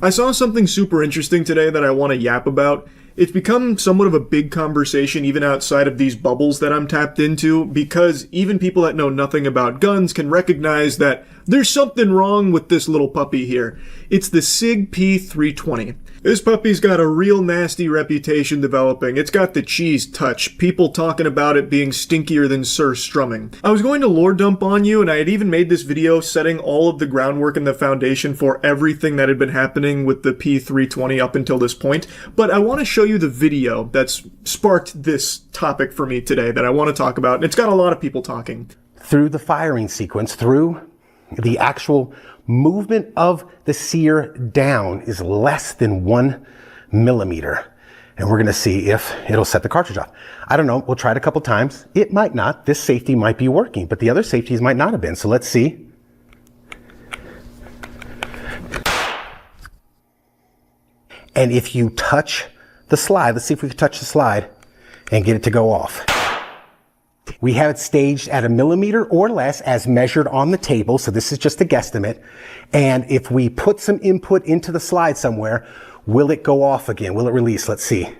I saw something super interesting today that I want to yap about. It's become somewhat of a big conversation even outside of these bubbles that I'm tapped into, because even people that know nothing about guns can recognize that there's something wrong with this little puppy here. It's the SIG P320. This puppy's got a real nasty reputation developing. It's got the cheese touch, people talking about it being stinkier than Sir Strumming. I was going to lore dump on you, and I had even made this video setting all of the groundwork and the foundation for everything that had been happening with the P320 up until this point, but I want to show you the video that's sparked this topic for me today that I want to talk about, and it's got a lot of people talking. Through the firing sequence, through the actual movement of the sear down is less than 1 millimeter. And we're going to see if it'll set the cartridge off. I don't know. We'll try it a couple times. It might not. This safety might be working, but the other safeties might not have been. So let's see. And if you touch the slide, let's see if we can touch the slide and get it to go off. We have it staged at 1 millimeter or less as measured on the table. So this is just a guesstimate. And if we put some input into the slide somewhere, will it go off again? Will it release? Let's see.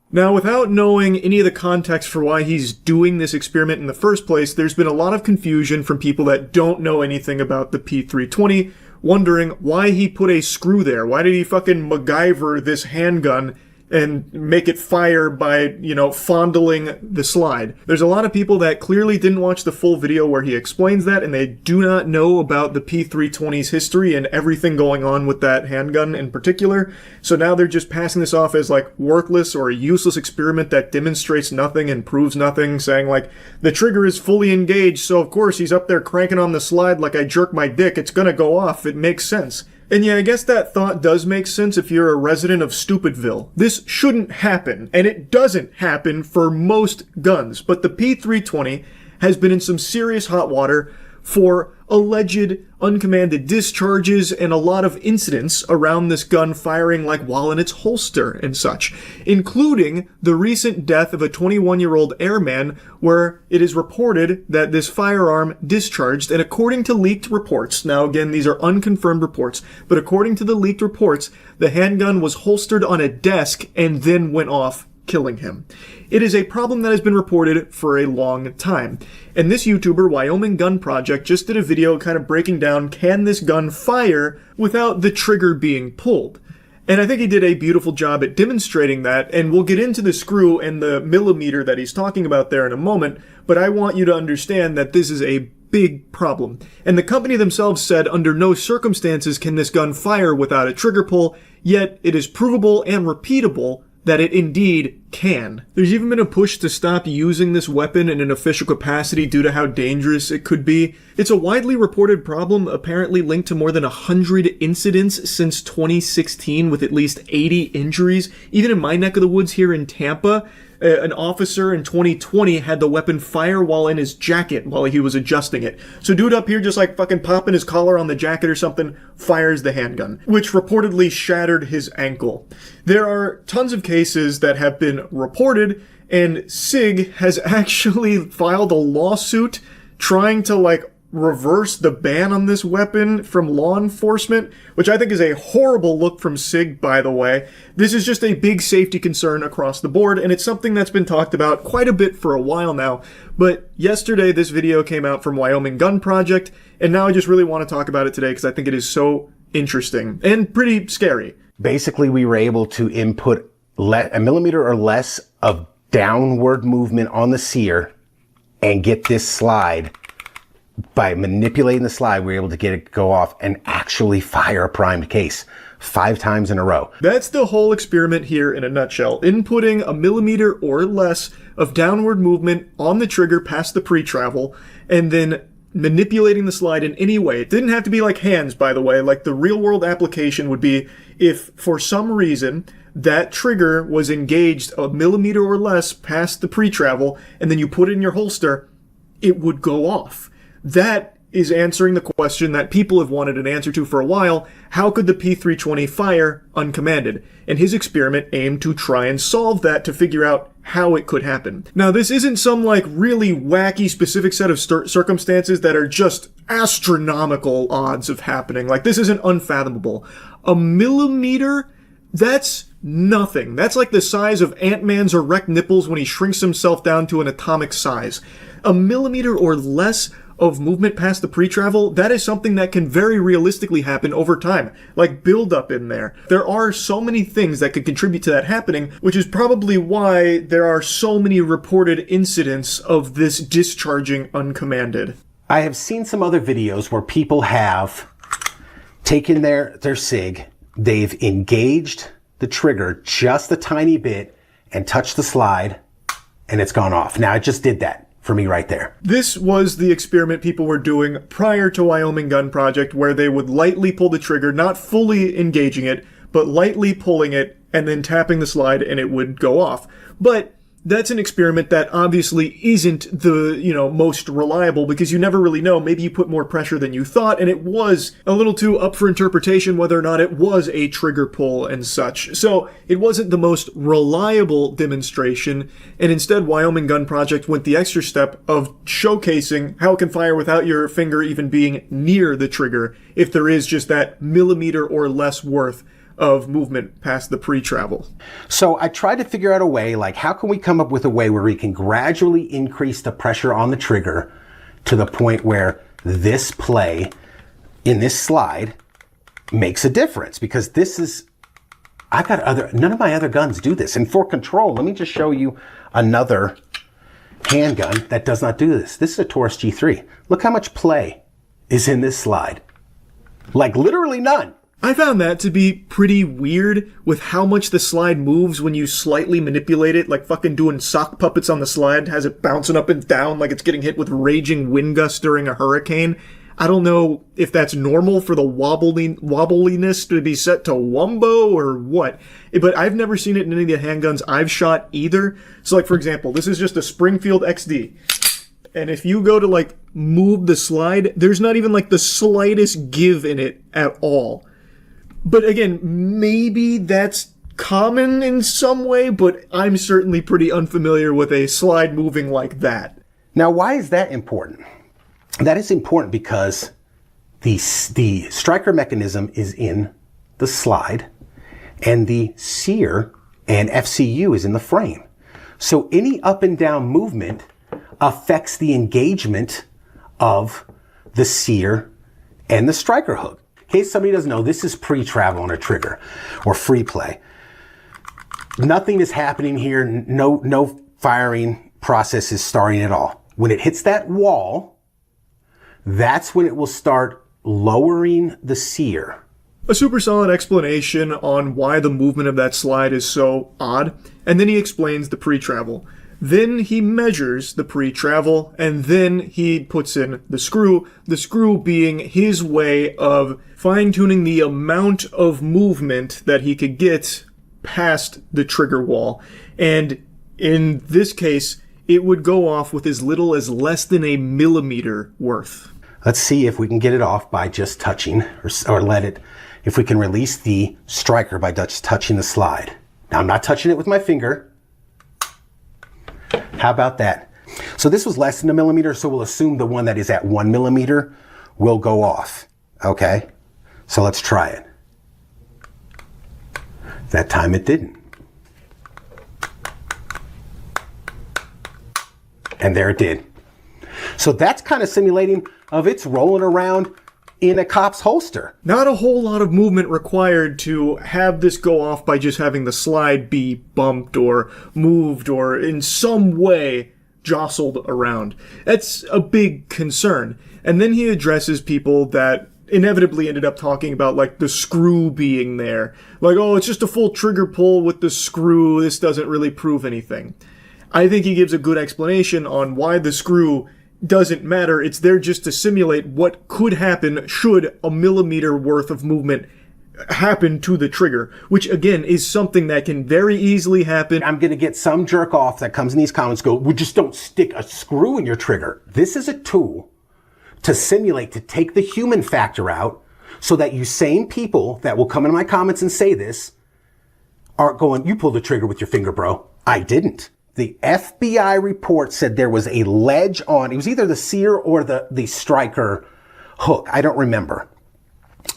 Now, without knowing any of the context for why he's doing this experiment in the first place, there's been a lot of confusion from people that don't know anything about the P320, wondering why he put a screw there. Why did he fucking MacGyver this handgun and make it fire by, fondling the slide? There's a lot of people that clearly didn't watch the full video where he explains that, and they do not know about the P320's history and everything going on with that handgun in particular. So now they're just passing this off as like worthless or a useless experiment that demonstrates nothing and proves nothing, saying like, the trigger is fully engaged, so of course he's up there cranking on the slide like I jerk my dick, it's gonna go off, it makes sense. And yeah, I guess that thought does make sense if you're a resident of Stupidville. This shouldn't happen, and it doesn't happen for most guns, but the P320 has been in some serious hot water for alleged uncommanded discharges and a lot of incidents around this gun firing like while in its holster and such, including the recent death of a 21-year-old airman where it is reported that this firearm discharged, and according to leaked reports, now again these are unconfirmed reports, but according to the leaked reports, the handgun was holstered on a desk and then went off, killing him. It is a problem that has been reported for a long time. And this YouTuber, Wyoming Gun Project, just did a video kind of breaking down, can this gun fire without the trigger being pulled? And I think he did a beautiful job at demonstrating that, and we'll get into the screw and the millimeter that he's talking about there in a moment, but I want you to understand that this is a big problem. And the company themselves said under no circumstances can this gun fire without a trigger pull, yet it is provable and repeatable that it indeed can. There's even been a push to stop using this weapon in an official capacity due to how dangerous it could be. It's a widely reported problem, apparently linked to more than 100 incidents since 2016 with at least 80 injuries. Even in my neck of the woods here in Tampa, an officer in 2020 had the weapon fire while in his jacket while he was adjusting it. So dude up here just like fucking popping his collar on the jacket or something, fires the handgun, which reportedly shattered his ankle. There are tons of cases that have been reported, and SIG has actually filed a lawsuit trying to reverse the ban on this weapon from law enforcement, which I think is a horrible look from SIG, by the way. This is just a big safety concern across the board, and it's something that's been talked about quite a bit for a while now. But yesterday, this video came out from Wyoming Gun Project, and now I just really want to talk about it today because I think it is so interesting and pretty scary. Basically, we were able to input a millimeter or less of downward movement on the sear and get this slide. By manipulating the slide, we were able to get it to go off and actually fire a primed case 5 times in a row. That's the whole experiment here in a nutshell. Inputting a millimeter or less of downward movement on the trigger past the pre-travel, and then manipulating the slide in any way. It didn't have to be like hands, by the way. Like the real world application would be if for some reason that trigger was engaged a millimeter or less past the pre-travel, and then you put it in your holster, it would go off. That is answering the question that people have wanted an answer to for a while: how could the P-320 fire uncommanded? And his experiment aimed to try and solve that, to figure out how it could happen. Now, this isn't some like really wacky specific set of circumstances that are just astronomical odds of happening. Like, this isn't unfathomable. A millimeter? That's nothing. That's like the size of Ant-Man's erect nipples when he shrinks himself down to an atomic size. A millimeter or less of movement past the pre-travel, that is something that can very realistically happen over time, like build-up in there. There are so many things that could contribute to that happening, which is probably why there are so many reported incidents of this discharging uncommanded. I have seen some other videos where people have taken their SIG, they've engaged the trigger just a tiny bit and touched the slide, and it's gone off. Now, I just did that for me right there. This was the experiment people were doing prior to Wyoming Gun Project, where they would lightly pull the trigger, not fully engaging it, but lightly pulling it and then tapping the slide, and it would go off. But that's an experiment that obviously isn't the, most reliable, because you never really know. Maybe you put more pressure than you thought, and it was a little too up for interpretation whether or not it was a trigger pull and such. So it wasn't the most reliable demonstration, and instead Wyoming Gun Project went the extra step of showcasing how it can fire without your finger even being near the trigger, if there is just that millimeter or less worth of movement past the pre-travel. So I tried to figure out a way, like, how can we come up with a way where we can gradually increase the pressure on the trigger to the point where this play in this slide makes a difference? Because this is, none of my other guns do this. And for control, let me just show you another handgun that does not do this. This is a Taurus G3. Look how much play is in this slide. Like, literally none. I found that to be pretty weird, with how much the slide moves when you slightly manipulate it, like fucking doing sock puppets on the slide, has it bouncing up and down like it's getting hit with raging wind gusts during a hurricane. I don't know if that's normal for the wobbliness to be set to wumbo or what, but I've never seen it in any of the handguns I've shot either. So, like, for example, this is just a Springfield XD. And if you go to, like, move the slide, there's not even, like, the slightest give in it at all. But again, maybe that's common in some way, but I'm certainly pretty unfamiliar with a slide moving like that. Now, why is that important? That is important because the striker mechanism is in the slide, and the sear and FCU is in the frame. So any up and down movement affects the engagement of the sear and the striker hook. In case somebody doesn't know, this is pre-travel on a trigger, or free play. Nothing is happening here. No firing process is starting at all. When it hits that wall, that's when it will start lowering the sear. A super solid explanation on why the movement of that slide is so odd, and then he explains the pre-travel. Then he measures the pre-travel, and then he puts in the screw being his way of fine-tuning the amount of movement that he could get past the trigger wall. And in this case, it would go off with as little as less than a millimeter worth. Let's see if we can get it off by just touching, or let it, if we can release the striker by just touching the slide. Now, I'm not touching it with my finger. How about that? So this was less than a millimeter, so we'll assume the one that is at 1 millimeter will go off. Okay? So let's try it. That time it didn't. And there it did. So that's kind of simulating of it's rolling around in a cop's holster. Not a whole lot of movement required to have this go off by just having the slide be bumped or moved or in some way jostled around. That's a big concern. And then he addresses people that inevitably ended up talking about, like, the screw being there. Like, oh, it's just a full trigger pull with the screw. This doesn't really prove anything. I think he gives a good explanation on why the screw doesn't matter. It's there just to simulate what could happen should a millimeter worth of movement happen to the trigger, which again is something that can very easily happen. I'm going to get some jerk off that comes in these comments go, we just don't stick a screw in your trigger. This is a tool to simulate, to take the human factor out, so that you same people that will come into my comments and say this aren't going, you pulled the trigger with your finger, bro. I didn't. The FBI report said there was a ledge on, it was either the sear or the striker hook. I don't remember.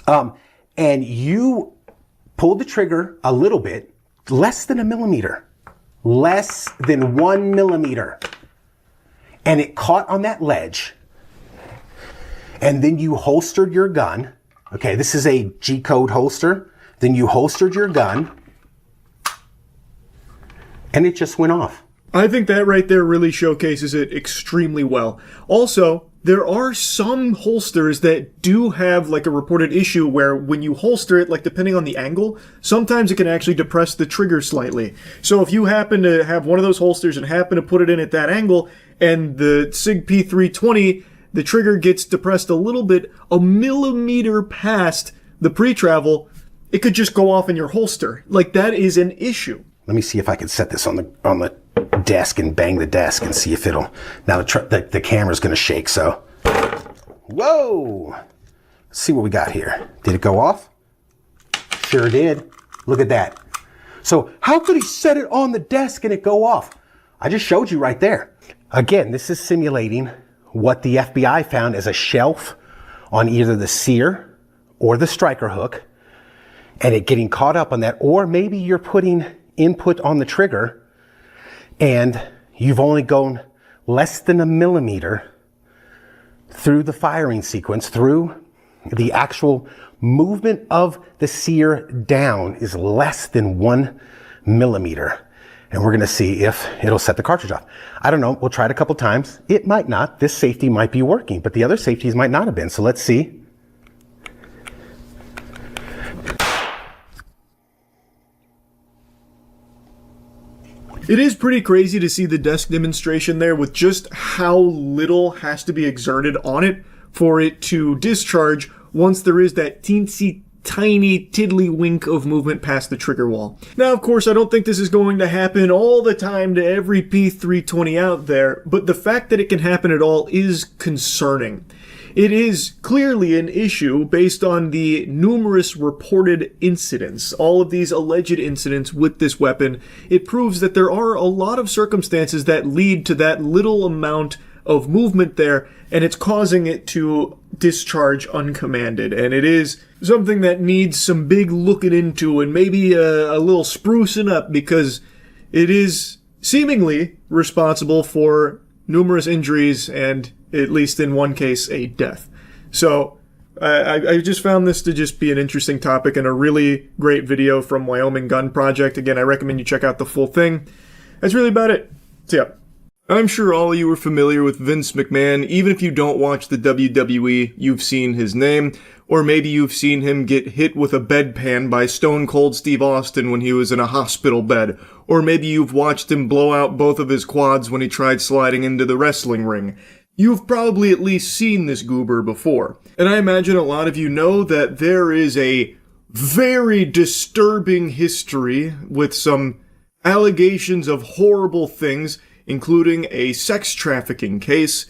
And you pulled the trigger a little bit, less than a millimeter, less than 1 millimeter. And it caught on that ledge. And then you holstered your gun. Okay, this is a G-code holster. Then you holstered your gun. And it just went off. I think that right there really showcases it extremely well. Also, there are some holsters that do have like a reported issue where when you holster it, like depending on the angle, sometimes it can actually depress the trigger slightly. So if you happen to have one of those holsters and happen to put it in at that angle, and the SIG P320, the trigger gets depressed a little bit, a millimeter past the pre-travel, it could just go off in your holster. Like, that is an issue. Let me see if I can set this on the desk and bang the desk and see if it'll... Now the camera's going to shake, so... Whoa! Let's see what we got here. Did it go off? Sure did. Look at that. So how could he set it on the desk and it go off? I just showed you right there. Again, this is simulating what the FBI found as a shelf on either the sear or the striker hook, and it getting caught up on that, or maybe you're putting input on the trigger and you've only gone less than a millimeter through the firing sequence, through the actual movement of the sear down is less than 1 millimeter. And we're going to see if it'll set the cartridge off. I don't know. We'll try it a couple times. It might not. This safety might be working, but the other safeties might not have been. So let's see. It is pretty crazy to see the desk demonstration there with just how little has to be exerted on it for it to discharge once there is that teensy tiny tiddlywink of movement past the trigger wall. Now, of course, I don't think this is going to happen all the time to every P320 out there, but the fact that it can happen at all is concerning. It is clearly an issue based on the numerous reported incidents, all of these alleged incidents with this weapon. It proves that there are a lot of circumstances that lead to that little amount of movement there, and it's causing it to discharge uncommanded. And it is something that needs some big looking into and maybe a little sprucing up, because it is seemingly responsible for numerous injuries and, at least in one case, a death. So I just found this to just be an interesting topic and a really great video from Wyoming Gun Project. Again, I recommend you check out the full thing. That's really about it. So yeah. I'm sure all of you are familiar with Vince McMahon. Even if you don't watch the WWE, you've seen his name, or maybe you've seen him get hit with a bedpan by Stone Cold Steve Austin when he was in a hospital bed, or maybe you've watched him blow out both of his quads when he tried sliding into the wrestling ring. You've probably at least seen this goober before. And I imagine a lot of you know that there is a very disturbing history with some allegations of horrible things, including a sex trafficking case,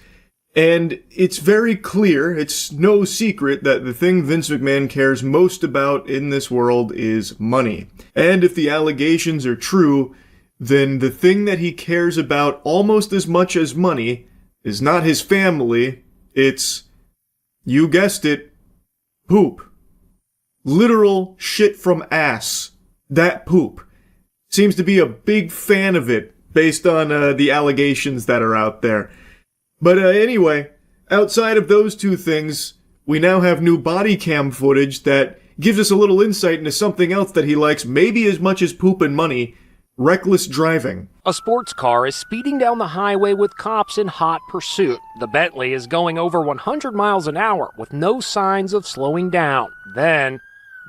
and it's very clear, it's no secret, that the thing Vince McMahon cares most about in this world is money. And if the allegations are true, then the thing that he cares about almost as much as money is not his family, it's, you guessed it, poop. Literal shit from ass. That poop. Seems to be a big fan of it, based on the allegations that are out there. But anyway, outside of those two things, we now have new body cam footage that gives us a little insight into something else that he likes maybe as much as poop and money: reckless driving. A sports car is speeding down the highway with cops in hot pursuit. The Bentley is going over 100 miles an hour with no signs of slowing down. Then,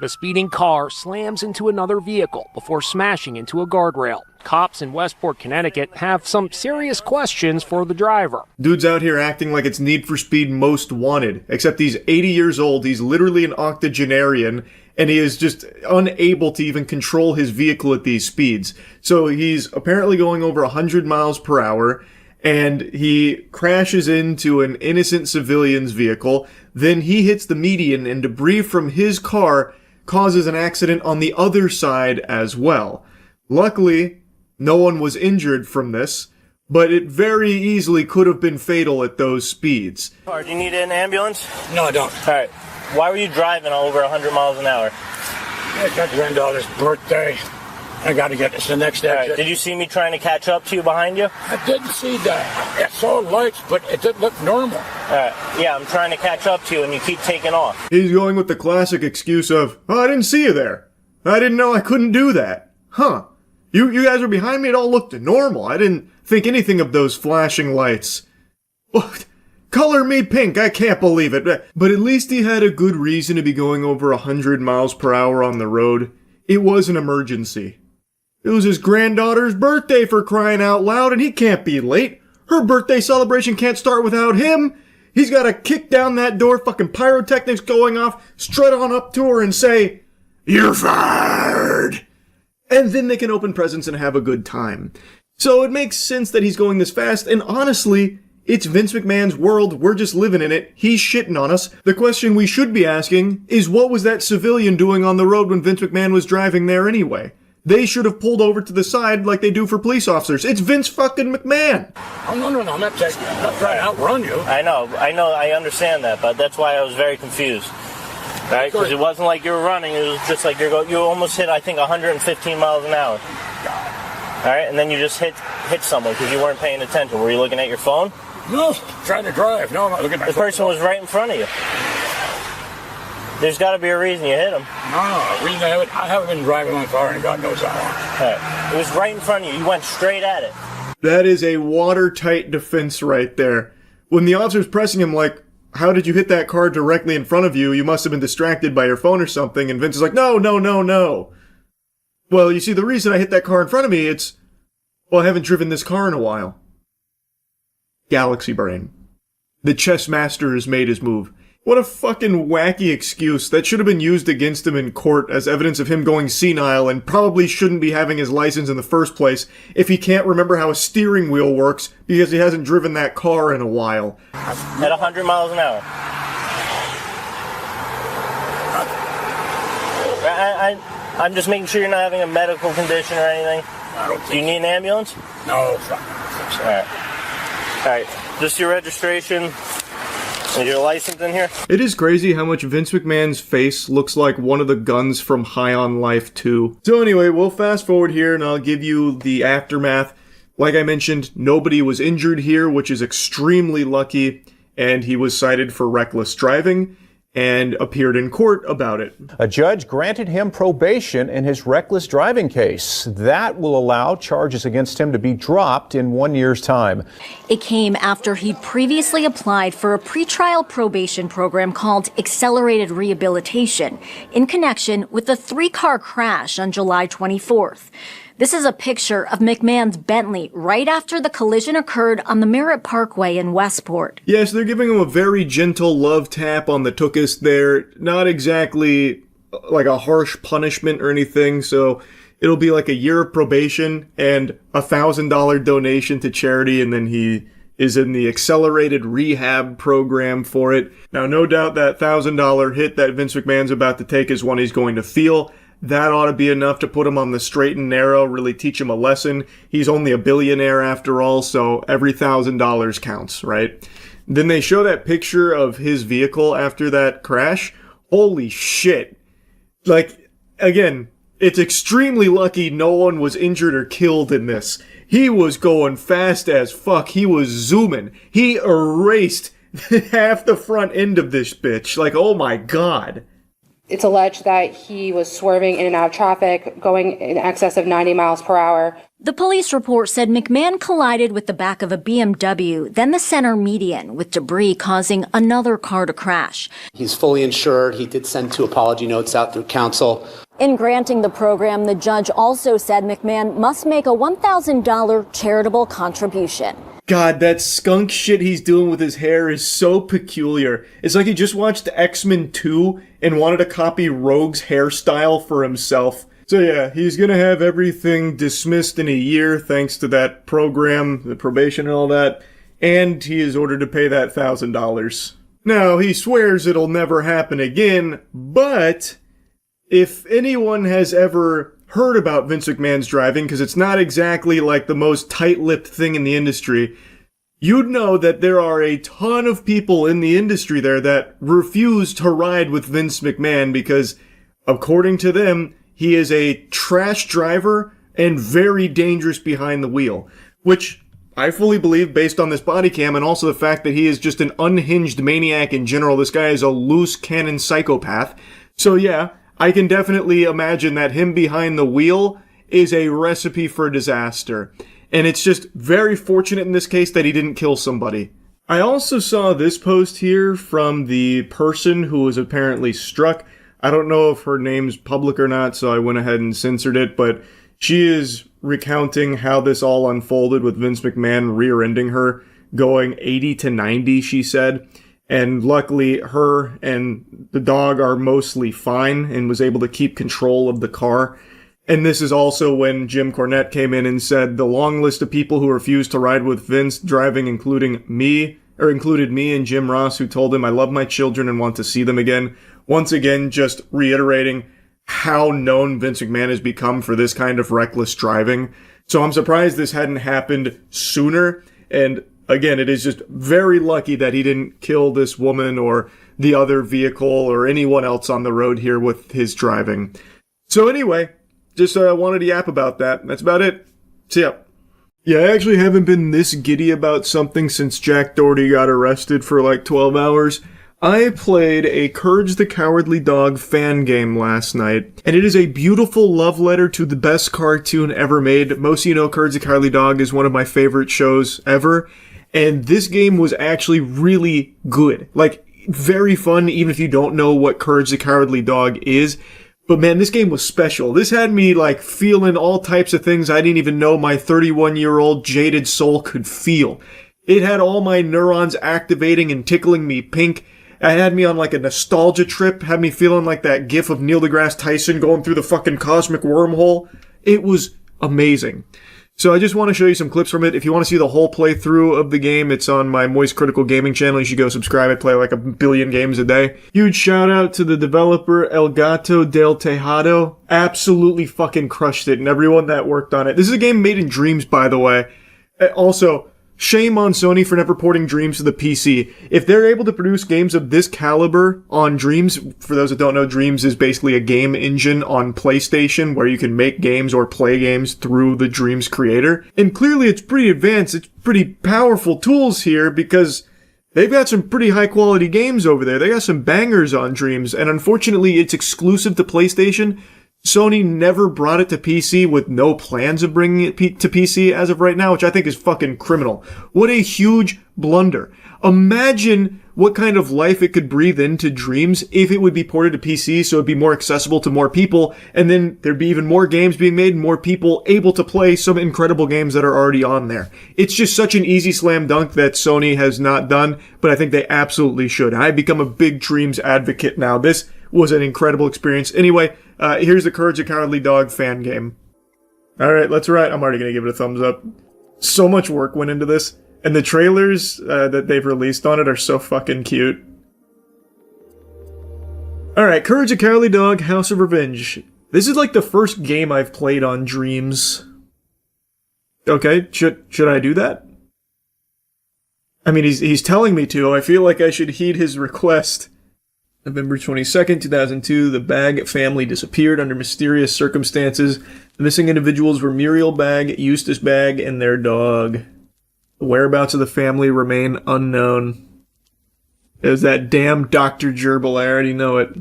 the speeding car slams into another vehicle before smashing into a guardrail. Cops in Westport, Connecticut have some serious questions for the driver. Dude's out here acting like it's Need for Speed Most Wanted, except he's 80 years old, he's literally an octogenarian, and he is just unable to even control his vehicle at these speeds. So he's apparently going over 100 miles per hour, and he crashes into an innocent civilian's vehicle. Then he hits the median, and debris from his car causes an accident on the other side as well. Luckily, no one was injured from this, but it very easily could have been fatal at those speeds. Do you need an ambulance? No, I don't. All right. Why were you driving over 100 miles an hour? It's my granddaughter's birthday. I got to get this the next exit. Right. Did you see me trying to catch up to you behind you? I didn't see that. I saw lights, but it didn't look normal. All right. Yeah, I'm trying to catch up to you, and you keep taking off. He's going with the classic excuse of, oh, I didn't see you there. I didn't know I couldn't do that. Huh. You guys were behind me, it all looked normal. I didn't think anything of those flashing lights. What? Color me pink, I can't believe it. But at least he had a good reason to be going over 100 miles per hour on the road. It was an emergency. It was his granddaughter's birthday, for crying out loud, and he can't be late. Her birthday celebration can't start without him. He's gotta kick down that door, fucking pyrotechnics going off, strut on up to her and say, "You're fired!" And then they can open presents and have a good time. So it makes sense that he's going this fast, and honestly, it's Vince McMahon's world, we're just living in it, he's shitting on us. The question we should be asking is, what was that civilian doing on the road when Vince McMahon was driving there anyway? They should have pulled over to the side like they do for police officers. It's Vince fucking McMahon. Oh, no, I'm not trying to outrun you. I know, I understand that, but that's why I was very confused. Right? Because it wasn't like you were running, it was just like you almost hit, I think, 115 miles an hour. All right, and then you just hit someone because you weren't paying attention. Were you looking at your phone? No, trying to drive. No, I'm not looking at my phone. The person was right in front of you. There's got to be a reason you hit him. No, the reason I haven't been driving my car and God knows how long. All right. It was right in front of you. You went straight at it. That is a watertight defense right there. When the officer's pressing him like, how did you hit that car directly in front of you? You must have been distracted by your phone or something. And Vince is like, no. Well, you see, the reason I hit that car in front of me, I haven't driven this car in a while. Galaxy brain. The chess master has made his move. What a fucking wacky excuse. That should have been used against him in court as evidence of him going senile and probably shouldn't be having his license in the first place if he can't remember how a steering wheel works because he hasn't driven that car in a while. At 100 miles an hour. I'm just making sure you're not having a medical condition or anything. I don't think Do you need an ambulance? No. All right. Just your registration. Is your license in here? It is crazy how much Vince McMahon's face looks like one of the guns from High on Life 2. So anyway, we'll fast forward here and I'll give you the aftermath. Like I mentioned, nobody was injured here, which is extremely lucky, and he was cited for reckless driving and appeared in court about it. A judge granted him probation in his reckless driving case. That will allow charges against him to be dropped in 1 year's time. It came after he'd previously applied for a pretrial probation program called Accelerated Rehabilitation in connection with a 3-car crash on July 24th. This is a picture of McMahon's Bentley right after the collision occurred on the Merritt Parkway in Westport. Yes, they're giving him a very gentle love tap on the tuchus there. Not exactly like a harsh punishment or anything, so it'll be like a year of probation and a $1,000 donation to charity, and then he is in the accelerated rehab program for it. Now, no doubt that $1,000 hit that Vince McMahon's about to take is one he's going to feel. That ought to be enough to put him on the straight and narrow, really teach him a lesson. He's only a billionaire after all, so every $1,000 counts, right? Then they show that picture of his vehicle after that crash. Holy shit. Like, again, it's extremely lucky no one was injured or killed in this. He was going fast as fuck. He was zooming. He erased half the front end of this bitch. Like, oh my god. It's alleged that he was swerving in and out of traffic, going in excess of 90 miles per hour. The police report said McMahon collided with the back of a BMW, then the center median, with debris causing another car to crash. He's fully insured. He did send 2 apology notes out through counsel. In granting the program, the judge also said McMahon must make a $1,000 charitable contribution. God, that skunk shit he's doing with his hair is so peculiar. It's like he just watched X-Men 2 and wanted to copy Rogue's hairstyle for himself. So yeah, he's gonna have everything dismissed in a year thanks to that program, the probation and all that, and he is ordered to pay that $1,000. Now, he swears it'll never happen again, but if anyone has ever heard about Vince McMahon's driving, because it's not exactly like the most tight-lipped thing in the industry, you'd know that there are a ton of people in the industry there that refuse to ride with Vince McMahon because, according to them, he is a trash driver and very dangerous behind the wheel, which I fully believe based on this body cam and also the fact that he is just an unhinged maniac in general. This guy is a loose cannon psychopath. So yeah, I can definitely imagine that him behind the wheel is a recipe for disaster. And it's just very fortunate in this case that he didn't kill somebody. I also saw this post here from the person who was apparently struck. I don't know if her name's public or not, so I went ahead and censored it, but she is recounting how this all unfolded with Vince McMahon rear-ending her, going 80 to 90, she said. And luckily, her and the dog are mostly fine and was able to keep control of the car. And this is also when Jim Cornette came in and said the long list of people who refused to ride with Vince driving, included me and Jim Ross, who told him, "I love my children and want to see them again." Once again, just reiterating how known Vince McMahon has become for this kind of reckless driving. So I'm surprised this hadn't happened sooner. And again, it is just very lucky that he didn't kill this woman or the other vehicle or anyone else on the road here with his driving. So anyway, just wanted to yap about that. That's about it. See ya. Yeah, I actually haven't been this giddy about something since Jack Doherty got arrested for like 12 hours. I played a Courage the Cowardly Dog fan game last night, and it is a beautiful love letter to the best cartoon ever made. Most of you know Courage the Cowardly Dog is one of my favorite shows ever, and this game was actually really good. Like, very fun, even if you don't know what Courage the Cowardly Dog is. But man, this game was special. This had me, like, feeling all types of things I didn't even know my 31-year-old jaded soul could feel. It had all my neurons activating and tickling me pink. It had me on, like, a nostalgia trip. Had me feeling like that gif of Neil deGrasse Tyson going through the fucking cosmic wormhole. It was amazing. So I just want to show you some clips from it. If you want to see the whole playthrough of the game, it's on my Moist Critical Gaming channel. You should go subscribe. I play like 1 billion games a day. Huge shout out to the developer El Gato del Tejado. Absolutely fucking crushed it, and everyone that worked on it. This is a game made in Dreams, by the way. Also, shame on Sony for never porting Dreams to the PC. If they're able to produce games of this caliber on Dreams, for those that don't know, Dreams is basically a game engine on PlayStation where you can make games or play games through the Dreams creator. And clearly it's pretty advanced, it's pretty powerful tools here because they've got some pretty high quality games over there. They got some bangers on Dreams, and unfortunately it's exclusive to PlayStation. Sony never brought it to PC with no plans of bringing it to PC as of right now, which I think is fucking criminal. What a huge blunder. Imagine what kind of life it could breathe into Dreams if it would be ported to PC so it'd be more accessible to more people, and then there'd be even more games being made and more people able to play some incredible games that are already on there. It's just such an easy slam dunk that Sony has not done, but I think they absolutely should. I've become a big Dreams advocate now. This was an incredible experience. Anyway, here's the Courage the Cowardly Dog fan game. Alright, let's ride. I'm already going to give it a thumbs up. So much work went into this. And the trailers that they've released on it are so fucking cute. Alright, Courage the Cowardly Dog, House of Revenge. This is like the first game I've played on Dreams. Okay, should I do that? I mean, he's telling me to. I feel like I should heed his request. November 22nd, 2002, the Bagg family disappeared under mysterious circumstances. The missing individuals were Muriel Bagg, Eustace Bagg, and their dog. The whereabouts of the family remain unknown. It was that damn Dr. Gerbil, I already know it.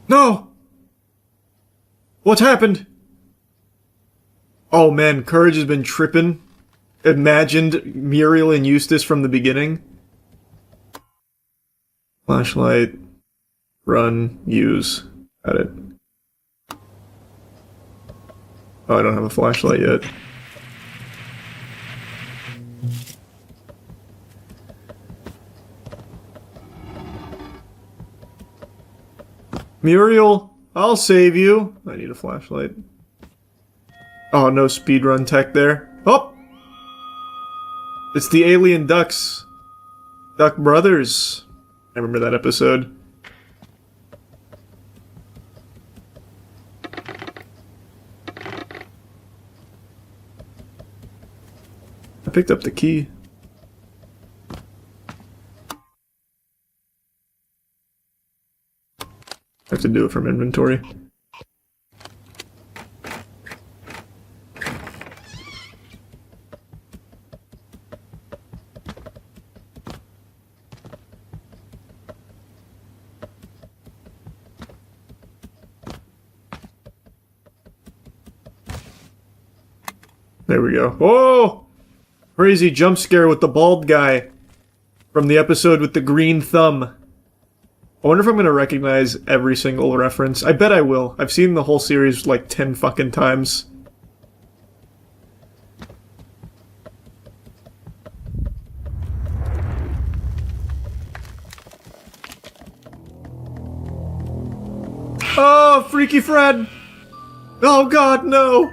No! What's happened? Oh man, Courage has been tripping. Imagined Muriel and Eustace from the beginning. Flashlight. Run. Use. Got it. Oh, I don't have a flashlight yet. Muriel, I'll save you. I need a flashlight. Oh, no speedrun tech there. Oh! It's the alien ducks. Duck Brothers. I remember that episode. I picked up the key. I have to do it from inventory. There we go. Oh! Crazy jump scare with the bald guy from the episode with the green thumb. I wonder if I'm gonna recognize every single reference. I bet I will. I've seen the whole series like 10 fucking times. Oh, Freaky Fred! Oh god, no!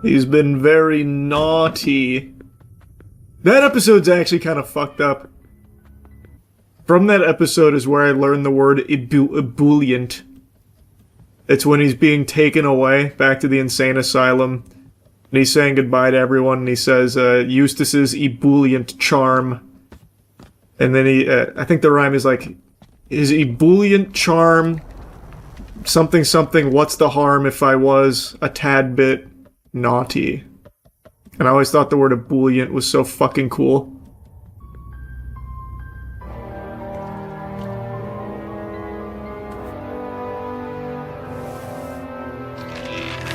He's been very naughty. That episode's actually kind of fucked up. From that episode is where I learned the word ebullient. It's when he's being taken away back to the insane asylum. And he's saying goodbye to everyone, and he says, Eustace's ebullient charm. And then he, I think the rhyme is like, his ebullient charm, something something, what's the harm if I was a tad bit naughty. And I always thought the word ebullient was so fucking cool.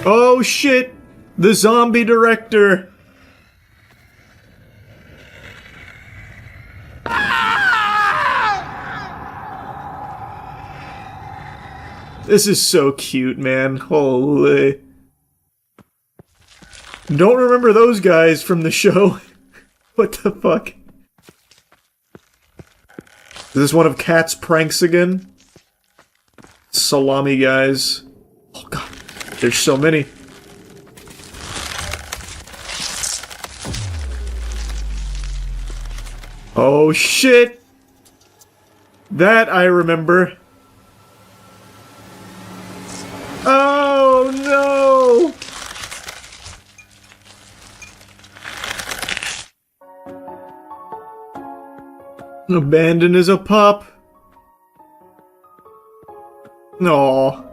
Oh shit! The zombie director! This is so cute, man. Holy. Don't remember those guys from the show. What the fuck? Is this one of Kat's pranks again? Salami guys. Oh god, there's so many. Oh shit! That I remember. Oh no! Abandoned as a pup. Aww.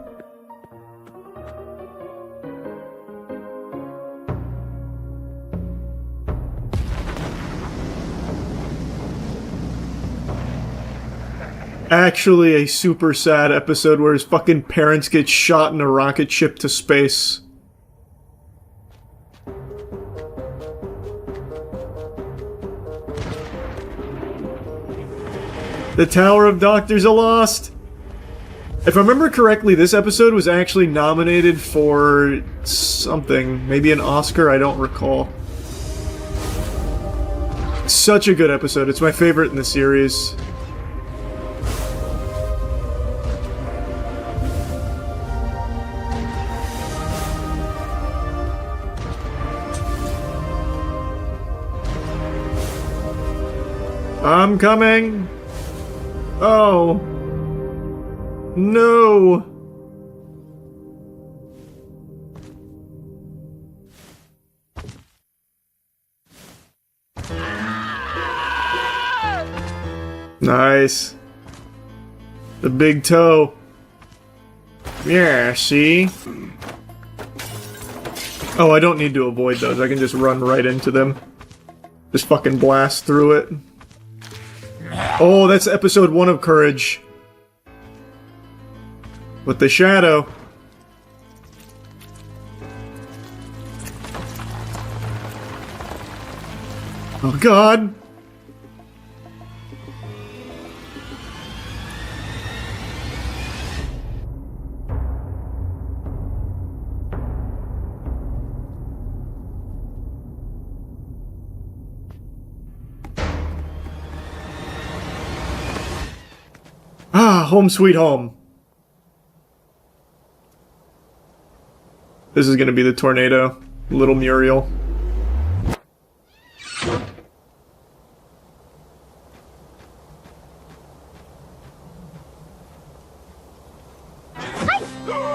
Actually a super sad episode where his fucking parents get shot in a rocket ship to space. The Tower of Doctors are lost! If I remember correctly, this episode was actually nominated for something. Maybe an Oscar, I don't recall. Such a good episode. It's my favorite in the series. I'm coming! Oh. No. Nice. The big toe. Yeah, see? Oh, I don't need to avoid those. I can just run right into them. Just fucking blast through it. Oh, that's episode 1 of Courage. With the shadow. Oh, God. Ah, home sweet home. This is gonna be the tornado. Little Muriel.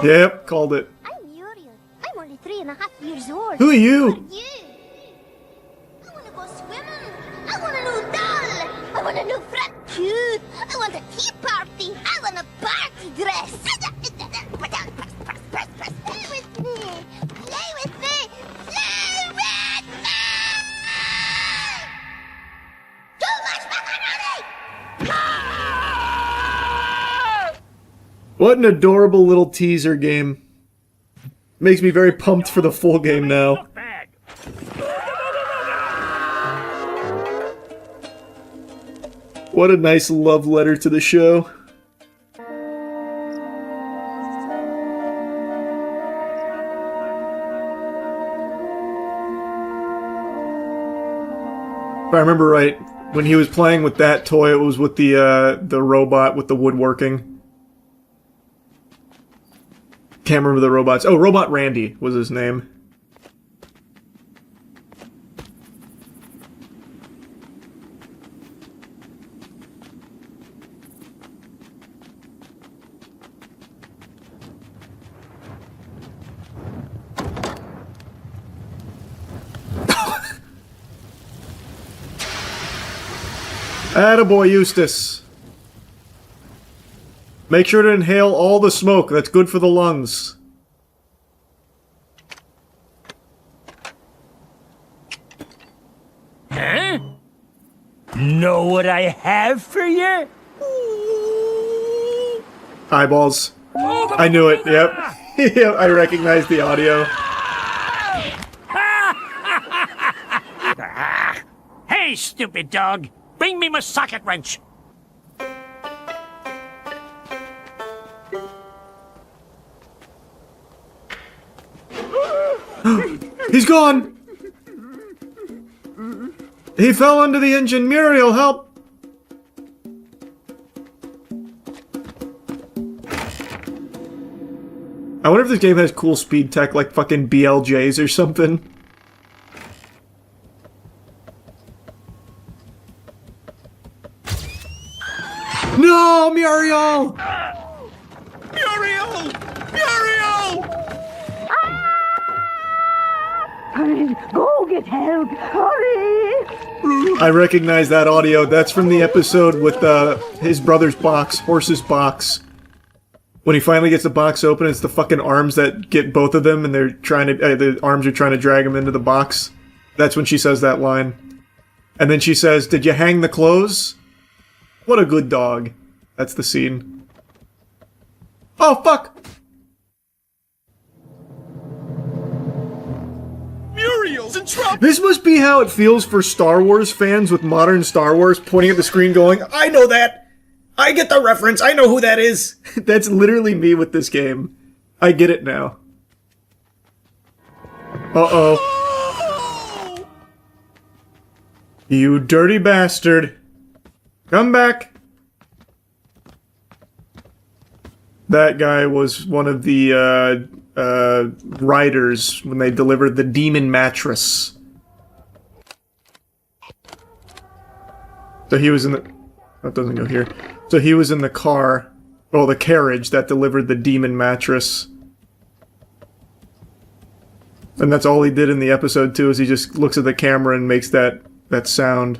Yep, called it. I'm Muriel. I'm only 3.5 years old. Who are you? You? I wanna go swimming. I want a new doll. I want a new frat cute. I want a tea party. I want a party dress. Play with me. Play with me. Play with me. Too much macaroni. What an adorable little teaser game. Makes me very pumped for the full game now. What a nice love letter to the show. If I remember right, when he was playing with that toy, it was with the robot with the woodworking. Can't remember the robots. Oh, Robot Randy was his name. Attaboy, Eustace. Make sure to inhale all the smoke. That's good for the lungs. Huh? Know what I have for you? Eyeballs. I knew it, yep. Yep, I recognized the audio. Hey, stupid dog! Bring me my socket wrench! He's gone! He fell under the engine. Muriel, help! I wonder if this game has cool speed tech like fucking BLJs or something. No, Muriel! Muriel! Muriel! Hurry, go get help. Hurry! I recognize that audio. That's from the episode with his brother's box, Horse's box. When he finally gets the box open, it's the fucking arms that get both of them, and they're trying to, the arms are trying to drag him into the box. That's when she says that line. And then she says, "Did you hang the clothes?" What a good dog. That's the scene. Oh, fuck! Muriel's in trouble! This must be how it feels for Star Wars fans with modern Star Wars, pointing at the screen going, "I know that! I get the reference, I know who that is!" That's literally me with this game. I get it now. Uh-oh. You dirty bastard. Come back. That guy was one of the, riders when they delivered the demon mattress. So he was in the... That doesn't go here. So he was in the car, well, the carriage that delivered the demon mattress. And that's all he did in the episode, too, is he just looks at the camera and makes that sound.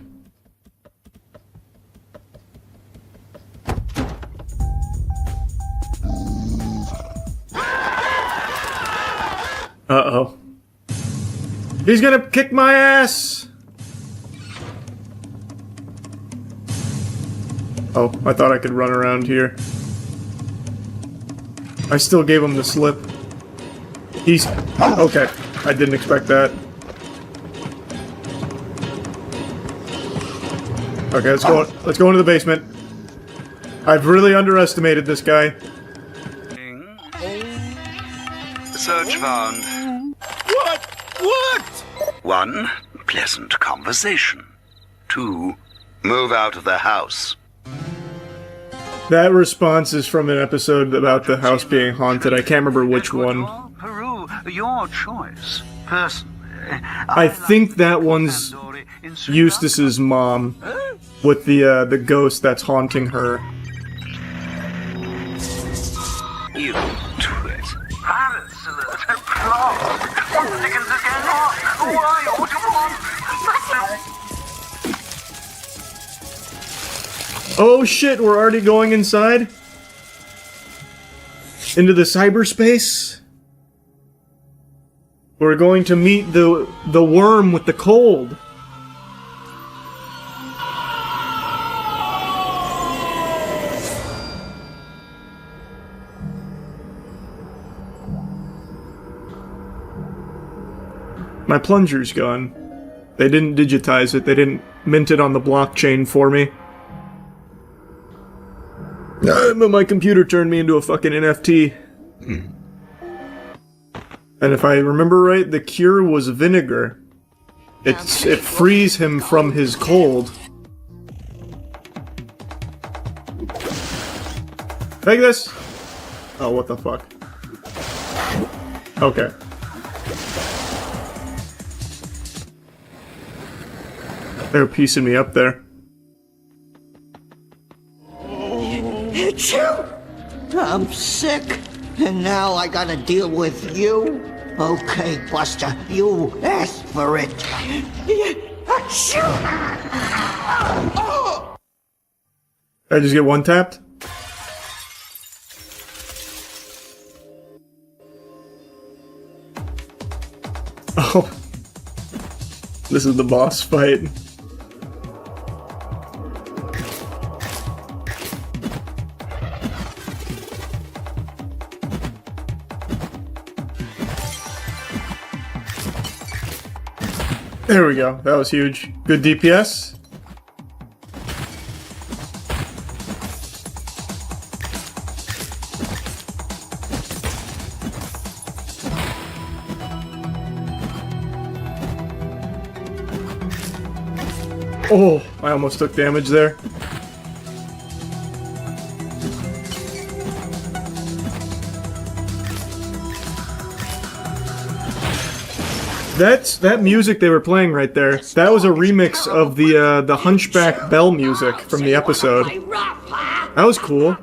Uh-oh. He's gonna kick my ass! Oh, I thought I could run around here. I still gave him the slip. He's... Okay, I didn't expect that. Okay, let's go into the basement. I've really underestimated this guy. Search found. What? 1, pleasant conversation. 2, move out of the house. That response is from an episode about the house being haunted. I can't remember which one. Peru, your choice. Personally, I think that one's Eustace's mom with the ghost that's haunting her. You twit. Paris alert. Plot. What the dickens is going on? Why? What do you want? Oh shit, we're already going inside? Into the cyberspace? We're going to meet the worm with the cold. My plunger's gone. They didn't digitize it, they didn't mint it on the blockchain for me. But my computer turned me into a fucking NFT. And if I remember right, the cure was vinegar. It frees him from his cold. Take this! Oh, what the fuck. Okay. They were piecing me up there. I'm sick, and now I gotta deal with you. Okay, Buster, you asked for it. I just get one tapped? Oh. This is the boss fight. There we go. That was huge. Good DPS. Oh, I almost took damage there. That music they were playing right there. That was a remix of the Hunchback Bell music from the episode. That was cool.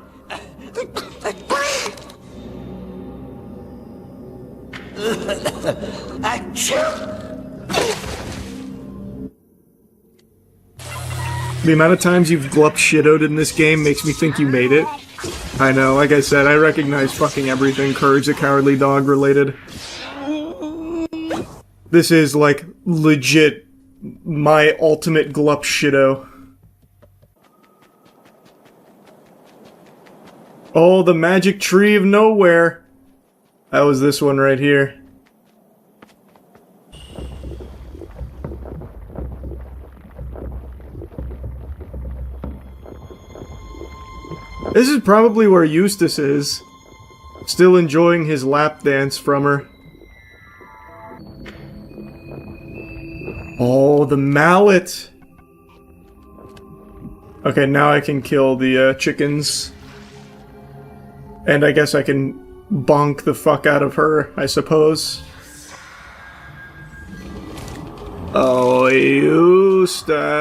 The amount of times you've glup shittoed in this game makes me think you made it. I know, like I said, I recognize fucking everything Courage the Cowardly Dog related. This is, like, legit my ultimate glup shitto. Oh, the magic tree of nowhere. That was this one right here. This is probably where Eustace is. Still enjoying his lap dance from her. Oh, the mallet! Okay, now I can kill the chickens. And I guess I can bonk the fuck out of her, I suppose. Oh, Eustace.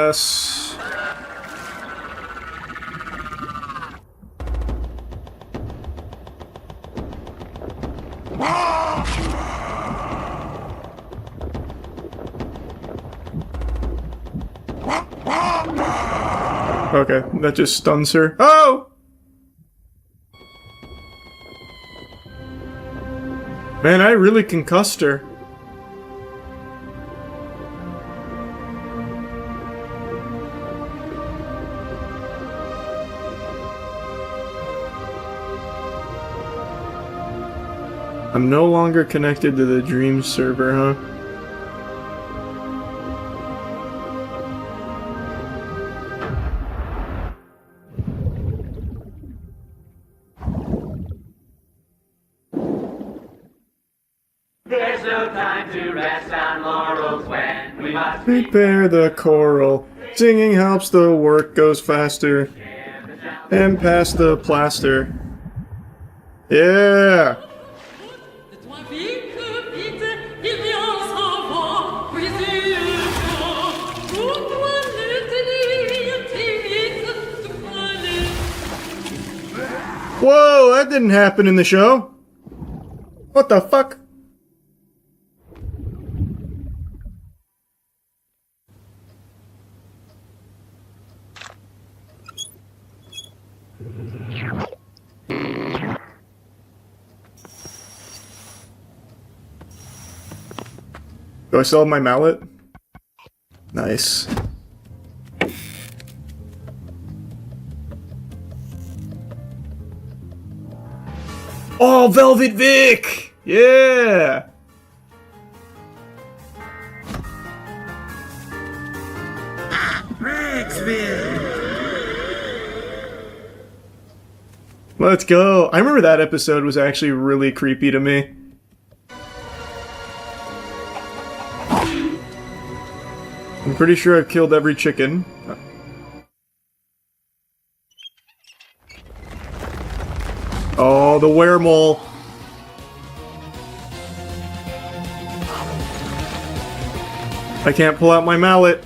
Okay, that just stuns her. Oh! Man, I really concussed her. I'm no longer connected to the Dream server, huh? There's no time to rest on laurels when we must Prepare the choral. Singing helps the work goes faster. And pass the plaster. Yeah! Whoa, that didn't happen in the show. What the fuck? Do I still have my mallet? Nice. Oh, Velvet Vic! Yeah! Let's go. I remember that episode was actually really creepy to me. I'm pretty sure I've killed every chicken. Oh, the weremole. I can't pull out my mallet.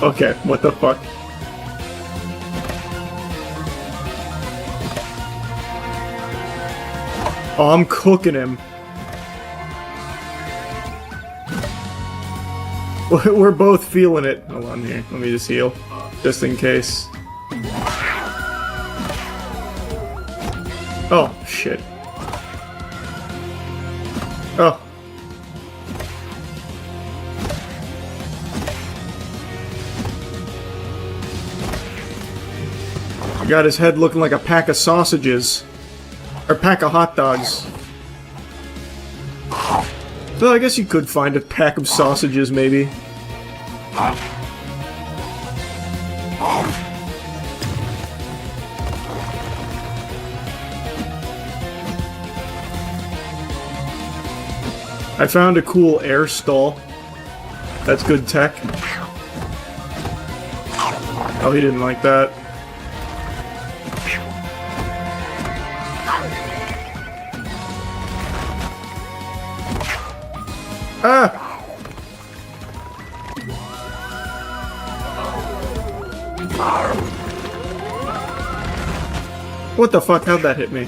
Okay, what the fuck? Oh, I'm cooking him. We're both feeling it. Hold on here. Let me just heal. Just in case. Oh, shit. Oh. I got his head looking like a pack of sausages. Or pack of hot dogs. Well, I guess you could find a pack of sausages, maybe. I found a cool air stall. That's good tech. Oh, he didn't like that. Ah! What the fuck? How'd that hit me?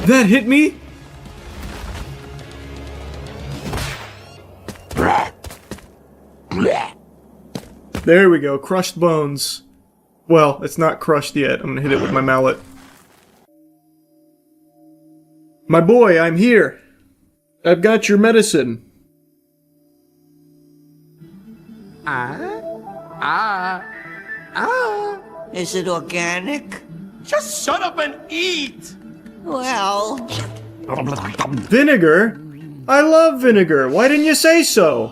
That hit me? There we go, crushed bones. Well, it's not crushed yet. I'm gonna hit it with my mallet. My boy, I'm here. I've got your medicine. Is it organic? Just shut up and eat! Well, Vinegar? I love vinegar. Why didn't you say so?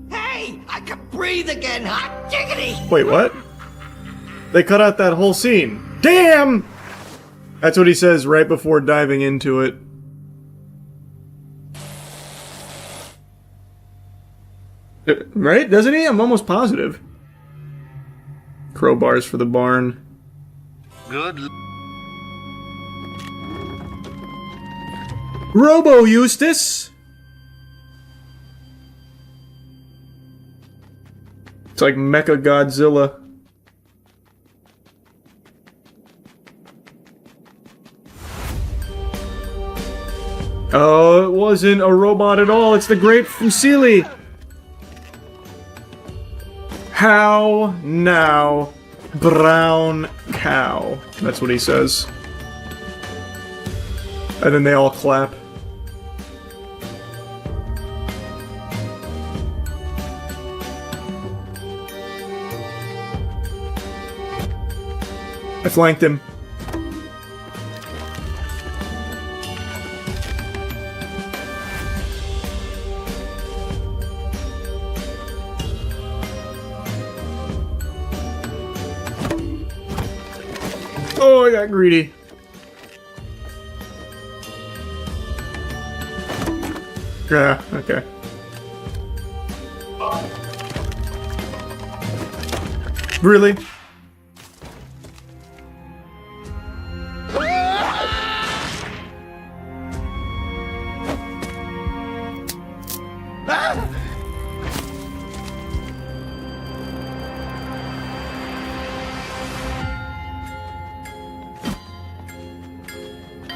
hey, I can breathe again, hot diggity! Wait, what? They cut out that whole scene. Damn! That's what he says right before diving into it. Right? Doesn't he? I'm almost positive. Crowbars for the barn. Good. Robo Eustace! It's like Mecha Godzilla. Oh, it wasn't a robot at all. It's the Great Fusili. How now, brown cow? That's what he says. And then they all clap. I flanked him. Oh, I got greedy. Yeah, okay. Really?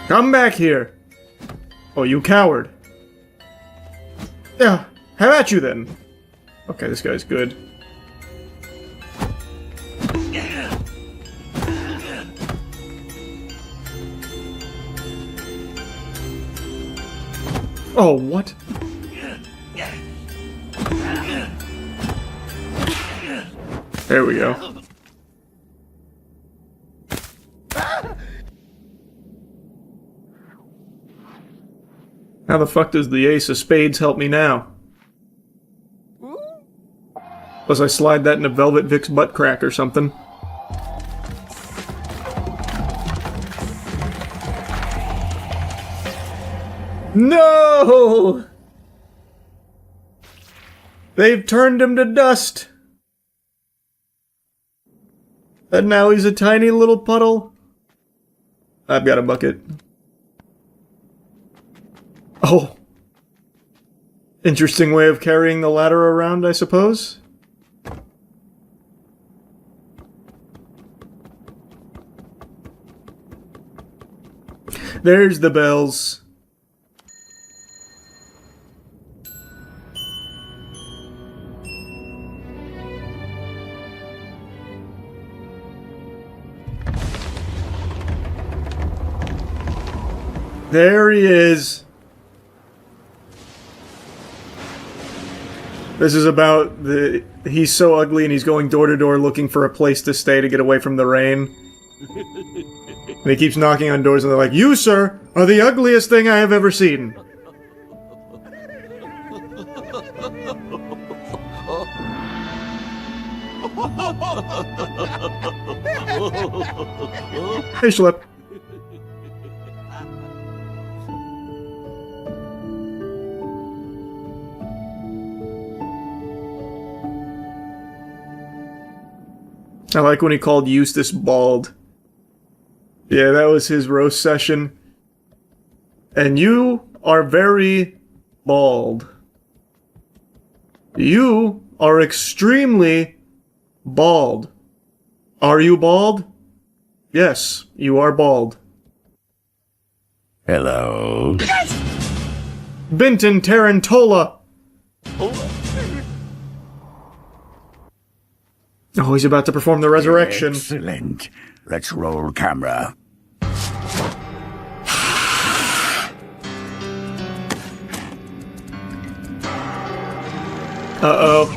Come back here! Oh, you coward. Yeah, how about you then? Okay, this guy's good. Oh, what? There we go. How the fuck does the ace of spades help me now? Unless I slide that into Velvet Vic's butt crack or something. No! They've turned him to dust. And now he's a tiny little puddle. I've got a bucket. Oh. Interesting way of carrying the ladder around, I suppose. There's the bells. There he is. This is about he's so ugly and he's going door to door looking for a place to stay to get away from the rain. And he keeps knocking on doors and they're like, "You, sir, are the ugliest thing I have ever seen." Hey, Schlep. I like when he called Eustace bald. Yeah, that was his roast session. And you are very bald. You are extremely bald. Are you bald? Yes, you are bald. Hello. Benton Tarantola! Oh, he's about to perform the resurrection. Excellent. Let's roll camera. Uh-oh.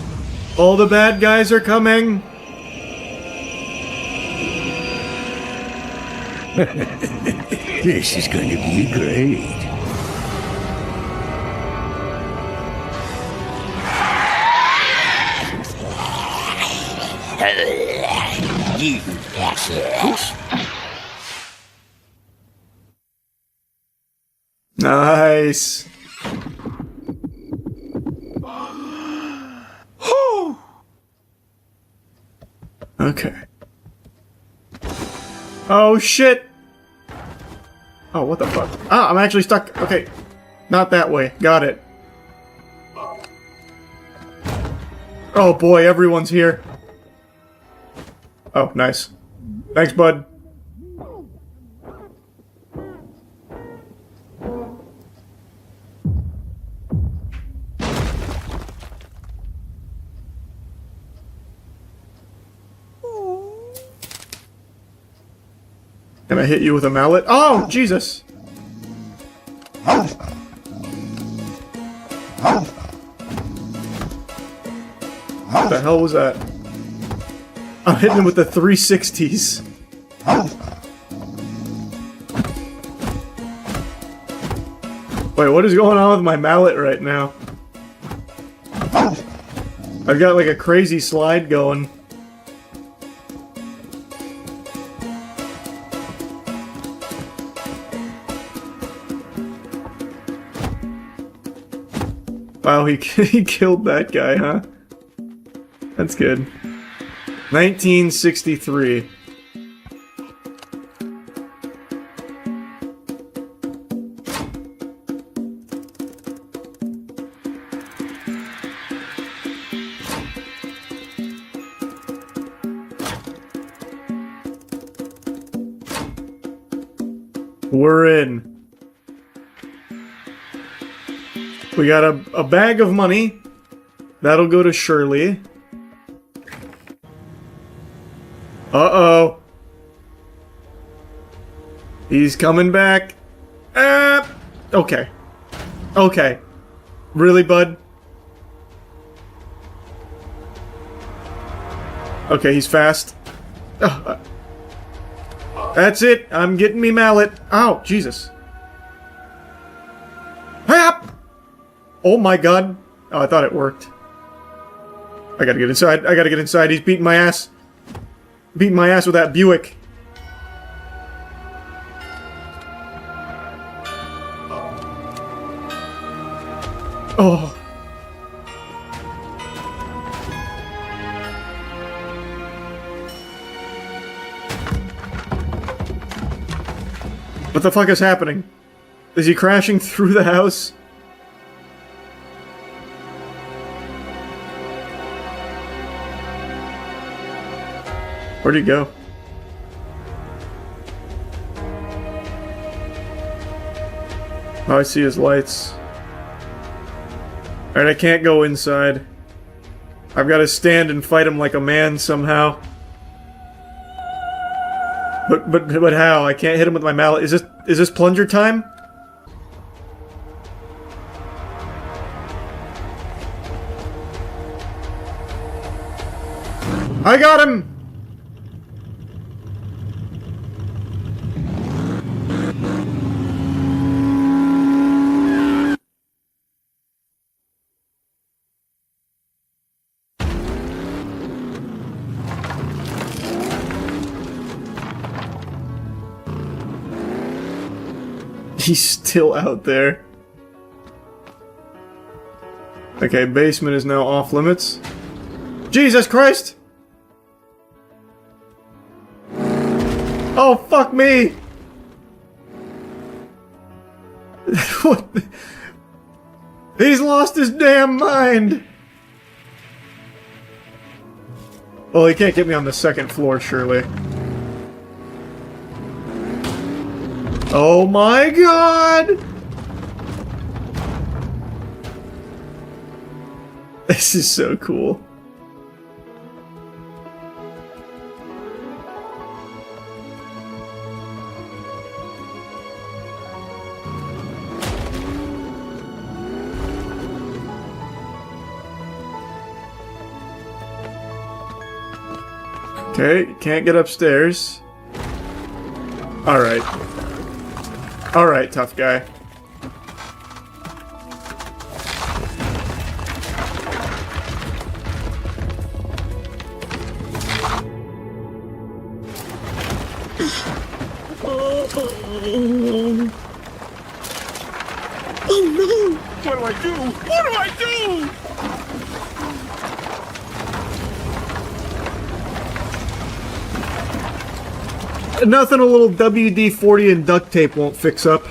All the bad guys are coming. This is going to be great. You assholes. Nice. Okay. Oh shit! Oh, what the fuck? Ah, I'm actually stuck. Okay. Not that way. Got it. Oh boy, everyone's here. Oh, nice. Thanks, bud. Can I hit you with a mallet? Oh, Jesus! What the hell was that? I'm hitting him with the 360s. Wait, what is going on with my mallet right now? I've got like a crazy slide going. Wow, he killed that guy, huh? That's good. 1963. We're in. We got a bag of money. That'll go to Shirley. Uh-oh. He's coming back. Okay. Okay. Really, bud? Okay, he's fast. That's it. I'm getting me mallet. Ow, Jesus. Hap! Oh my god. Oh, I thought it worked. I gotta get inside. I gotta get inside. He's beating my ass. Beating my ass with that Buick. Oh. What the fuck is happening? Is he crashing through the house? Where'd he go? Oh, I see his lights. Alright, I can't go inside. I've got to stand and fight him like a man somehow. But how? I can't hit him with my mallet. Is this plunger time? I got him! He's still out there. Okay, basement is now off limits. Jesus Christ! Oh, fuck me! What? He's lost his damn mind! Well, he can't get me on the second floor, surely. Oh my god! This is so cool. Okay, can't get upstairs. Alright. Alright, tough guy. Oh no! What do I do? What do I do? Nothing a little WD-40 and duct tape won't fix up.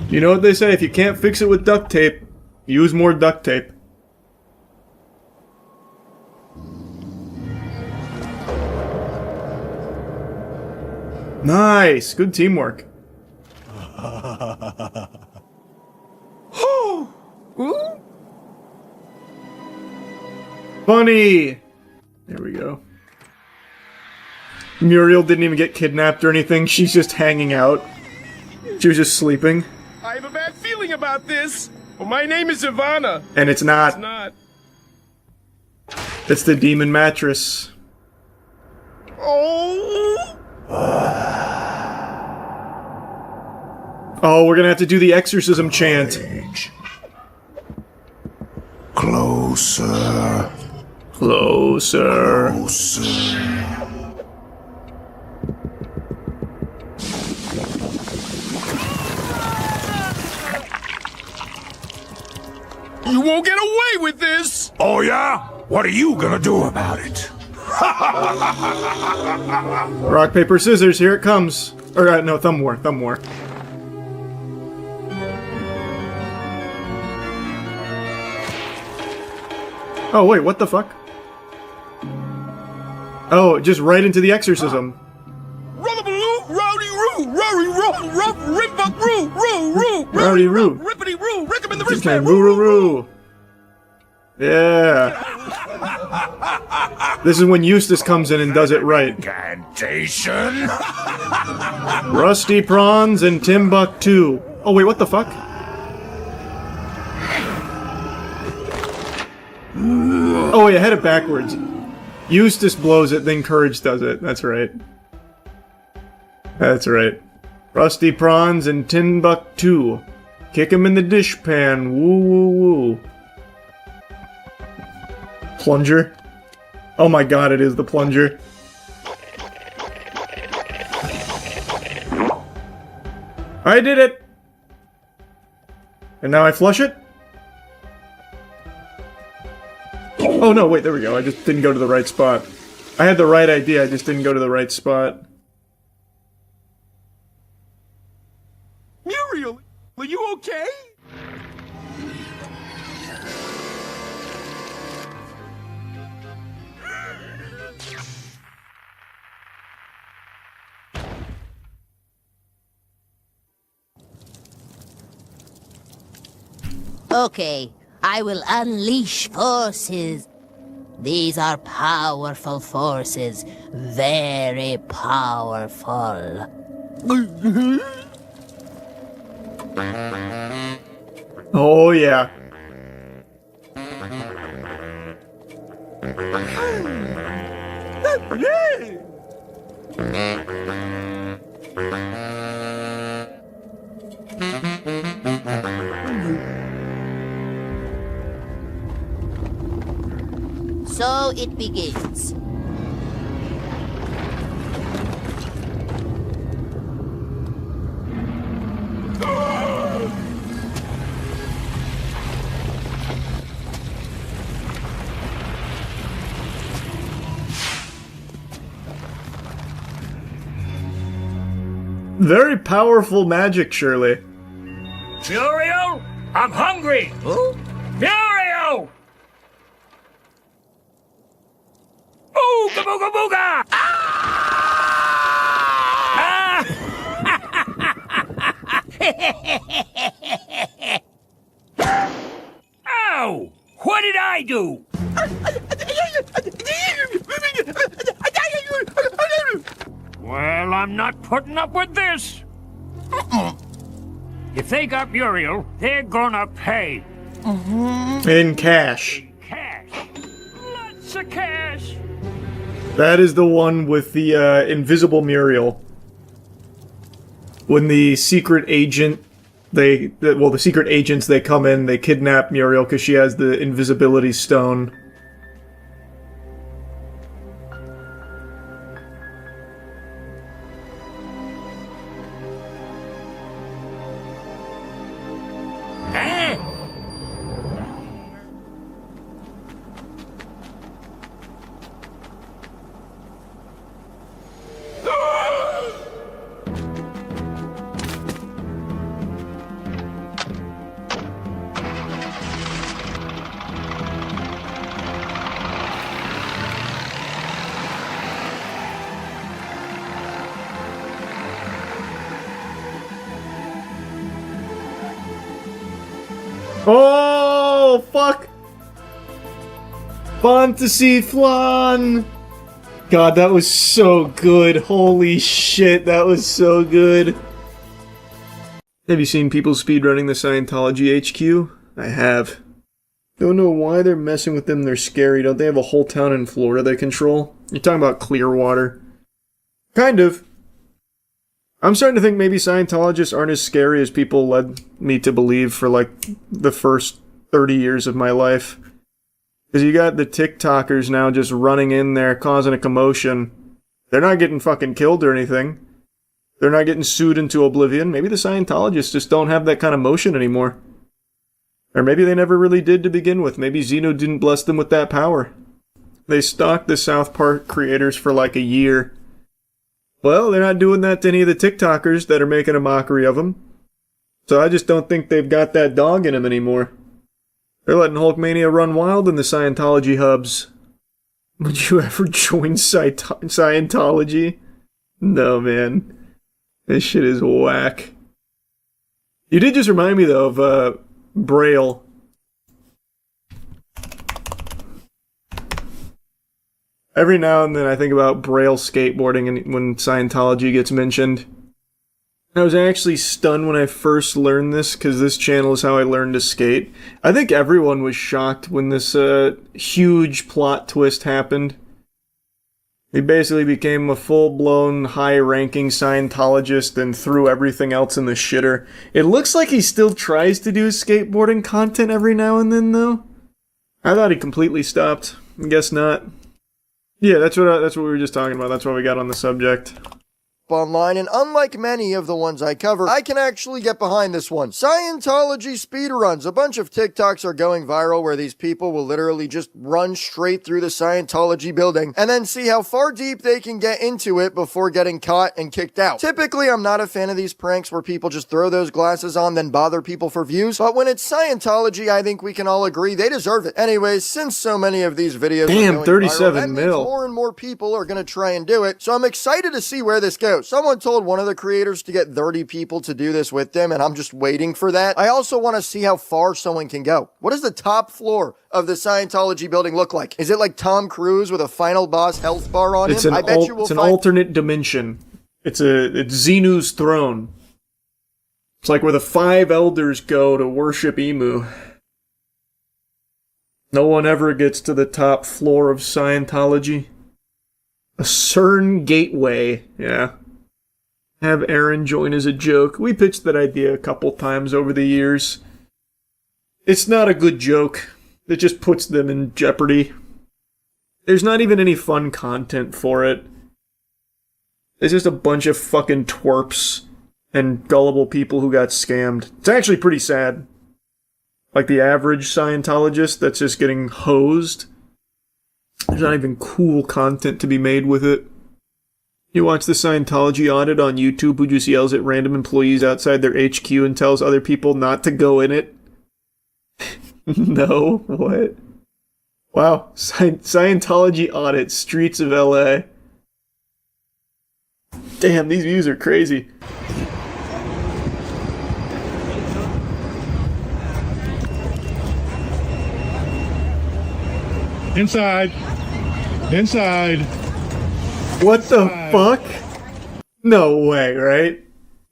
You know what they say, if you can't fix it with duct tape, use more duct tape. Nice! Good teamwork. Funny! There we go. Muriel didn't even get kidnapped or anything, she's just hanging out. She was just sleeping. I have a bad feeling about this. Well, my name is Ivana. And it's not. It's not. It's the demon mattress. Oh! Oh, we're gonna have to do the exorcism chant. Closer. Closer. You won't get away with this! Oh, yeah? What are you gonna do about it? Rock, paper, scissors, here it comes. Or, no, thumb war. Oh, wait, what the fuck? Oh, just right into the exorcism. Rubberbaloo, rowdy roo, rory roo, ruff, rimbuck roo, roo, roo, Rowdy roo. rippity roo, rick 'em in the Okay, wristband, roo, roo, roo. Yeah. This is when Eustace comes in and does it right. Incantation? Rusty Prawns and Timbuktu. Oh, wait, what the fuck? Oh, wait, I had it backwards. Eustace blows it, then Courage does it. That's right. That's right. Rusty Prawns and Timbuktu. Kick him in the dishpan. Woo, woo, woo. Plunger? Oh my god, it is the plunger. I did it! And now I flush it? Oh no, wait, there we go. I just didn't go to the right spot. I had the right idea, I just didn't go to the right spot. Muriel, are you okay? Okay, I will unleash forces. These are powerful forces. Very powerful. Oh yeah. So it begins. Very powerful magic, surely. Muriel, I'm hungry. Huh? Muriel! Ooga booga booga! Ah! Ow! What did I do? Well, I'm not putting up with this. If they got Muriel, they're gonna pay. In cash. Cash. Lots of cash. That is the one with the invisible Muriel. When the secret agent, the secret agents, they come in, they kidnap Muriel because she has the invisibility stone. Oh, fuck! Fantasy Flan! God, that was so good. Holy shit, that was so good. Have you seen people speedrunning the Scientology HQ? I have. Don't know why they're messing with them, they're scary. Don't they have a whole town in Florida they control? You're talking about Clearwater. Kind of. I'm starting to think maybe Scientologists aren't as scary as people led me to believe for like the first 30 years of my life. Because you got the TikTokers now just running in there, causing a commotion. They're not getting fucking killed or anything. They're not getting sued into oblivion. Maybe the Scientologists just don't have that kind of motion anymore. Or maybe they never really did to begin with. Maybe Xeno didn't bless them with that power. They stalked the South Park creators for like a year. Well, they're not doing that to any of the TikTokers that are making a mockery of them. So I just don't think they've got that dog in them anymore. They're letting Hulkmania run wild in the Scientology hubs. Would you ever join Scientology? No, man. This shit is whack. You did just remind me, though, of Braille. Every now and then I think about Braille skateboarding and when Scientology gets mentioned. I was actually stunned when I first learned this, because this channel is how I learned to skate. I think everyone was shocked when this huge plot twist happened. He basically became a full-blown, high-ranking Scientologist and threw everything else in the shitter. It looks like he still tries to do skateboarding content every now and then, though. I thought he completely stopped. I guess not. Yeah, that's what we were just talking about. That's why we got on the subject. Online, and unlike many of the ones I cover, I can actually get behind this one. Scientology speedruns. A bunch of TikToks are going viral where these people will literally just run straight through the Scientology building and then see how far deep they can get into it before getting caught and kicked out. Typically, I'm not a fan of these pranks where people just throw those glasses on then bother people for views, but when it's Scientology, I think we can all agree they deserve it. Anyways, since so many of these videos are going 37 viral, that means more and more people are going to try and do it, so I'm excited to see where this goes. Someone told one of the creators to get 30 people to do this with them, and I'm just waiting for that. I also want to see how far someone can go. What does the top floor of the Scientology building look like? Is it like Tom Cruise with a final boss health bar on him? I bet you will it's an find alternate dimension. It's Xenu's throne. It's like where the 5 elders go to worship Emu. No one ever gets to the top floor of Scientology. A CERN gateway, yeah. Have Aaron join as a joke. We pitched that idea a couple times over the years. It's not a good joke. It just puts them in jeopardy. There's not even any fun content for it. It's just a bunch of fucking twerps and gullible people who got scammed. It's actually pretty sad. Like the average Scientologist that's just getting hosed. There's not even cool content to be made with it. You watch the Scientology audit on YouTube who just yells at random employees outside their HQ and tells other people not to go in it? No? What? Wow. Scientology audit, streets of LA. Damn, these views are crazy. Inside. Inside. What the fuck? No way, right?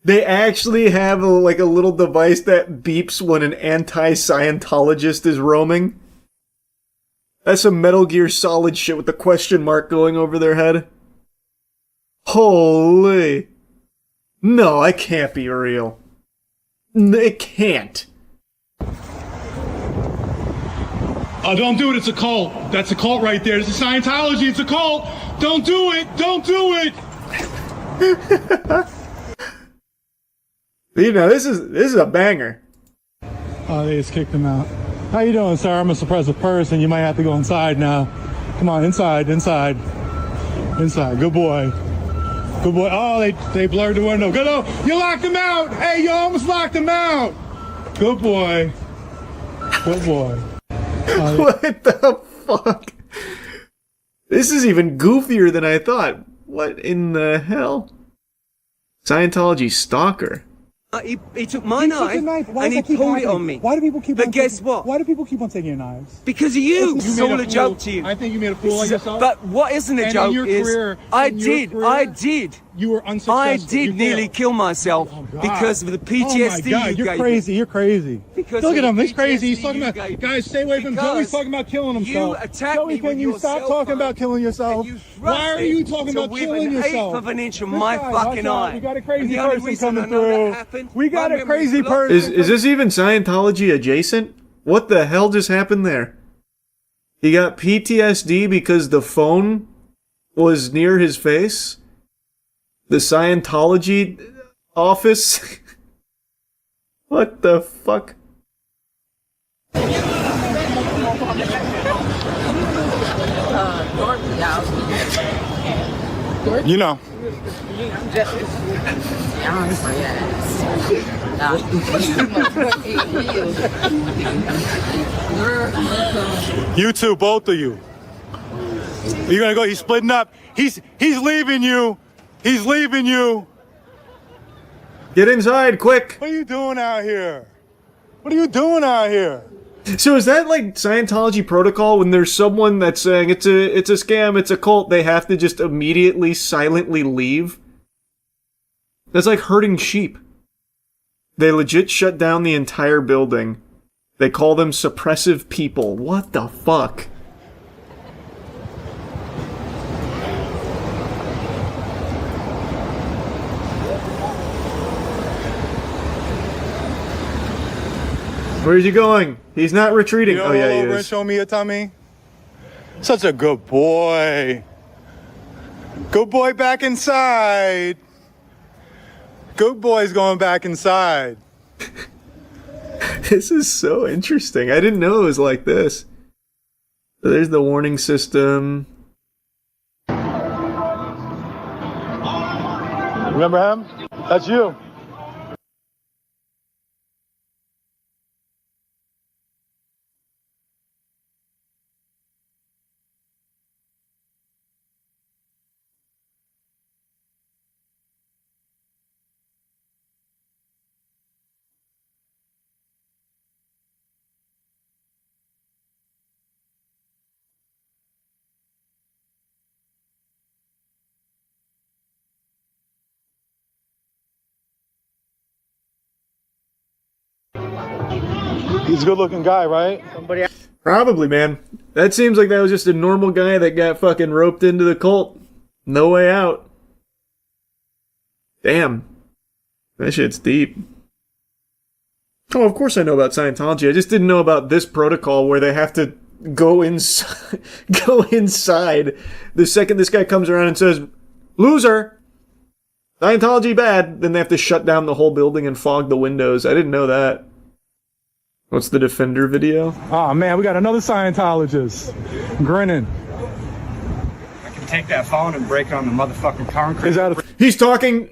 They actually have a little device that beeps when an anti-Scientologist is roaming? That's some Metal Gear Solid shit with the question mark going over their head. Holy. No, it can't be real. It can't. Oh, don't do it. It's a cult. That's a cult right there. It's a Scientology. It's a cult. Don't do it. Don't do it. You know, this is a banger. Oh, they just kicked him out. How you doing, sir? I'm a suppressive person. You might have to go inside now. Come on, inside, inside. Inside. Good boy. Good boy. Oh, they blurred the window. Good. Oh, you locked him out. Hey, you almost locked him out. Good boy. Good boy. What the fuck? This is even goofier than I thought. What in the hell? Scientology stalker. He took my knife and he pulled it on me. Why do people keep But guess what? Why do people keep on taking your knives? Because of you. It's all a joke to you. I think you made a fool of yourself. But what isn't a joke is I did. You were unsuccessful. I did nearly kill myself because of the PTSD oh my God, you're crazy. You're crazy. Because look at him. He's crazy. He's PTSD talking about guys. Stay away from him. Joey's talking about killing himself. You attacked Joey, me with can you your stop cell talking phone about killing yourself? Why are you talking about killing yourself? An eighth of an inch of my fucking eye. We got a crazy person coming through. We got a crazy person. Is this even Scientology adjacent? What the hell just happened there? He got PTSD because the phone was near his face? The Scientology office? What the fuck? You know. You two, both of you. You're gonna go, he's splitting up. He's leaving you. He's leaving you. Get inside, quick. What are you doing out here? What are you doing out here? So is that like Scientology protocol when there's someone that's saying it's a scam, it's a cult, they have to just immediately silently leave? That's like herding sheep. They legit shut down the entire building. They call them suppressive people. What the fuck? Where's he going? He's not retreating. You Oh yeah, he over is. and show me your tummy. Such a good boy. Good boy back inside. Good boy's going back inside. This is so interesting. I didn't know it was like this. So there's the warning system. Remember him? That's you. He's a good-looking guy, right? Probably, man. That seems like that was just a normal guy that got fucking roped into the cult. No way out. Damn. That shit's deep. Oh, of course I know about Scientology. I just didn't know about this protocol where they have to go inside. Go inside the second this guy comes around and says, "Loser! Scientology bad." Then they have to shut down the whole building and fog the windows. I didn't know that. What's the Defender video? Oh man, we got another Scientologist grinning. I can take that phone and break it on the motherfucking concrete. Is that a He's talking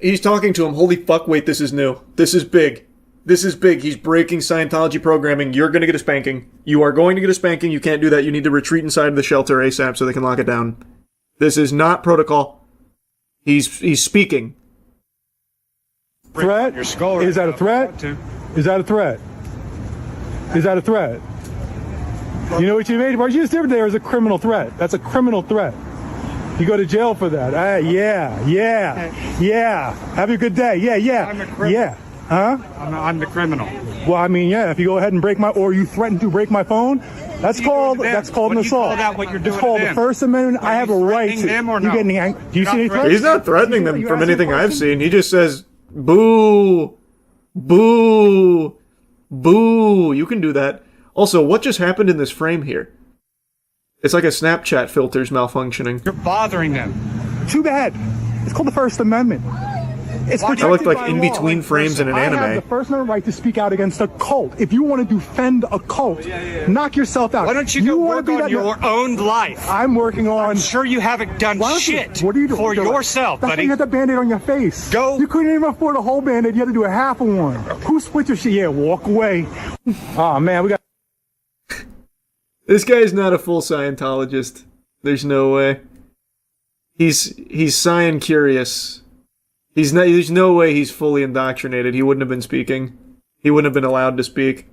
to him. Holy fuck, wait, this is new. This is big. This is big. He's breaking Scientology programming. You're gonna get a spanking. You are going to get a spanking. You can't do that. You need to retreat inside of the shelter ASAP so they can lock it down. This is not protocol. He's speaking. threat? Your skull Is that a threat? Is that a threat? Is that a threat? You know what you made? What you just did there is a criminal threat. That's a criminal threat. You go to jail for that. Yeah. Have a good day. Yeah. Huh? I'm the criminal. Well, I mean, yeah. If you go ahead and break my, or you threaten to break my phone, that's called an assault. It's called the First Amendment. I have a right to. Them or no? Do you see any threats? He's not threatening them from anything I've seen. He just says, "Boo, boo, boo." You can do that. Also, what just happened in this frame here? It's like a Snapchat filter's malfunctioning. You're bothering them. Too bad. It's called the First Amendment. It's I looked like in between frames in an anime. I have the First Amendment right to speak out against a cult. If you want to defend a cult, knock yourself out. Why don't you go work on your own life? I'm working on. I'm sure you haven't done shit what are you doing? for yourself, That's buddy. why you had the Band-Aid on your face. Go. You couldn't even afford a whole Band-Aid. You had to do a half of one. Who split your shit? Yeah, walk away. Oh, man, we got... This guy's not a full Scientologist. There's no way. He's Science curious. He's not. There's no way he's fully indoctrinated. He wouldn't have been speaking. He wouldn't have been allowed to speak.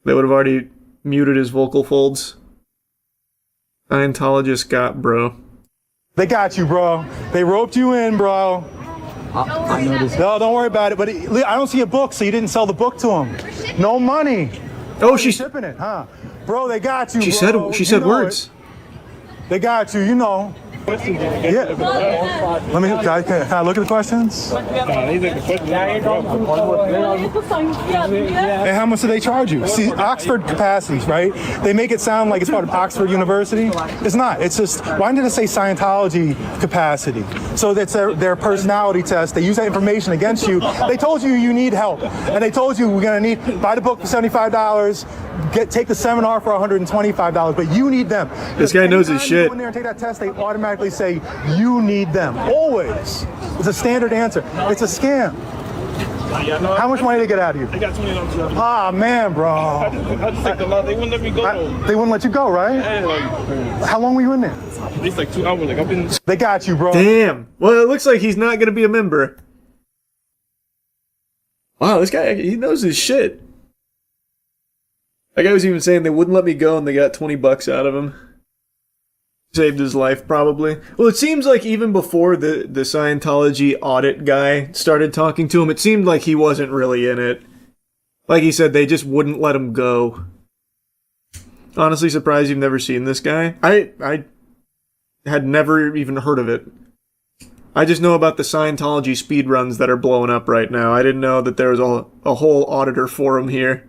They would have already muted his vocal folds. Scientologist got bro. They got you, bro. They roped you in, bro. I noticed. No, don't worry about it. But I don't see a book, so you didn't sell the book to him. No money. Oh, she's shipping it, huh? Bro, they got you. She bro. said. She said You know words. They got you. You know. Yeah. Let me. Can I look at the questions? And how much do they charge you? See, Oxford capacities, right? They make it sound like it's part of Oxford University. It's not. It's just, why did it say Scientology capacity? So that's their personality test. They use that information against you. They told you you need help. And they told you we're going to need, buy the book for $75, take the seminar for $125, but you need them. This guy knows his shit. Go in there and take that test, they automatically say you need them. Always. It's a standard answer. It's a scam. How much money did they get out of you? They got $20. Ah, man, bro. I just take the lot. They wouldn't let me go. They wouldn't let you go, right? Yeah, how long were you in there? At least like 2 hours. Like I've been. They got you, bro. Damn. Well, it looks like he's not going to be a member. Wow, this guy, he knows his shit. That guy was even saying they wouldn't let me go and they got $20 out of him. Saved his life, probably. Well, it seems like even before the Scientology audit guy started talking to him, it seemed like he wasn't really in it. Like he said, they just wouldn't let him go. Honestly surprised you've never seen this guy. I had never even heard of it. I just know about the Scientology speedruns that are blowing up right now. I didn't know that there was a whole auditor forum here.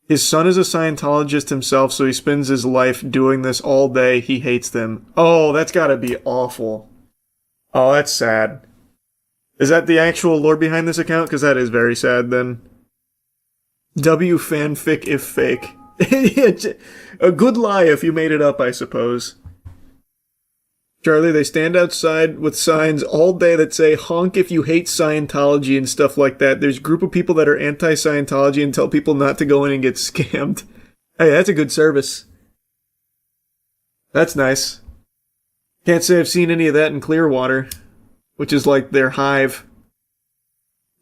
His son is a Scientologist himself, so he spends his life doing this all day. He hates them. Oh, that's gotta be awful. Oh, that's sad. Is that the actual lore behind this account? Because that is very sad, then. W fanfic if fake. A good lie if you made it up, I suppose. Charlie, they stand outside with signs all day that say, honk if you hate Scientology and stuff like that. There's a group of people that are anti-Scientology and tell people not to go in and get scammed. Hey, that's a good service. That's nice. Can't say I've seen any of that in Clearwater, which is like their hive.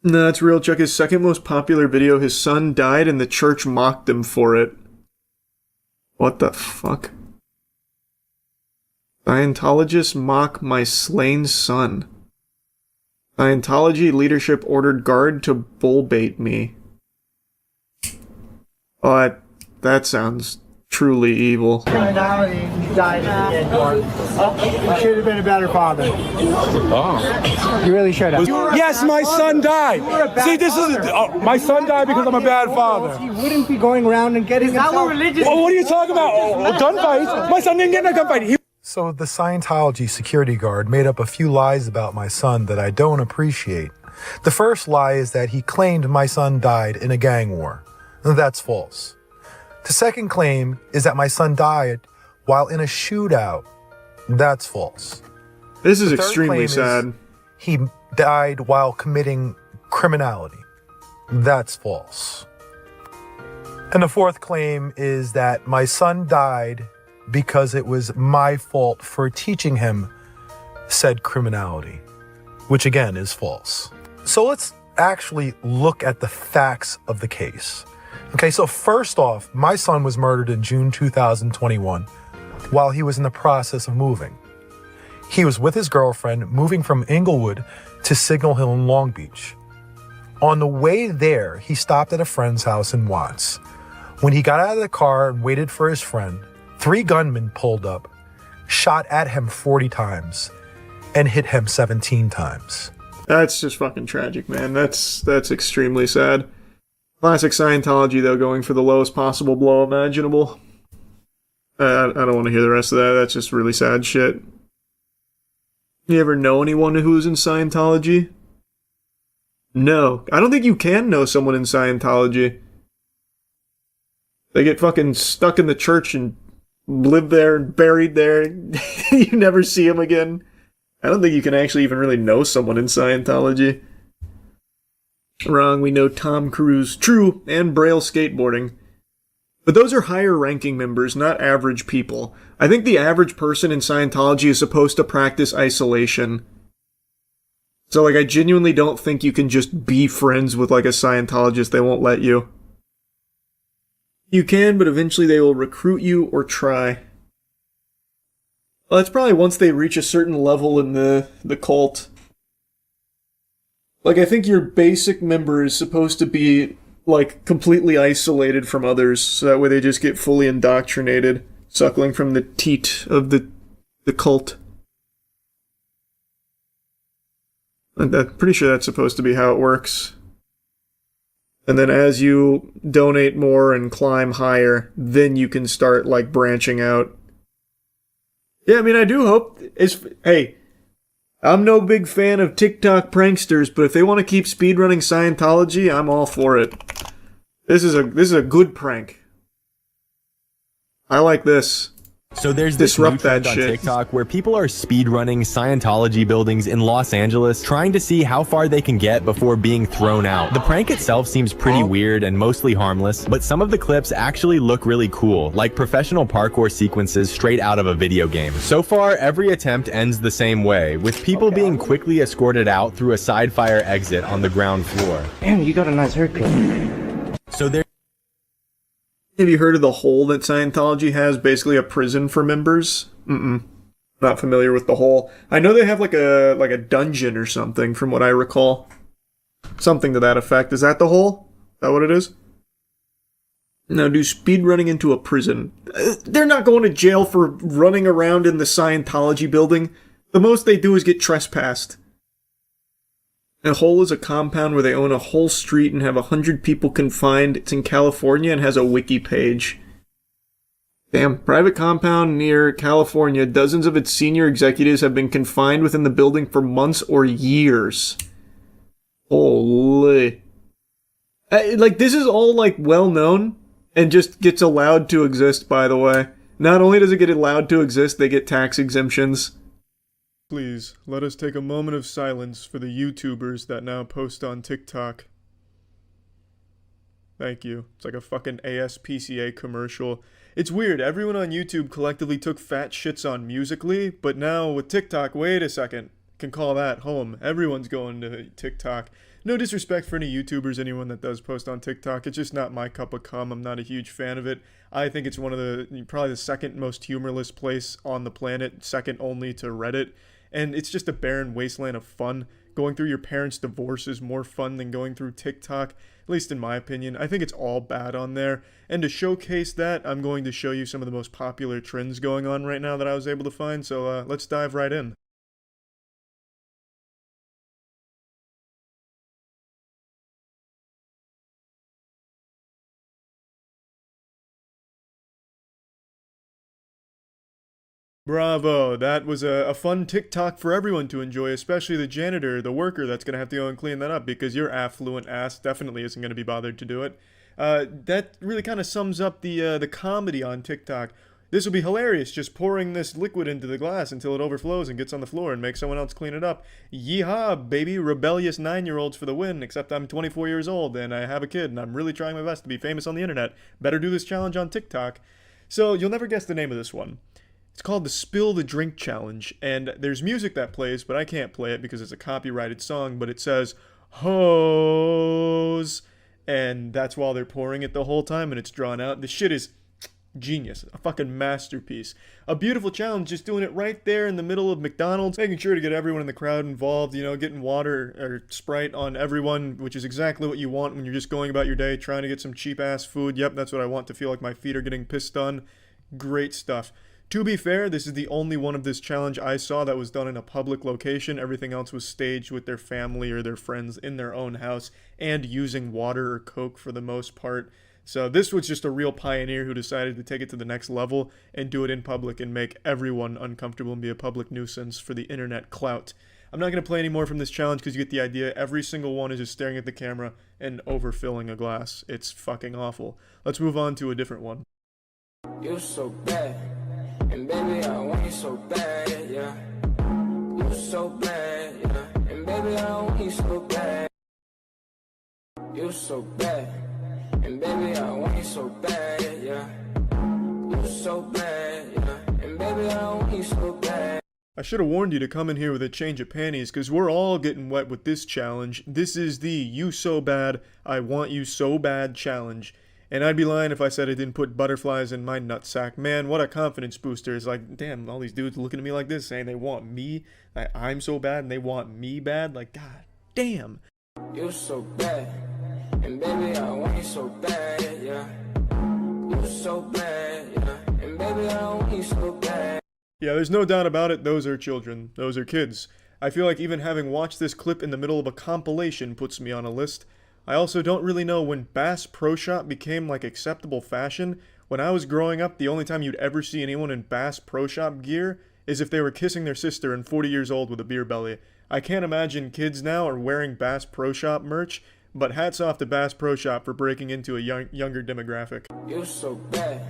No, that's real. Check his second most popular video. His son died and the church mocked him for it. What the fuck? Scientologists mock my slain son. Scientology leadership ordered guard to bullbait me. Oh, that sounds truly evil. Criminality, you died in the end. You should have been a better father. Oh. You really should have. Yes, my son died. See, this is my son died because I'm a bad father. He wouldn't be going around and getting himself. Well, what are you talking about? Gunfights? My son didn't get in a gunfight. So the Scientology security guard made up a few lies about my son that I don't appreciate. The first lie is that he claimed my son died in a gang war. That's false. The second claim is that my son died while in a shootout. That's false. This is extremely sad. He died while committing criminality. That's false. And the fourth claim is that my son died because it was my fault for teaching him said criminality, which again is false. So let's actually look at the facts of the case. Okay, so first off, my son was murdered in June 2021 while he was in the process of moving. He was with his girlfriend moving from Inglewood to Signal Hill in Long Beach. On the way there, he stopped at a friend's house in Watts. When he got out of the car and waited for his friend, 3 gunmen pulled up, shot at him 40 times, and hit him 17 times. That's just fucking tragic, man. That's extremely sad. Classic Scientology, though, going for the lowest possible blow imaginable. I don't want to hear the rest of that. That's just really sad shit. You ever know anyone who's in Scientology? No. I don't think you can know someone in Scientology. They get fucking stuck in the church and live there and buried there. You never see them again. I don't think you can actually even really know someone in Scientology. Wrong, we know Tom Cruise. True, and Braille skateboarding. But those are higher ranking members, not average people. I think the average person in Scientology is supposed to practice isolation. So, like, I genuinely don't think you can just be friends with, like, a Scientologist. They won't let you. You can, but eventually they will recruit you or try. Well, that's probably once they reach a certain level in the cult. Like, I think your basic member is supposed to be, like, completely isolated from others, so that way they just get fully indoctrinated, suckling from the teat of the The cult. I'm pretty sure that's supposed to be how it works. And then as you donate more and climb higher, then you can start, like, branching out. Yeah, I mean, I do hope... Hey, I'm no big fan of TikTok pranksters, but if they want to keep speedrunning Scientology, I'm all for it. This is a good prank. I like this. So there's this new trend on TikTok where people are speedrunning Scientology buildings in Los Angeles, trying to see how far they can get before being thrown out. The prank itself seems pretty weird and mostly harmless, but some of the clips actually look really cool, like professional parkour sequences straight out of a video game. So far, every attempt ends the same way, with people being quickly escorted out through a side fire exit on the ground floor. Damn, you got a nice haircut. So there. Have you heard of the hole that Scientology has? Basically a prison for members? Not familiar with the hole. I know they have like a dungeon or something from what I recall. Something to that effect. Is that the hole? Is that what it is? Now, do speedrunning into a prison. They're not going to jail for running around in the Scientology building. The most they do is get trespassed. A hole is a compound where they own a whole street and have 100 people confined. It's in California and has a wiki page. Damn, private compound near California. Dozens of its senior executives have been confined within the building for months or years. Holy. Like, this is all, like, well-known and just gets allowed to exist, by the way. Not only does it get allowed to exist, they get tax exemptions. Please, let us take a moment of silence for the YouTubers that now post on TikTok. Thank you. It's like a fucking ASPCA commercial. It's weird, everyone on YouTube collectively took fat shits on Musical.ly, but now with TikTok, wait a second, can call that home. Everyone's going to TikTok. No disrespect for any YouTubers, anyone that does post on TikTok. It's just not my cup of cum. I'm not a huge fan of it. I think it's one of probably the second most humorless place on the planet, second only to Reddit. And it's just a barren wasteland of fun. Going through your parents' divorce is more fun than going through TikTok, at least in my opinion. I think it's all bad on there. And to showcase that, I'm going to show you some of the most popular trends going on right now that I was able to find. So let's dive right in. Bravo, that was a fun TikTok for everyone to enjoy, especially the janitor, the worker that's going to have to go and clean that up because your affluent ass definitely isn't going to be bothered to do it. That really kind of sums up the comedy on TikTok. This will be hilarious, just pouring this liquid into the glass until it overflows and gets on the floor and makes someone else clean it up. Yeehaw, baby, rebellious 9-year-olds for the win, except I'm 24 years old and I have a kid and I'm really trying my best to be famous on the internet. Better do this challenge on TikTok. So you'll never guess the name of this one. It's called the Spill the Drink Challenge, and there's music that plays, but I can't play it because it's a copyrighted song, but it says, hose, and that's while they're pouring it the whole time, and it's drawn out. The shit is genius. A fucking masterpiece. A beautiful challenge, just doing it right there in the middle of McDonald's, making sure to get everyone in the crowd involved, you know, getting water or Sprite on everyone, which is exactly what you want when you're just going about your day, trying to get some cheap-ass food. Yep, that's what I want, to feel like my feet are getting pissed on. Great stuff. To be fair, this is the only one of this challenge I saw that was done in a public location. Everything else was staged with their family or their friends in their own house and using water or Coke for the most part. So this was just a real pioneer who decided to take it to the next level and do it in public and make everyone uncomfortable and be a public nuisance for the internet clout. I'm not going to play any more from this challenge because you get the idea. Every single one is just staring at the camera and overfilling a glass. It's fucking awful. Let's move on to a different one. You're so bad. And baby, I want you so bad, yeah. You're so bad, yeah. And baby, I want you so bad. You're so bad. And baby, I want you so bad, yeah. You're so bad, yeah. And baby, I want you so bad. I should have warned you to come in here with a change of panties, because we're all getting wet with this challenge. This is the You So Bad, I Want You So Bad challenge. And I'd be lying if I said I didn't put butterflies in my nutsack. Man, what a confidence booster. It's like, damn, all these dudes looking at me like this, saying they want me, I'm so bad, and they want me bad. Like, god damn. You're so bad. And baby, I want you so bad, yeah. You're so bad, yeah. And baby, I want you so bad. Yeah, there's no doubt about it, those are children. Those are kids. I feel like even having watched this clip in the middle of a compilation puts me on a list. I also don't really know when Bass Pro Shop became like acceptable fashion. When I was growing up, the only time you'd ever see anyone in Bass Pro Shop gear is if they were kissing their sister and 40 years old with a beer belly. I can't imagine kids now are wearing Bass Pro Shop merch, but hats off to Bass Pro Shop for breaking into a younger demographic. You so bad,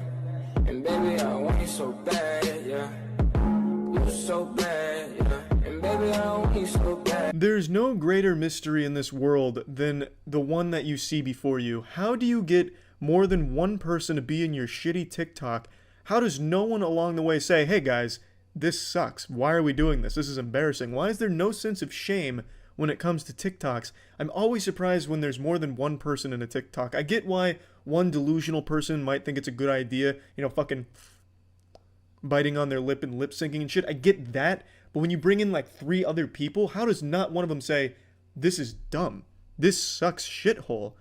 and baby I want you so bad, yeah. You so bad, yeah. And baby I want you so bad. There's no greater mystery in this world than the one that you see before you. How do you get more than one person to be in your shitty TikTok? How does no one along the way say, hey guys, this sucks. Why are we doing this? This is embarrassing. Why is there no sense of shame when it comes to TikToks? I'm always surprised when there's more than one person in a TikTok. I get why one delusional person might think it's a good idea, you know, fucking biting on their lip and lip syncing and shit. I get that. But when you bring in like 3 other people, how does not one of them say, this is dumb? This sucks shithole.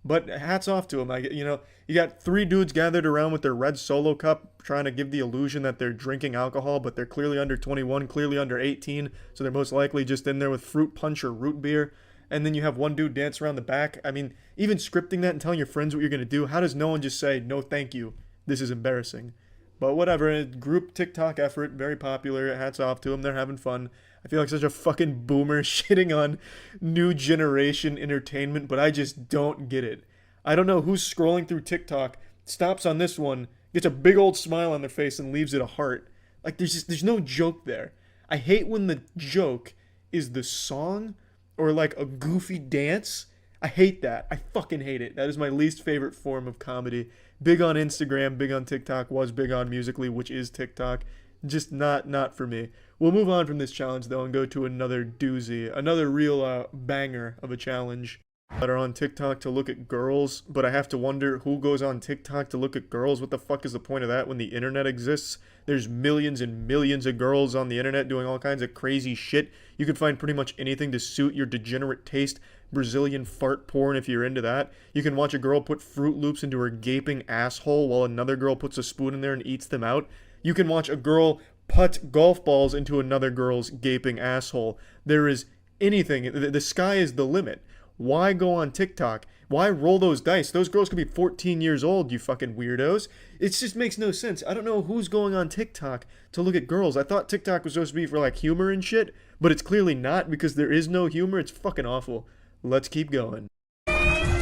But hats off to them. You know, you got 3 dudes gathered around with their red Solo cup trying to give the illusion that they're drinking alcohol, but they're clearly under 21, clearly under 18, so they're most likely just in there with fruit punch or root beer. And then you have one dude dance around the back. I mean, even scripting that and telling your friends what you're going to do, how does no one just say, no thank you, this is embarrassing? But whatever, group TikTok effort, very popular, hats off to them, they're having fun. I feel like such a fucking boomer shitting on new generation entertainment, but I just don't get it. I don't know who's scrolling through TikTok, stops on this one, gets a big old smile on their face and leaves it a heart. Like there's no joke there. I hate when the joke is the song or like a goofy dance. I hate that. I fucking hate it. That is my least favorite form of comedy. Big on Instagram, big on TikTok, was big on Musical.ly, which is TikTok. Just not for me. We'll move on from this challenge though and go to another doozy, another real banger of a challenge. That are on TikTok to look at girls, but I have to wonder who goes on TikTok to look at girls. What the fuck is the point of that when the internet exists? There's millions and millions of girls on the internet doing all kinds of crazy shit. You can find pretty much anything to suit your degenerate taste. Brazilian fart porn if you're into that. You can watch a girl put Fruit Loops into her gaping asshole while another girl puts a spoon in there and eats them out. You can watch a girl putt golf balls into another girl's gaping asshole. There is anything. The sky is the limit. Why go on TikTok? Why roll those dice? Those girls could be 14 years old, you fucking weirdos. It just makes no sense. I don't know who's going on TikTok to look at girls. I thought TikTok was supposed to be for like humor and shit, but it's clearly not because there is no humor. It's fucking awful. Let's keep going. Catbug!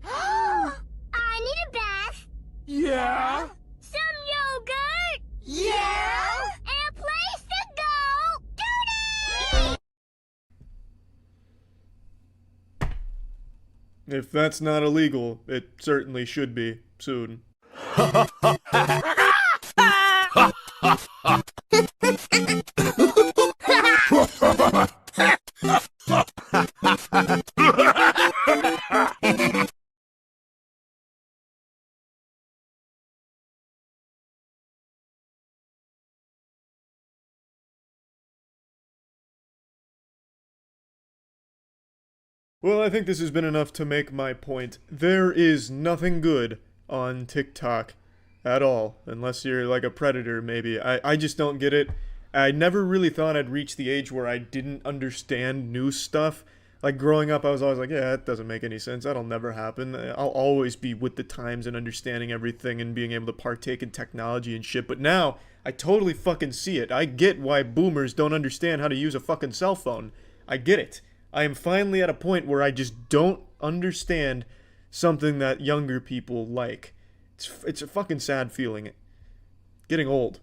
I need a bath. Yeah? Some yogurt. Yeah? And a place to go. Doody! If that's not illegal, it certainly should be soon. Well, I think this has been enough to make my point. There is nothing good on TikTok at all, unless you're like a predator, maybe. I just don't get it. I never really thought I'd reach the age where I didn't understand new stuff. Like growing up, I was always like, yeah, that doesn't make any sense. That'll never happen. I'll always be with the times and understanding everything and being able to partake in technology and shit. But now, I totally fucking see it. I get why boomers don't understand how to use a fucking cell phone. I get it. I am finally at a point where I just don't understand something that younger people like. It's a fucking sad feeling. Getting old.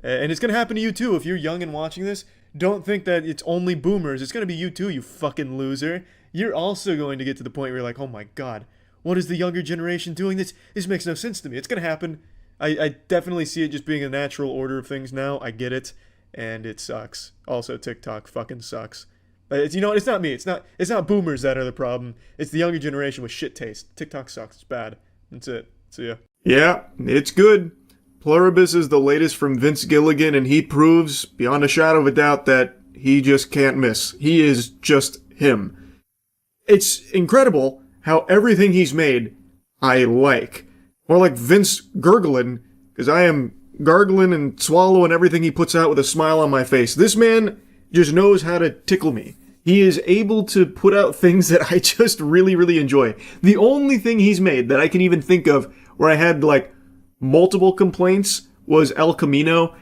And it's going to happen to you too if you're young and watching this. Don't think that it's only boomers. It's going to be you too, you fucking loser. You're also going to get to the point where you're like, oh my god, what is the younger generation doing? This makes no sense to me. It's going to happen. I definitely see it just being a natural order of things now. I get it. And it sucks. Also, TikTok fucking sucks. It's not me. It's not boomers that are the problem. It's the younger generation with shit taste. TikTok sucks. It's bad. That's it. See ya. Yeah, it's good. Pluribus is the latest from Vince Gilligan, and he proves, beyond a shadow of a doubt, that he just can't miss. He is just him. It's incredible how everything he's made, I like. More like Vince Gurglin, because I am gargling and swallowing everything he puts out with a smile on my face. This man just knows how to tickle me. He is able to put out things that I just really, really enjoy. The only thing he's made that I can even think of where I had, like, multiple complaints was El Camino,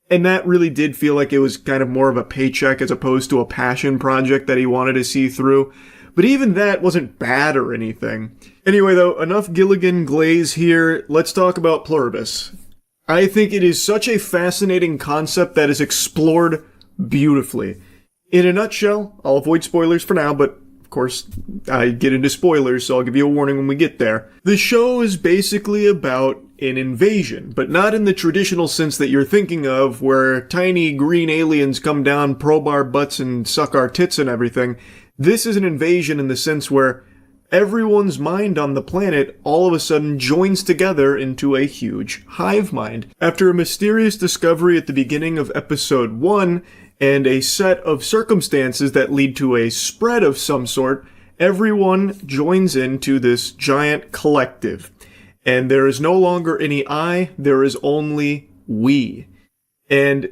and that really did feel like it was kind of more of a paycheck as opposed to a passion project that he wanted to see through. But even that wasn't bad or anything. Anyway, though, enough Gilligan glaze here. Let's talk about Pluribus. I think it is such a fascinating concept that is explored beautifully. In a nutshell, I'll avoid spoilers for now, but of course, I get into spoilers, so I'll give you a warning when we get there. The show is basically about an invasion, but not in the traditional sense that you're thinking of, where tiny green aliens come down, probe our butts, and suck our tits and everything. This is an invasion in the sense where everyone's mind on the planet all of a sudden joins together into a huge hive mind. After a mysterious discovery at the beginning of episode 1, and a set of circumstances that lead to a spread of some sort, everyone joins into this giant collective. And there is no longer any I, there is only we. And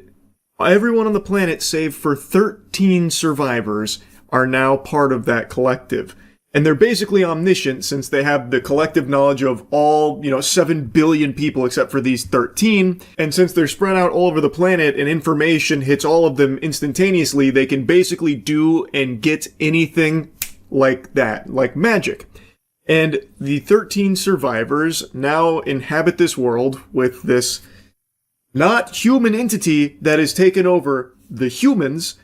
everyone on the planet, save for 13 survivors, are now part of that collective. And they're basically omniscient since they have the collective knowledge of all, 7 billion people except for these 13. And since they're spread out all over the planet and information hits all of them instantaneously, they can basically do and get anything like that, like magic. And the 13 survivors now inhabit this world with this not human entity that has taken over the humans,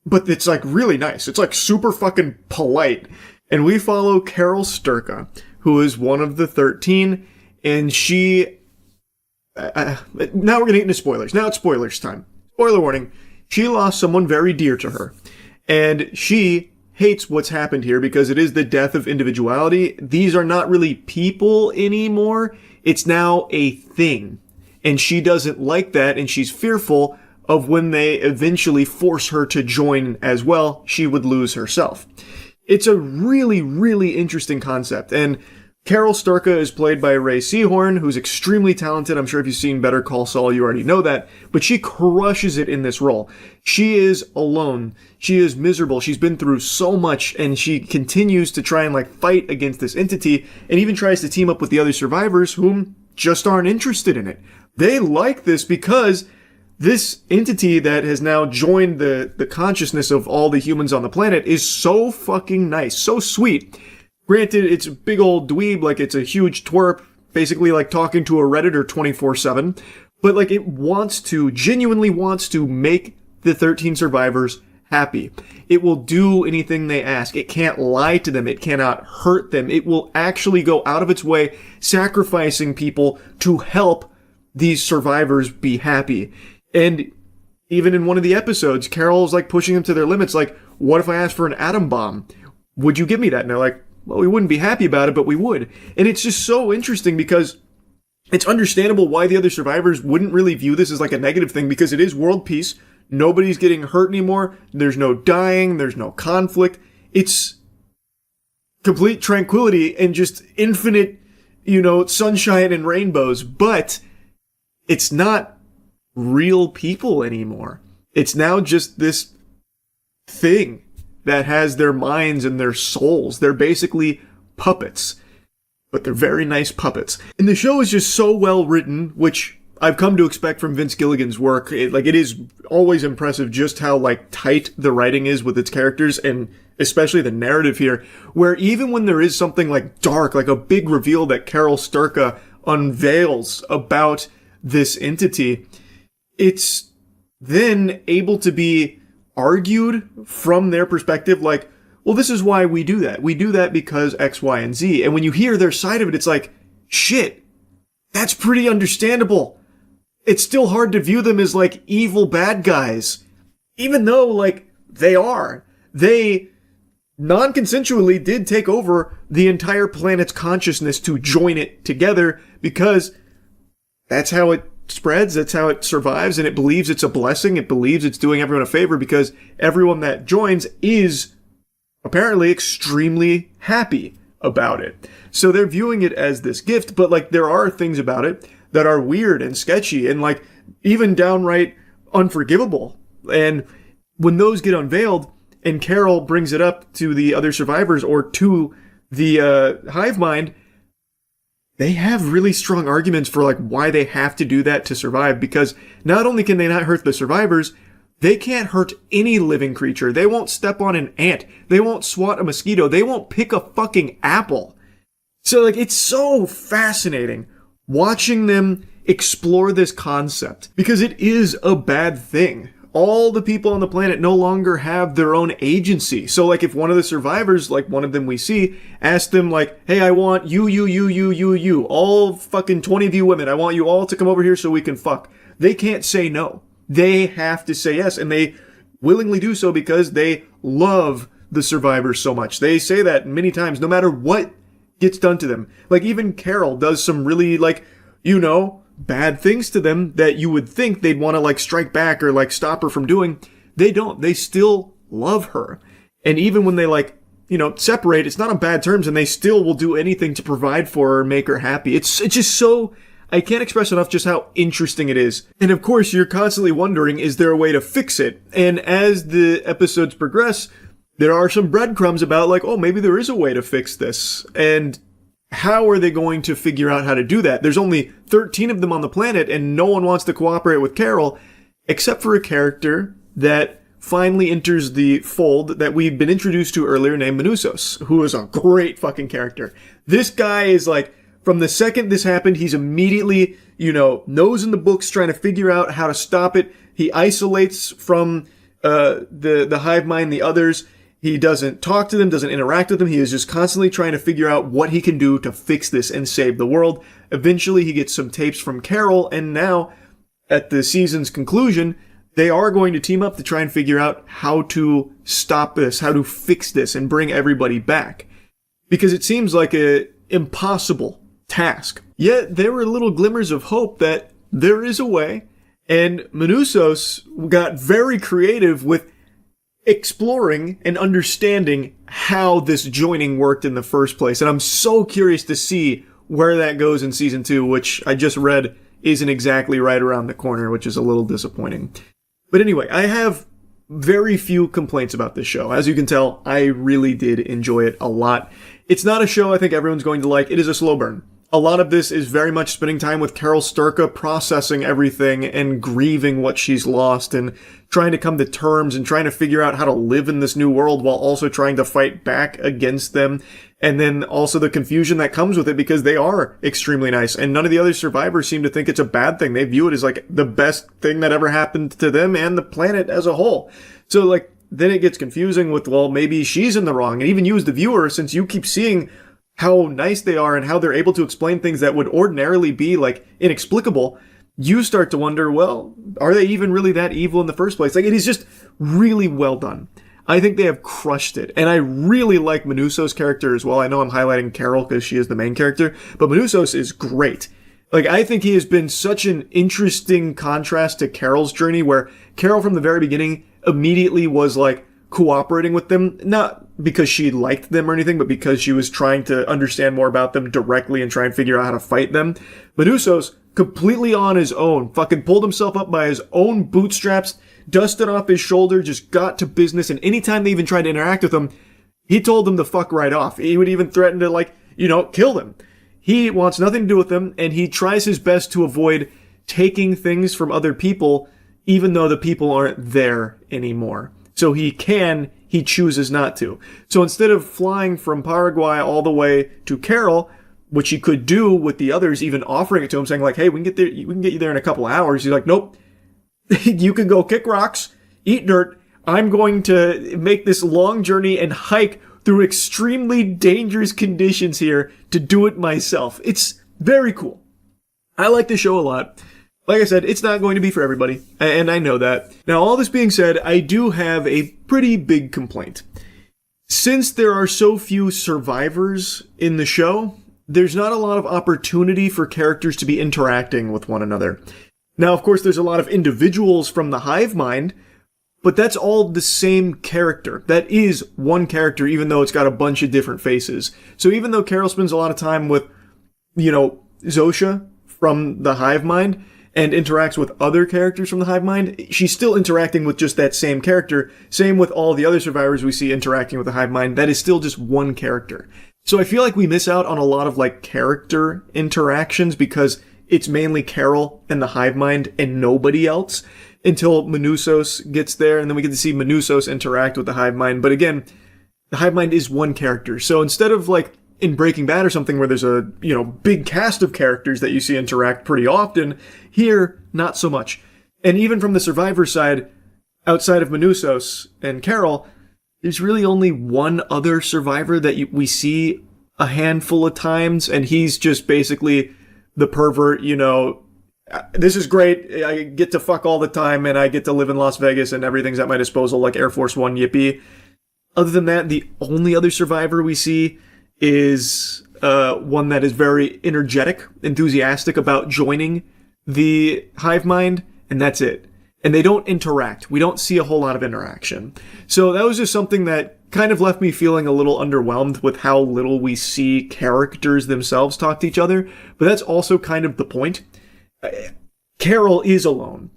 but it's like really nice. It's like super fucking polite. And we follow Carol Sturka, who is one of the 13, and she... now we're going to get into spoilers. Now it's spoilers time. Spoiler warning. She lost someone very dear to her. And she hates what's happened here because it is the death of individuality. These are not really people anymore. It's now a thing. And she doesn't like that, and she's fearful of when they eventually force her to join as well, she would lose herself. It's a really, really interesting concept, and Carol Sturka is played by Ray Seahorn, who's extremely talented. I'm sure if you've seen Better Call Saul, you already know that, but she crushes it in this role. She is alone. She is miserable. She's been through so much, and she continues to try and fight against this entity, and even tries to team up with the other survivors whom just aren't interested in it. They like this because this entity that has now joined the consciousness of all the humans on the planet is so fucking nice, so sweet. Granted, it's a big old dweeb, it's a huge twerp, basically talking to a Redditor 24/7, but it genuinely wants to make the 13 survivors happy. It will do anything they ask. It can't lie to them. It cannot hurt them. It will actually go out of its way, sacrificing people to help these survivors be happy. And even in one of the episodes, Carol's pushing them to their limits. What if I asked for an atom bomb? Would you give me that? And they're like, well, we wouldn't be happy about it, but we would. And it's just so interesting because it's understandable why the other survivors wouldn't really view this as a negative thing, because it is world peace. Nobody's getting hurt anymore. There's no dying. There's no conflict. It's complete tranquility and just infinite, sunshine and rainbows. But it's not real people anymore. It's now just this thing that has their minds and their souls. They're basically puppets, but they're very nice puppets. And the show is just so well written, which I've come to expect from Vince Gilligan's work. It is always impressive just how tight the writing is with its characters, and especially the narrative here, where even when there is something dark, a big reveal that Carol Sturka unveils about this entity, it's then able to be argued from their perspective, well, this is why we do that. We do that because X, Y, and Z. And when you hear their side of it, it's shit, that's pretty understandable. It's still hard to view them as evil bad guys, even though they are. They non-consensually did take over the entire planet's consciousness to join it together, because that's how it spreads, that's how it survives, and it believes it's a blessing. It believes it's doing everyone a favor because everyone that joins is apparently extremely happy about it. So they're viewing it as this gift, but there are things about it that are weird and sketchy and like even downright unforgivable. And when those get unveiled and Carol brings it up to the other survivors or to the hive mind, they have really strong arguments for like why they have to do that to survive, because not only can they not hurt the survivors, they can't hurt any living creature. They won't step on an ant. They won't swat a mosquito. They won't pick a fucking apple. So like it's so fascinating watching them explore this concept, because it is a bad thing. All the people on the planet no longer have their own agency. So like if one of the survivors, like one of them we see, asks them like, hey, I want you, all fucking 20 of you women, I want you all to come over here so we can fuck. They can't say no. They have to say yes, and they willingly do so because they love the survivors so much. They say that many times, no matter what gets done to them. Like even Carol does some really like, bad things to them that you would think they'd want to like strike back or like stop her from doing. They don't. They still love her. And even when they like, separate, it's not on bad terms, and they still will do anything to provide for her and make her happy. It's just so, I can't express enough just how interesting it is. And of course, you're constantly wondering, is there a way to fix it? And as the episodes progress, there are some breadcrumbs about like, oh, maybe there is a way to fix this. And how are they going to figure out how to do that? There's only 13 of them on the planet, and no one wants to cooperate with Carol, except for a character that finally enters the fold that we've been introduced to earlier named Menusos, who is a great fucking character. This guy is like, from the second this happened, he's immediately, nose in the books trying to figure out how to stop it. He isolates from the hive mind, the others. He doesn't talk to them, doesn't interact with them. He is just constantly trying to figure out what he can do to fix this and save the world. Eventually, he gets some tapes from Carol, and now, at the season's conclusion, they are going to team up to try and figure out how to stop this, how to fix this, and bring everybody back. Because it seems like an impossible task. Yet, there were little glimmers of hope that there is a way, and Menusos got very creative with exploring and understanding how this joining worked in the first place. And I'm so curious to see where that goes in season 2, which I just read isn't exactly right around the corner, which is a little disappointing. But anyway, I have very few complaints about this show. As you can tell, I really did enjoy it a lot. It's not a show I think everyone's going to like. It is a slow burn. A lot of this is very much spending time with Carol Sturka, processing everything and grieving what she's lost and trying to come to terms and trying to figure out how to live in this new world while also trying to fight back against them. And then also the confusion that comes with it, because they are extremely nice and none of the other survivors seem to think it's a bad thing. They view it as like the best thing that ever happened to them and the planet as a whole. So like, then it gets confusing with, well, maybe she's in the wrong. And even you as the viewer, since you keep seeing how nice they are and how they're able to explain things that would ordinarily be like inexplicable, you start to wonder, well, are they even really that evil in the first place? Like, it is just really well done. I think they have crushed it. And I really like Menusos' character as well. I know I'm highlighting Carol because she is the main character, but Menusos is great. Like, I think he has been such an interesting contrast to Carol's journey, where Carol from the very beginning immediately was like cooperating with them, not because she liked them or anything, but because she was trying to understand more about them directly and try and figure out how to fight them. Menusos, completely on his own, fucking pulled himself up by his own bootstraps, dusted off his shoulder, just got to business, and anytime they even tried to interact with him, he told them to fuck right off. He would even threaten to, like, kill them. He wants nothing to do with them, and he tries his best to avoid taking things from other people, even though the people aren't there anymore. So he chooses not to. So instead of flying from Paraguay all the way to Carol, which he could do with the others, even offering it to him, saying like, hey, we can get you there in a couple of hours. He's like, nope, you can go kick rocks, eat dirt. I'm going to make this long journey and hike through extremely dangerous conditions here to do it myself. It's very cool. I like the show a lot. Like I said, it's not going to be for everybody, and I know that. Now, all this being said, I do have a pretty big complaint. Since there are so few survivors in the show, there's not a lot of opportunity for characters to be interacting with one another. Now, of course, there's a lot of individuals from the hive mind, but that's all the same character. That is one character, even though it's got a bunch of different faces. So even though Carol spends a lot of time with, Zosha from the hive mind and interacts with other characters from the hive mind, she's still interacting with just that same character. Same with all the other survivors we see interacting with the hive mind. That is still just one character. So I feel like we miss out on a lot of like character interactions because it's mainly Carol and the hive mind and nobody else until Manusos gets there, and then we get to see Manusos interact with the hive mind. But again, the hive mind is one character. So instead of like in Breaking Bad or something where there's a, big cast of characters that you see interact pretty often, here, not so much. And even from the survivor side, outside of Manusos and Carol, there's really only one other survivor that we see a handful of times, and he's just basically the pervert, this is great, I get to fuck all the time, and I get to live in Las Vegas, and everything's at my disposal, like Air Force One, yippee. Other than that, the only other survivor we see is one that is very energetic, enthusiastic about joining the hive mind, and that's it. And they don't interact. We don't see a whole lot of interaction. So that was just something that kind of left me feeling a little underwhelmed with how little we see characters themselves talk to each other. But that's also kind of the point. Carol is alone.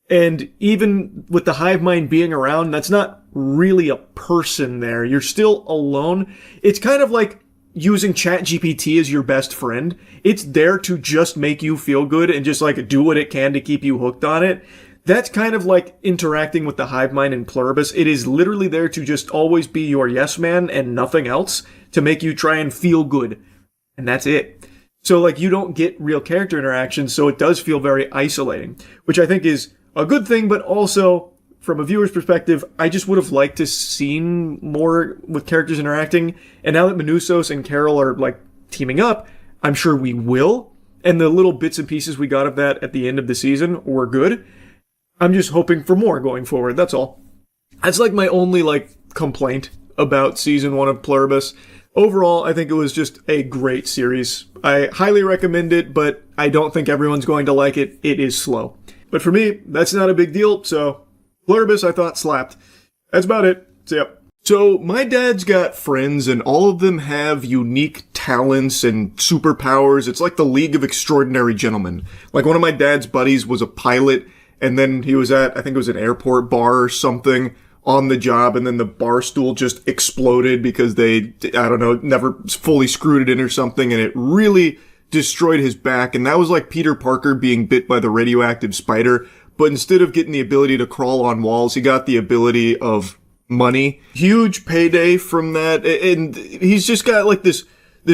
And even with the hive mind being around, that's not really a person there. You're still alone. It's kind of like using ChatGPT as your best friend. It's there to just make you feel good and just like do what it can to keep you hooked on it. That's kind of like interacting with the hive mind in Pluribus. It is literally there to just always be your yes man and nothing else to make you try and feel good. And that's it. So like you don't get real character interactions, so it does feel very isolating, which I think is a good thing, but also from a viewer's perspective, I just would have liked to seen more with characters interacting. And now that Manusos and Carol are like teaming up, I'm sure we will. And the little bits and pieces we got of that at the end of the season were good. I'm just hoping for more going forward, that's all. That's like my only complaint about season 1 of Pluribus. Overall, I think it was just a great series. I highly recommend it, but I don't think everyone's going to like it. It is slow. But for me, that's not a big deal, so Pluribus I thought slapped. That's about it. See ya. So my dad's got friends, and all of them have unique talents and superpowers. It's like the League of Extraordinary Gentlemen. Like one of my dad's buddies was a pilot, and then he was at, I think it was an airport bar or something, on the job, and then the bar stool just exploded because they, I don't know, never fully screwed it in or something, and it really destroyed his back. And that was like Peter Parker being bit by the radioactive spider, but instead of getting the ability to crawl on walls, he got the ability of money. Huge payday from that, and he's just got like this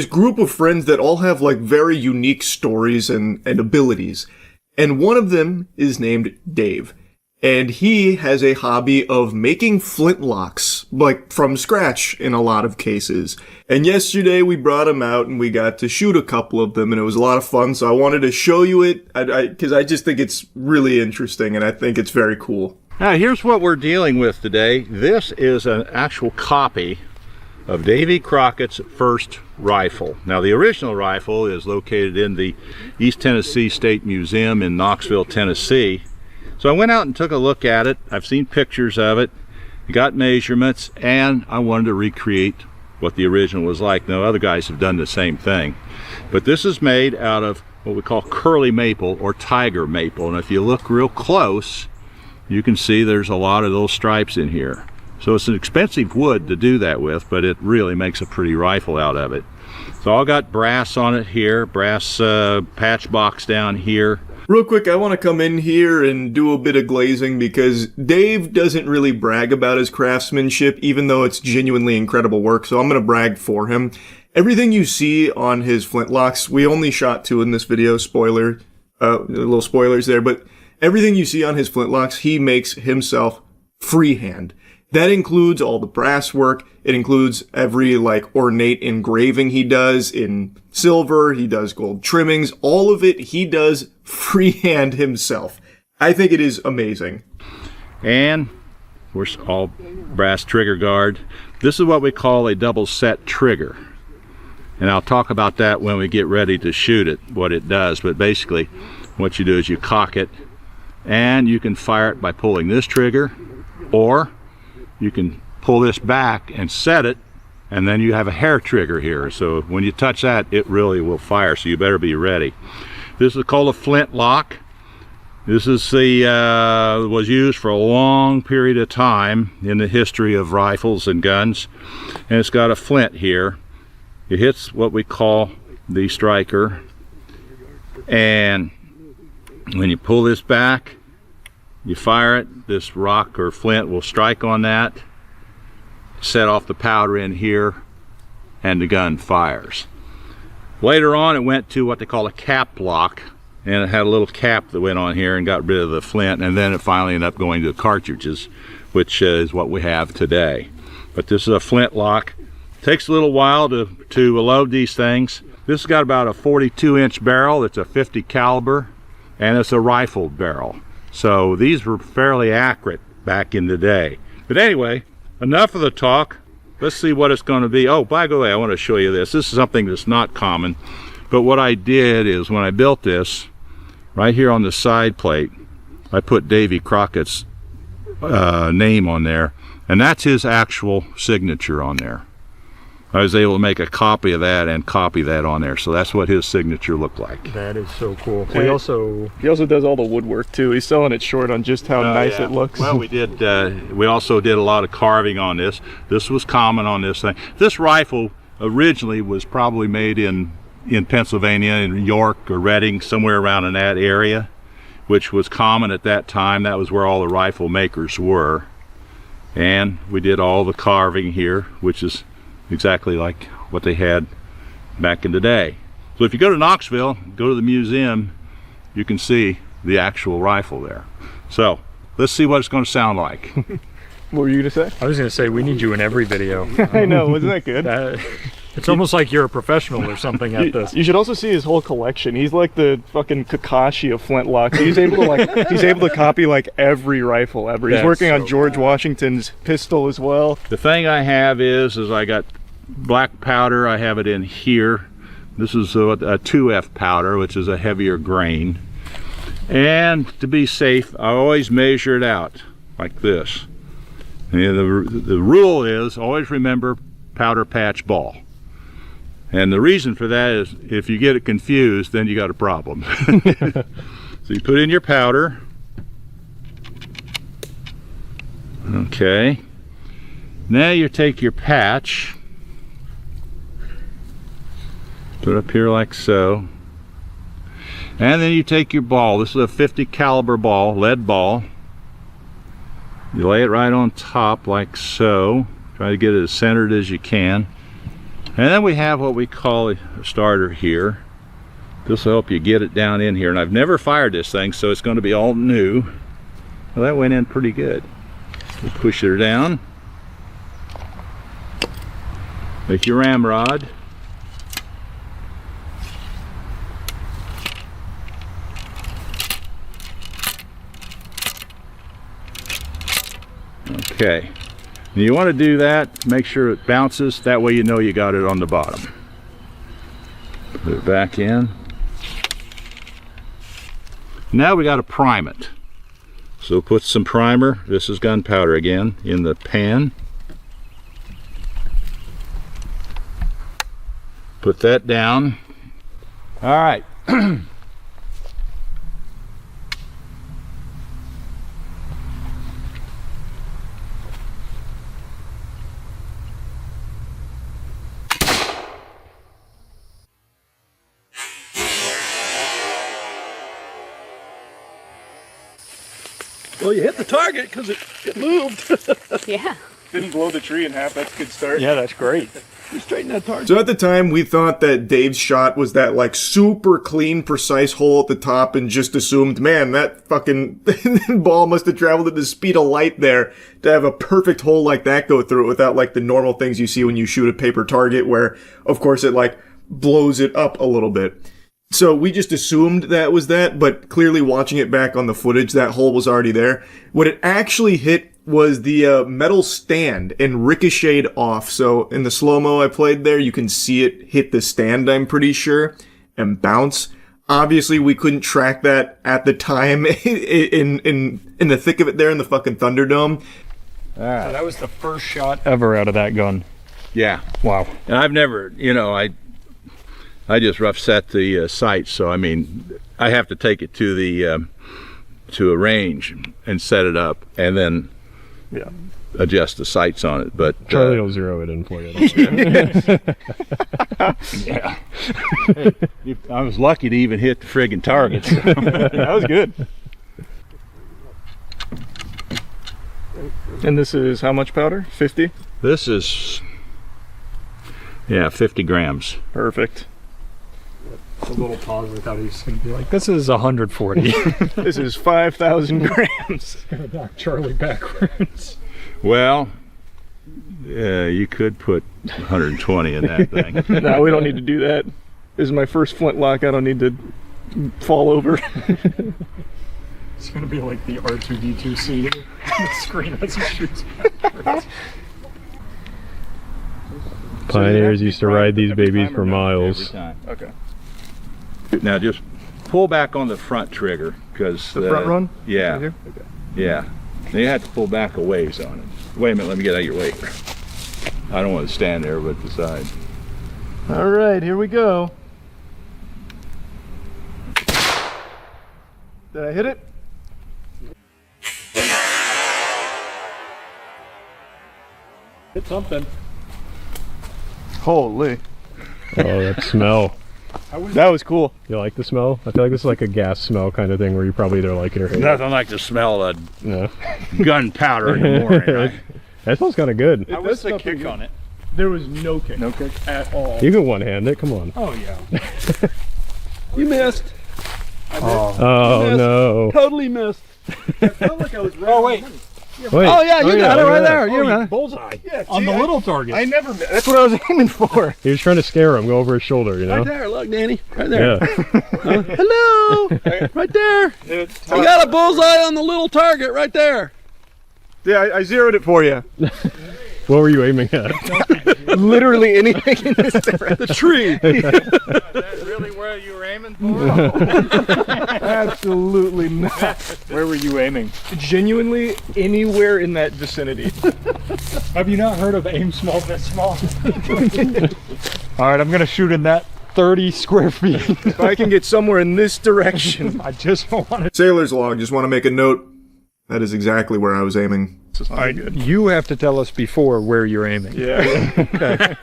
group of friends that all have like very unique stories and abilities. And one of them is named Dave. And he has a hobby of making flintlocks, like from scratch in a lot of cases. And yesterday we brought him out and we got to shoot a couple of them, and it was a lot of fun. So I wanted to show you it because I just think it's really interesting and I think it's very cool. Now here's what we're dealing with today. This is an actual copy of Davy Crockett's first rifle. Now the original rifle is located in the East Tennessee State Museum in Knoxville, Tennessee. So I went out and took a look at it. I've seen pictures of it, got measurements, and I wanted to recreate what the original was like. Now other guys have done the same thing. But this is made out of what we call curly maple or tiger maple. And if you look real close, you can see there's a lot of those stripes in here. So it's an expensive wood to do that with, but it really makes a pretty rifle out of it. So I got brass on it here, brass patch box down here. Real quick, I want to come in here and do a bit of glazing because Dave doesn't really brag about his craftsmanship, even though it's genuinely incredible work, so I'm going to brag for him. Everything you see on his flintlocks, we only shot 2 in this video, spoiler, little spoilers there, but everything you see on his flintlocks, he makes himself freehand. That includes all the brass work. It includes every ornate engraving he does in silver. He does gold trimmings. All of it he does freehand himself. I think it is amazing. And we're all brass trigger guard. This is what we call a double set trigger. And I'll talk about that when we get ready to shoot it, what it does. But basically what you do is you cock it and you can fire it by pulling this trigger, or you can pull this back and set it, and then you have a hair trigger here. So when you touch that, it really will fire, so you better be ready. This is called a flintlock. This is the was used for a long period of time in the history of rifles and guns, and it's got a flint here. It hits what we call the striker, and when you pull this back, you fire it, this rock or flint will strike on that, set off the powder in here, and the gun fires. Later on it went to what they call a cap lock, and it had a little cap that went on here and got rid of the flint, and then it finally ended up going to cartridges, which is what we have today. But this is a flint lock. Takes a little while to load these things. This has got about a 42-inch barrel. It's a 50 caliber, and it's a rifled barrel. So these were fairly accurate back in the day. But anyway, enough of the talk. Let's see what it's going to be. Oh, by the way, I want to show you this. This is something that's not common. But what I did is when I built this, right here on the side plate, I put Davy Crockett's name on there. And that's his actual signature on there. I was able to make a copy of that and copy that on there, so that's what his signature looked like. That is so cool. He also does all the woodwork too. He's selling it short on just how nice it looks. Well, we did. We also did a lot of carving on this. This was common on this thing. This rifle originally was probably made in Pennsylvania, in York or Reading, somewhere around in that area, which was common at that time. That was where all the rifle makers were, and we did all the carving here, which is exactly like what they had back in the day. So if you go to Knoxville, go to the museum, you can see the actual rifle there. So let's see what it's going to sound like. What were you gonna say? I was gonna say we need you in every video. I know, wasn't that good? It's almost like you're a professional or something at this. You should also see his whole collection. He's like the fucking Kakashi of flintlocks. He's able to copy like every rifle ever. He's working on George Washington's pistol as well. The thing I have is I got black powder. I have it in here. This is a 2F powder, which is a heavier grain. And to be safe, I always measure it out like this. And the rule is always remember powder patch ball. And the reason for that is if you get it confused, then you got a problem. So you put in your powder. Okay. Now you take your patch. Put it up here like so. And then you take your ball. This is a 50 caliber ball, lead ball. You lay it right on top like so. Try to get it as centered as you can. And then we have what we call a starter here. This will help you get it down in here. And I've never fired this thing, so it's going to be all new. Well, that went in pretty good. We'll push her down. Make your ramrod. Okay. And you want to do that, make sure it bounces, that way you know you got it on the bottom. Put it back in. Now we got to prime it. So put some primer, this is gunpowder again, in the pan. Put that down. All right. Well, you hit the target because it moved. Yeah. Didn't blow the tree in half. That's a good start. Yeah, that's great. You straighten that target. So at the time, we thought that Dave's shot was that like super clean, precise hole at the top, and just assumed, man, that fucking ball must have traveled at the speed of light there to have a perfect hole like that go through it without like the normal things you see when you shoot a paper target, where of course it like blows it up a little bit. So we just assumed that was that, but clearly watching it back on the footage, that hole was already there. What it actually hit was the metal stand and ricocheted off. So in the slow-mo I played there, you can see it hit the stand, I'm pretty sure, and bounce. Obviously, we couldn't track that at the time in the thick of it there in the fucking Thunderdome. So that was the first shot ever out of that gun. Yeah. Wow. And I've never, you know, I just rough set the sights, so I mean, I have to take it to the to a range and set it up, and then adjust the sights on it. But Charlie will zero it in for you. Yeah. Hey, I was lucky to even hit the friggin' targets. That was good. And this is how much powder? 50? This is 50 grams. Perfect. A little pause. I thought he was going to be like, this is 140. This is 5,000 grams. Gonna knock Charlie backwards. Well, you could put 120 in that thing. No, we don't need to do that. This is my first flintlock. I don't need to fall over. It's going to be like the R2-D2 scene on the screen as he shoots backwards. Pioneers used to ride these babies for miles. Okay. Now just pull back on the front trigger, because the front run? Yeah. Right here? Okay. Yeah. Now you have to pull back a ways on it. Wait a minute, let me get out of your way. I don't want to stand there, but the side. All right, here we go. Did I hit it? Hit something. Holy. Oh, that smell. That was cool. You like the smell? I feel like this is like a gas smell kind of thing where you probably either like it or hate it. Nothing like the smell of gunpowder in the morning, right? That smells kind of good. It was a kick on it. There was no kick. No kick at all. You can one-hand it, come on. Oh, yeah. You missed. Oh no. Totally missed. I felt like I was right. Oh, wait. Wait. Oh, yeah, you got it right there. Oh, You bullseye. Yeah, on the little target. I never. That's what I was aiming for. He was trying to scare him, go over his shoulder, you know? Right there, look, Danny. Right there. Yeah. Hello. Right there. You got a bullseye on the little target right there. Yeah, I zeroed it for you. What were you aiming at? Literally anything in this direction. The tree. Is that really where you were aiming for? Absolutely not. Where were you aiming? Genuinely anywhere in that vicinity. Have you not heard of aim small, miss small? All right, I'm going to shoot in that 30 square feet. If I can get somewhere in this direction. I just want to. Sailor's log, just want to make a note. That is exactly where I was aiming. All right, you have to tell us before where you're aiming. Yeah. Okay.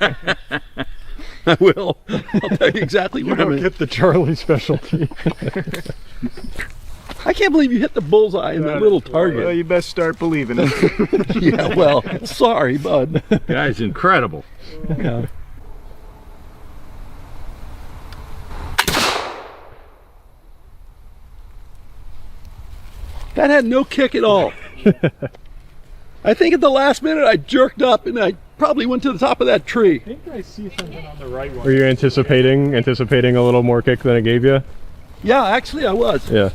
I will. I'll tell you exactly You where I'm don't at. get the Charlie specialty. I can't believe you hit the bullseye in that little target. Well, you best start believing it. Yeah, well, sorry, bud. Guy's incredible. Yeah. That had no kick at all. I think at the last minute I jerked up and I probably went to the top of that tree. I think I see something on the right one. Were you anticipating a little more kick than it gave you? Yeah, actually I was. Yeah.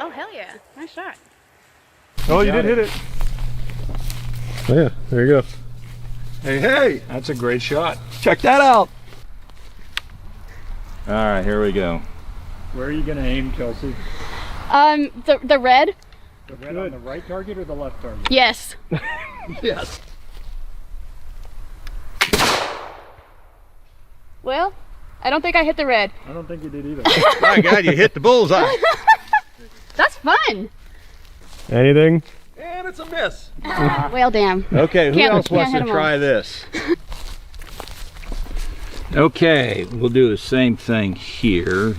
Oh, hell yeah. Nice shot. Oh, you did hit it. Oh, yeah, there you go. Hey, hey. That's a great shot. Check that out. All right, here we go. Where are you going to aim, Kelsey? The red? The red on the right target or the left target? Yes. Yes. Well, I don't think I hit the red. I don't think you did either. My God, you hit the bullseye. That's fun. Anything? And it's a miss. Well, damn. Okay, who else can't wants hit to 'em try all. this? Okay, we'll do the same thing here.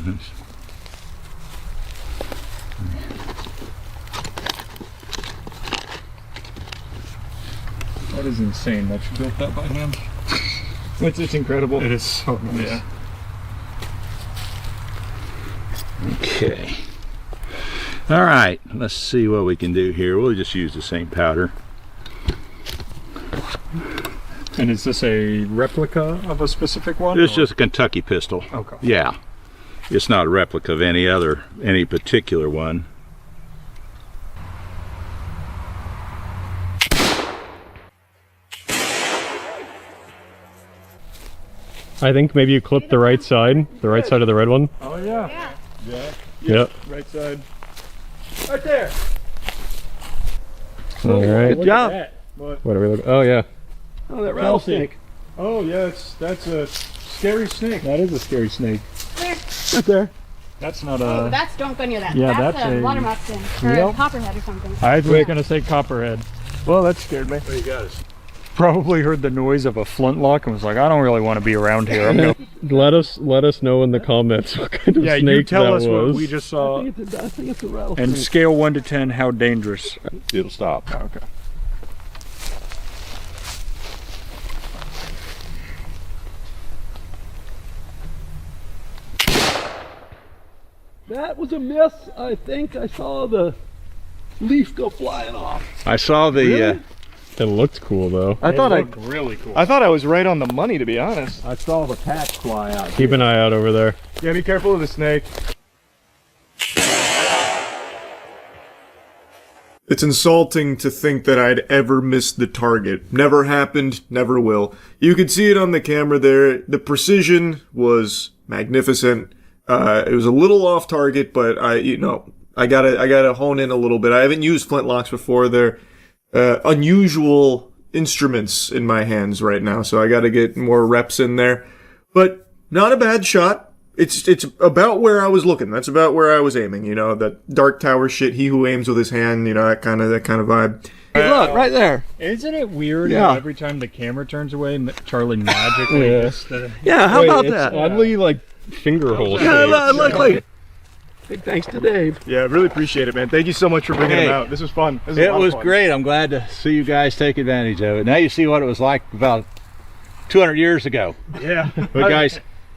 That is insane that you built that by hand. It's incredible. It is so nice. Yeah. Okay. All right, let's see what we can do here. We'll just use the same powder. And is this a replica of a specific one? It's or? just a Kentucky pistol. Okay. Yeah. It's not a replica of any particular one. I think maybe you clipped the right side of the red one. Oh, yeah. Yeah. Yep. Right side. Right there. All right. Good job. What? What are we looking? Oh yeah. Oh, that rattlesnake. Oh, yeah, that's a scary snake. That is a scary snake. Where? Right there. That's not Oh, don't go near that. Yeah, that's that's a a- water moccasin or a Yep. copperhead or something. I was gonna say copperhead. Well, that scared me. What you got us? Probably heard the noise of a flintlock and was like, I don't really want to be around here. I'm gonna... Let us know in the comments what kind of Yeah, snake you tell that us was. what we just saw. I think it's a rattlesnake. And scale 1 to 10, how dangerous? It'll stop. Okay. That was a miss. I think I saw the leaf go flying off. I saw the. Really? It looked cool though. I thought really cool. I thought I was right on the money, to be honest. I saw the patch fly out. Keep an eye out over there. Yeah, be careful of the snake. It's insulting to think that I'd ever missed the target. Never happened, never will. You could see it on the camera there. The precision was magnificent. It was a little off target, but I gotta hone in a little bit. I haven't used flintlocks before. They're unusual instruments in my hands right now, so I gotta get more reps in there. But not a bad shot. It's about where I was looking. That's about where I was aiming. You know, that Dark Tower shit. He who aims with his hand. You know, that kind of vibe. Hey, look right there. Isn't it weird Yeah. how every time the camera turns away, Charlie magically just... Yeah, how about that? Oddly, like, finger hole Yeah, shaped. look like. Big thanks to Dave. Yeah, really appreciate it, man. Thank you so much for bringing Hey, him out. This was fun. This It a lot was of fun. great. I'm glad to see you guys take advantage of it. Now you see what it was like about 200 years ago. Yeah. But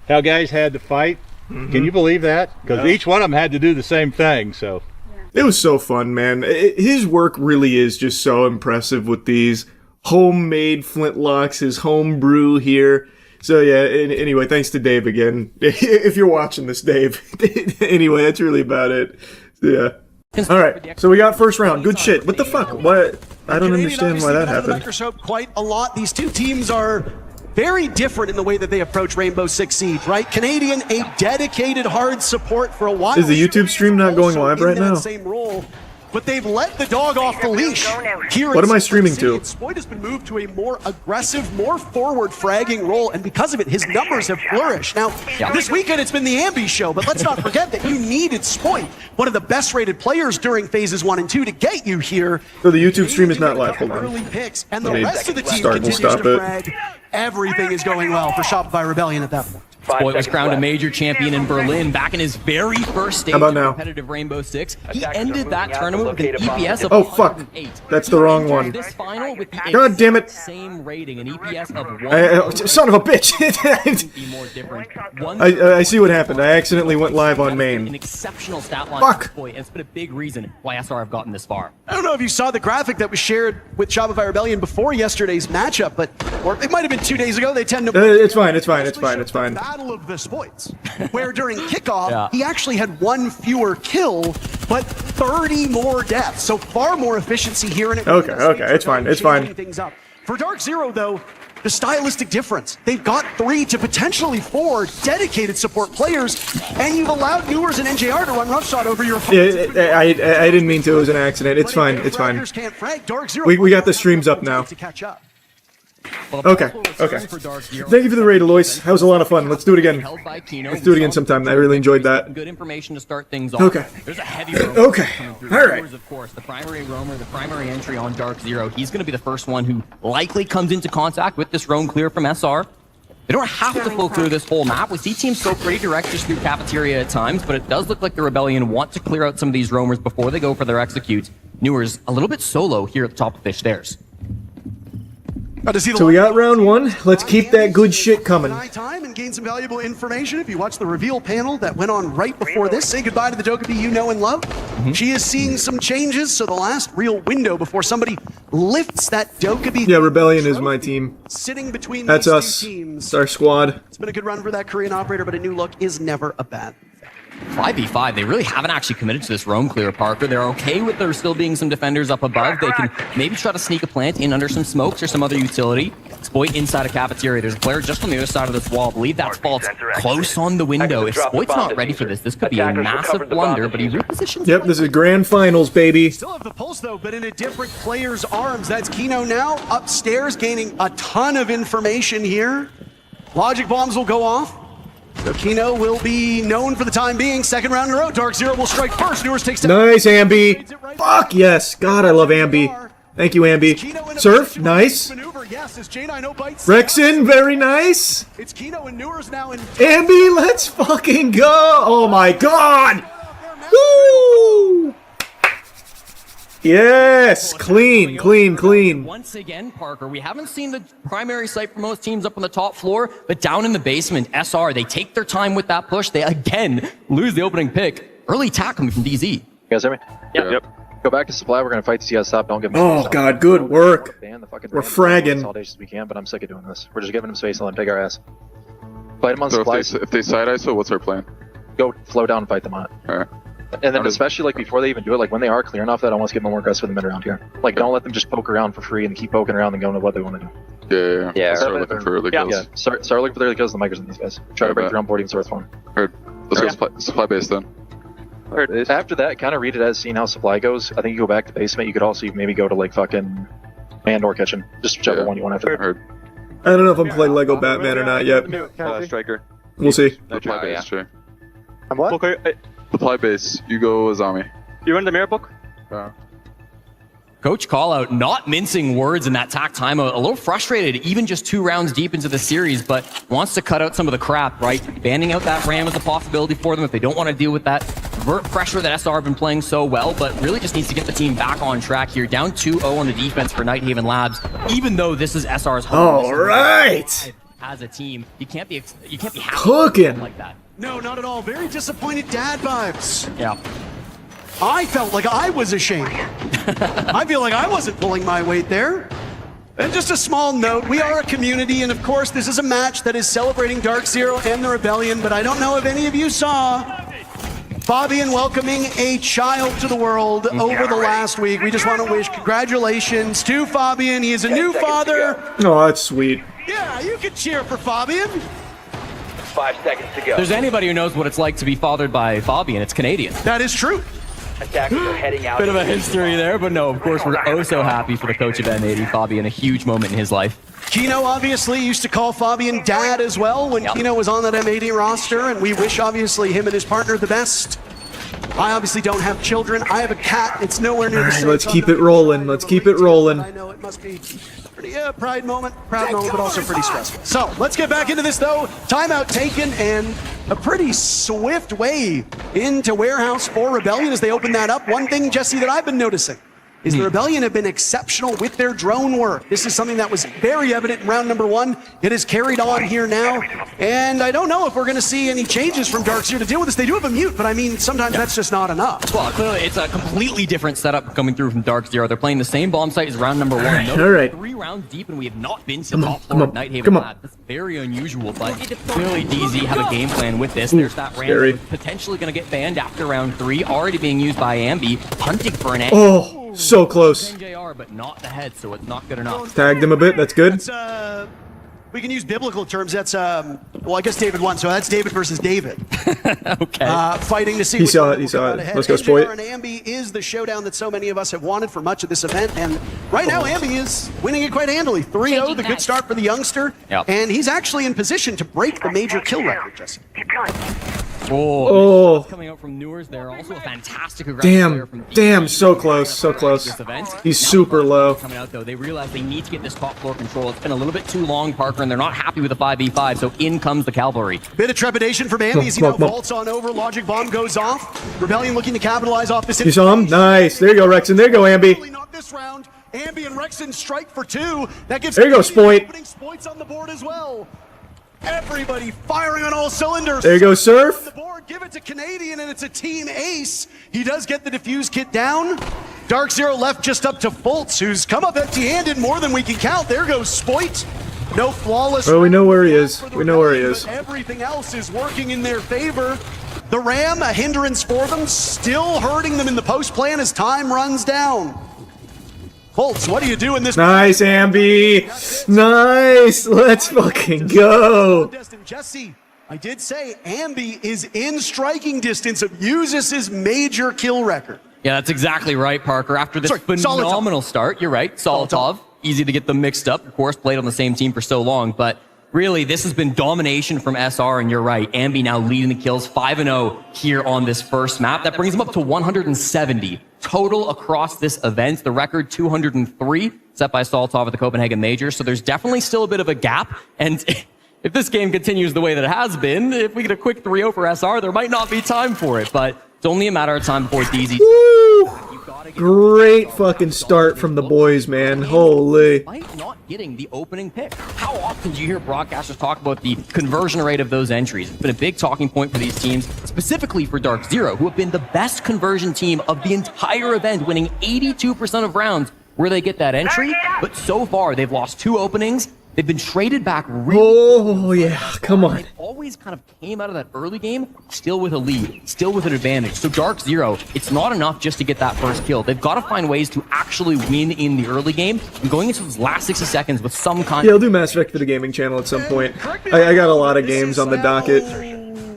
how guys had to fight. Can you believe that? Because each one of them had to do the same thing. So It was so fun, man. His work really is just so impressive with these homemade flintlocks, his home brew here. So yeah, anyway, thanks to Dave again. If you're watching this, Dave. Anyway, that's really about it. Yeah. All right, so we got first round. Good shit. What the fuck? What? I don't understand why that happened. Microscope quite a lot. These two teams are very different in the way that they approach Rainbow Six Siege, right? Canadian, a dedicated hard support for a while. Is the YouTube stream not going live right now? Same role, but they've let the dog off the leash. Here What am I streaming to? Spoit has been moved to a more aggressive, more forward fragging role, and because of it, his numbers have flourished. Now, this weekend it's been the Ambi show, but let's not forget that you needed Spoit, one of the best rated players during phases 1 and 2, to get you here. So the YouTube stream is not live. Hold on. Early picks, and the Let me rest of the team start and continues stop to it. frag. Everything is going well for Shopify Rebellion at that point. Spoit was crowned a major champion in Berlin back in his very first stage How about of now? competitive Rainbow Six. He ended that tournament with an EPS of Oh fuck! 108. That's the wrong one. This final with the God damn it! same rating, an EPS of Son of a bitch! I see what happened. I accidentally went live on an main. exceptional stat line Fuck! for Spoit, and it's been a big reason why SR have gotten this far. I don't know if you saw the graphic that was shared with Shopify Rebellion before yesterday's matchup, but or it might have been 2 days ago. They tend to. It's fine. It's fine. It's fine. It's fine. Battle of the Spoits, where during kickoff he actually had 1 fewer kill, but 30 more deaths. So far more efficiency here. And Okay. It's fine. It's fine. Things up. For Dark Zero, though, the stylistic difference. They've got 3 to potentially 4 dedicated support players, and you've allowed Newers and NJR to run roughshod over your. Yeah, I didn't mean to. It was an accident. It's fine. It's fine. We got the streams up now. To catch up. Okay. Thank you for the raid, Alois. That was a lot of fun. Let's do it again. Let's do it again sometime. I really enjoyed that. Good information to start things off. Okay. There's a heavy roamer Okay. coming through. All right. Newers, of course, the primary roamer, the primary entry on Dark Zero. He's going to be the first one who likely comes into contact with this roam clear from SR. They don't have to full clear this whole map. We see teams go pretty direct just through cafeteria at times, but it does look like the Rebellion want to clear out some of these roamers before they go for their execute. Newers a little bit solo here at the top of the stairs. So we got round 1. Let's keep that good shit coming. Time and gain some valuable information. If you watch the reveal panel that went on right before this, say goodbye to the Dokkaebi you know and love. She is seeing some changes, so the last real window before somebody lifts that Dokkaebi. Yeah, Rebellion is my team. Sitting between That's these us. two teams. It's our squad. It's been a good run for that Korean operator, but a new look is never a bad. 5v5, they really haven't actually committed to this roam clear, Parker. They're okay with there still being some defenders up above. They can maybe try to sneak a plant in under some smokes or some other utility. Spoit inside a cafeteria. There's a player just on the other side of this wall. I believe that's Fault's close on the window. If Spoit's not ready for this, this could be a massive blunder, but he repositions. Yep, this is grand finals, baby. Still have the pulse, though, but in a different player's arms. That's Kino now upstairs, gaining a ton of information here. Logic bombs will go off. So Kino will be known for the time being. Second round in a row. Dark Zero will strike first. Newers takes down. Nice, Ambi. Fuck yes. God, I love Ambi. Thank you, Ambi. Surf, nice. Rexon, very nice. It's Kino and Newers now in. Ambi, let's fucking go. Oh my god. Woo! Yes, clean. Once again, Parker, we haven't seen the primary site for most teams up on the top floor, but down in the basement, SR, they take their time with that push. They again lose the opening pick. Early attack coming from DZ. You guys hear me? Yep. Go back to supply. We're gonna fight to see you guys stop. Don't give them. Oh god, good work. We're fragging. As we can, but I'm sick of doing this. We're just giving them space and let them take our ass. Fight them on so supply. if they side ISO, what's our plan? Go flow down and fight them on it. All right. And then especially like before they even do it, like when they are clearing off that, I want to get more aggressive in the mid around here. Like don't let them just poke around for free and keep poking around and going to what they want to do. Yeah. Start looking for early kills. Yeah. Start looking for the early kills. The micers on these guys. Try to break their own boarding source for them. Heard. Let's go supply base then. After that, kind of read it as seeing how supply goes. I think you go back to basement. You could also maybe go to like fucking man or kitchen. Just whichever one you want after that. I don't know if I'm playing Lego Batman or not yet. Striker. We'll see. Supply base, sure. I'm what? Supply base. You go Azami. You run the mirror book? Coach Callout not mincing words in that tack time, a little frustrated, even just 2 rounds deep into the series, but wants to cut out some of the crap, right? Banning out that Ram is a possibility for them if they don't want to deal with that vert pressure that SR have been playing so well, but really just needs to get the team back on track here. Down 2-0 on the defense for Nighthaven Labs, even though this is SR's home. All right. As a team, you can't be happy Cooking like that. No, not at all. Very disappointed dad vibes. Yeah. I felt like I was ashamed. I feel like I wasn't pulling my weight there. And just a small note, we are a community, and of course this is a match that is celebrating Dark Zero and the Rebellion, but I don't know if any of you saw Fabian welcoming a child to the world over the last week. We just want to wish congratulations to Fabian. He is a new father. Oh, that's sweet. Yeah, you can cheer for Fabian. 5 seconds to go. If there's anybody who knows what it's like to be fathered by Fabian, it's Canadian. That is true. Attackers are heading out. Bit of a history there, but no, of course, we're oh so happy for the coach of M80, Fabian, a huge moment in his life. Kino obviously used to call Fabian dad as well when Kino was on that M80 roster, and we wish obviously him and his partner the best. I obviously don't have children. I have a cat. It's nowhere near the same. Let's keep it rolling. Let's keep it rolling. I know it must be pretty proud moment, but also pretty stressful. So let's get back into this though. Timeout taken and a pretty swift way into warehouse for Rebellion as they open that up. One thing, Jesse, that I've been noticing is the Rebellion have been exceptional with their drone work. This is something that was very evident in round number 1. It is carried on here now, and I don't know if we're going to see any changes from Dark Zero to deal with this. They do have a mute, but I mean, sometimes that's just not enough. Well, clearly it's a completely different setup coming through from Dark Zero. They're playing the same bomb site as round number 1. All right. 3 rounds deep, and we have not been to the top floor of Nighthaven Lab. That's very unusual, but clearly DZ have a game plan with this. There's that Ram that was potentially going to get banned after round 3, already being used by Ambi, hunting for an egg. Oh. So close. But not the head, so it's not good enough. Tagged him a bit. That's good. That's, we can use biblical terms. That's well, I guess David won, so that's David versus David. Okay. Fighting to see. He saw it. He saw it. Let's go, Spoit. And Ambi is the showdown that so many of us have wanted for much of this event, and right now Ambi is winning it quite handily. 3-0, the good start for the youngster, and he's actually in position to break the major kill record. Jesse. Oh, coming out from Newers there. Also a fantastic aggressive player from damn, so close, so close. He's super low. Coming out though, they realize they need to get this top floor control. It's been a little bit too long, Parker, and they're not happy with the 5v5. So in comes the cavalry. Bit of trepidation from Ambi as he now vaults on over. Logic bomb goes off. Rebellion looking to capitalize off this. You saw him? Nice. There you go, Rexon. There you go, Ambi. Not this round. Ambi and Rexon strike for 2. That gives. There you go, Spoit. Spoit's on the board as well. Everybody firing on all cylinders. There you go, Surf. The board, give it to Canadian, and it's a team ace. He does get the defuse kit down. Dark Zero left just up to Fultz, who's come up empty-handed more than we can count. There goes Spoit. No flawless. Oh, we know where he is. We know where he is. Everything else is working in their favor. The Ram, a hindrance for them, still hurting them in the post plan as time runs down. Fultz, what do you do in this? Nice, Ambi. Nice. Let's fucking go. Jesse, I did say Ambi is in striking distance of Uzis' major kill record. Yeah, that's exactly right, Parker. After this phenomenal start, you're right, Solotov. Easy to get them mixed up. Of course, played on the same team for so long, but Really, this has been domination from SR, and you're right. Ambi now leading the kills, 5-0 here on this first map. That brings him up to 170 total across this event. The record 203 set by Saltov at the Copenhagen Major. So there's definitely still a bit of a gap. And if this game continues the way that it has been, if we get a quick 3-0 for SR, there might not be time for it. But it's only a matter of time before DZ. Great fucking start from the boys, man. Holy. Despite not getting the opening pick. How often do you hear broadcasters talk about the conversion rate of those entries? It's been a big talking point for these teams, specifically for Dark Zero, who have been the best conversion team of the entire event, winning 82% of rounds where they get that entry. But so far, they've lost 2 openings. They've been traded back really. Oh, yeah. Come on. They always kind of came out of that early game still with a lead, still with an advantage. So Dark Zero, it's not enough just to get that first kill. They've got to find ways to actually win in the early game and going into those last 60 seconds with some kind Yeah, I'll do Mass Effect for the gaming channel at some point. I got a lot of games on the docket.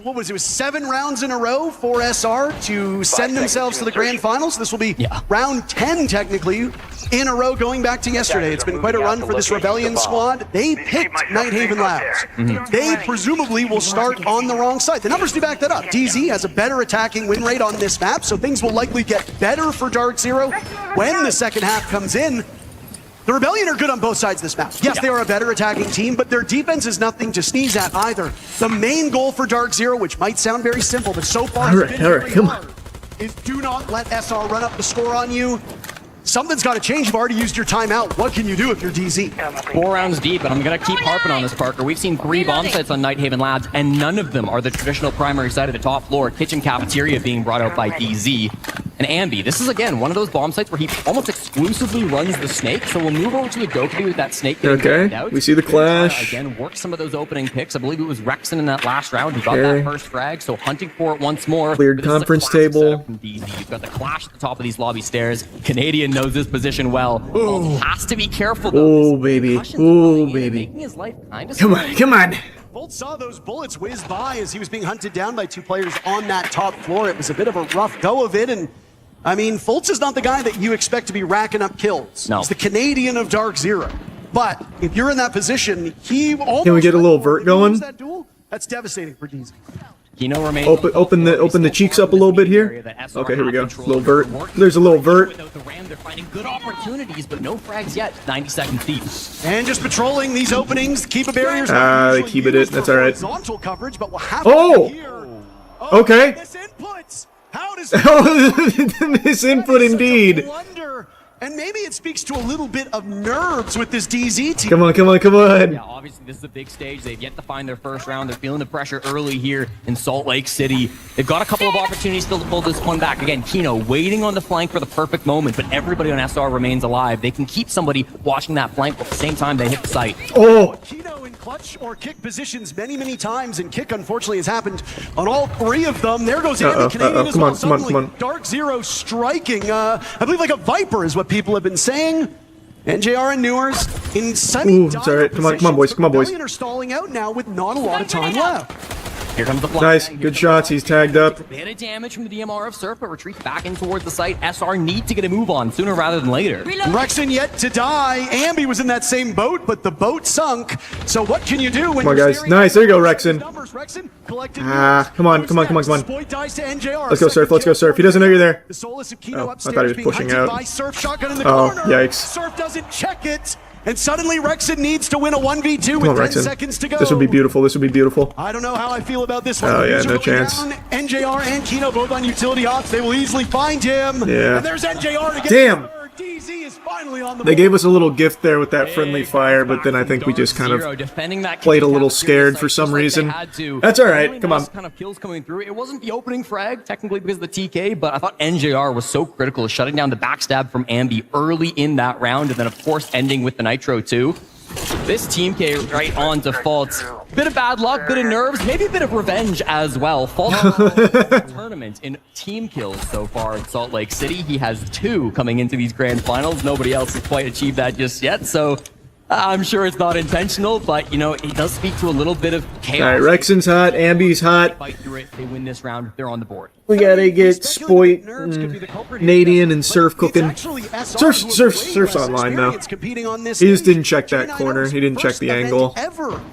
What was it? It was 7 rounds in a row for SR to send themselves to the grand finals. This will be round 10, technically, in a row going back to yesterday. It's been quite a run for this Rebellion squad. They picked Nighthaven Labs. They presumably will start on the wrong side. The numbers do back that up. DZ has a better attacking win rate on this map, so things will likely get better for Dark Zero when the second half comes in. The Rebellion are good on both sides of this map. Yes, they are a better attacking team, but their defense is nothing to sneeze at either. The main goal for Dark Zero, which might sound very simple, but so far come on. is do not let SR run up the score on you. Something's got to change. You've already used your timeout. What can you do if you're DZ? 4 rounds deep, and I'm going to keep harping on this, Parker. We've seen 3 bomb sites on Nighthaven Labs, and none of them are the traditional primary site of the top floor, kitchen cafeteria being brought out by DZ. And Ambi, this is, again, one of those bomb sites where he almost exclusively runs the snake, so we'll move over to the Goku with that snake. Okay, we see the clash. Again, work some of those opening picks. I believe it was Rexon in that last round who got that first frag, so hunting for it once more. Cleared conference table. You've got the clash at the top of these lobby stairs. Canadian knows this position well. Ooh. Has to be careful, though. Oh, baby. Oh, baby. His life kind of come on. Bolt saw those bullets whiz by as he was being hunted down by 2 players on that top floor. It was a bit of a rough go of it, and I mean, Fultz is not the guy that you expect to be racking up kills. No. He's the Canadian of Dark Zero. But if you're in that position, he almost... Can we get a little vert going? That duel? That's devastating for DZ. Kino remains open the cheeks up a little bit here. Okay, here we go. Little vert. There's a little vert. Without the ram, they're finding good opportunities, but no frags yet. 90 seconds deep. And just patrolling these openings, keep a barriers. They keep it. That's all right. Horizontal coverage, but we'll have here. Okay. Misinputs. How does misinput indeed. And maybe it speaks to a little bit of nerves with this DZ team. Come on. Yeah, obviously this is a big stage. They've yet to find their first round. They're feeling the pressure early here in Salt Lake City. They've got a couple of opportunities still to pull this one back. Again, Kino waiting on the flank for the perfect moment, but everybody on SR remains alive. They can keep somebody watching that flank, but at the same time they hit the site. Oh! Kino in clutch or kick positions many times, and kick unfortunately has happened on all 3 of them. There goes Andy Canadian as well. Come on. Dark Zero striking, I believe like a viper is what people have been saying. NJR and Newers in sunny. It's all right. Come on, boys. Rebellion are stalling out now with not a lot of time left. Here comes the flank. Nice, good shots. He's tagged up. A bit of damage from the DMR of Surf, but retreats back in towards the site. SR need to get a move on sooner rather than later. Rexon yet to die. Ambi was in that same boat, but the boat sunk. So what can you do when come on, guys. Nice. There you go, Rexon. Come on. Let's go, Surf. He doesn't know you're there. I thought he was pushing out. Yikes. Surf doesn't check it. And suddenly Rexon needs to win a 1v2 with 10 seconds to go. This would be beautiful. I don't know how I feel about this one. Oh, yeah, no chance. Down. NJR and Kino both on utility ops. They will easily find him. Yeah. And there's NJR to get Damn. DZ is finally on the They gave us a little gift there with that friendly fire, but then I think we just kind of played a little scared for some reason. That's all right. Come on. Kind of kills coming through. It wasn't the opening frag, technically because of the TK, but I thought NJR was so critical, shutting down the backstab from Ambi early in that round, and then of course ending with the Nitro too. This Team K right on default. Bit of bad luck, bit of nerves, maybe a bit of revenge as well. Tournament in team kills so far in Salt Lake City. He has 2 coming into these grand finals. Nobody else has quite achieved that just yet, so I'm sure it's not intentional, but you know, it does speak to a little bit of chaos. All right, Rexon's hot, Ambi's hot. Fight through it, they win this round, they're on the board. We gotta get Spoit, and Nadian, and Surf cooking. Surf's online now. He just didn't check that corner. He didn't check the angle.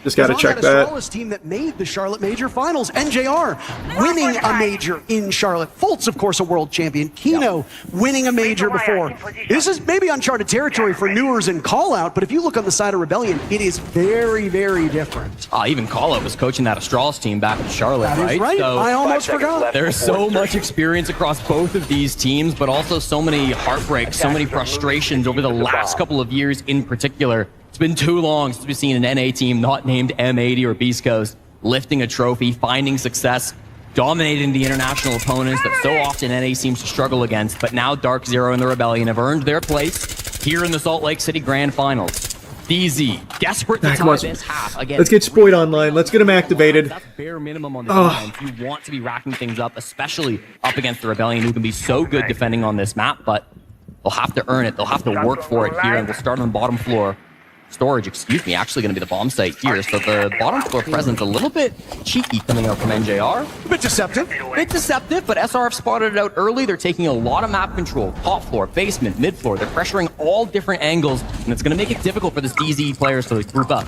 Just gotta check that. Team that made the Charlotte Major Finals. NJR winning a major in Charlotte. Fultz, of course, a world champion. Kino winning a major before. This is maybe uncharted territory for Newers and Callout, but if you look on the side of Rebellion, it is very, very different. Even Callout was coaching that Astralis team back in Charlotte, That is right. So I almost forgot. There's so much experience across both of these teams, but also so many heartbreaks, so many frustrations over the last couple of years in particular. It's been too long since we've seen an NA team not named M80 or Beast Coast lifting a trophy, finding success, dominating the international opponents that so often NA seems to struggle against. But now Dark Zero and the Rebellion have earned their place here in the Salt Lake City Grand Finals. DZ, desperate to tie this half. Again, let's get Spoit online. Let's get him activated. That's bare minimum on this line. You want to be racking things up, especially up against the Rebellion, who can be so good defending on this map, but they'll have to earn it. They'll have to work for it here, and we'll start on the bottom floor. Storage, excuse me, actually going to be the bomb site here. So the bottom floor presence a little bit cheeky coming out from NJR. A bit deceptive. But SR have spotted it out early. They're taking a lot of map control. Top floor, basement, mid floor. They're pressuring all different angles, and it's going to make it difficult for this DZ players to group up.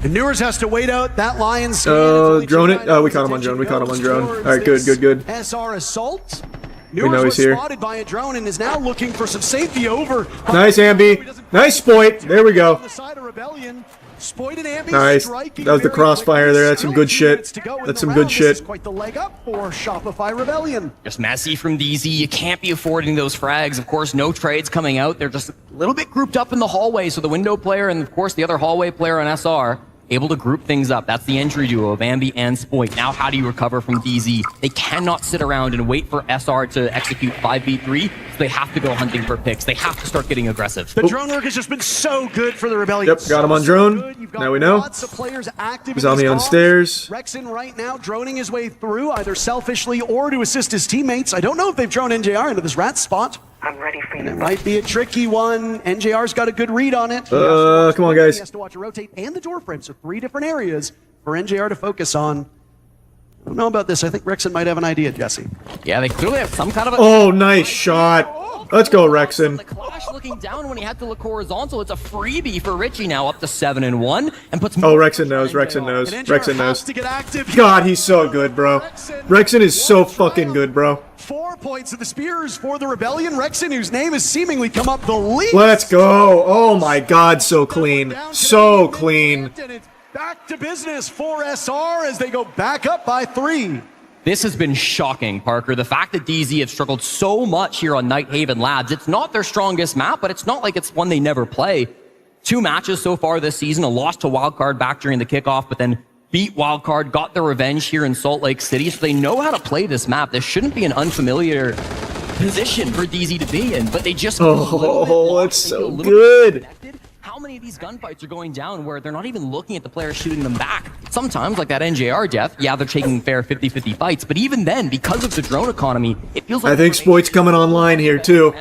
And Newers has to wait out that Lions. Drone it. Oh, we caught him on drone. We caught him on drone. All right, good. SR assault. We know he's here. Spotted by a drone and is now looking for some safety over. Nice, Ambi. Nice Spoit. There we go. Nice. That was the crossfire there. That's some good shit. That's some good shit. Quite the leg up for Shopify Rebellion. Just messy from DZ. You can't be affording those frags. Of course, no trades coming out. They're just a little bit grouped up in the hallway. So the window player and, of course, the other hallway player on SR able to group things up. That's the entry duo of Ambi and Spoit. Now, how do you recover from DZ? They cannot sit around and wait for SR to execute 5v3. So they have to go hunting for picks. They have to start getting aggressive. The drone work has just been so good for the Rebellion. Yep, got him on drone. Now we know. Lots of players active. He's on the unstairs. Rexon right now droning his way through, either selfishly or to assist his teammates. I don't know if they've drawn NJR into this rat spot. I'm ready for you. It might be a tricky one. NJR's got a good read on it. Come on, guys. He has to watch a rotate and the door frame, so 3 different areas for NJR to focus on. I don't know about this. I think Rexon might have an idea, Jesse. Yeah, they clearly have some kind of a... Oh, nice shot. Let's go, Rexon. The Clash looking down when he had to look horizontal. It's a freebie for Richie now, up to 7-1, and puts... Oh, Rexon knows. God, he's so good, bro. Rexon is so fucking good, bro. 4 points of the spears for the Rebellion. Rexon, whose name has seemingly come up the least. Let's go. Oh my God, so clean. So clean. And it's back to business for SR as they go back up by 3. This has been shocking, Parker. The fact that DZ have struggled so much here on Night Haven Labs. It's not their strongest map, but it's not like it's one they never play. 2 matches so far this season, a loss to Wildcard back during the kickoff, but then beat Wildcard, got their revenge here in Salt Lake City, so they know how to play this map. This shouldn't be an unfamiliar position for DZ to be in, but they just... Oh, it's so good. How many of these gunfights are going down where they're not even looking at the player shooting them back? Sometimes, like that NJR death, yeah, they're taking fair 50-50 fights, but even then, because of the drone economy, it feels like... I think Spoit's coming online here, too.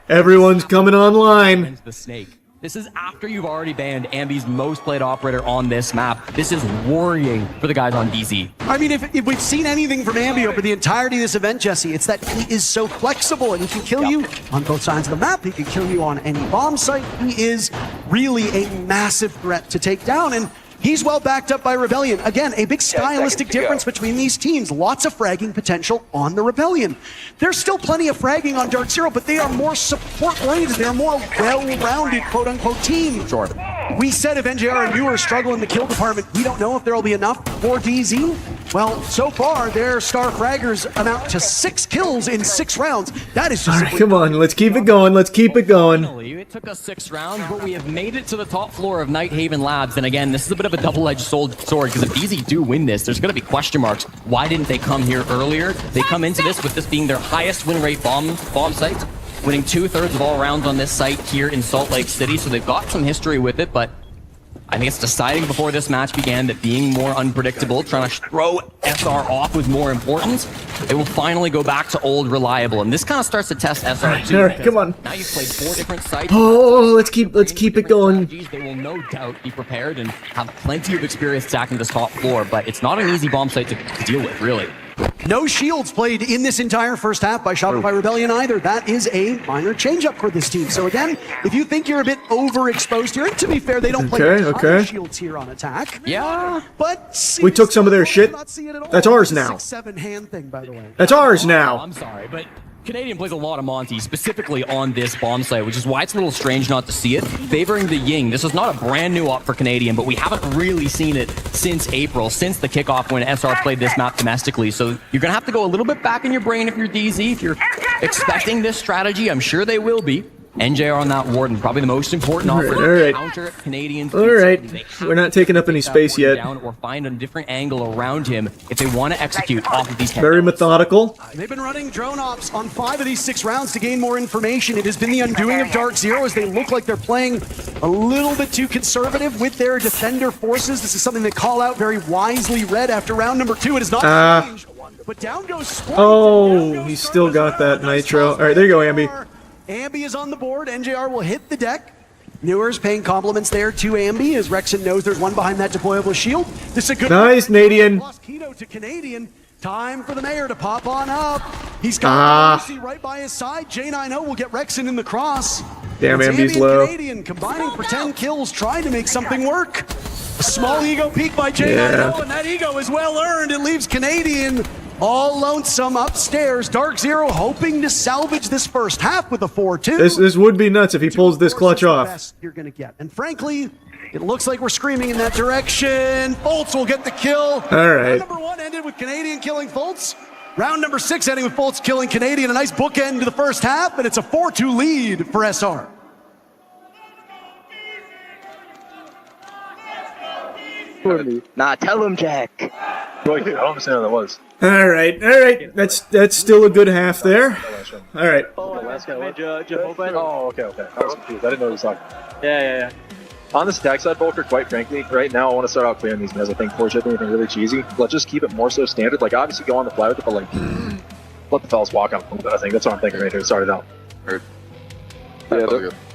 Everyone's coming online. The snake. This is after you've already banned Ambi's most played operator on this map. This is worrying for the guys on DZ. I mean, if we've seen anything from Ambi over the entirety of this event, Jesse, it's that he is so flexible and he can kill you on both sides of the map. He can kill you on any bomb site. He is really a massive threat to take down, and he's well backed up by Rebellion. Again, a big stylistic difference between these teams. Lots of fragging potential on the Rebellion. There's still plenty of fragging on Dark Zero, but they are more support-oriented. They're a more well-rounded, quote-unquote, team. Sure. We said if NJR and Newer struggle in the kill department, we don't know if there will be enough for DZ. Well, so far, their star fraggers amount to 6 kills in 6 rounds. That is just... All right, come on, let's keep it going. Let's keep it going. It took us 6 rounds, but we have made it to the top floor of Night Haven Labs. And again, this is a bit of a double-edged sword, because if DZ do win this, there's going to be question marks. Why didn't they come here earlier? They come into this with this being their highest win rate bomb site, winning 2/3 of all rounds on this site here in Salt Lake City. So they've got some history with it, but I think it's deciding before this match began that being more unpredictable, trying to throw SR off was more important. It will finally go back to old reliable, and this kind of starts to test SR too. All right, come on. Now you've played 4 different sites. Oh, let's keep it going. They will no doubt be prepared and have plenty of experience attacking this top floor, but it's not an easy bomb site to deal with, really. No shields played in this entire first half by Shopify Rebellion either. That is a minor change-up for this team. So again, if you think you're a bit overexposed here, and to be fair, they don't play a ton of shields here on attack. Yeah. But we took some of their shit. That's ours now. 6-7 hand thing, by the way. That's ours now. I'm sorry, but Canadian plays a lot of Monty, specifically on this bomb site, which is why it's a little strange not to see it. Favoring the Ying. This is not a brand new op for Canadian, but we haven't really seen it since April, since the kickoff when SR played this map domestically. So you're going to have to go a little bit back in your brain if you're DZ. If you're expecting this strategy, I'm sure they will be. NJR on that Warden, probably the most important offer to counter Canadians. All right, we're not taking up any space yet. Or find a different angle around him if they want to execute off of these. Very methodical. They've been running drone ops on 5 of these 6 rounds to gain more information. It has been the undoing of Dark Zero as they look like they're playing a little bit too conservative with their defender forces. This is something they call out very wisely read after round number 2. It is not changed, but down goes Swarm. Oh, he's still got that nitro. All right, there you go, Ambi. Ambi is on the board. NJR will hit the deck. Newer's paying compliments there to Ambi as Rexon knows there's one behind that deployable shield. This is a good nice Canadian. Keto to Canadian. Time for the mayor to pop on up. He's got Lucy right by his side. J90 will get Rexon in the cross. Damn, Ambi's low. Canadian combining for 10 kills, trying to make something work. A small ego peek by J90, and that ego is well earned. It leaves Canadian all lonesome upstairs. Dark Zero hoping to salvage this first half with a 4-2. This would be nuts if he pulls this clutch off. Best you're gonna get, and frankly, it looks like we're screaming in that direction. Foltz will get the kill. All right. Round number 1 ended with Canadian killing Foltz. Round number 6 ending with Foltz killing Canadian. A nice bookend to the first half, and it's a 4-2 lead for SR. Nah, tell him, Jack. I don't understand what that was. All right. That's still a good half there. All right. Oh, okay. I was confused. I didn't know what he was talking about. Yeah. On this attack side, Volker, quite frankly, right now I want to start out clearing these guys. I think before shipping anything really cheesy, let's just keep it more so standard. Like, obviously go on the fly with it, but like, let the fellas walk on a little bit, I think. That's what I'm thinking right here to start it out.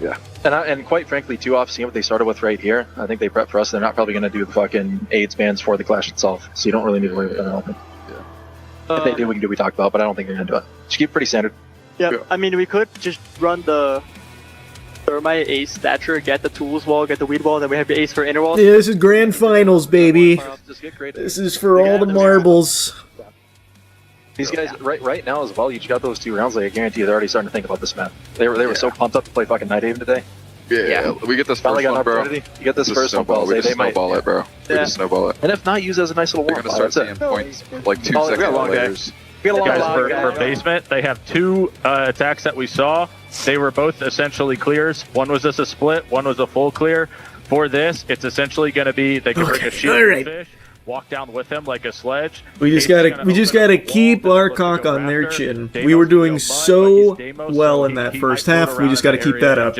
Yeah. And quite frankly, too, off seeing what they started with right here, I think they prep for us. They're not probably going to do the fucking AIDS bans for the clash itself, so you don't really need to worry about that, I don't think. If they do, we can do what we talked about, but I don't think they're going to do it. Just keep it pretty standard. Yeah, I mean, we could just run the Thermite Ace Thatcher, get the tools wall, get the weed wall, then we have the Ace for inner wall. Yeah, this is grand finals, baby. This is for all the marbles. These guys, right now as well, you just got those 2 rounds, like I guarantee you they're already starting to think about this map. They were so pumped up to play fucking Nighthaven today. Yeah, we get this first one, bro. You get this first one, we just snowball it, bro. We just snowball it. And if not, use it as a nice little warm. They're gonna start seeing points like 2 seconds later. Guys, for basement, they have 2 attacks that we saw. They were both essentially clears. One was just a split, one was a full clear. For this, it's essentially going to be they can bring a shield and fish, walk down with him like a sledge. We just gotta keep our cock on their chin. We were doing so well in that first half. We just gotta keep that up.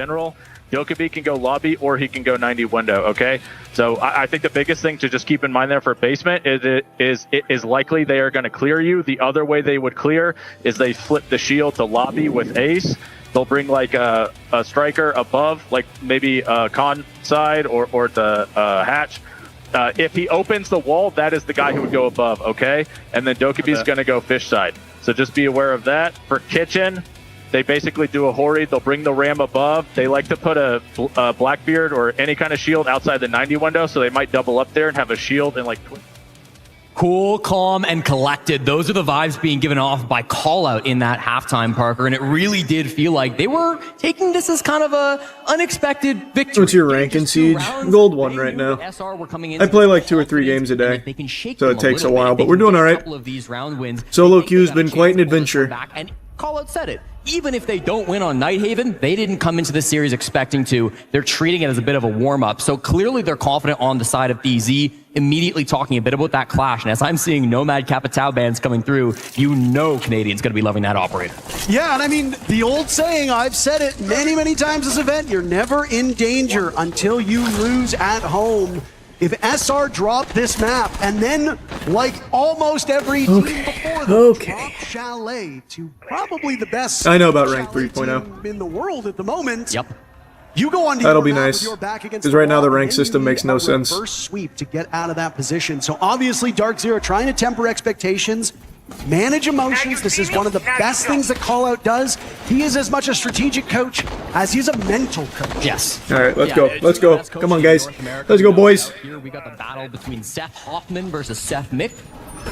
Yokobi can go lobby or he can go 90 window, okay? So I think the biggest thing to just keep in mind there for basement is it is likely they are going to clear you. The other way they would clear is they flip the shield to lobby with ace. They'll bring like a striker above, like maybe con side or the hatch. If he opens the wall, that is the guy who would go above, okay? And then Dokubi's going to go fish side. So just be aware of that. For kitchen, they basically do a hori. They'll bring the ram above. They like to put a Blackbeard or any kind of shield outside the 90 window, so they might double up there and have a shield and like... Cool, calm, and collected. Those are the vibes being given off by Callout in that halftime, Parker, and it really did feel like they were taking this as kind of a unexpected victory. What's your rank in Siege? Gold 1 right now. I play like 2 or 3 games a day, so it takes a while, but we're doing all right. Solo queue's been quite an adventure. Callout said it. Even if they don't win on Nighthaven, they didn't come into this series expecting to. They're treating it as a bit of a warm-up. So clearly they're confident on the side of DZ, immediately talking a bit about that clash. And as I'm seeing Nomad Capitao bands coming through, you know Canadian's going to be loving that operator. Yeah, and I mean, the old saying, I've said it many, many times this event, you're never in danger until you lose at home. If SR drop this map, and then, like almost every team before them, drop Chalet to probably the best I know about rank 3.0 in the world at the moment. Yep. You go on to that'll be nice, because right now the rank system makes no sense. First sweep to get out of that position. So obviously Dark Zero trying to temper expectations. manage emotions. This is one of the best things that Callout does. He is as much a strategic coach as he's a mental coach. Yes. All right, let's go. Let's go. Come on, guys. Let's go, boys. Here we got the battle between Seth Hoffman versus Seth Mick.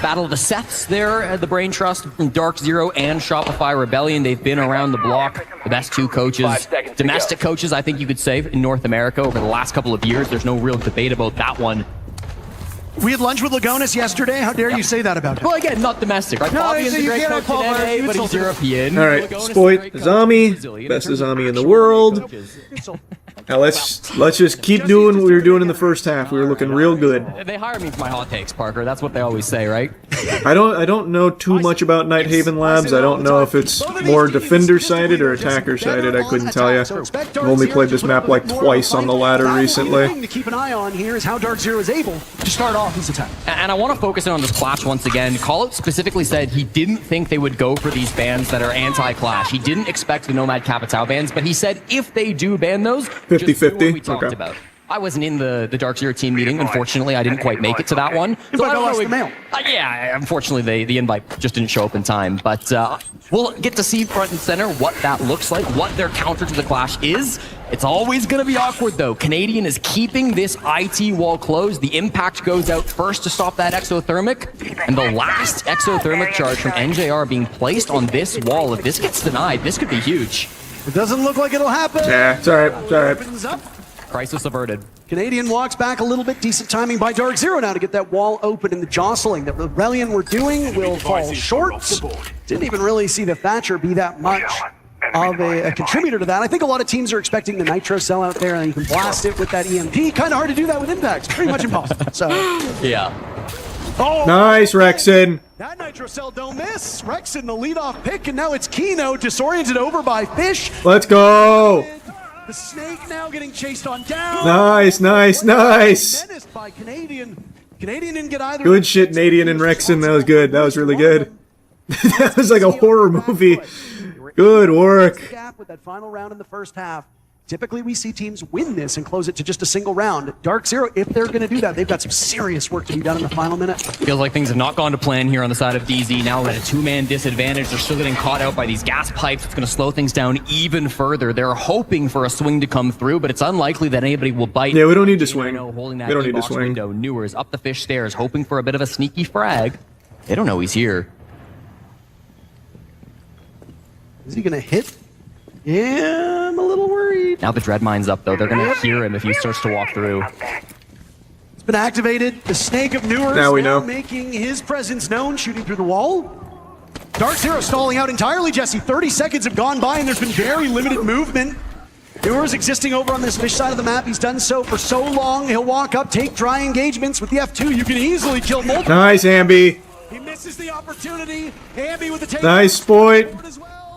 Battle of the Seths there at the Brain Trust from Dark Zero and Shopify Rebellion. They've been around the block. The best two coaches, domestic coaches, I think you could say, in North America over the last couple of years. There's no real debate about that one. We had lunch with Lagonis yesterday. How dare you say that about him? Well, again, not domestic, right? No, Fabian's a great coach in NA, but he's European. All right, Spoit, Azami, best Azami in the world. Now let's just keep doing what we were doing in the first half. We were looking real good. They hire me for my hot takes, Parker. That's what they always say, right? I don't know too much about Nighthaven Labs. I don't know if it's more defender-sided or attacker-sided. I couldn't tell you. I've only played this map like twice on the ladder recently. To keep an eye on here is how Dark Zero is able to start off his attack. And I want to focus in on this clash once again. Callout specifically said he didn't think they would go for these bans that are anti-clash. He didn't expect the Nomad Capitao bans, but he said if they do ban those, 50-50. we talked about. I wasn't in the Dark Zero team meeting, unfortunately. I didn't quite make it to that one. So I don't know. Yeah, unfortunately, the invite just didn't show up in time. But we'll get to see front and center what that looks like, what their counter to the clash is. It's always going to be awkward, though. Canadian is keeping this IT wall closed. The impact goes out first to stop that exothermic. And the last exothermic charge from NJR being placed on this wall, if this gets denied, this could be huge. It doesn't look like it'll happen. Yeah, it's all right. It's all right. Opens up. Crisis averted. Canadian walks back a little bit. Decent timing by Dark Zero now to get that wall open, and the jostling that Rebellion were doing will fall short. Didn't even really see the Thatcher be that much of a contributor to that. I think a lot of teams are expecting the Nitro cell out there, and you can blast it with that EMP. Kind of hard to do that with impacts. Pretty much impossible. So yeah. Oh, nice, Rexon. That Nitro cell don't miss. Rexon, the leadoff pick, and now it's Kino disoriented over by Fish. Let's go. The snake now getting chased on down. Nice, nice, nice. Menaced by Canadian. Canadian didn't get either. Good shit, Canadian and Rexon. That was good. That was really good. That was like a horror movie. Good work. Gap with that final round in the first half. Typically, we see teams win this and close it to just a single round. Dark Zero, if they're going to do that, they've got some serious work to be done in the final minute. Feels like things have not gone to plan here on the side of DZ. Now at a two-man disadvantage. They're still getting caught out by these gas pipes. It's going to slow things down even further. They're hoping for a swing to come through, but it's unlikely that anybody will bite. Yeah, we don't need to swing. Holding that we don't need to swing. Window. Newers up the Fish stairs, hoping for a bit of a sneaky frag. They don't know he's here. Is he going to hit? Yeah, I'm a little worried. Now the Dread Mine's up, though. They're going to hear him if he starts to walk through. It's been activated. The Snake of Newers now we know. Making his presence known, shooting through the wall. Dark Zero stalling out entirely, Jesse. 30 seconds have gone by, and there's been very limited movement. Newers existing over on this Fish side of the map. He's done so for so long. He'll walk up, take dry engagements with the F2. You can easily kill multiple. Nice, Ambi. He misses the opportunity. Ambi with the take. Nice, Spoit.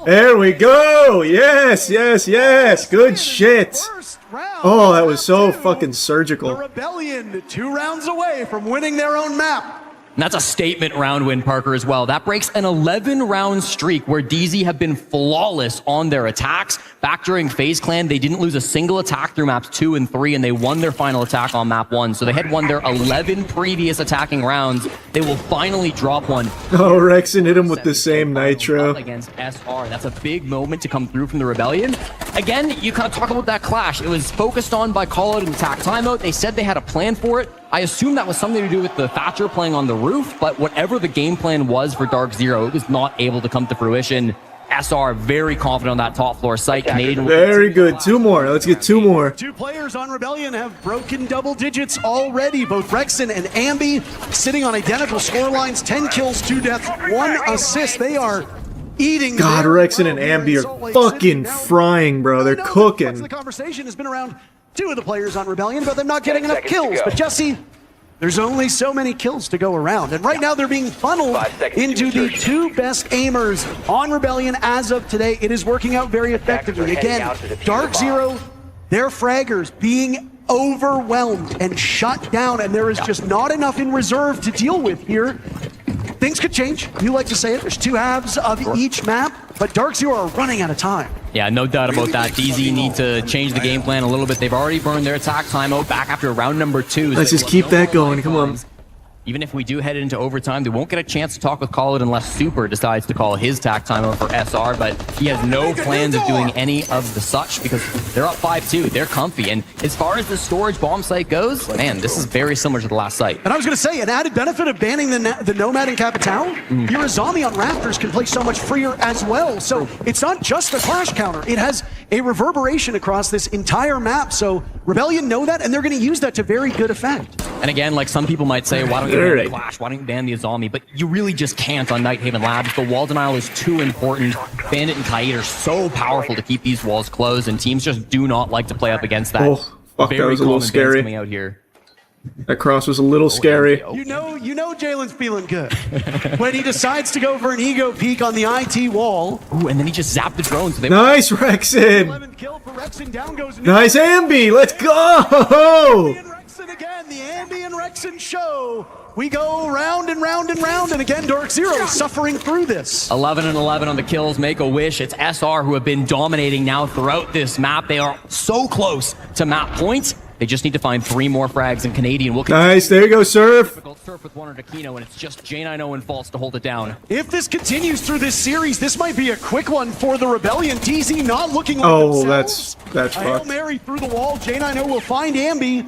There we go! Yes, yes, yes! Good shit! Oh, that was so fucking surgical. The Rebellion 2 rounds away from winning their own map. And that's a statement round win, Parker, as well. That breaks an 11-round streak where DZ have been flawless on their attacks. Back during FaZe Clan, they didn't lose a single attack through maps 2 and 3, and they won their final attack on map 1. So they had won their 11 previous attacking rounds. They will finally drop one. Oh, Rexon hit him with the same Nitro. Against SR. That's a big moment to come through from the Rebellion. Again, you kind of talk about that clash. It was focused on by Callout and attack timeout. They said they had a plan for it. I assume that was something to do with the Thatcher playing on the roof, but whatever the game plan was for Dark Zero, it was not able to come to fruition. SR very confident on that top floor site. Canadian very good. 2 more. Let's get 2 more. 2 players on Rebellion have broken double digits already. Both Rexon and Ambi sitting on identical score lines. 10 kills, 2 deaths, 1 assist. They are eating. God, Rexon and Ambi are fucking frying, bro. They're cooking. The conversation has been around 2 of the players on Rebellion, but them not getting enough kills. But Jesse, there's only so many kills to go around. And right now they're being funneled into the 2 best aimers on Rebellion as of today. It is working out very effectively. Again, Dark Zero, their fraggers being overwhelmed and shut down, and there is just not enough in reserve to deal with here. Things could change. You like to say it. There's 2 halves of each map, but Dark Zero are running out of time. Yeah, no doubt about that. DZ need to change the game plan a little bit. They've already burned their attack timeout back after round number 2. Let's just keep that going. Come on. Even if we do head into overtime, they won't get a chance to talk with Call It unless Super decides to call his tack timeout for SR, but he has no plans of doing any of the such because they're up 5-2. They're comfy. And as far as the storage bomb site goes, man, this is very similar to the last site. And I was going to say, an added benefit of banning the Nomad in Capitao, your Azami on Raptors can play so much freer as well. So it's not just a clash counter. It has a reverberation across this entire map. So Rebellion know that, and they're going to use that to very good effect. And again, like some people might say, why don't you ban the Clash? Why don't you ban the Azami? But you really just can't on Nighthaven Labs. The wall denial is too important. Bandit and Kaid are so powerful to keep these walls closed, and teams just do not like to play up against that. Oh, fuck, that was a little scary. Coming out here. That cross was a little scary. You know Jalen's feeling good when he decides to go for an ego peek on the IT wall. Ooh, and then he just zapped the drone. So Nice, Rexon! 11th kill for Rexon. Down goes Nice, Ambi! Let's go! Rexon again, the Ambi and Rexon show. We go round and round and round, and again, Dark0 suffering through this. 11 and 11 on the kills. Make a wish. It's SR who have been dominating now throughout this map. They are so close to map point. They just need to find 3 more frags, and Canadian will continue. Nice, there you go, Surf. Surf with one or Aquino, and it's just J90 and False to hold it down. If this continues through this series, this might be a quick one for the Rebellion. DZ not looking like themselves. A that's Hail fucked. Mary through the wall. J90 will find Ambi.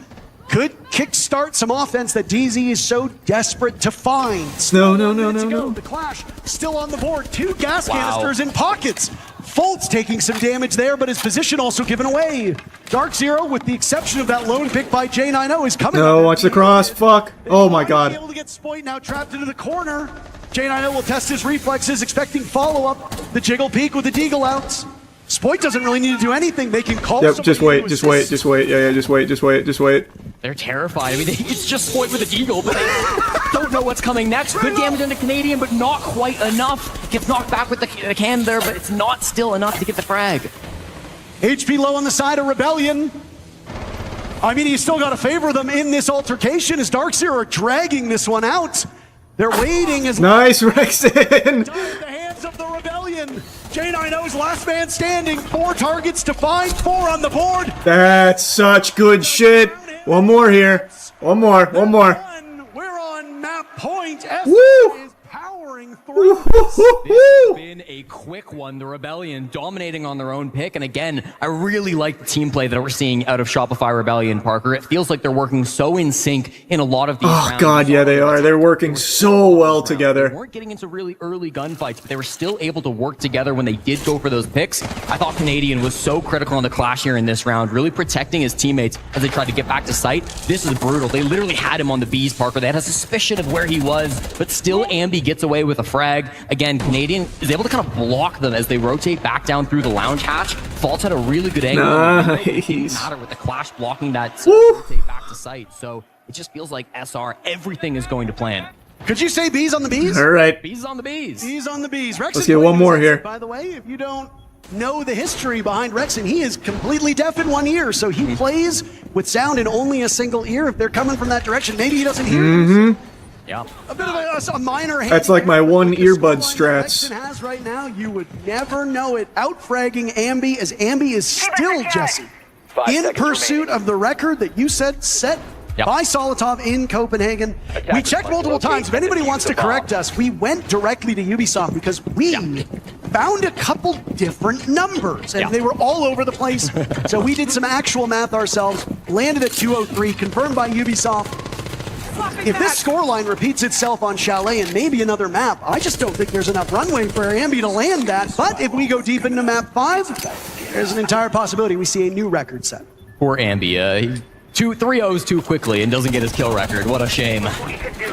Could kickstart some offense that DZ is so desperate to find. No. The Clash still on the board. 2 gas canisters in pockets. Fultz taking some damage there, but his position also given away. Dark0, with the exception of that lone pick by J90, is coming. No, watch the cross. Fuck. Oh my god. Able to get Spoit now trapped into the corner. J90 will test his reflexes, expecting follow-up. The jiggle peek with the deagle outs. Spoit doesn't really need to do anything. They can call. Yep, just wait. Yeah, just wait. They're terrified. I mean, it's just Spoit with a deagle, but they don't know what's coming next. Good damage on the Canadian, but not quite enough. Gets knocked back with the can there, but it's not still enough to get the frag. HP low on the side of Rebellion. I mean, he's still got to favor them in this altercation as Dark0 are dragging this one out. They're waiting as nice, Rexon. the hands of the Rebellion. J90's last man standing. 4 targets to find, 4 on the board. That's such good shit. One more here. One more. We're on map point. Woo! Is powering through. This has been a quick one. The Rebellion dominating on their own pick. And again, I really like the team play that we're seeing out of Shopify Rebellion, Parker. It feels like they're working so in sync in a lot of these rounds. Oh, God, yeah, they are. They're working so well together. They weren't getting into really early gunfights, but they were still able to work together when they did go for those picks. I thought Canadian was so critical on the Clash here in this round, really protecting his teammates as they tried to get back to site. This is brutal. They literally had him on the Bs, Parker. They had a suspicion of where he was, but still Ambi gets away with a frag. Again, Canadian is able to kind of block them as they rotate back down through the lounge hatch. Faltz had a really good angle. Nice. It didn't matter with the Clash blocking that rotate back to site. So it just feels like SR, everything is going to plan. Could you say B's on the B's? All right. B's on the B's. B's on the B's. Rexon, let's get one more here. By the way, if you don't know the history behind Rexon, he is completely deaf in one ear, so he plays with sound in only a single ear. If they're coming from that direction, maybe he doesn't hear. Yeah. A bit of a minor. That's like my one earbud strats. Rexon has right now, you would never know it. Outfragging Ambi as Ambi is still, Jesse, in pursuit of the record that you said set by Solotov in Copenhagen. We checked multiple times. If anybody wants to correct us, we went directly to Ubisoft because we found a couple different numbers and they were all over the place. So we did some actual math ourselves, landed at 203, confirmed by Ubisoft. If this scoreline repeats itself on Chalet and maybe another map, I just don't think there's enough runway for Ambi to land that. But if we go deep into map 5, there's an entire possibility we see a new record set. Poor Ambi. 3-0s too quickly and doesn't get his kill record. What a shame.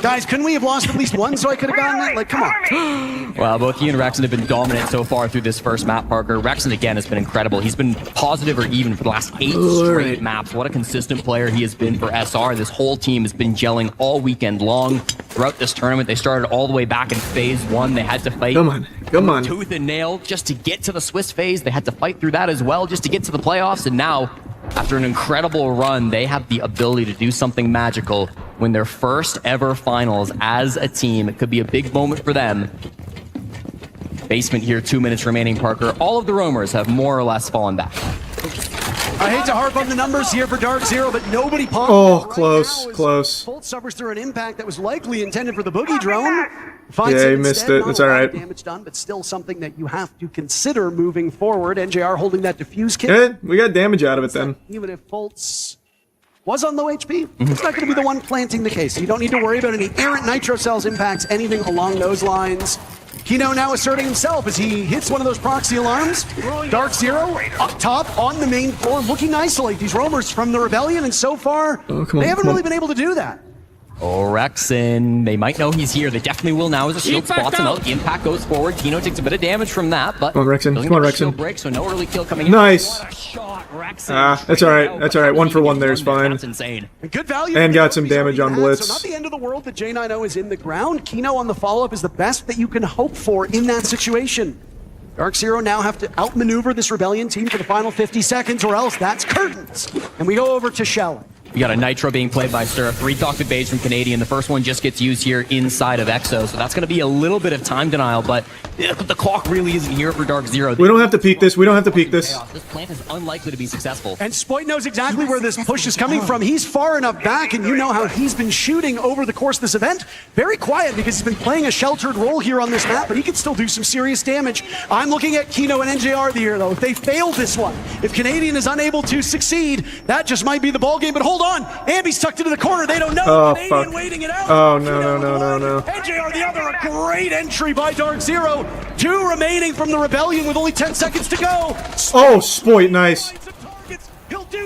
Guys, couldn't we have lost at least one so I could have gotten that? Like, come on. Well, both he and Rexon have been dominant so far through this first map, Parker. Rexon, again, has been incredible. He's been positive or even for the last 8 straight maps. What a consistent player he has been for SR. This whole team has been gelling all weekend long throughout this tournament. They started all the way back in phase 1. They had to fight Come on. tooth and nail just to get to the Swiss phase. They had to fight through that as well just to get to the playoffs. And now, after an incredible run, they have the ability to do something magical win their first ever finals as a team. It could be a big moment for them. Basement here, 2 minutes remaining, Parker. All of the roamers have more or less fallen back. I hate to harp on the numbers here for Dark Zero, but nobody paused. Oh, close. Bolt suffers through an impact that was likely intended for the boogie drone. Yeah, he missed it. It's all right. Damage done, but still something that you have to consider moving forward. NJR holding that diffuse kit. Yeah, we got damage out of it then. Even if Bolt's was on low HP, it's not going to be the one planting the case. You don't need to worry about any errant nitro cells impacts, anything along those lines. Kino now asserting himself as he hits one of those proxy alarms. Dark Zero up top on the main floor, looking to isolate these roamers from the Rebellion, and so far, they haven't really been able to do that. Oh, Rexon, they might know he's here. They definitely will now as a shield spots him out. The impact goes forward. Kino takes a bit of damage from that, but come on, Rexon. Come on, Rexon. Break, so no early kill coming in. Nice. That's all right. That's all right. 1 for 1 there is fine. That's insane. Good value. And got some damage on Blitz. So not the end of the world that J90 is in the ground. Kino on the follow-up is the best that you can hope for in that situation. Dark Zero now have to outmaneuver this Rebellion team for the final 50 seconds, or else that's curtains. And we go over to Shell. We got a Nitro being played by Surf. 3 Doctored Bays from Canadian. The first one just gets used here inside of Exo, so that's going to be a little bit of time denial, but the clock really isn't here for Dark Zero. We don't have to peek this. We don't have to peek this. This plant is unlikely to be successful. And Spoit knows exactly where this push is coming from. He's far enough back, and you know how he's been shooting over the course of this event. Very quiet, because he's been playing a sheltered role here on this map, but he can still do some serious damage. I'm looking at Kino and NJR here, though. If they fail this one, if Canadian is unable to succeed, that just might be the ballgame. But hold on, Ambi's tucked into the corner. They don't know. Oh, Canadian fuck. waiting it out. Oh, no. NJR the other. A great entry by Dark Zero. 2 remaining from the Rebellion with only 10 seconds to go. Oh, Spoit, nice.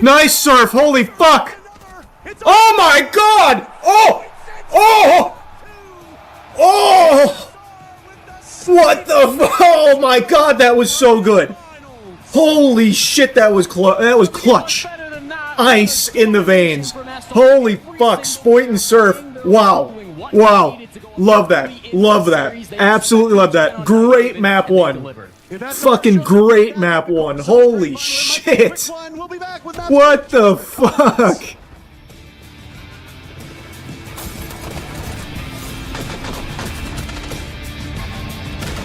Nice, Surf. Holy fuck. Oh, my God. Oh. What the? Oh, my God. That was so good. Holy shit, that was clutch. Ice in the veins. Holy fuck, Spoit and Surf. Wow. Love that. Absolutely love that. Great map 1. Fucking great map 1. Holy shit. What the fuck?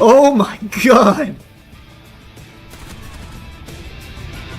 Oh my God.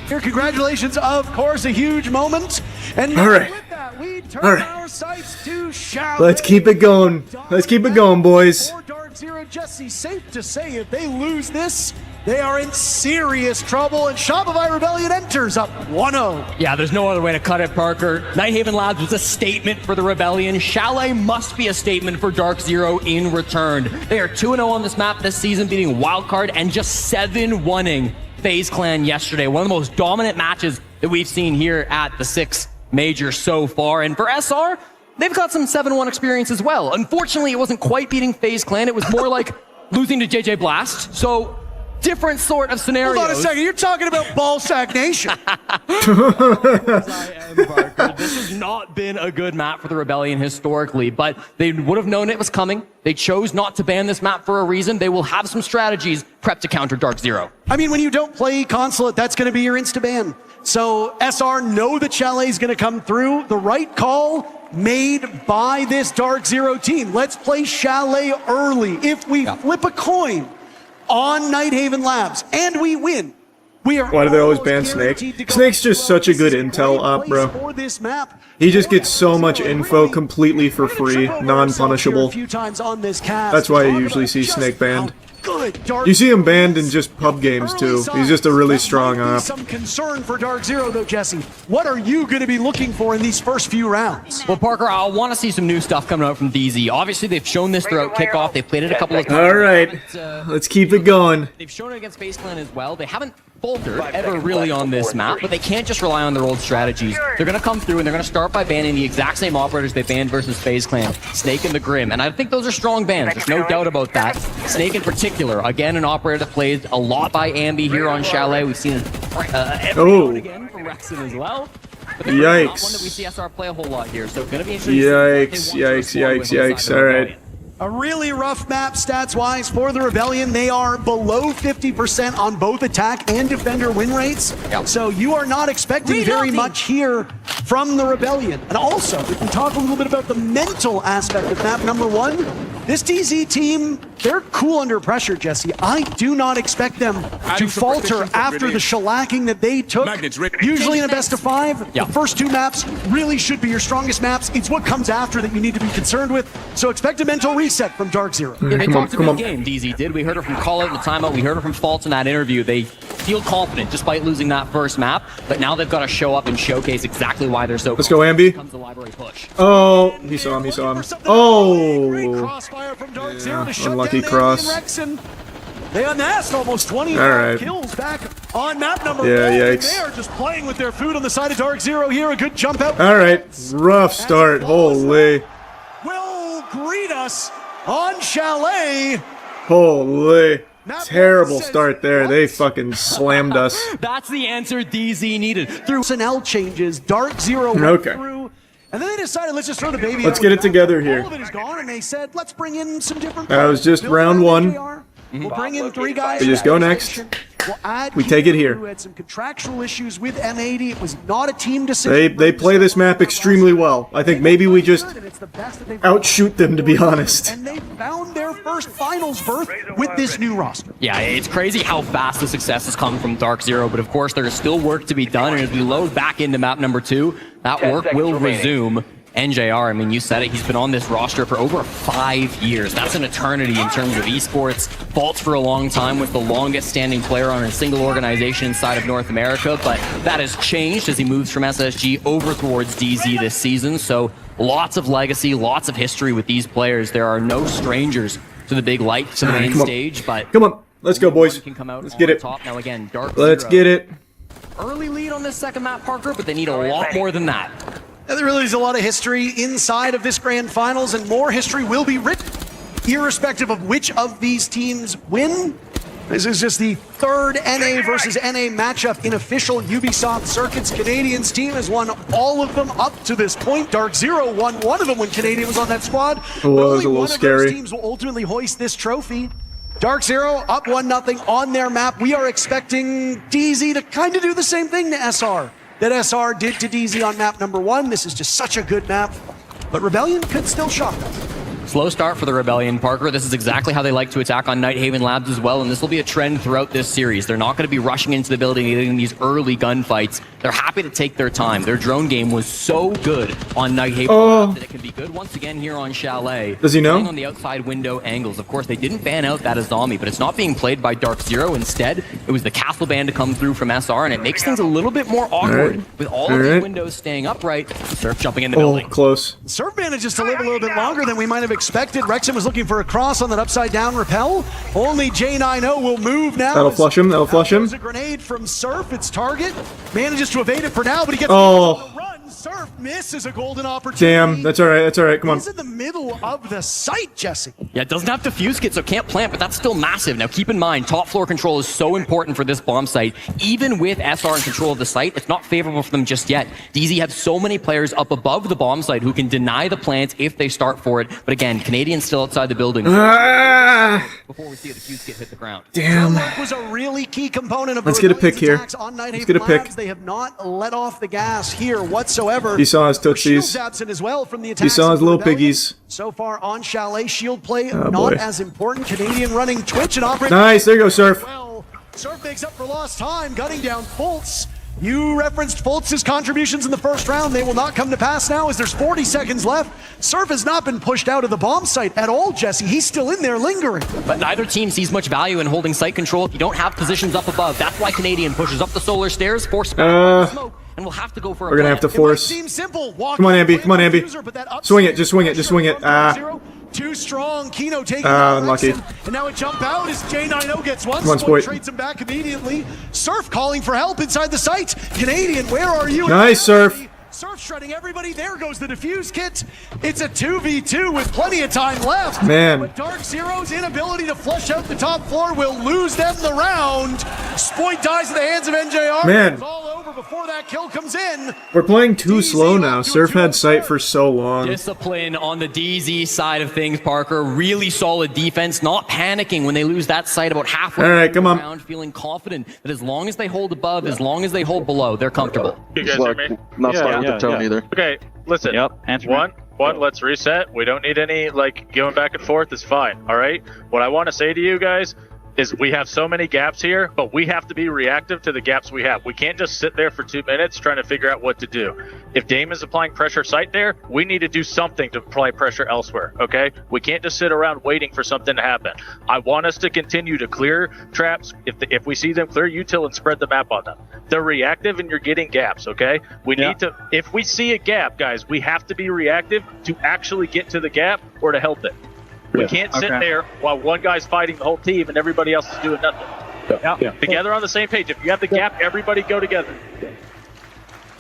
Here, congratulations, of course, a huge moment. And all right. With that, we turn our sights to Chalet. Let's keep it going. Let's keep it going, boys. For Dark Zero, Jesse, safe to say if they lose this, they are in serious trouble, and Shopify Rebellion enters up 1-0. Yeah, there's no other way to cut it, Parker. Nighthaven Labs was a statement for the Rebellion. Chalet must be a statement for Dark Zero in return. They are 2-0 on this map this season, beating Wildcard and just 7-1ing FaZe Clan yesterday. One of the most dominant matches that we've seen here at the 6 major so far. And for SR, they've got some 7-1 experience as well. Unfortunately, it wasn't quite beating FaZe Clan. It was more like losing to JJ Blast. So different sort of scenarios. Hold on a second. You're talking about Ballsack Nation. This has not been a good map for the Rebellion historically, but they would have known it was coming. They chose not to ban this map for a reason. They will have some strategies prepped to counter Dark Zero. I mean, when you don't play Consulate, that's going to be your insta-ban. So SR know that Chalet is going to come through. The right call made by this Dark Zero team. Let's play Chalet early. If we flip a coin on Nighthaven Labs and we win, we are. Why do they always ban Snake? Snake's just such a good intel op, bro. He just gets so much info completely for free, non-punishable. That's why you usually see Snake banned. You see him banned in just pub games too. He's just a really strong op. Some concern for Dark Zero though, Jesse. What are you going to be looking for in these first few rounds? Well, Parker, I want to see some new stuff coming out from DZ. Obviously, they've shown this throughout kickoff. They've played it a couple of times. All right, let's keep it going. They've shown it against FaZe Clan as well. They haven't faltered ever really on this map, but they can't just rely on their old strategies. They're going to come through and they're going to start by banning the exact same operators they banned versus FaZe Clan, Snake and the Grim. And I think those are strong bans. There's no doubt about that. Snake in particular, again, an operator that plays a lot by Ambi here on Chalet. We've seen it every now and again from Rexon as well. Yikes. Not one that we see SR play a whole lot here, so going to be interesting. Yikes. All right. A really rough map stats-wise for the Rebellion. They are below 50% on both attack and defender win rates. So you are not expecting very much here from the Rebellion. And also, if we talk a little bit about the mental aspect of map number 1, This DZ team, they're cool under pressure, Jesse. I do not expect them to falter after the shellacking that they took. Usually in a best of 5, the first 2 maps really should be your strongest maps. It's what comes after that you need to be concerned with. So expect a mental reset from Dark Zero. They talked a big game, DZ did. We heard it from Call Out in the timeout. We heard it from Faults in that interview. They feel confident despite losing that first map, but now they've got to show up and showcase exactly why they're so Let's go, Ambi. Oh, he saw him, he saw him. Oh! Yeah, unlucky cross. They amassed almost 25 kills back on map number 1. Yikes. They are just playing with their food on the side of Dark Zero here. A good jump out. Alright, rough start. Holy. Will greet us on Chalet. Holy. Terrible start there. They fucking slammed us. That's the answer DZ needed. Through personnel changes, Dark Zero went through. And then they decided, let's just throw the baby Let's get it together here. All of it is gone, and they said, let's bring in some different That was just round 1. We'll bring in 3 guys. We just go next. We'll add We take it here. who had some contractual issues with M80. It was not a team decision. They play this map extremely well. I think maybe we just outshoot them, to be honest. And they found their first finals berth with this new roster. Yeah, it's crazy how fast the success has come from Dark Zero, but of course there is still work to be done, and as we load back into map number 2, that work will resume. NJR, I mean, you said it, he's been on this roster for over 5 years. That's an eternity in terms of esports. Faults for a long time, was the longest standing player on a single organization inside of North America, but that has changed as he moves from SSG over towards DZ this season. So lots of legacy, lots of history with these players. There are no strangers to the big light, to the main stage, but come on, let's go, boys. Let's get it. Top. Now again, Dark Let's Zero. get it. Early lead on this second map, Parker, but they need a lot more than that. There really is a lot of history inside of this grand finals, and more history will be written, irrespective of which of these teams win. This is just the 3rd NA versus NA matchup in official Ubisoft circuits. Canadians team has won all of them up to this point. Dark Zero won one of them when Canadian was on that squad. It was a little scary. Those teams will ultimately hoist this trophy. Dark Zero up 1-0 on their map. We are expecting DZ to kind of do the same thing to SR that SR did to DZ on map number 1. This is just such a good map, but Rebellion could still shock them. Slow start for the Rebellion, Parker. This is exactly how they like to attack on Nighthaven Labs as well, and this will be a trend throughout this series. They're not going to be rushing into the building and getting these early gunfights. They're happy to take their time. Their drone game was so good on Nighthaven Labs that it can be good once again here on Chalet. Does he know? Playing on the outside window angles. Of course, they didn't ban out that Azami, but it's not being played by Dark Zero. Instead, it was the Castle Band to come through from SR, and it makes things a little bit more awkward with all of these windows staying upright. Surf jumping in the building. Close. Surf manages to live a little bit longer than we might have expected. Wrexham was looking for a cross on that upside down rappel. Only J90 will move now. That'll flush him. That'll flush him. There's a grenade from Surf. Its target manages to evade it for now, but he gets Oh. the run. Surf misses a golden opportunity. Damn. That's all right. That's all right. Come on. He's in the middle of the site, Jesse. Yeah, it doesn't have diffuse kit, so can't plant, but that's still massive. Now, keep in mind, top floor control is so important for this bomb site. Even with SR in control of the site, it's not favorable for them just yet. DZ have so many players up above the bomb site who can deny the plant if they start for it. But again, Canadians still outside the building. Before we see a diffuse kit hit the ground. Damn. That was a really key component of Let's get a pick here. Let's get a pick. They have not let off the gas here whatsoever. He saw his tootsies. Absent as well from the He saw his little piggies. So far on Chalet, shield play not as important. Canadian running Twitch and operating. Nice. There you go, Surf. Well, Surf makes up for lost time, gunning down Fultz. You referenced Fultz's contributions in the first round. They will not come to pass now as there's 40 seconds left. Surf has not been pushed out of the bomb site at all, Jesse. He's still in there lingering. But neither team sees much value in holding site control if you don't have positions up above. That's why Canadian pushes up the solar stairs, force back smoke, and we'll have to go for a We're gonna have to force. Simple. Come on, Ambi. Come on, Ambi. Swing it. Just swing it. Just swing it. Too strong. Kino taking unlucky. And now a jump out as J90 gets one. Come on, Spoit. Trades him back immediately. Surf calling for help inside the site. Canadian, where are you? Nice, Surf. Surf shredding everybody. There goes the defuse kit. It's a 2v2 with plenty of time left. Man. But Dark Zero's inability to flush out the top floor will lose them the round. Spoit dies in the hands of NJR. Man. It's all over before that kill comes in. We're playing too slow now. Surf had sight for so long. Discipline on the DZ side of things, Parker. Really solid defense, not panicking when they lose that sight about halfway around, feeling confident that as long as they hold above, as long as they hold below, they're comfortable. You guys hear me? Not starting with the tone either. Okay, listen. Yep. Answer one, One, let's reset. We don't need any, like, going back and forth is fine, all right? What I want to say to you guys is we have so many gaps here, but we have to be reactive to the gaps we have. We can't just sit there for 2 minutes trying to figure out what to do. If Dame is applying pressure sight there, we need to do something to apply pressure elsewhere, okay? We can't just sit around waiting for something to happen. I want us to continue to clear traps. If we see them, clear util and spread the map on them. They're reactive and you're getting gaps, okay? We need to, if we see a gap, guys, we have to be reactive to actually get to the gap or to help it. We can't sit there while one guy's fighting the whole team and everybody else is doing nothing. Together on the same page. If you have the gap, everybody go together.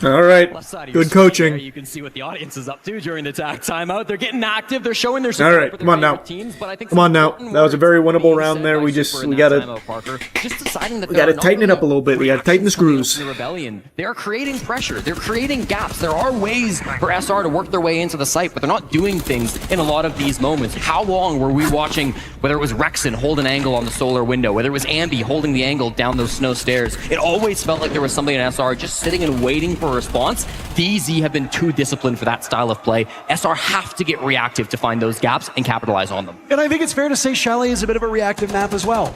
All right. Good coaching. You can see what the audience is up to during the attack timeout. They're getting active. They're showing their All support right, for come on now. teams, but I think Come on now. That was a very winnable round there. We gotta tighten it up a little bit. We gotta tighten the screws. The rebellion. They're creating pressure. They're creating gaps. There are ways for SR to work their way into the site, but they're not doing things in a lot of these moments. How long were we watching, whether it was Rexon hold an angle on the solar window, whether it was Ambi holding the angle down those snow stairs? It always felt like there was somebody in SR just sitting and waiting for a response. DZ have been too disciplined for that style of play. SR have to get reactive to find those gaps and capitalize on them. And I think it's fair to say Chalet is a bit of a reactive map as well.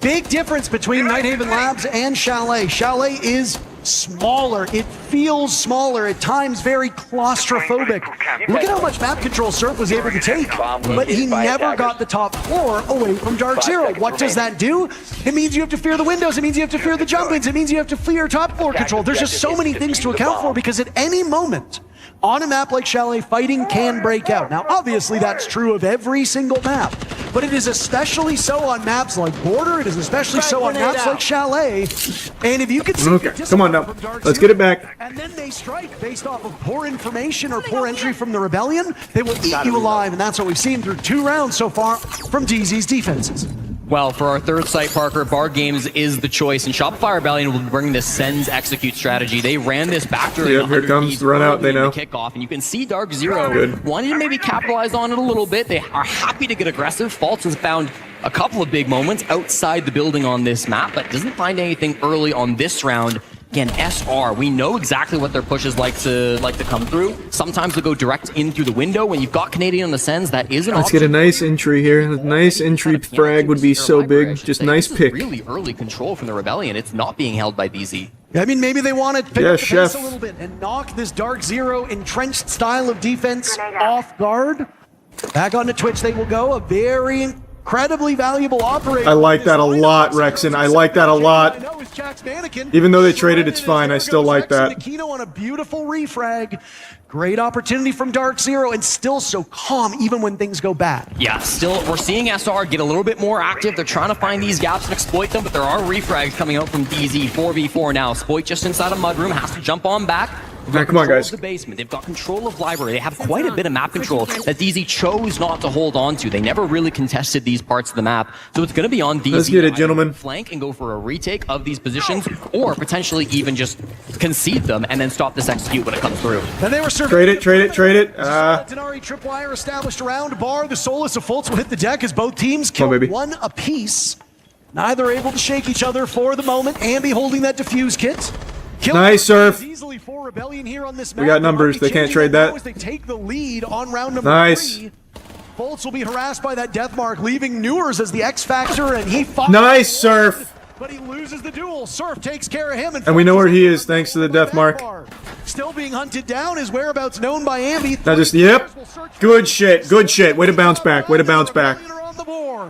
Big difference between Nighthaven Labs and Chalet. Chalet is smaller. It feels smaller, at times very claustrophobic. Look at how much map control Surf was able to take, but he never got the top floor away from Dark Zero. What does that do? It means you have to fear the windows. It means you have to fear the jump ins. It means you have to fear top floor control. There's just so many things to account for because at any moment, on a map like Chalet, fighting can break out. Now, obviously, that's true of every single map, but it is especially so on maps like Border. It is especially so on maps like Chalet. And if you could see, okay, come on now, let's get it back. And then they strike based off of poor information or poor entry from the Rebellion, they will eat you alive, and that's what we've seen through 2 rounds so far from DZ's defenses. Well, for our third site, Parker, Bar Games is the choice, and Shopify Rebellion will bring the sends execute strategy. They ran this back during here it comes, run out, they know. Kickoff, and you can see Dark Zero wanting to maybe capitalize on it a little bit. They are happy to get aggressive. Faltz has found a couple of big moments outside the building on this map, but doesn't find anything early on this round. Again, SR, we know exactly what their pushes like to come through. Sometimes they go direct in through the window. When you've got Canadian on the sends, that is an Let's option. get a nice entry here. A nice entry frag would be so big. Just nice pick. Really early control from the Rebellion. It's not being held by DZ. I mean, maybe they want to pick up the pace a little bit and knock this Dark Zero entrenched style of defense off guard. Back onto Twitch they will go. A very incredibly valuable operator. I like that a lot, Rexon. I like that a lot. Even though they traded, it's fine. I still like that. Kino on a beautiful refrag. Great opportunity from Dark Zero, and still so calm even when things go bad. Yeah, still, we're seeing SR get a little bit more active. They're trying to find these gaps and exploit them, but there are refrags coming out from DZ. 4v4 now. Spoit just inside a mudroom, has to jump on back. Right, come on, guys. The basement. They've got control of library. They have quite a bit of map control that DZ chose not to hold on to. They never really contested these parts of the map, so it's going to be on DZ. Let's get it, gentlemen. Flank and go for a retake of these positions, or potentially even just concede them and then stop this execute when it comes through. And they were trade it. Denari tripwire established around Bar. The Solus of Fultz will hit the deck as both teams kill one apiece. Neither able to shake each other for the moment. Ambi holding that defuse kit. Nice surf. Easily for Rebellion here on this map. We got numbers. They can't trade that. They take the lead on round number 3. Fultz will be harassed by that death mark, leaving Newers as the X factor, and he fought. Nice surf. But he loses the duel. Surf takes care of him, and we know where he is thanks to the death mark. Still being hunted down. His whereabouts known by Ambi. Now just Good shit. Good shit. Way to bounce back. Way to bounce back.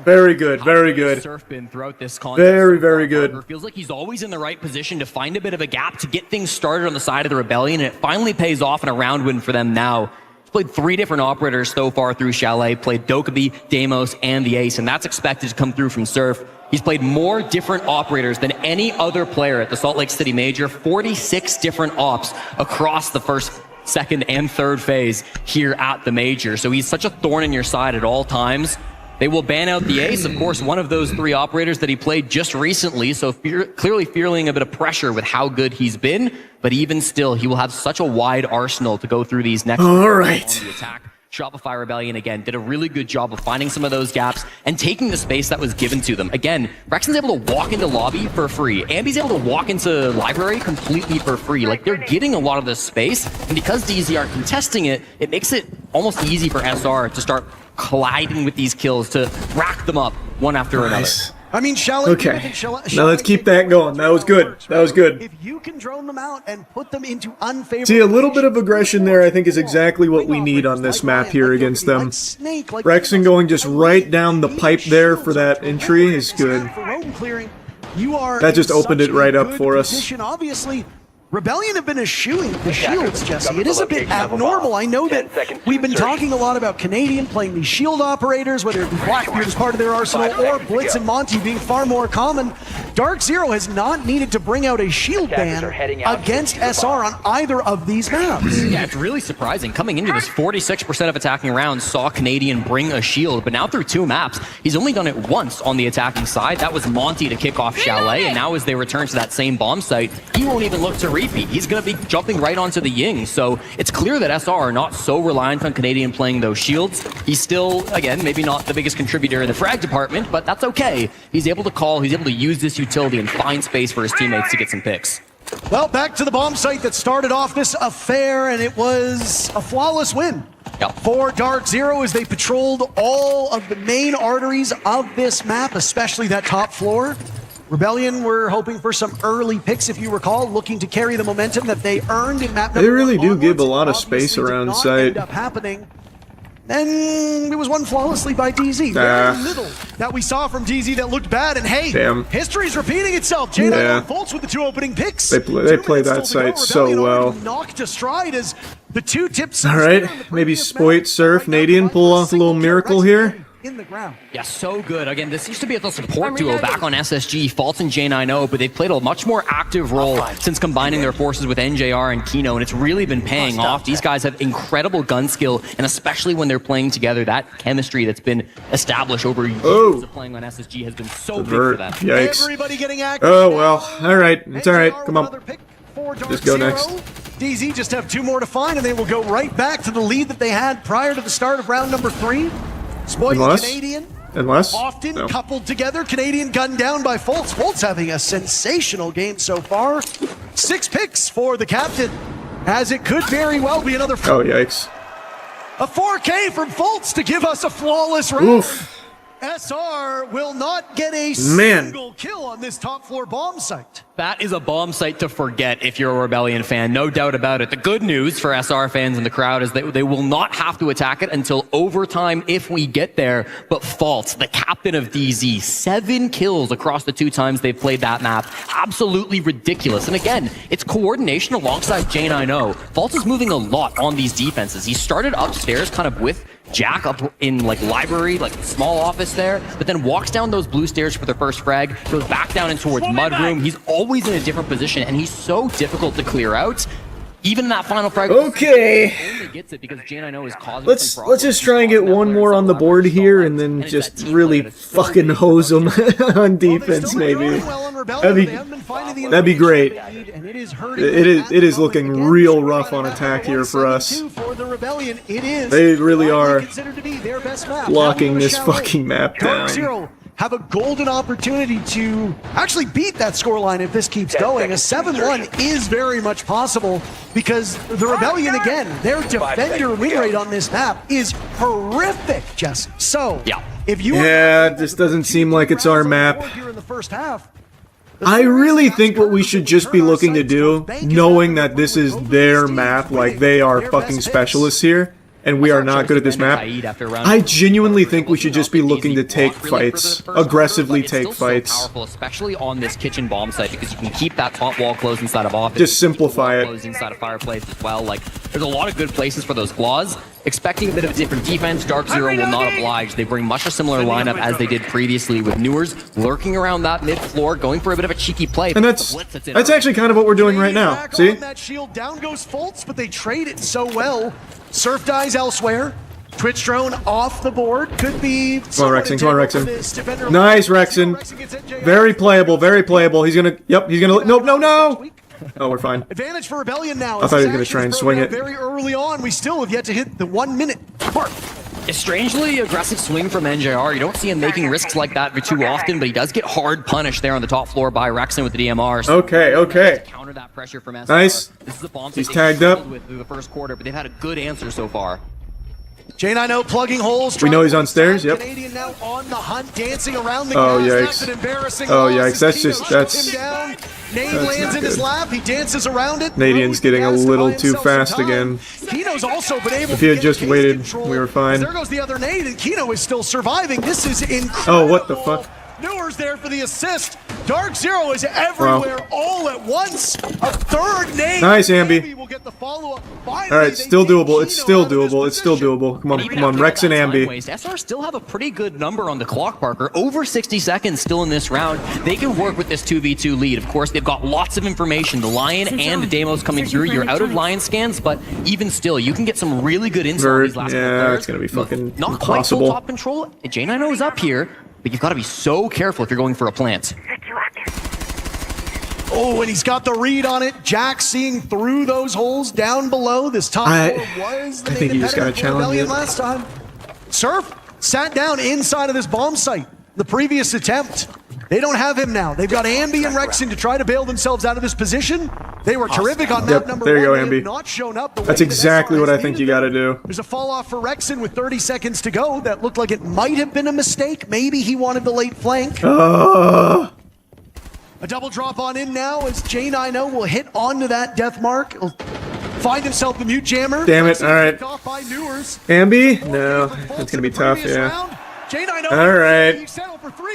Very good, very good. Throughout this very, very good. Feels like he's always in the right position to find a bit of a gap to get things started on the side of the Rebellion, and it finally pays off in a round win for them now. He's played 3 different operators so far through Chalet, played Dokkaebi, Deimos, and the Ace, and that's expected to come through from Surf. He's played more different operators than any other player at the Salt Lake City Major, 46 different ops across the first, second, and third phase here at the Major. So he's such a thorn in your side at all times. They will ban out the Ace, of course, one of those 3 operators that he played just recently, so clearly feeling a bit of pressure with how good he's been, but even still, he will have such a wide arsenal to go through these next all right. on the attack. Shopify Rebellion, again, did a really good job of finding some of those gaps and taking the space that was given to them. Again, Rexon's able to walk into lobby for free. Ambi's able to walk into library completely for free. Like, they're getting a lot of this space, and because DZ are contesting it, it makes it almost easy for SR to start colliding with these kills, to rack them up one after another. I mean, okay. Now let's keep that going. That was good. That was good. If you can drone them out and put them into unfavorable... See, a little bit of aggression there, I think, is exactly what we need on this map here against them. Rexen going just right down the pipe there for that entry is good. That just opened it right up for us. Obviously, Rebellion have been eschewing the shields, Jesse. It is a bit abnormal. I know that we've been talking a lot about Canadian playing these shield operators, whether it be Blackbeard as part of their arsenal or Blitz and Monty being far more common. Dark Zero has not needed to bring out a shield ban against SR on either of these maps. Yeah, it's really surprising. Coming into this, 46% of attacking rounds saw Canadian bring a shield, but now through 2 maps, he's only done it once on the attacking side. That was Monty to kick off Chalet, and now as they return to that same bomb site, he won't even look to repeat. He's going to be jumping right onto the Ying, so it's clear that SR are not so reliant on Canadian playing those shields. He's still, again, maybe not the biggest contributor in the frag department, but that's okay. He's able to call, he's able to use this utility and find space for his teammates to get some picks. Well, back to the bomb site that started off this affair, and it was a flawless win for Dark Zero as they patrolled all of the main arteries of this map, especially that top floor. Rebellion were hoping for some early picks, if you recall, looking to carry the momentum that they earned in map number 1. They really do give a lot of space around site. End up happening. Then it was won flawlessly by DZ. Very little that we saw from DZ that looked bad. And hey, history's repeating itself. J9 and Fultz with the 2 opening picks. They play that site so well. Knocked astride as the 2 tips. All right, maybe Spoit, Surf, Nadian pull off a little miracle here. In the ground. Yeah, so good. Again, this used to be a support duo back on SSG, Fultz and J9O, but they've played a much more active role since combining their forces with NJR and Kino, and it's really been paying off. These guys have incredible gun skill, and especially when they're playing together, that chemistry that's been established over years of playing on SSG has been so big for them. Yikes. Everybody getting active. Oh, well. All right. It's all right. Come on. Just go next. DZ just have 2 more to find, and they will go right back to the lead that they had prior to the start of round number 3. Spoiled Canadian. Often coupled together. Canadian gunned down by Fultz. Fultz having a sensational game so far. 6 picks for the captain, as it could very well be another. Oh, yikes. A 4K from Fultz to give us a flawless round. Oof. SR will not get a single kill on this top floor bomb site. That is a bomb site to forget if you're a Rebellion fan, no doubt about it. The good news for SR fans in the crowd is that they will not have to attack it until overtime if we get there. But Fultz, the captain of DZ, 7 kills across the 2 times they've played that map. Absolutely ridiculous. And again, it's coordination alongside J9O. Fultz is moving a lot on these defenses. He started upstairs kind of with Jack up in like library, like small office there, but then walks down those blue stairs for the first frag, goes back down in towards Mudroom. He's always in a different position, and he's so difficult to clear out. Even in that final frag, okay. Only gets it because J9O is causing Let's just try and get one more on the board here, and then just really fucking hose them on defense, maybe. That'd be great. It is looking real rough on attack here for us. They really are locking this fucking map down. Have a golden opportunity to actually beat that scoreline if this keeps going. A 7-1 is very much possible because the Rebellion, again, their defender win rate on this map is horrific, Jesse. So, if you this doesn't seem like it's our map. I really think what we should just be looking to do, knowing that this is their map, like they are fucking specialists here, and we are not good at this map, I genuinely think we should just be looking to take fights, aggressively take fights. Powerful, especially on this kitchen bomb site, because you can keep that top wall closed inside of office. Just simplify it. Closed inside of fireplace as well. Like, there's a lot of good places for those flaws. Expecting a bit of a different defense, Dark Zero will not oblige. They bring much a similar lineup as they did previously, with Newers lurking around that mid-floor, going for a bit of a cheeky play. And that's actually kind of what we're doing right now. See? That shield down goes Fultz, but they trade it so well. Surf dies elsewhere. Twitch drone off the board. Could be. Come on, Rexen. Come on, Rexen. Nice, Rexen. Very playable. Very playable. He's gonna. Yep. He's gonna. Nope. No. No. Oh, we're fine. Advantage for Rebellion now. I thought he was gonna try and swing it. Very early on, we still have yet to hit the 1 minute mark. A strangely aggressive swing from NJR. You don't see him making risks like that too often, but he does get hard punished there on the top floor by Rexen with the DMR. So okay. Counter that pressure from SR. Nice. This is a bomb He's tagged up. Through the first quarter, but they've had a good answer so far. J90 plugging holes. We know he's on stairs. Yep. Canadian now on the hunt, dancing around the Oh, gas. yikes. That's an embarrassing Oh, loss. yikes. That's just, Kino him down. Nade that's lands not in his good. lap. He dances around it. Canadian's getting a little too fast again. Kino's also been able If he to had just get waited, control. we were fine. There goes the other nade, and Kino is still surviving. This is incredible. Oh, what the fuck? Newer's there for the assist. Dark Zero is everywhere all at once. A third nade. Nice, Ambi. Maybe we'll get the follow-up. Finally, All right, still doable. It's still doable. It's still doable. Come on, come on, Rex and Ambi. SR still have a pretty good number on the clock, Parker. Over 60 seconds still in this round. They can work with this 2v2 lead. Of course, they've got lots of information. The Lion and the Deimos coming through. You're out of Lion scans, but even still, you can get some really good insight on these last couple Yeah, players. it's gonna be fucking Not quite full impossible. top control. J90 is up here, but you've got to be so careful if you're going for a plant. Oh, and he's got the read on it. Jack seeing through those holes down below. This top four was the I think main you just gotta impediment for challenge Rebellion it. last time. Surf sat down inside of this bomb site. The previous attempt. They don't have him now. They've got Ambi and Rexon to try to bail themselves out of this position. They were terrific on map number there you one. go, They have Ambi. not shown up the way That's that exactly SR what I has think you needed got to them. do. There's a fall off for Rexon with 30 seconds to go. That looked like it might have been a mistake. Maybe he wanted the late flank. A double drop on in now as J90 will hit onto that death mark. He'll find himself the mute jammer. Damn it, all right. Picked off by Newers. Ambi? No, that's gonna be tough. Yeah. J90 All right.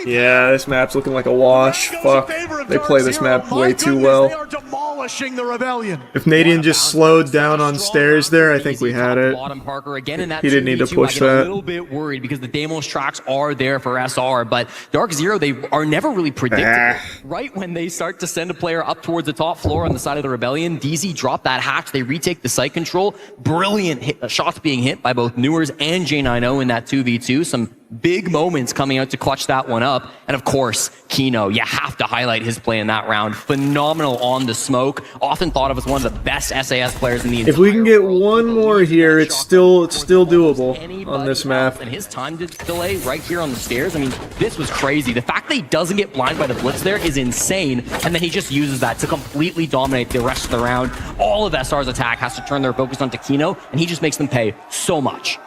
Yeah, this map's looking like a wash. Fuck. They play this map way too well. They are demolishing the Rebellion. If Nadian just slowed down on stairs there, I think we had it. Bottom Parker again in that He didn't need to 2v2. push I get a that. little bit worried because the Deimos tracks are there for SR, but Dark Zero, they are never really predictable. Right when they start to send a player up towards the top floor on the side of the Rebellion, DZ drop that hatch, they retake the site control. Brilliant shots being hit by both Newers and J90 in that 2v2. Some big moments coming out to clutch that one up. And of course, Kino, you have to highlight his play in that round. Phenomenal on the smoke. Often thought of as one of the best SAS players in the entire If we can get one more here, it's still doable on this map. and his time delay right here on the stairs. I mean, this was crazy. The fact that he doesn't get blind by the blitz there is insane. And then he just uses that to completely dominate the rest of the round. All of SR's attack has to turn their focus onto Kino, and he just makes them pay so much.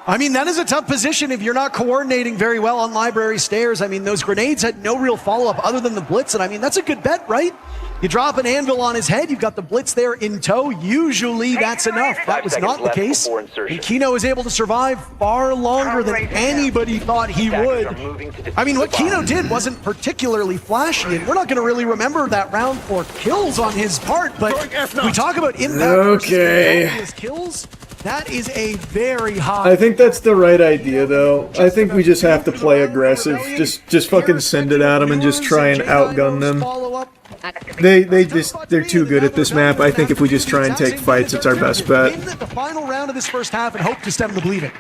I mean, that is a tough position if you're not coordinating very well on library stairs. I mean, those grenades had no real follow-up other than the blitz, and I mean, that's a good bet, right? You drop an anvil on his head, you've got the blitz there in tow. Usually that's enough. That was not the case. And Kino is able to survive far longer than anybody thought he would. I mean, what Kino did wasn't particularly flashy, and we're not going to really remember that round for kills on his part, but we talk about impact versus kills. That is a very high. I think that's the right idea, though. I think we just have to play aggressive. Just fucking send it at them and just try and outgun them. They're too good at this map. I think if we just try and take fights, it's our best bet. In the final round of this first half and hope to stem the bleeding.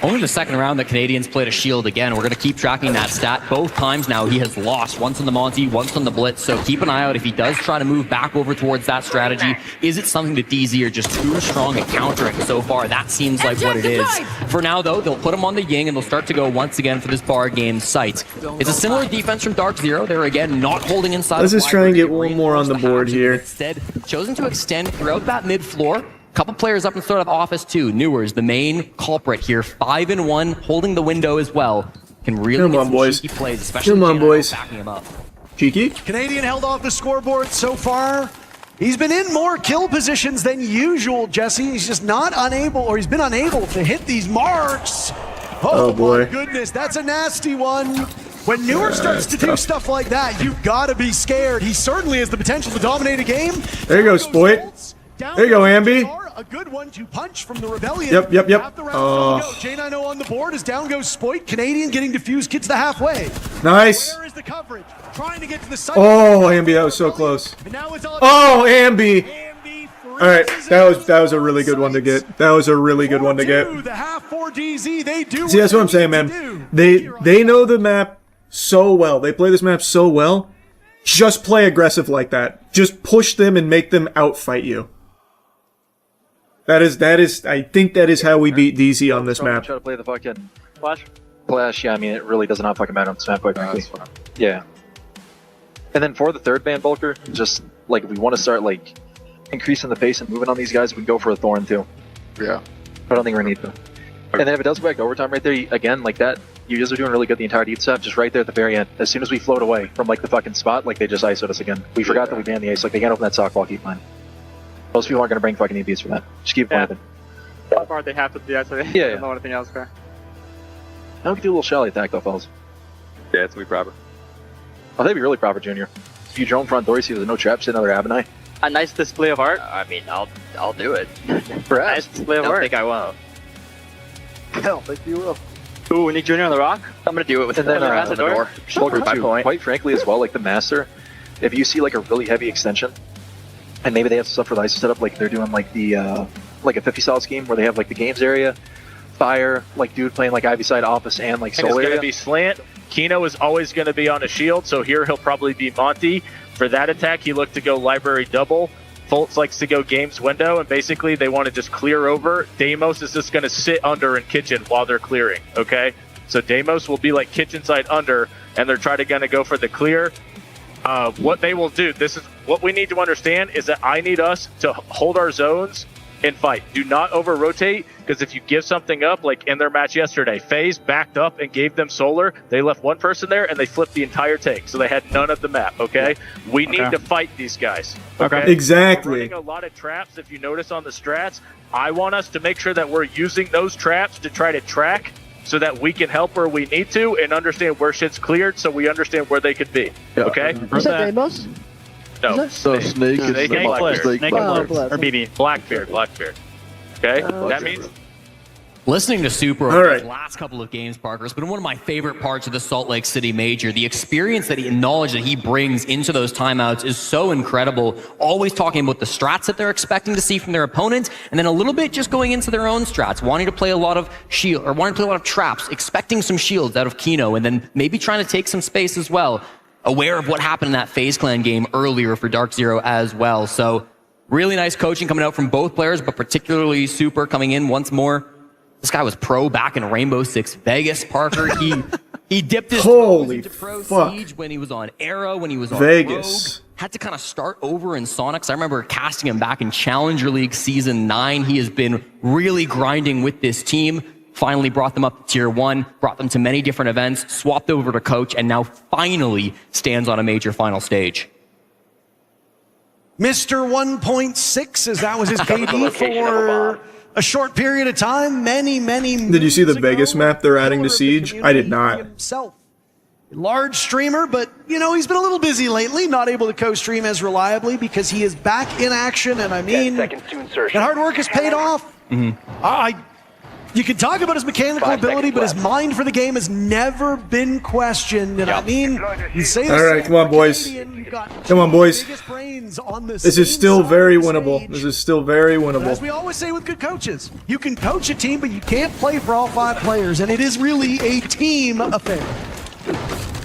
Only the second round the Canadians played a shield again. We're going to keep tracking that stat. Both times now he has lost, once on the Monty, once on the Blitz. So keep an eye out if he does try to move back over towards that strategy. Is it something that DZ are just too strong at countering so far? That seems like what it is. For now, though, they'll put him on the Ying and they'll start to go once again for this bar game site. It's a similar defense from Dark Zero. They're again not holding inside. Let's just try and get one more on the board here. Instead, chosen to extend throughout that mid-floor. Couple players up in sort of office too. Newers, the main culprit here, 5-1, holding the window as well. Can really get some cheeky plays, especially Come on, boys. backing him up. Cheeky? Canadian held off the scoreboard so far. He's been in more kill positions than usual, Jesse. He's just not unable, or he's been unable to hit these marks. Oh boy. My goodness, that's a nasty one. When Newer starts to do stuff like that, you've got to be scared. He certainly has the potential to dominate a game. There you go, Spoit. There you go, Ambi. A good one to punch from the Rebellion. Yep. Oh. J90 on the board as down goes Spoit. Canadian getting diffused, gets the halfway. Nice. Where is the coverage? Trying to get to the side. Oh, Ambi, that was so close. Oh, Ambi. All right, that was a really good one to get. That was a really good one to get. The half for DZ, they do. See, that's what I'm saying, man. They know the map so well. They play this map so well. Just play aggressive like that. Just push them and make them outfight you. That is. I think that is how we beat DZ on this map. Try to play the fucking Flash. Yeah, I mean, it really does not fucking matter on this map, quite frankly. Yeah. And then for the third ban, Bulker, just like if we want to start like increasing the pace and moving on these guys, we can go for a Thorn too. Yeah. I don't think we're gonna need to. And then if it does go back to overtime right there, again, like that, you guys are doing really good the entire deep stuff, just right there at the very end. As soon as we float away from like the fucking spot, like they just ISO'd us again. We forgot that we banned the ace, like they can't open that sock wall, keep mine. Most people aren't gonna bring fucking EBs for that. Just keep playing it. That part they have to do that, so they don't know anything else there. Now we can do a little shally attack though, fellas. Yeah, it's gonna be proper. Oh, that'd be really proper, Junior. If you drone front door, you see there's no traps in other Abinai. A nice display of art. I mean, I'll do it. Nice display of I art. don't think I won't. I don't think you will. Ooh, we need Junior on the rock. I'm gonna do it with And then the door. Smoker too. Quite frankly, as well, like the master, if you see like a really heavy extension, and maybe they have stuff for the ISO setup, like they're doing like the like a 50 solid scheme where they have like the games area, fire, like dude playing like Ivy side office and like And soul it's area. gonna be slant. Kino is always gonna be on a shield, so here he'll probably be Monty. For that attack, he looked to go library double. Fultz likes to go games window, and basically they want to just clear over. Deimos is just going to sit under in kitchen while they're clearing, okay? So Deimos will be like kitchen side under, and they're trying to go for the clear. What they will do, this is what we need to understand, is that I need us to hold our zones and fight. Do not over rotate, because if you give something up, like in their match yesterday, FaZe backed up and gave them solar. They left one person there and they flipped the entire tank, so they had none of the map. Okay, we need to fight these guys. Okay, Exactly. We're running a lot of traps. If you notice on the strats, I want us to make sure that we're using those traps to try to track, so that we can help where we need to and understand where shit's cleared, so we understand where they could be. Okay. Is that Deimos? No. So Snake is Snake the Blackbeard. Snake and Blitz. Or BB. Blackbeard. Okay? That means... Listening to Super All over right. these last couple of games, Parker, has been one of my favorite parts of the Salt Lake City Major. The experience and knowledge that he brings into those timeouts is so incredible. Always talking about the strats that they're expecting to see from their opponent, and then a little bit just going into their own strats, wanting to play a lot of shield, or wanting to play a lot of traps, expecting some shields out of Kino, and then maybe trying to take some space as well. Aware of what happened in that FaZe Clan game earlier for Dark Zero as well. So really nice coaching coming out from both players, but particularly Super coming in once more. This guy was pro back in Rainbow Six Vegas, Parker. He dipped his toes into Pro Siege when he was on Arrow, when he was on Vegas. Rogue. Had to kind of start over in Sonics. I remember casting him back in Challenger League Season 9. He has been really grinding with this team. Finally brought them up to Tier 1, brought them to many different events, swapped over to coach, and now finally stands on a major final stage. Mr. 1.6, as that was his KD for a short period of time. Many Did you see the Vegas map they're adding to Siege? I did not. himself. Large streamer, but you know, he's been a little busy lately, not able to co-stream as reliably because he is back in action, and I mean, that hard work has paid off. You can talk about his mechanical ability, but his mind for the game has never been questioned. And I mean, you say All right, come on, boys. Come on, boys. This is still very winnable. This is still very winnable. As we always say with good coaches, you can coach a team, but you can't play for all 5 players, and it is really a team affair.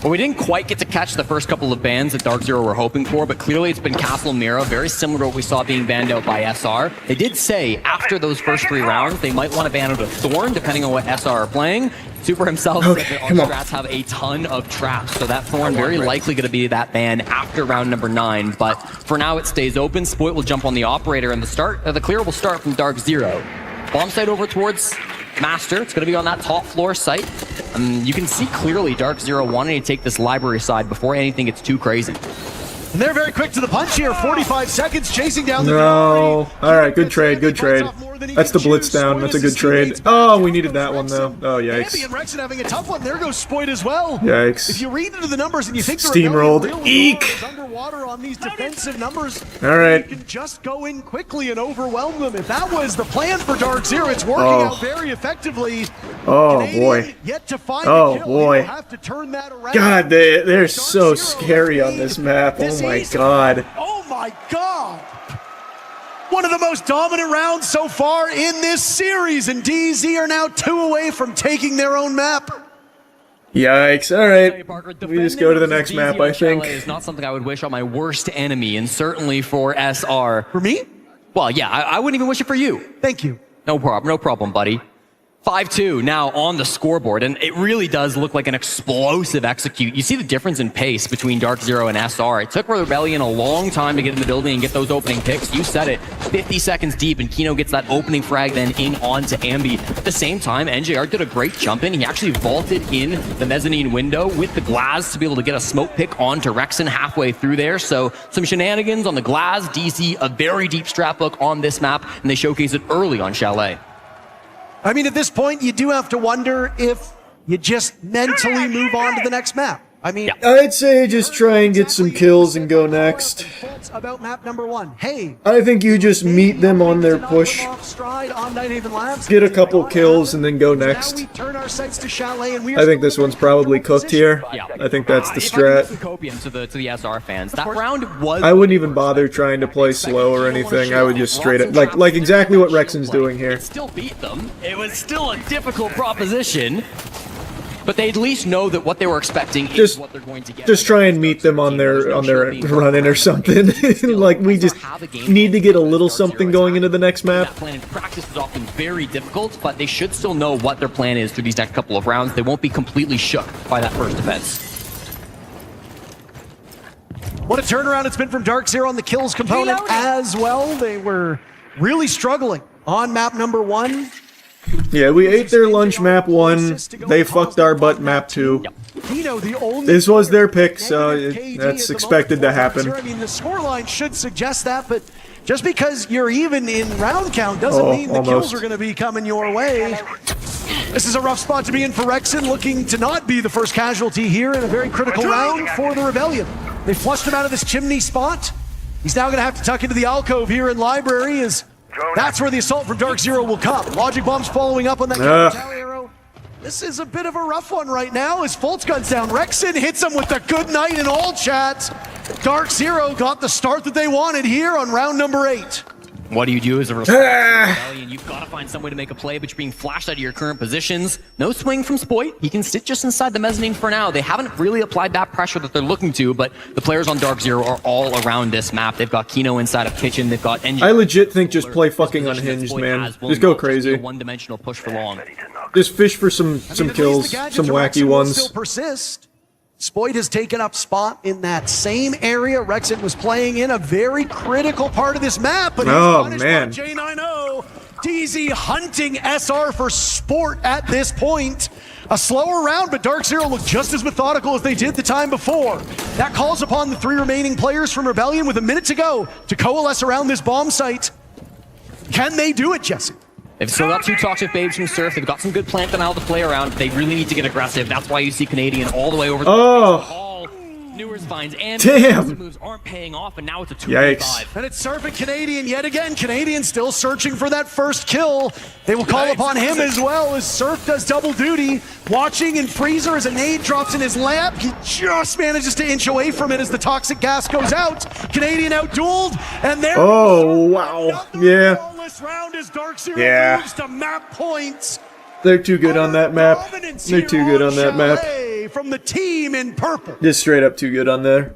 Well, we didn't quite get to catch the first couple of bans that Dark Zero were hoping for, but clearly it's been Castle Mira, very similar to what we saw being banned out by SR. They did say after those first 3 rounds, they might want to ban out a Thorn, depending on what SR are playing. Super himself said that our strats have a ton of traps, so that Thorn very likely going to be that ban after round number 9. But for now, it stays open. Spoit will jump on the operator, and the clear will start from Dark Zero. Bomb site over towards Master. It's going to be on that top floor site. You can see clearly Dark Zero wanting to take this library side before anything gets too crazy. And they're very quick to the punch here. 45 seconds chasing down the No. All right, good trade, good trade. That's the blitz down. That's a good trade. Oh, we needed that one though. Oh, yikes. Ambi and Rexon having a tough one. There goes Spoit as well. Yikes. If you read into the numbers and you think Steamrolled. Eek. underwater on these defensive numbers, All right. you can just go in quickly and overwhelm them. If that was the plan for Dark Zero, it's working out very effectively. Oh boy. Yet to find Oh boy. have to turn that around. God, they're so scary on this map. Oh my god. Oh my god. One of the most dominant rounds so far in this series, and DZ are now 2 away from taking their own map. Yikes. All right. We just go to the next map, I think. It's not something I would wish on my worst enemy, and certainly for SR. For me? Well, yeah, I wouldn't even wish it for you. Thank you. No problem, buddy. 5-2 now on the scoreboard, and it really does look like an explosive execute. You see the difference in pace between Dark Zero and SR. It took Rebellion a long time to get in the building and get those opening picks. You said it, 50 seconds deep, and Kino gets that opening frag then in onto Ambi. At the same time, NJR did a great jump in. He actually vaulted in the mezzanine window with the glass to be able to get a smoke pick onto Rexon halfway through there. So some shenanigans on the glass. DC, a very deep strap look on this map, and they showcase it early on Chalet. I mean, at this point, you do have to wonder if you just mentally move on to the next map. I mean, I'd say just try and get some kills and go next. About map number 1. Hey, I think you just meet them on their push, get a couple kills, and then go next. I think this one's probably cooked here. I think that's the strat. To the SR fans, that round was. I wouldn't even bother trying to play slow or anything. I would just straight up like exactly what Rexon's doing here. It still beat them. It was still a difficult proposition. But they at least know that what they were expecting is what they're going to get. Just try and meet them on their run-in or something. Like, we just need to get a little something going into the next map. That plan in practice is often very difficult, but they should still know what their plan is through these next couple of rounds. They won't be completely shook by that first defense. What a turnaround it's been from Dark Zero on the kills component as well. They were really struggling on map number 1. Yeah, we ate their lunch map 1, they fucked our butt map 2. This was their pick, so that's expected to happen. I mean, the scoreline should suggest that, but just because you're even in round count doesn't mean the kills are going to be coming your way. This is a rough spot to be in for Rexon, looking to not be the first casualty here in a very critical round for the Rebellion. They flushed him out of this chimney spot. He's now going to have to tuck into the alcove here in Library as that's where the assault from Dark Zero will come. Logic Bomb's following up on that counter arrow. This is a bit of a rough one right now as Fultz guns down. Rexon hits him with the good night in all chat. Dark Zero got the start that they wanted here on round number 8. What do you do as a Rebellion? You've got to find some way to make a play, but you're being flashed out of your current positions. No swing from Spoit. He can sit just inside the mezzanine for now. They haven't really applied that pressure that they're looking to, but the players on Dark Zero are all around this map. They've got Kino inside of Kitchen. They've got Engine. I legit think just play fucking unhinged, man. Just go crazy. One-dimensional push for long. Just fish for some kills, some wacky ones. Still persist. Spoit has taken up spot in that same area Rexon was playing in, a very critical part of this map, but he's punished by J90. DZ hunting SR for sport at this point. A slower round, but Dark Zero looked just as methodical as they did the time before. That calls upon the 3 remaining players from Rebellion with a minute to go to coalesce around this bomb site. Can they do it, Jesse? They've still got 2 toxic babes from Surf. They've got some good plant denial to play around. They really need to get aggressive. That's why you see Canadian all the way over the all Newers finds and moves aren't paying off, and now it's a 2v5. And it's Surf and Canadian yet again. Canadian still searching for that first kill. They will call upon him as well as Surf does double duty. Watching in Freezer as a nade drops in his lap. He just manages to inch away from it as the toxic gas goes out. Canadian out-dueled, and there wow. Yeah. Round as Dark Zero moves to map points. They're too good on that map. They're too good on that map. From the team in purple. Just straight up too good on there.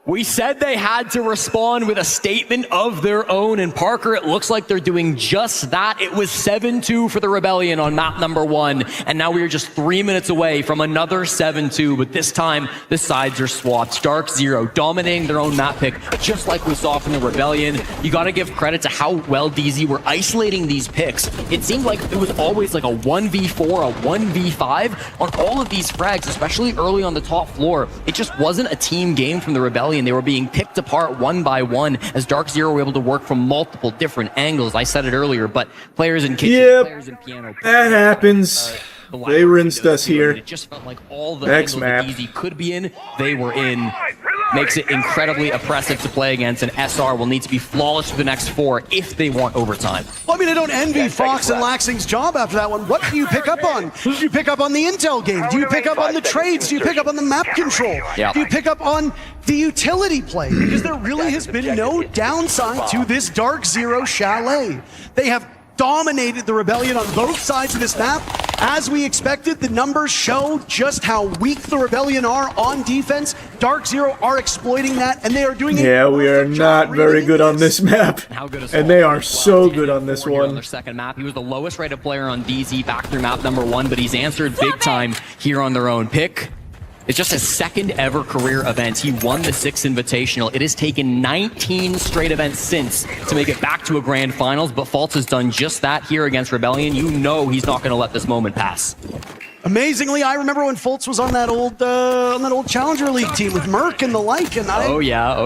We said they had to respond with a statement of their own, and Parker, it looks like they're doing just that. It was 7-2 for the Rebellion on map number 1, and now we are just 3 minutes away from another 7-2, but this time the sides are swapped. Dark Zero dominating their own map pick, just like we saw from the Rebellion. You gotta give credit to how well DZ were isolating these picks. It seemed like it was always like a 1v4, a 1v5 on all of these frags, especially early on the top floor. It just wasn't a team game from the Rebellion. They were being picked apart one by one as Dark Zero were able to work from multiple different angles. I said it earlier, but players in Kitchen, players in Piano. That happens. They rinsed us here. It just felt like all the angles that DZ could be in, they were in. Makes it incredibly oppressive to play against, and SR will need to be flawless for the next 4 if they want overtime. Well, I mean, I don't envy Fox and Laxing's job after that one. What do you pick up on? Do you pick up on the intel game? Do you pick up on the trades? Do you pick up on the map control? Do you pick up on the utility play? Because there really has been no downside to this Dark Zero Chalet. They have dominated the Rebellion on both sides of this map. As we expected, the numbers show just how weak the Rebellion are on defense. Dark Zero are exploiting that, and they are doing it. Yeah, we are not very good on this map. And they are so good on this one. On their second map, he was the lowest rated player on DZ back through map number 1, but he's answered big time here on their own pick. It's just his second ever career event. He won the 6th Invitational. It has taken 19 straight events since to make it back to a grand finals, but Fultz has done just that here against Rebellion. You know he's not going to let this moment pass. Amazingly, I remember when Fultz was on that old Challenger League team with Merc and the like, and I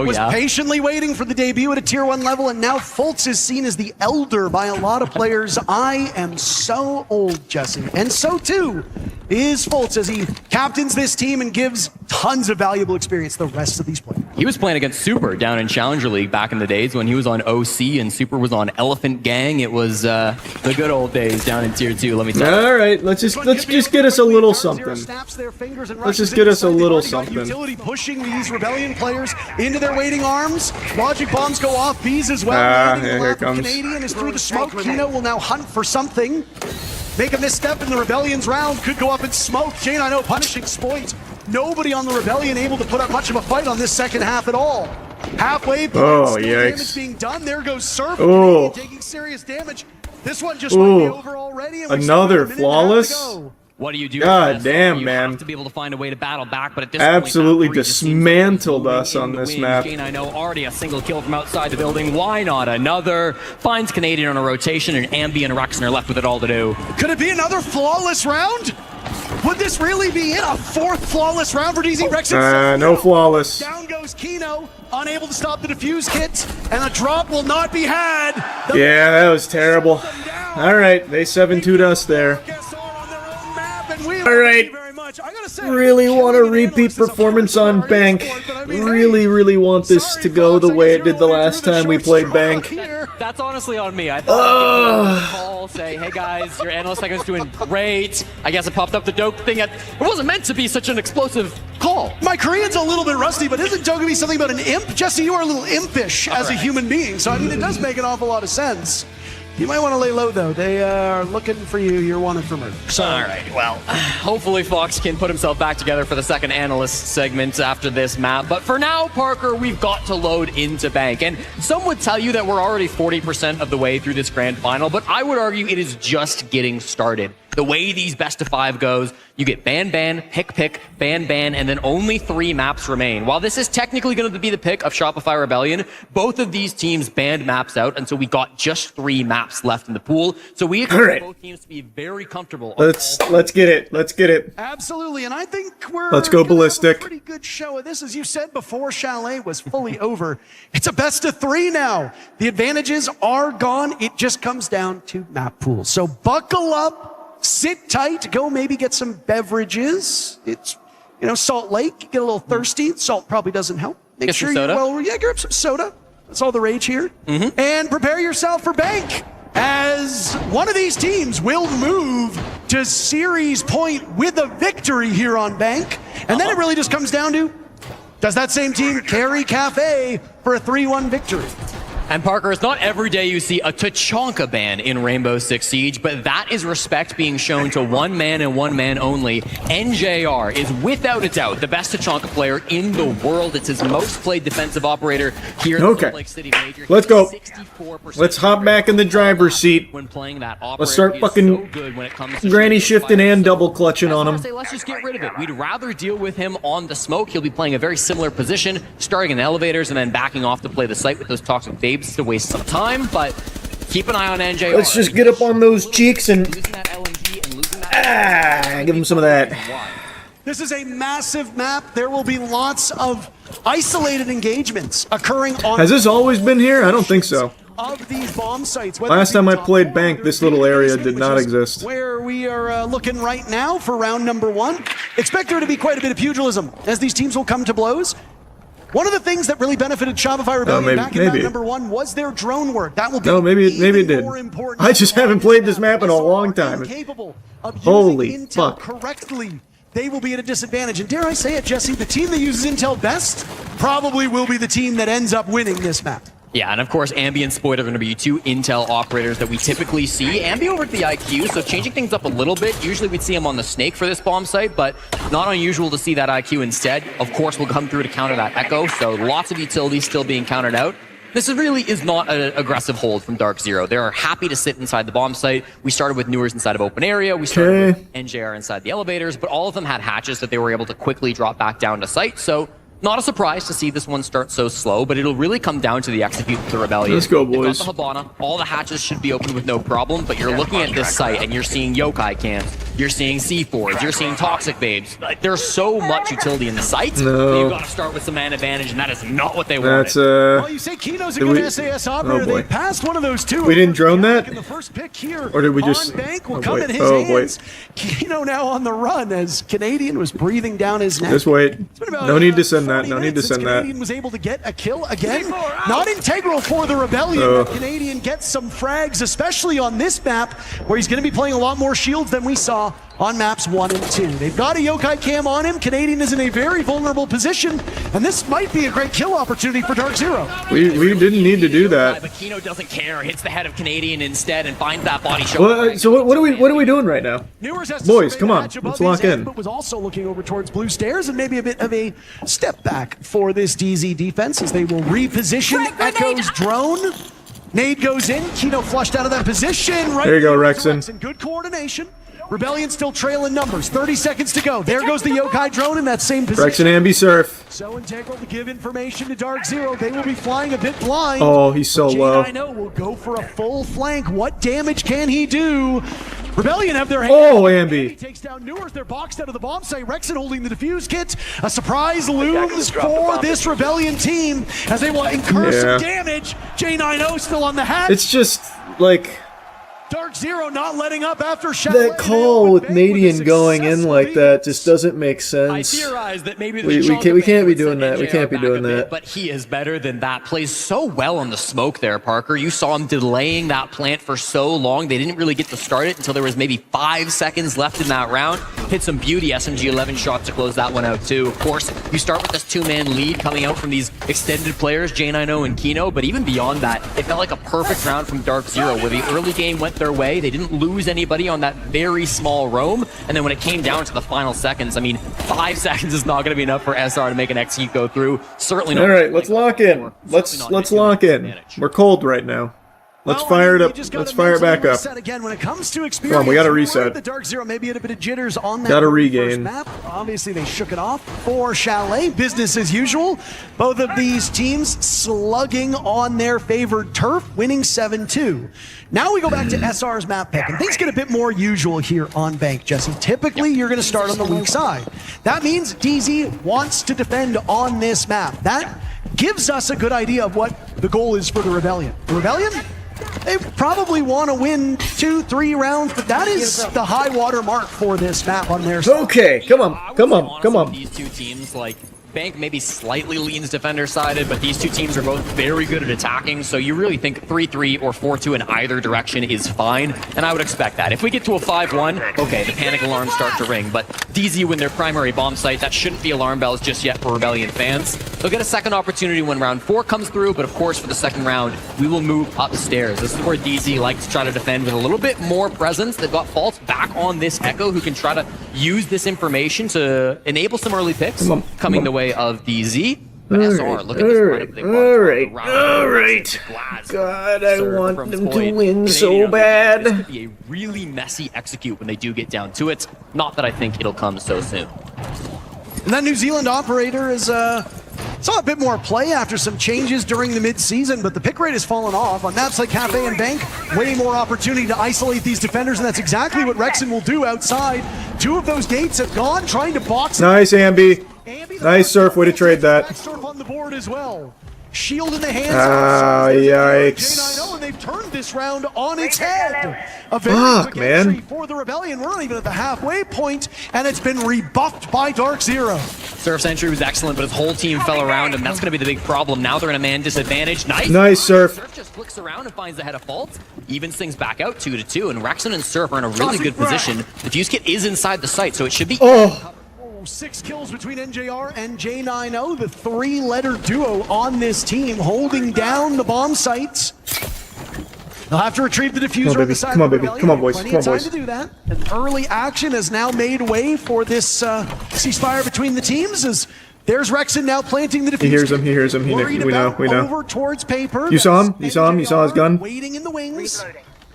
was patiently waiting for the debut at a Tier 1 level, and now Fultz is seen as the elder by a lot of players. I am so old, Jesse, and so too is Fultz as he captains this team and gives tons of valuable experience to the rest of these players. He was playing against Super down in Challenger League back in the days when he was on OC and Super was on Elephant Gang. It was the good old days down in Tier 2, let me tell you. All right, let's just get us a little something. Let's just get us a little something. Utility pushing these Rebellion players into their waiting arms. Logic bombs go off. Bees as well. Here it comes. Canadian is through the smoke. Kino will now hunt for something. Make a misstep in the Rebellion's round. Could go up in smoke. Jane, I know, punishing Spoit. Nobody on the Rebellion able to put up much of a fight on this second half at all. Halfway point, oh, still yikes. damage being done. There goes Surf. Oh. Taking serious damage. This one just might be over already. And another flawless? What do you do? God damn, man. Have to be able to find a way to battle back, but at this absolutely point, dismantled us on this map. Jane, I know, already a single kill from outside the building. Why not another? Finds Canadian on a rotation, and Ambi and Rexen are left with it all to do. Could it be another flawless round? Would this really be it? A 4th flawless round for DZ Rexen? No flawless. Down goes Kino, unable to stop the defuse kit, and the drop will not be had. Yeah, that was terrible. All right, they 7-2'd us there. All right, really want a repeat performance on Bank. Really want this to go the way it did the last time we played Bank. That's honestly on me. I thought I'd give a call, say, hey guys, your analyst segment's doing great. I guess it popped up the Doke thing. It wasn't meant to be such an explosive call. My Korean's a little bit rusty, but isn't Doke something about an imp? Jesse, you are a little impish as a human being, so I mean, it does make an awful lot of sense. You might want to lay low, though. They are looking for you. You're wanted for murder. So. All right, well, hopefully Fox can put himself back together for the second analyst segment after this map. But for now, Parker, we've got to load into Bank. And some would tell you that we're already 40% of the way through this grand final, but I would argue it is just getting started. The way these best of 5 goes, you get ban, pick, ban, and then only 3 maps remain. While this is technically going to be the pick of Shopify Rebellion, both of these teams banned maps out, and so we got just 3 maps left in the pool. So we expect both teams to be very comfortable. Let's get it. Let's get it. Absolutely, and I think we're let's go ballistic. Have a pretty good show of this, as you said before. Chalet was fully over. It's a best of 3 now. The advantages are gone. It just comes down to map pools. So buckle up. Sit tight, go maybe get some beverages. It's, Salt Lake, get a little thirsty. Salt probably doesn't help. Make sure you're grab some soda. That's all the rage here. And prepare yourself for Bank, as one of these teams will move to series point with a victory here on Bank. And then it really just comes down to, does that same team carry Cafe for a 3-1 victory? And Parker, it's not every day you see a Tachanka ban in Rainbow Six Siege, but that is respect being shown to one man and one man only. NJR is without a doubt the best Tachanka player in the world. It's his most played defensive operator here in the Salt Lake City Major. Let's go. Let's hop back in the driver's seat. When playing that let's start fucking granny shifting and double clutching on him. Let's just get rid of it. We'd rather deal with him on the smoke. He'll be playing a very similar position, starting in elevators and then backing off to play the site with those toxic babes to waste some time, but keep an eye on NJR. Let's just get up on those cheeks and give him some of that. This is a massive map. There will be lots of isolated engagements occurring on. Has this always been here? I don't think so. Of these bomb sites. Last time I played Bank, this little area did not exist. Where we are looking right now for round number 1. Expect there to be quite a bit of pugilism as these teams will come to blows. One of the things that really benefited Shopify Rebellion back in round number 1 was their drone work. That will be maybe it did. I just haven't played this map in a long time. Holy fuck. Correctly, they will be at a disadvantage. And dare I say it, Jesse, the team that uses Intel best probably will be the team that ends up winning this map. Yeah, and of course, Ambi and Spoid are going to be two intel operators that we typically see. Ambi over at the IQ, so changing things up a little bit. Usually we'd see him on the Snake for this bomb site, but not unusual to see that IQ instead. Of course, we'll come through to counter that Echo, so lots of utilities still being countered out. This really is not an aggressive hold from Dark Zero. They're happy to sit inside the bomb site. We started with Newers inside of open area. We started with NJR inside the elevators, but all of them had hatches that they were able to quickly drop back down to site, so not a surprise to see this one start so slow, but it'll really come down to the execute of the Rebellion. Let's go, boys. They've got the Habana. All the hatches should be open with no problem, but you're looking at this site and you're seeing yokai camps, you're seeing C4s, you're seeing toxic babes. There's so much utility in the site. No. You've got to start with some man advantage, and that is not what they wanted. That's Well, you say Kino's a good SAS operator. They passed one of those two. We didn't drone that? The first pick here Or did we just... on Bank will come in his hands. Kino now on the run as Canadian was breathing down his neck. Just wait. No need to send that. No need to send that. Canadian was able to get a kill again. Not integral for the Rebellion. Canadian gets some frags, especially on this map, where he's going to be playing a lot more shields than we saw on maps 1 and 2. They've got a yokai cam on him. Canadian is in a very vulnerable position, and this might be a great kill opportunity for Dark Zero. We didn't need to do that. But Kino doesn't care. Hits the head of Canadian instead and finds that body shot. Well, so what are we doing right now? Boys, come on, let's lock in. But was also looking over towards blue stairs and maybe a bit of a step back for this DZ defense as they will reposition Echo's drone. Nade goes in. Kino flushed out of that position. Right there you go, Rexon. Good coordination. Rebellion still trailing numbers. 30 seconds to go. There goes the yokai drone in that same position. Rexon Ambi Surf. So integral to give information to Dark Zero. They will be flying a bit blind. Oh, he's so low. J9O will go for a full flank. What damage can he do? Rebellion have their hand. Oh, Ambi. He takes down Newers. They're boxed out of the bomb site. Rexon holding the defuse kit. A surprise looms for this Rebellion team as they will incur some damage. J9O still on the hatch. It's just like... Dark Zero not letting up after Chalet. That call with Nadian going in like that just doesn't make sense. I theorize that maybe we can't be doing that. We can't be doing that. But he is better than that. Plays so well on the smoke there, Parker. You saw him delaying that plant for so long. They didn't really get to start it until there was maybe 5 seconds left in that round. Hit some beauty SMG-11 shots to close that one out too. Of course, you start with this 2-man lead coming out from these extended players, J9O and Kino. But even beyond that, it felt like a perfect round from Dark Zero where the early game went their way. They didn't lose anybody on that very small roam, and then when it came down to the final seconds, I mean, 5 seconds is not going to be enough for SR to make an execute go through. Certainly not. All right, let's lock in. Let's lock in. We're cold right now. Let's fire it up. Let's fire it back up. Again, when it comes to Come on, we got to reset. The Dark Zero maybe had a bit of jitters on that got to first regain. map. Obviously, they shook it off for Chalet. Business as usual. Both of these teams slugging on their favored turf, winning 7-2. Now we go back to SR's map pick, and things get a bit more usual here on Bank, Jesse. Typically, you're going to start on the weak side. That means DZ wants to defend on this map. That gives us a good idea of what the goal is for the Rebellion. The Rebellion? They probably want to win 2-3 rounds, but that is the high water mark for this map on their side. Okay, come on. These two teams, like, Bank maybe slightly leans defender-sided, but these two teams are both very good at attacking, so you really think 3-3 or 4-2 in either direction is fine, and I would expect that. If we get to a 5-1, okay, the panic alarms start to ring, but DZ win their primary bomb site, that shouldn't be alarm bells just yet for Rebellion fans. They'll get a second opportunity when round 4 comes through, but of course for the second round, we will move upstairs. This is where DZ likes to try to defend with a little bit more presence. They've got Faults back on this Echo who can try to use this information to enable some early picks coming the way of DZ. But SR, look at this. All right. God, I want them to win so bad. This could be a really messy execute when they do get down to it. Not that I think it'll come so soon. And that New Zealand operator is saw a bit more play after some changes during the mid-season, but the pick rate has fallen off. On maps like Cafe and Bank, way more opportunity to isolate these defenders, and that's exactly what Rexon will do outside. 2 of those gates have gone, trying to box. Nice, Ambi. Nice Surf, way to trade that. Surf on the board as well. Shield in the hands of yikes. J9O, and they've turned this round on its head. A very quick entry for the Rebellion. We're not even at the halfway point, and it's been rebuffed by Dark Zero. Surf's entry was excellent, but his whole team fell around him. That's going to be the big problem. Now they're in a man disadvantage. Nice, Surf. Surf just flicks around and finds the head of Fault. Even things back out 2-2, and Rexon and Surf are in a really good position. The fuse kit is inside the site, so it should be... 6 kills between NJR and J90, the 3-letter duo on this team, holding down the bomb sites. They'll have to retrieve the diffuser on the side. Come on, baby. Come on, boys. Come on, boys. To do that. An early action has now made way for this ceasefire between the teams. As there's Rexon now planting the diffuser. He hears him. He hears him. We know. Over towards paper. You saw him. You saw him. You saw his gun. Waiting in the wings.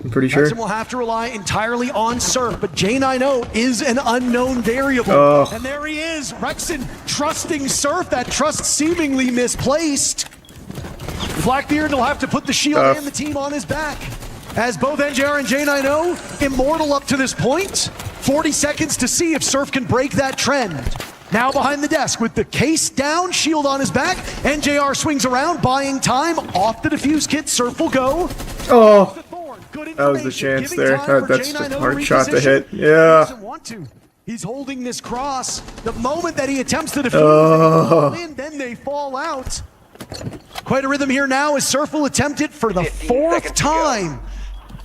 I'm pretty sure. Rexon will have to rely entirely on Surf, but J90 is an unknown variable. And there he is, Rexon trusting Surf. That trust seemingly misplaced. Blackbeard will have to put the shield and the team on his back. As both NJR and J90 immortal up to this point. 40 seconds to see if Surf can break that trend. Now behind the desk with the case down, shield on his back. NJR swings around, buying time. Off the defuse kit, Surf will go. Oh, that was the chance there. That's a hard shot to hit. Yeah. He's holding this cross. The moment that he attempts to defuse, then they fall out. Quite a rhythm here now as Surf will attempt it for the 4th time.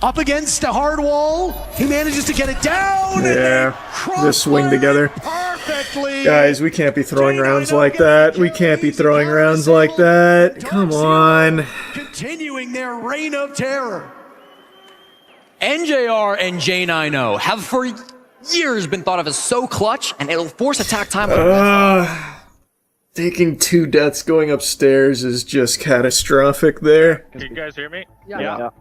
Up against a hard wall. He manages to get it down. Yeah, this swing together. Perfectly. Guys, we can't be throwing rounds like that. We can't be throwing rounds like that. Come on. Continuing their reign of terror. NJR and J90 have for years been thought of as so clutch, and it'll force attack time. Taking 2 deaths going upstairs is just catastrophic there. Can you guys hear me? Yeah.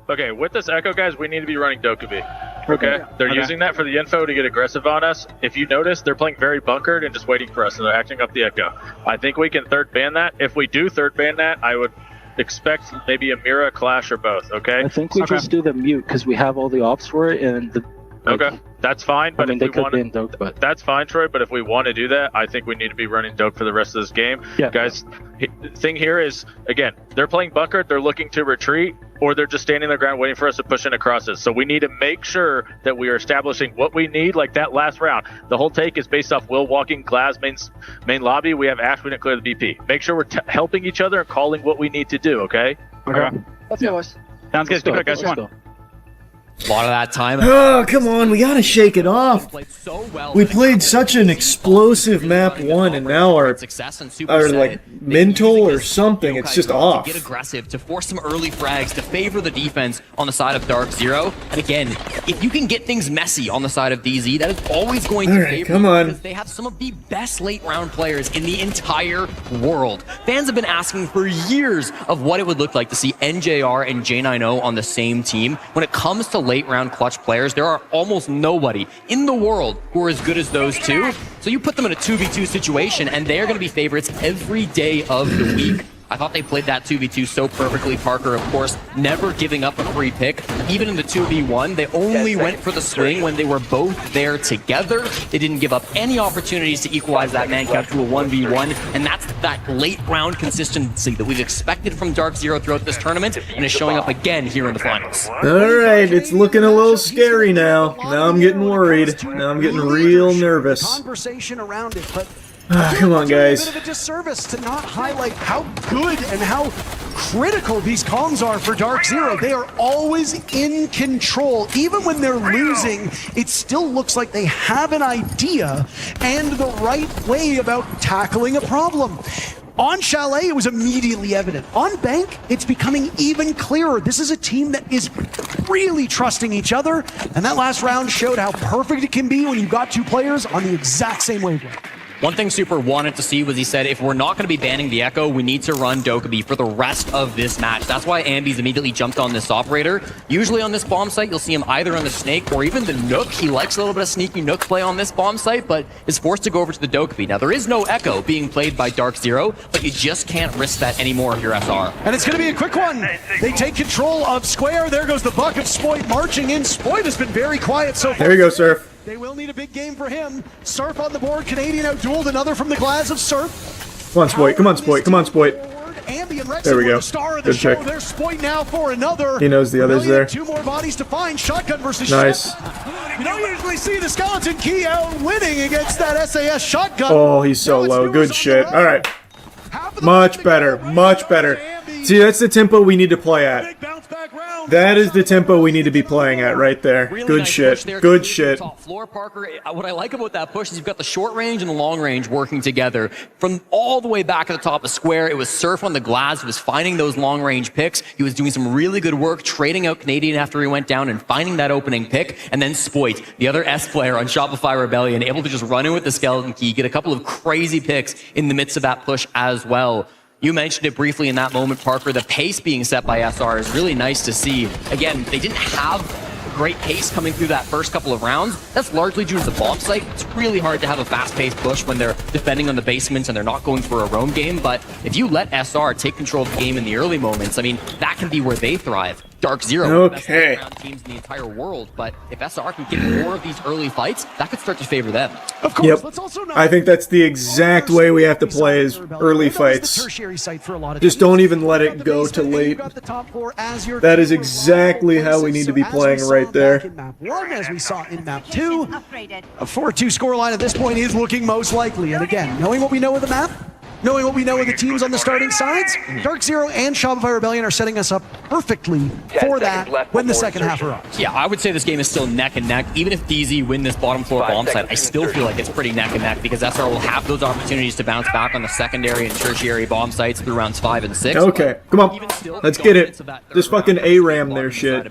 Okay, with this Echo, guys, we need to be running Dokubi. Okay? They're using that for the info to get aggressive on us. If you notice, they're playing very bunkered and just waiting for us, and they're acting up the Echo. I think we can third ban that. If we do third ban that, I would expect maybe a Mira, Clash, or both, okay? I think we just do the mute, because we have all the ops for it, and okay, that's fine. But I mean, they could ban Doke, but that's fine, Troy. But if we want to do that, I think we need to be running Doke for the rest of this game. Yeah. Guys, the thing here is, again, they're playing bunker. They're looking to retreat, or they're just standing their ground waiting for us to push in across it. So we need to make sure that we are establishing what we need. Like that last round, the whole take is based off Will walking Glass main lobby. We have Ash. We didn't clear the BP. Make sure we're helping each other and calling what we need to do. Okay. Okay. let's go, boys. Sounds good. Let's go, guys. Come on. A lot of that time. Oh, come on, we gotta shake it off. We played such an explosive map 1, and now our like mental or something, it's just off. Get aggressive to force some early frags to favor the defense on the side of Dark Zero. And again, if you can get things messy on the side of DZ, that is always going to favor them because they have some of the best late round players in the entire world. Fans have been asking for years of what it would look like to see NJR and J90 on the same team. When it comes to late round clutch players, there are almost nobody in the world who are as good as those two. So you put them in a 2v2 situation and they're going to be favorites every day of the week. I thought they played that 2v2 so perfectly. Parker, of course, never giving up a free pick. Even in the 2v1, they only went for the swing when they were both there together. They didn't give up any opportunities to equalize that man count to a 1v1, and that's that late round consistency that we've expected from Dark Zero throughout this tournament, and is showing up again here in the finals. Alright, it's looking a little scary now. Now I'm getting worried. Now I'm getting real nervous. Conversation around it, but come on, guys. a bit of a disservice to not highlight how good and how critical these comms are for Dark Zero. They are always in control. Even when they're losing, it still looks like they have an idea and the right way about tackling a problem. On Chalet, it was immediately evident. On Bank, it's becoming even clearer. This is a team that is really trusting each other, and that last round showed how perfect it can be when you've got two players on the exact same wavelength. One thing Super wanted to see was he said, if we're not going to be banning the Echo, we need to run Dokkaebi for the rest of this match. That's why Ambi's immediately jumped on this operator. Usually on this bomb site, you'll see him either on the Snake or even the Nook. He likes a little bit of sneaky Nook play on this bomb site, but is forced to go over to the Dokkaebi. Now, there is no Echo being played by Dark Zero, but you just can't risk that anymore if you're SR. And it's going to be a quick one. They take control of Square. There goes the buck of Spoit marching in. Spoit has been very quiet so far. There you go, Surf. They will need a big game for him. Surf on the board. Canadian outdueled another from the glass of Surf. Come on, Spoit. Come on, Spoit. Come on, Spoit. There we go. Good check. There's Spoit now for another. He knows the others there. Two more bodies to find. Shotgun versus nice. You don't usually see the Skeleton Key out winning against that SAS shotgun. Oh, he's so low. Good shit. All right. Much better. Much better. See, that's the tempo we need to play at. That is the tempo we need to be playing at right there. Really Good nice shit. push there. Good shit. Top floor, Parker. What I like about that push is you've got the short range and the long range working together. From all the way back at the top of square, it was Surf on the glass. He was finding those long range picks. He was doing some really good work trading out Canadian after he went down and finding that opening pick. And then Spoit, the other S player on Shopify Rebellion, able to just run in with the skeleton key, get a couple of crazy picks in the midst of that push as well. You mentioned it briefly in that moment, Parker. The pace being set by SR is really nice to see. Again, they didn't have great pace coming through that first couple of rounds. That's largely due to the bomb site. It's really hard to have a fast-paced push when they're defending on the basements and they're not going for a roam game. But if you let SR take control of the game in the early moments, I mean, that can be where they thrive. Dark0, one of the best all-around teams in the entire world. But if SR can get more of these early fights, that could start to favor them. Of course, let's also I think that's the exact way we have to play is early fights. Just don't even let it go to late. That is exactly how we need to be playing right there. Map 1, as we saw in map 2, a 4-2 scoreline at this point is looking most likely. And again, knowing what we know of the map, knowing what we know of the teams on the starting sides, Dark0 and Shopify Rebellion are setting us up perfectly for that when the second half arrives. Yeah, I would say this game is still neck and neck. Even if DZ win this bottom floor bomb site, I still feel like it's pretty neck and neck because SR will have those opportunities to bounce back on the secondary and tertiary bomb sites through rounds 5 and 6. Okay, come on. Let's get it. Just fucking ARAM their shit.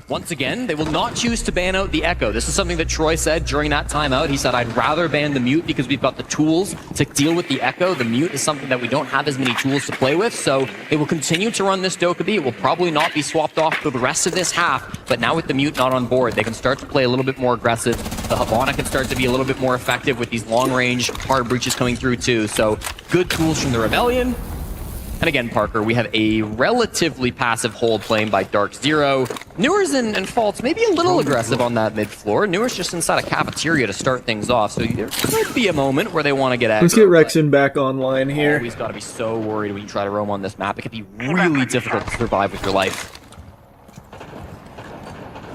Once again, they will not choose to ban out the Echo. This is something that Troy said during that timeout. He said, I'd rather ban the Mute because we've got the tools to deal with the Echo. The Mute is something that we don't have as many tools to play with, so they will continue to run this Dokkaebi. It will probably not be swapped off for the rest of this half, but now with the Mute not on board, they can start to play a little bit more aggressive. The Havana can start to be a little bit more effective with these long-range hard breaches coming through too, so good tools from the Rebellion. And again, Parker, we have a relatively passive hold playing by Dark0. Newers and Faults maybe a little aggressive on that mid-floor. Newers just inside a cafeteria to start things off, so there could be a moment where they want to get aggro. Let's get Rexon back online here. Always got to be so worried when you try to roam on this map. It can be really difficult to survive with your life.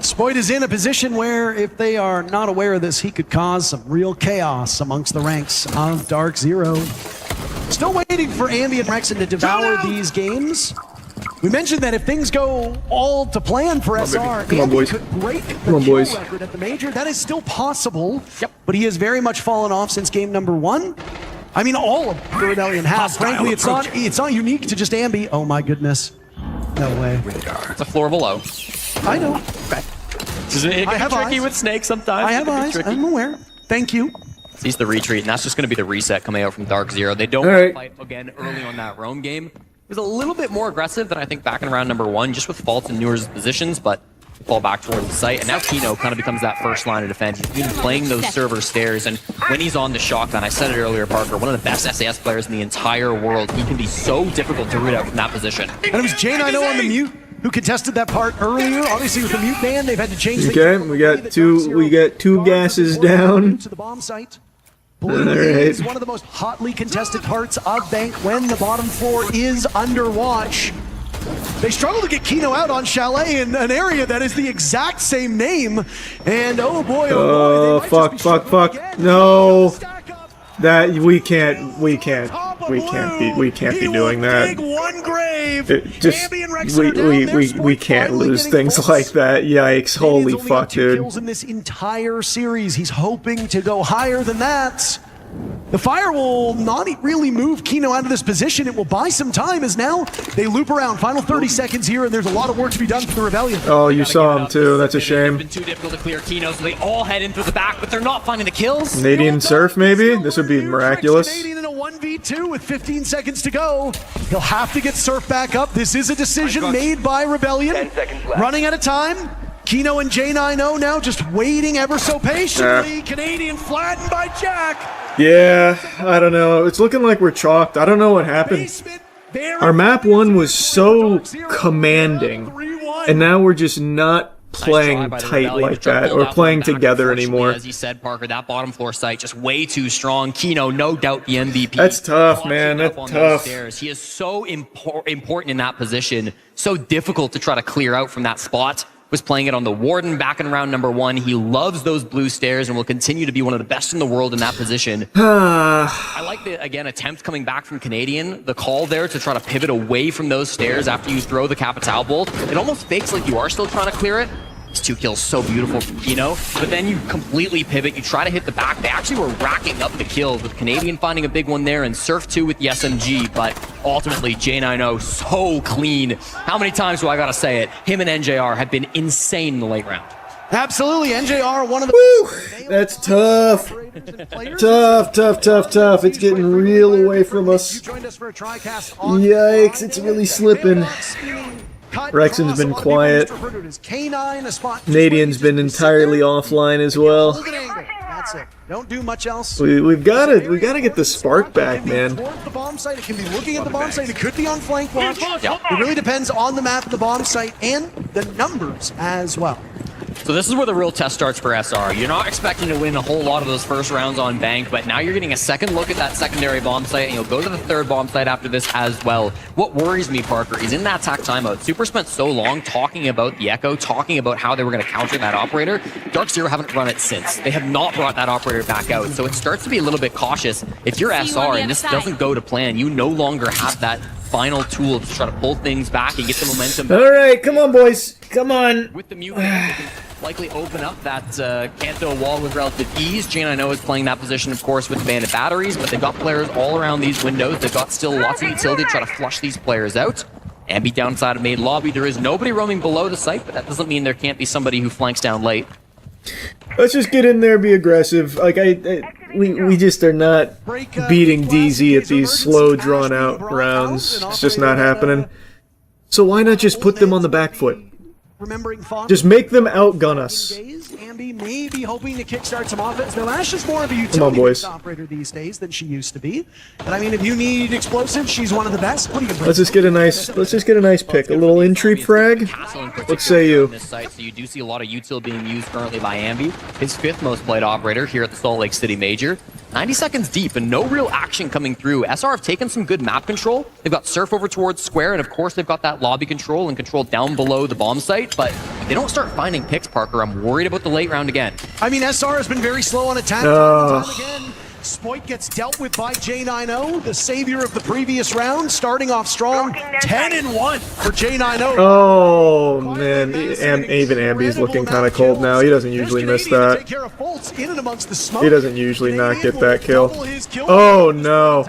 Spoit is in a position where, if they are not aware of this, he could cause some real chaos amongst the ranks of Dark0. Still waiting for Ambi and Rexon to devour these games. We mentioned that if things go all to plan for SR, come on, boys. could break the Come on, boys. kill record at the major. That is still possible, but he has very much fallen off since game number 1. I mean, all of the Rebellion have. Frankly, it's not unique to just Ambi. Oh my goodness. No way. It's a floor below. I know. It can be tricky with Snake sometimes. I have eyes. I'm aware. Thank you. Sees the retreat, and that's just going to be the reset coming out from Dark0. They don't want to fight again early on that roam game. It was a little bit more aggressive than I think back in round number 1, just with Faults and Newers' positions, but fall back towards the site. And now Kino kind of becomes that first line of defense. He's been playing those server stairs, and when he's on the shotgun, I said it earlier, Parker, one of the best SAS players in the entire world. He can be so difficult to root out from that position. And it was J9O on the Mute who contested that part earlier. Obviously, with the Mute ban, they've had to change things. Okay, we got two gases down. To the bomb site. Blue is one of the most hotly contested parts of Bank when the bottom floor is under watch. They struggle to get Kino out on Chalet in an area that is the exact same name. And oh boy, oh boy. Fuck. No. That we can't be doing that. We can't lose things like that. Yikes! Holy fuck, dude. Kills in this entire series. He's hoping to go higher than that. The fire will not really move Kino out of this position. It will buy some time as now they loop around. Final 30 seconds here, and there's a lot of work to be done for the Rebellion. Oh, you saw him too. That's a shame. It's been too difficult to clear Kino, so they all head in through the back, but they're not finding the kills. Canadian Surf, maybe? This would be miraculous. Canadian in a 1v2 with 15 seconds to go. He'll have to get Surf back up. This is a decision made by Rebellion. 10 seconds left. Running out of time. Kino and J9O now just waiting ever so patiently. Canadian flattened by Jack. Yeah, I don't know. It's looking like we're chalked. I don't know what happened. Our map 1 was so commanding, and now we're just not playing tight like that or playing together anymore. As you said, Parker, that bottom floor site just way too strong. Kino, no doubt the MVP. That's tough, man. That's tough. He is so important in that position. So difficult to try to clear out from that spot. was playing it on the Warden back in round number 1. He loves those blue stairs and will continue to be one of the best in the world in that position. I like the, again, attempt coming back from Canadian. The call there to try to pivot away from those stairs after you throw the Capital Bolt. It almost fakes like you are still trying to clear it. These 2 kills so beautiful from Kino, but then you completely pivot. You try to hit the back. They actually were racking up the kills with Canadian finding a big one there and Surf 2 with the SMG, but ultimately J90 so clean. How many times do I gotta say it? Him and NJR have been insane in the late round. Absolutely, NJR, one of the... Woo! That's tough. Tough. It's getting real away from us. Yikes, it's really slipping. Rexon's been quiet. Canadian's been entirely offline as well. That's it. Don't do much else. We've got to get the spark back, man. The bomb site. It can be looking at the bomb site. It could be on flank watch. It really depends on the map of the bomb site and the numbers as well. So this is where the real test starts for SR. You're not expecting to win a whole lot of those first rounds on Bank, but now you're getting a second look at that secondary bomb site, and you'll go to the third bomb site after this as well. What worries me, Parker, is in that TAC timeout, Super spent so long talking about the Echo, talking about how they were going to counter that operator. Dark Zero haven't run it since. They have not brought that operator back out, so it starts to be a little bit cautious. If you're SR and this doesn't go to plan, you no longer have that final tool to try to pull things back and get the momentum back. All right, come on, boys. Come on. With the mute, likely open up that Kanto wall with relative ease. J90 is playing that position, of course, with the bandit batteries, but they've got players all around these windows. They've got still lots of utility to try to flush these players out. And be downside of main lobby. There is nobody roaming below the site, but that doesn't mean there can't be somebody who flanks down late. Let's just get in there, be aggressive. Like we just are not beating DZ at these slow, drawn-out rounds. It's just not happening. So why not just put them on the back foot? Just make them outgun us. Ambi may be hoping to kickstart some offense. Now, Ash is more of a utility operator these days than she used to be. But I mean, if you need explosives, she's one of the best. What do you bring? Let's just get a nice pick. A little entry frag. What say you? This site, so you do see a lot of util being used currently by Ambi, his 5th most played operator here at the Salt Lake City Major. 90 seconds deep and no real action coming through. SR have taken some good map control. They've got Surf over towards Square, and of course they've got that lobby control and control down below the bomb site, but if they don't start finding picks, Parker, I'm worried about the late round again. I mean, SR has been very slow on attack time and time again. Spoit gets dealt with by J90, the savior of the previous round, starting off strong. 10-1 for J90. Oh, man. Even Ambi's looking kind of cold now. He doesn't usually miss that. He doesn't usually not get that kill. Oh, no.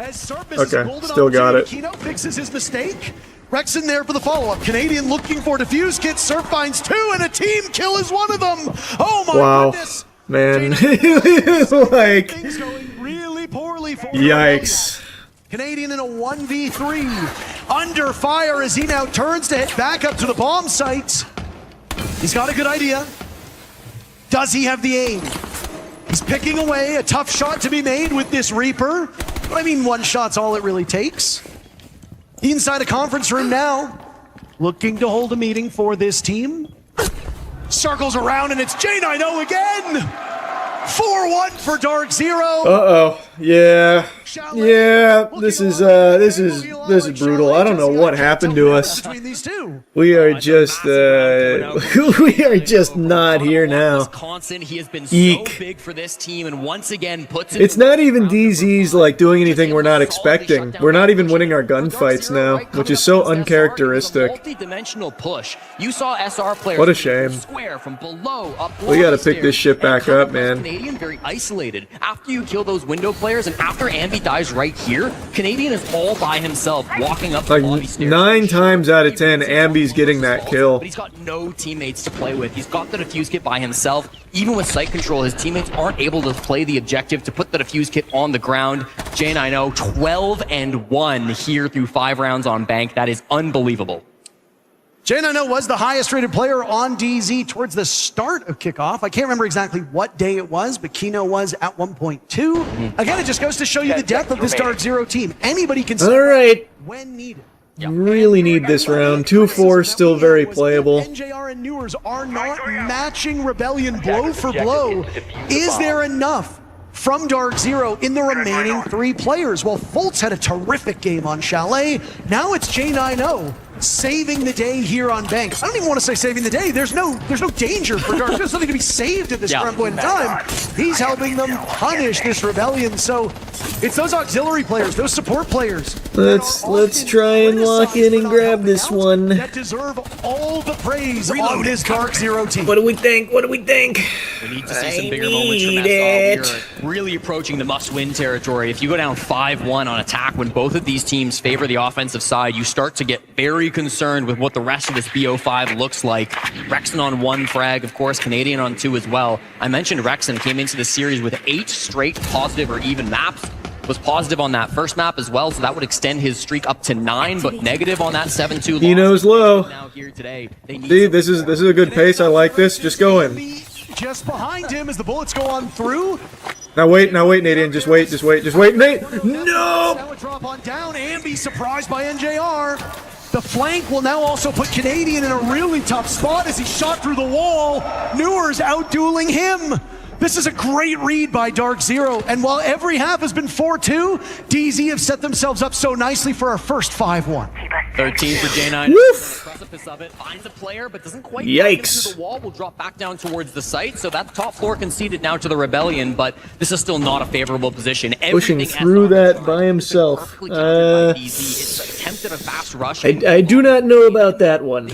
Okay, still got it. Kino fixes his mistake. Rexon there for the follow-up. Canadian looking for defuse kit. Surf finds 2, and a team kill is one of them. Oh, my goodness. Man, like, really poorly for yikes. Canadian in a 1v3, under fire as he now turns to head back up to the bomb site. He's got a good idea. Does he have the aim? He's picking away, a tough shot to be made with this Reaper. But I mean, one shot's all it really takes. Inside a conference room now, looking to hold a meeting for this team. Circles around and it's J90 again! 4-1 for Dark Zero. Uh-oh. Yeah. This is brutal. I don't know what happened to us. We are just not here now. Wisconsin, he has been so big for this team and once again puts it. It's not even DZ's like doing anything we're not expecting. We're not even winning our gunfights now, which is so uncharacteristic. Multi-dimensional push. You saw SR players. What a shame. Square from below up. We got to pick this shit back up, man. Canadian very isolated. After you kill those window players and after Ambi dies right here, Canadian is all by himself walking up the lobby stairs. 9 times out of 10, Ambi's getting that kill. But he's got no teammates to play with. He's got the defuse kit by himself. Even with site control, his teammates aren't able to play the objective to put the defuse kit on the ground. J90 12-1 here through 5 rounds on Bank. That is unbelievable. J90 was the highest rated player on DZ towards the start of kickoff. I can't remember exactly what day it was, but Kino was at 1.2. Again, it just goes to show you the depth of this Dark Zero team. Anybody can step up when needed. Really need this round. 2-4 still very playable. NJR and Newers are not matching Rebellion blow for blow. Is there enough from Dark Zero in the remaining 3 players? Well, Fultz had a terrific game on Chalet. Now it's J90. saving the day here on Banks. I don't even want to say saving the day. There's no danger for Dark. There's nothing to be saved at this current point in time. He's helping them punish this rebellion. So it's those auxiliary players, those support players. Let's try and lock in and grab this one. That deserve all the praise on this Dark Zero team. What do we think? What do we think? We need to see some bigger moments from SR. We're really approaching the must-win territory. If you go down 5-1 on attack when both of these teams favor the offensive side, you start to get very concerned with what the rest of this BO5 looks like. Rexon on 1 frag, of course, Canadian on 2 as well. I mentioned Rexon came into the series with 8 straight positive or even maps. Was positive on that first map as well, so that would extend his streak up to 9, but negative on that 7-2 loss. He knows low. Now here today, See, this is a good pace. I like this. Just go in. Just behind him as the bullets go on through. Now wait, Nadian. Just wait, Nate. No! Now a drop on down. Ambi surprised by NJR. The flank will now also put Canadian in a really tough spot as he shot through the wall. Newer's out-dueling him. This is a great read by Dark Zero, and while every half has been 4-2, DZ have set themselves up so nicely for our first 5-1. 13 for J9. Woof! Precipice of it, finds a player, but doesn't quite Yikes. through the wall. Will drop back down towards the site, so that top floor conceded now to the Rebellion, but this is still not a favorable position. Pushing through that by himself. Attempted a fast rush. I do not know about that one.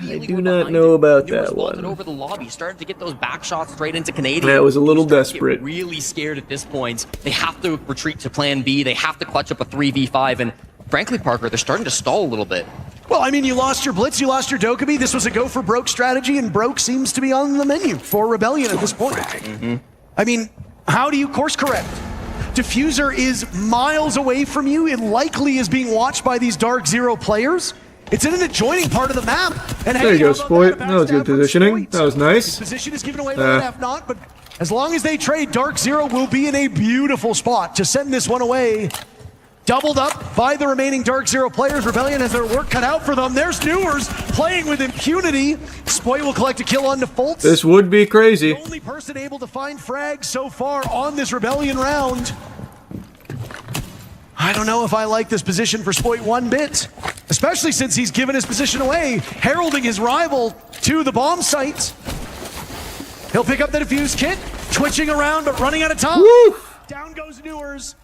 I do not know about that one. Over the lobby, started to get those back shots straight into Canadian. That was a little desperate. Really scared at this point. They have to retreat to plan B. They have to clutch up a 3v5, and frankly, Parker, they're starting to stall a little bit. Well, I mean, you lost your Blitz, you lost your Dokkaebi. This was a go for broke strategy, and broke seems to be on the menu for Rebellion at this point. I mean, how do you course correct? Diffuser is miles away from you. It likely is being watched by these Dark Zero players. It's in an adjoining part of the map. And there you go, Spoit. That was good positioning. That was nice. His position is given away by half not, but as long as they trade, Dark Zero will be in a beautiful spot to send this one away. Doubled up by the remaining Dark Zero players. Rebellion has their work cut out for them. There's Newers playing with impunity. Spoit will collect a kill on default. This would be crazy. The only person able to find frags so far on this Rebellion round. I don't know if I like this position for Spoit one bit, especially since he's given his position away, heralding his rival to the bomb site. He'll pick up the defuse kit, twitching around but running out of time. Woo! Down goes Newers.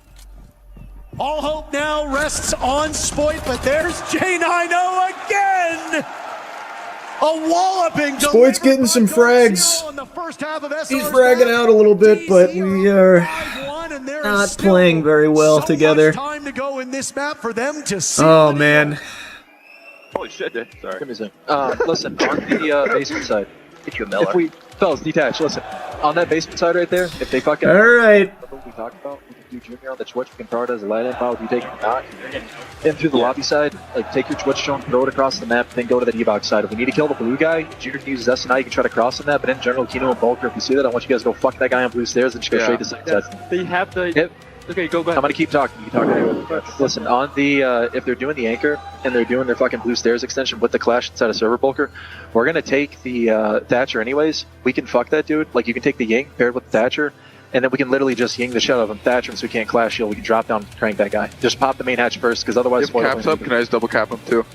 All hope now rests on Spoit, but there's J90 again! A walloping. Spoit's getting some frags. He's fragging out a little bit, but we are not playing very well together. Time to go in this map for them to see. Oh man. Holy shit, dude. Sorry. Give me a second. Listen, on the basement side. Get you a Miller. If we, fellas, detach, listen. On that basement side right there, if they fucking... Alright. What we talked about, we can do Junior on the Twitch, we can throw it as a light info, you take it knock. In through the lobby side, like take your Twitch stone, throw it across the map, then go to the debug side. If we need to kill the blue guy, Junior can use his SNI, you can try to cross on that, but in general, Kino and Bulker, if you see that, I want you guys to go fuck that guy on blue stairs and just go straight to side side. They have the... Okay, go back. I'm gonna keep talking. You can talk anyway. Listen, on the if they're doing the anchor and they're doing their fucking blue stairs extension with the clash inside of server bulker, we're gonna take the Thatcher anyways. We can fuck that dude. Like you can take the Ying paired with the Thatcher, and then we can literally just Ying the shit out of him. Thatcher him so we can't clash shield. We can drop down, crank that guy. Just pop the main hatch first, because otherwise. If caps up, can I just double cap him too?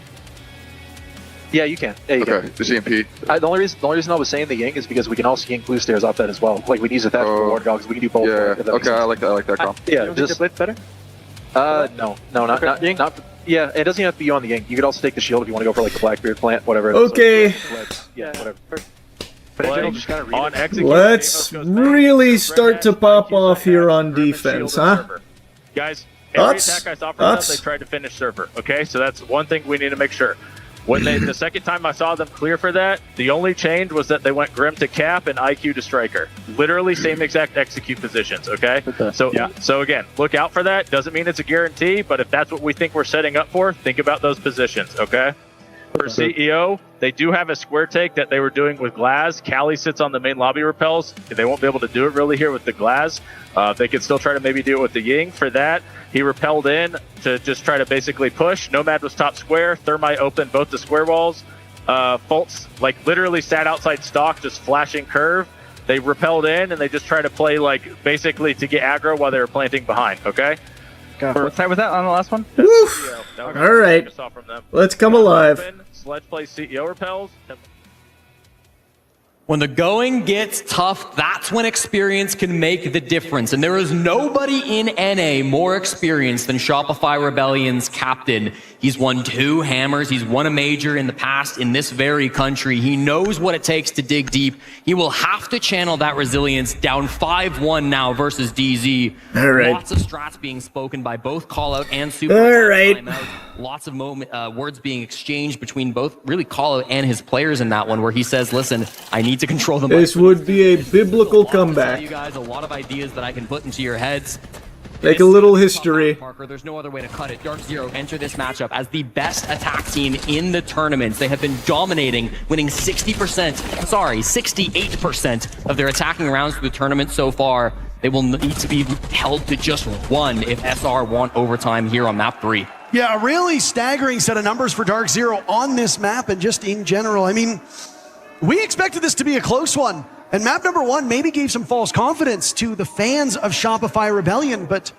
Yeah, you can. Yeah, you okay, can. the CMP. The only reason I was saying the Ying is because we can also Ying blue stairs off that as well. Like we use a Thatcher for ward dogs. We can do both. Yeah. Okay, I like that comp. Yeah, just Blitz better. No, not yeah, it doesn't have to be on the Ying. You could also take the shield if you want to go for like the Blackbeard plant, whatever. Okay. Yeah, whatever. On execute, Let's really start to pop off here on defense, huh? Guys, every Thoughts? attack I saw from them, they tried to finish server. Okay, so that's one thing we need to make sure. When the second time I saw them clear for that, the only change was that they went Grim to Cap and IQ to Striker. Literally same exact execute positions, okay? So again, look out for that. Doesn't mean it's a guarantee, but if that's what we think we're setting up for, think about those positions, okay? For CEO, they do have a square take that they were doing with Glaz. Callie sits on the main lobby repels. They won't be able to do it really here with the Glaz. They could still try to maybe do it with the Ying. For that, he repelled in to just try to basically push. Nomad was top square. Thermite opened both the square walls. Fultz, like, literally sat outside stock, just flashing curve. They repelled in, and they just tried to play, like, basically to get aggro while they were planting behind, okay? What time was that on the last one? Woof! Alright. Let's come alive. Sledge play CEO repels. When the going gets tough, that's when experience can make the difference. And there is nobody in NA more experienced than Shopify Rebellion's captain. He's won 2 hammers. He's won a major in the past in this very country. He knows what it takes to dig deep. He will have to channel that resilience, down 5-1 now versus DZ. All right. Lots of strats being spoken by both Callout and Super. All right. Lots of words being exchanged between both really Callout and his players in that one, where he says, listen, I need to control the This would be a biblical comeback. You guys a lot of ideas that I can put into your heads. Like a little history. Parker, there's no other way to cut it. Dark Zero enter this matchup as the best attack team in the tournaments. They have been dominating, winning 68% of their attacking rounds through the tournament so far. They will need to be held to just 1 if SR want overtime here on map 3. Yeah, a really staggering set of numbers for Dark Zero on this map and just in general. I mean, we expected this to be a close one. And map number 1 maybe gave some false confidence to the fans of Shopify Rebellion, but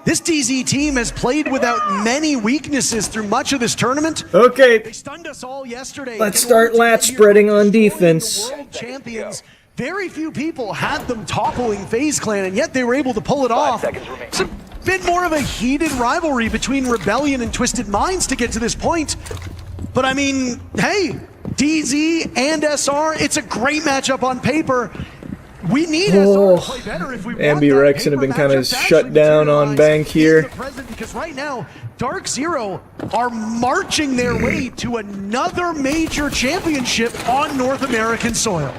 this DZ team has played without many weaknesses through much of this tournament. Okay. They stunned us all yesterday. Let's start lat spreading on defense. World champions. Very few people had them toppling FaZe Clan, and yet they were able to pull it off. It's a bit more of a heated rivalry between Rebellion and Twisted Minds to get to this point. But I mean, hey, DZ and SR, it's a great matchup on paper. We need SR to play better if we want that Ambi-Rex have been kind of shut down on bank here. Because right now, Dark Zero are marching their way to another major championship on North American soil.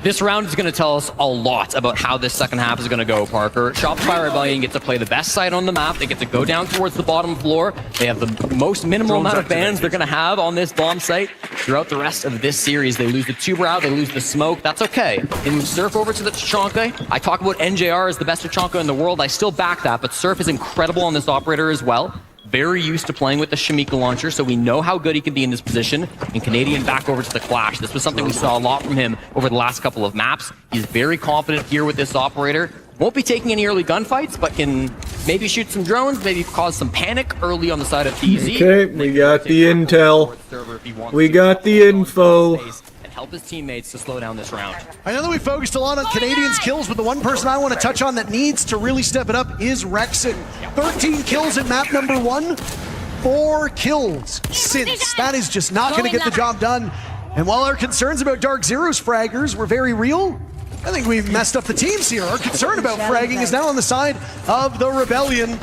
This round is going to tell us a lot about how this second half is going to go, Parker. Shopify Rebellion get to play the best site on the map. They get to go down towards the bottom floor. They have the most minimal amount of bans they're going to have on this bomb site throughout the rest of this series. They lose the Two-Brow, they lose the smoke. That's okay. They move Surf over to the Tachanka. I talk about NJR as the best Tachanka in the world. I still back that, but Surf is incredible on this operator as well. Very used to playing with the Shamika launcher, so we know how good he can be in this position. And Canadian back over to the Clash. This was something we saw a lot from him over the last couple of maps. He's very confident here with this operator. Won't be taking any early gunfights, but can maybe shoot some drones, maybe cause some panic early on the side of DZ. Okay, we got the intel. We got the info. Help his teammates to slow down this round. I know that we focused a lot on Canadians' kills, but the one person I want to touch on that needs to really step it up is Rexon. 13 kills in map number 1, 4 kills since. That is just not going to get the job done. And while our concerns about Dark Zero's fraggers were very real, I think we've messed up the teams here. Our concern about fragging is now on the side of the Rebellion.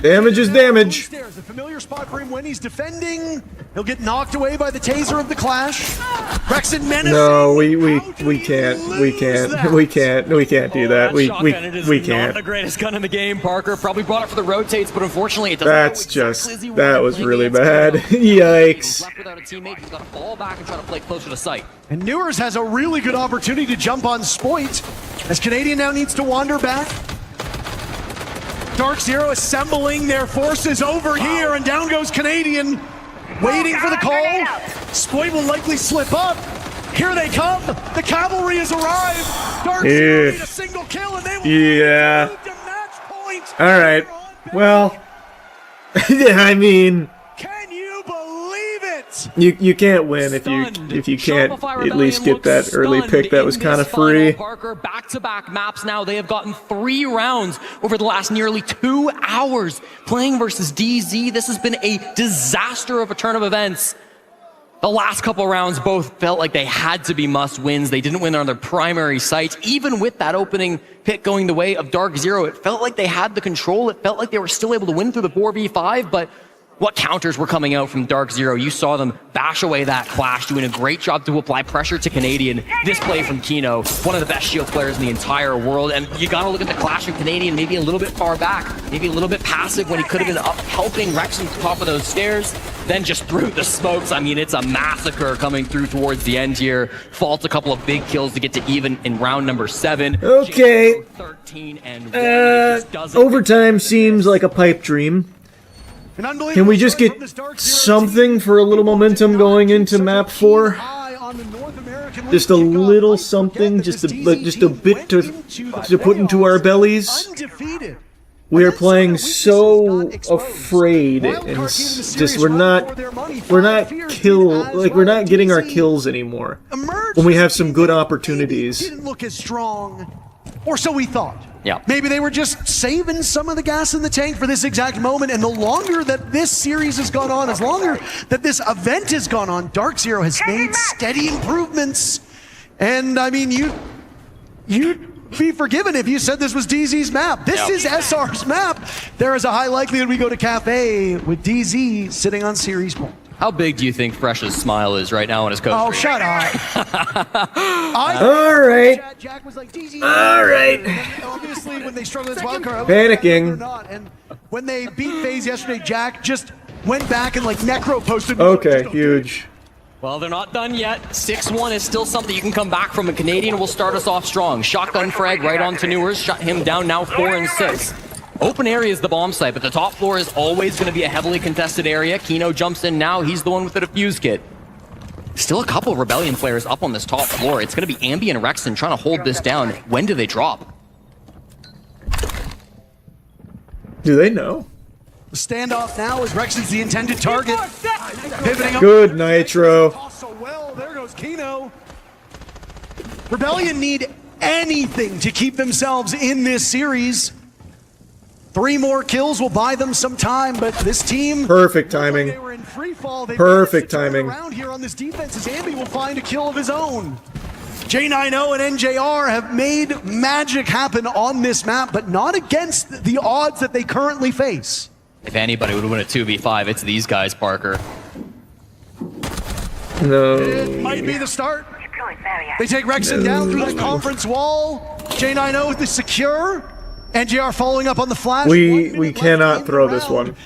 Damage is damage. A familiar spot for him when he's defending. He'll get knocked away by the taser of the Clash. Rexon menacing. No, we can't do that. We can't. Not the greatest gun in the game, Parker. Probably brought it for the rotates, but unfortunately it doesn't. That was really bad. Yikes. Left without a teammate, he's got to fall back and try to play closer to sight. And Newers has a really good opportunity to jump on Spoit, as Canadian now needs to wander back. Dark Zero assembling their forces over here, and down goes Canadian, waiting for the call. Spoit will likely slip up. Here they come. The cavalry has arrived. Dark Zero need a single kill, and they will move to match point. All right. Well, I mean, can you believe it? You can't win if you can't at least get that early pick that was kind of free. Parker, back-to-back maps now. They have gotten 3 rounds over the last nearly 2 hours playing versus DZ. This has been a disaster of a turn of events. The last couple rounds both felt like they had to be must-wins. They didn't win on their primary sites. Even with that opening pick going the way of Dark Zero, it felt like they had the control. It felt like they were still able to win through the 4v5, but what counters were coming out from Dark Zero? You saw them bash away that Clash, doing a great job to apply pressure to Canadian. This play from Kino, one of the best shield players in the entire world. And you gotta look at the Clash from Canadian, maybe a little bit far back, maybe a little bit passive when he could have been up helping Rex at the top of those stairs. Then just through the smokes. I mean, it's a massacre coming through towards the end here. Faults a couple of big kills to get to even in round number 7. Okay. 13 and overtime seems like a pipe dream. Can we just get something for a little momentum going into map 4? Just a little something, just a bit to put into our bellies. Undefeated We are playing so afraid, and just we're not getting our kills anymore when we have some good opportunities. Didn't look as strong, or so we thought. Yeah. Maybe they were just saving some of the gas in the tank for this exact moment, and the longer that this series has gone on, as longer that this event has gone on, Dark Zero has made steady improvements. And I mean, you'd be forgiven if you said this was DZ's map. This is SR's map. There is a high likelihood we go to Cafe with DZ sitting on series point. How big do you think Fresh's smile is right now on his coach? Oh, shut up. All right. Jack was like, DZ. All right. Obviously, when they struggled against wildcard, Panicking. and when they beat FaZe yesterday, Jack just went back and like necro posted. Okay, huge. Well, they're not done yet. 6-1 is still something you can come back from. A Canadian will start us off strong. Shotgun frag right onto Newers. Shut him down now 4 and 6. Open area is the bomb site, but the top floor is always going to be a heavily contested area. Kino jumps in now. He's the one with the defuse kit. Still a couple of Rebellion players up on this top floor. It's going to be Ambi and Rexon trying to hold this down. When do they drop? Do they know? The standoff now is Rexon's the intended target. Pivoting up. Good Nitro. Also well, there goes Kino. Rebellion need anything to keep themselves in this series. 3 more kills will buy them some time, but this team... Perfect timing. They were in free fall. Perfect timing. Around here on this defense as Ambi will find a kill of his own. J90 and NJR have made magic happen on this map, but not against the odds that they currently face. If anybody would win a 2v5, it's these guys, Parker. No. It might be the start. They take Rexon down through the conference wall. J90 with the secure. NJR following up on the flash. We cannot throw this one.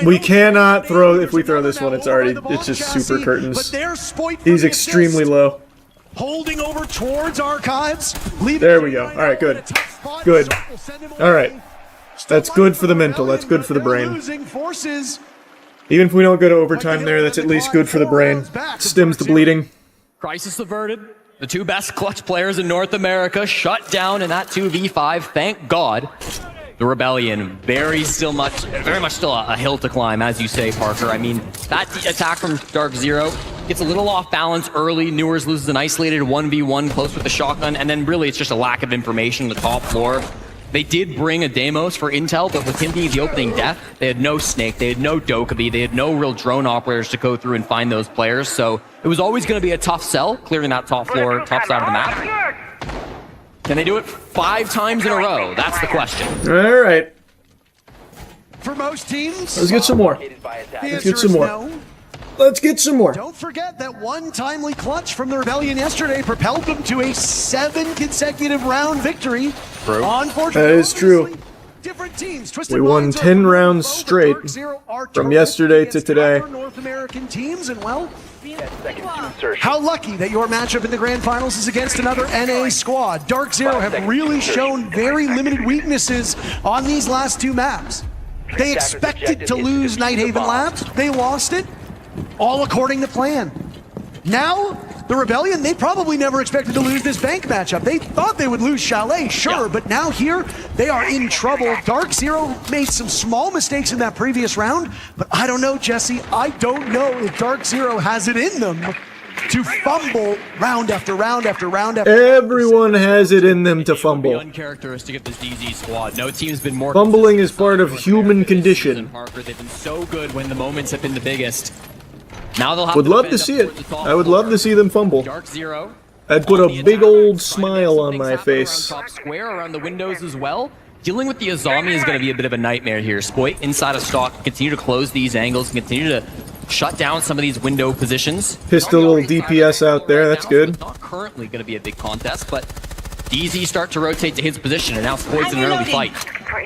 We cannot throw. If we throw this one, it's just super curtains. He's extremely low. Holding over towards Archives. There we go. All right, good. Good. All right. That's good for the mental. That's good for the brain. Even if we don't go to overtime there, that's at least good for the brain. Stems the bleeding. Crisis averted. The 2 best clutch players in North America shut down in that 2v5. Thank God. The Rebellion very much still a hill to climb, as you say, Parker. I mean, that attack from Dark Zero gets a little off balance early. Newers loses an isolated 1v1 close with the shotgun, and then really it's just a lack of information on the top floor. They did bring a Deimos for intel, but with him being the opening death, they had no Snake, they had no Dokkaebi, they had no real drone operators to go through and find those players, so it was always going to be a tough sell, clearing that top floor, top side of the map. Can they do it 5 times in a row? That's the question. All right. For most teams, let's get some more. Let's get some more. No. Let's get some more. Don't forget that one timely clutch from the Rebellion yesterday propelled them to a 7 consecutive round victory. Unfortunately, that is true. Different teams, we won 10 rounds straight from yesterday to today. North American teams, and well, how lucky that your matchup in the grand finals is against another NA squad. Dark Zero have really shown very limited weaknesses on these last 2 maps. They expected to lose Nighthaven Labs. They lost it, all according to plan. Now, the Rebellion, they probably never expected to lose this bank matchup. They thought they would lose Chalet, sure, but now here, they are in trouble. Dark Zero made some small mistakes in that previous round, but I don't know, Jesse. I don't know if Dark Zero has it in them to fumble round after round after round after Everyone has it in them to fumble. Uncharacteristic of this DZ squad. No team's been more fumbling is part of human condition. Parker, they've been so good when the moments have been the biggest. Now they'll have would love to see it. I would love to see them fumble. Dark Zero. I'd put a big old smile on my face. Top square around the windows as well. Dealing with the Azami is going to be a bit of a nightmare here. Spoit inside of stock, continue to close these angles, continue to shut down some of these window positions. Pistol little DPS out there, that's good. Not currently going to be a big contest, but DZ start to rotate to his position, and now Spoit's in an early fight.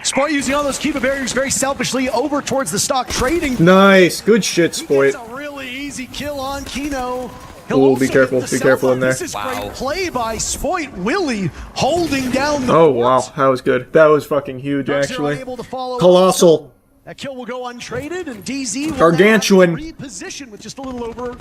Spoit using all those Kiva barriers very selfishly over towards the stock trading. Nice, good shit, Spoit. Easy kill on Kino. Oh, be careful in there. This is great play by Spoit. Willie holding down the wow, that was good. That was fucking huge, actually. Colossal. That kill will go untraded, and DZ will gargantuan reposition with just a little over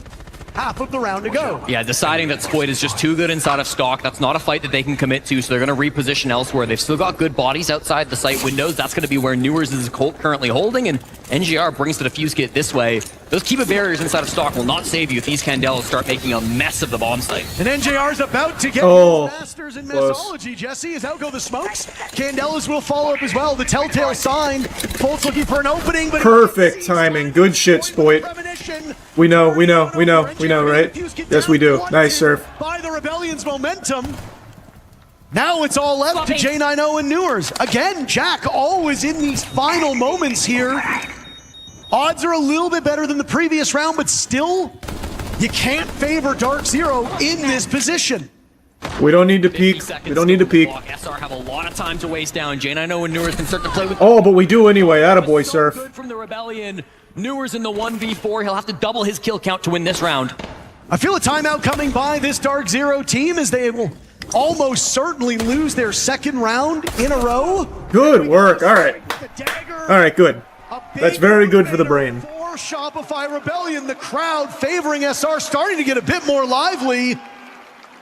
half of the round to go. Yeah, deciding that Spoit is just too good inside of stock. That's not a fight that they can commit to, so they're going to reposition elsewhere. They've still got good bodies outside the site windows. That's going to be where Newers is currently holding, and NGR brings the defuse kit this way. Those Kiba barriers inside of stock will not save you if these Candelas start making a mess of the bomb site. And NJR's about to get masters in Mesology, Jesse, as out go the smokes. Candelas will follow up as well. The telltale sign. Bolt's looking for an opening, but perfect timing. Good shit, Spoit. We know, right? Yes, we do. Nice surf. By the Rebellion's momentum. Now it's all left to J90 and Newers. Again, Jack always in these final moments here. Odds are a little bit better than the previous round, but still, you can't favor Dark Zero in this position. We don't need to peek. We don't need to peek. SR have a lot of time to waste down. J90 and Newers can start to play with... Oh, but we do anyway. Attaboy, Surf. Good from the Rebellion. Newers in the 1v4. He'll have to double his kill count to win this round. I feel a timeout coming by this Dark Zero team as they will almost certainly lose their second round in a row. Good work. All right. All right, good. That's very good for the brain. For Shopify Rebellion, the crowd favoring SR starting to get a bit more lively.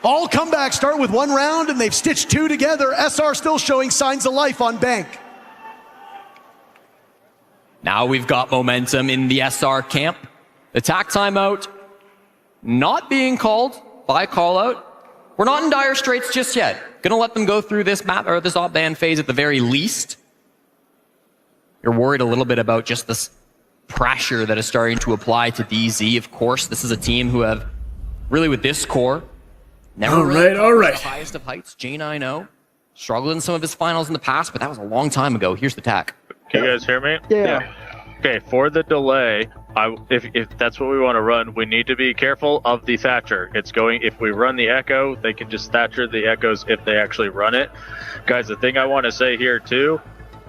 All comebacks start with one round, and they've stitched two together. SR still showing signs of life on Bank. Now we've got momentum in the SR camp. Attack timeout not being called by callout. We're not in dire straits just yet. Gonna let them go through this map or this op ban phase at the very least. You're worried a little bit about just this pressure that is starting to apply to DZ. Of course, this is a team who have really with this core never the highest of heights. J90 struggled in some of his finals in the past, but that was a long time ago. Here's the tack. Can you guys hear me? Yeah. Okay, for the delay, if that's what we want to run, we need to be careful of the Thatcher. It's going, if we run the Echo, they can just Thatcher the Echoes if they actually run it. Guys, the thing I want to say here too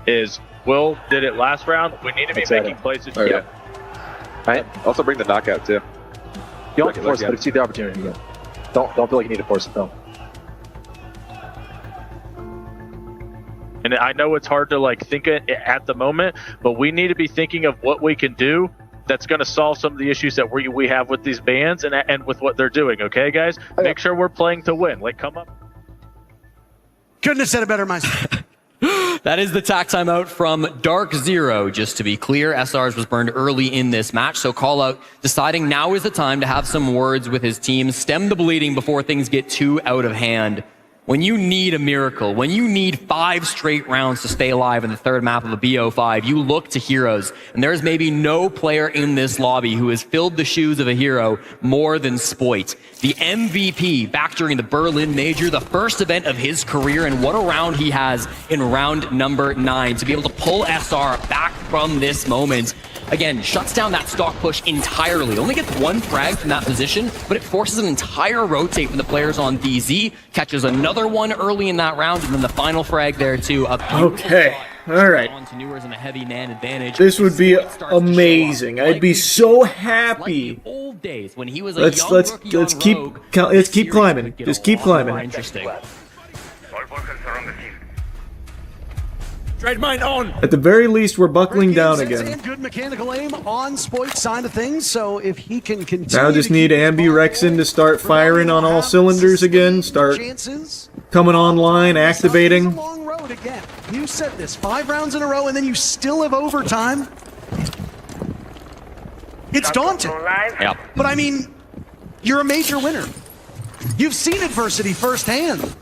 is Will did it last round. We need to be making places. Oh, yeah. Right. Also bring the knockout too. You don't have to force it, but if you see the opportunity, again. Don't feel like you need to force it though. And I know it's hard to like think it at the moment, but we need to be thinking of what we can do that's going to solve some of the issues that we have with these bands and with what they're doing. Okay, guys, make sure we're playing to win. Like, come up. Couldn't have said it better myself. That is the tack timeout from Dark Zero. Just to be clear, SR's was burned early in this match, so call out deciding now is the time to have some words with his team, stem the bleeding before things get too out of hand. When you need a miracle, when you need 5 straight rounds to stay alive in the third map of a BO5, you look to heroes. And there's maybe no player in this lobby who has filled the shoes of a hero more than Spoit. The MVP back during the Berlin Major, the first event of his career, and what a round he has in round number 9 to be able to pull SR back from this moment. Again, shuts down that stock push entirely. Only gets 1 frag from that position, but it forces an entire rotate from the players on DZ. Catches another one early in that round, and then the final frag there too. Okay, all right. On to Newers and a heavy man advantage. This would be amazing. I'd be so happy. Old days when he was a Let's keep climbing. Just keep climbing. Interesting. Trade mine on. At the very least, we're buckling down again. Good mechanical aim on Spoit's side of things, so if he can continue. Now just need Ambi Rexon to start firing on all cylinders again. Start coming online, activating. It's a long road again. You said this 5 rounds in a row, and then you still have overtime. It's daunting. Yeah. But I mean, you're a major winner. You've seen adversity firsthand.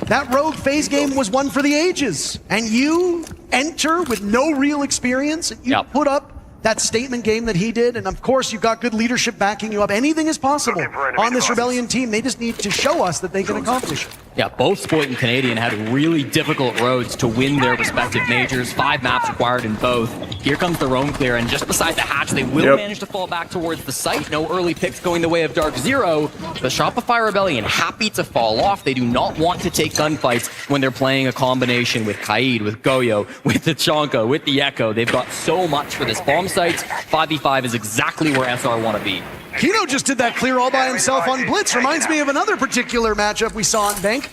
That rogue phase game was one for the ages, and you enter with no real experience, and you put up that statement game that he did, and of course you've got good leadership backing you up. Anything is possible on this Rebellion team. They just need to show us that they can accomplish it. Yeah, both Spoit and Canadian had really difficult roads to win their respective majors. 5 maps required in both. Here comes the roam clear, and just beside the hatch, they will manage to fall back towards the site. No early picks going the way of Dark Zero. The Shopify Rebellion happy to fall off. They do not want to take gunfights when they're playing a combination with Kaid, with Goyo, with the Chonka, with the Echo. They've got so much for this bomb site. 5v5 is exactly where SR want to be. Kino just did that clear all by himself on Blitz. Reminds me of another particular matchup we saw in Bank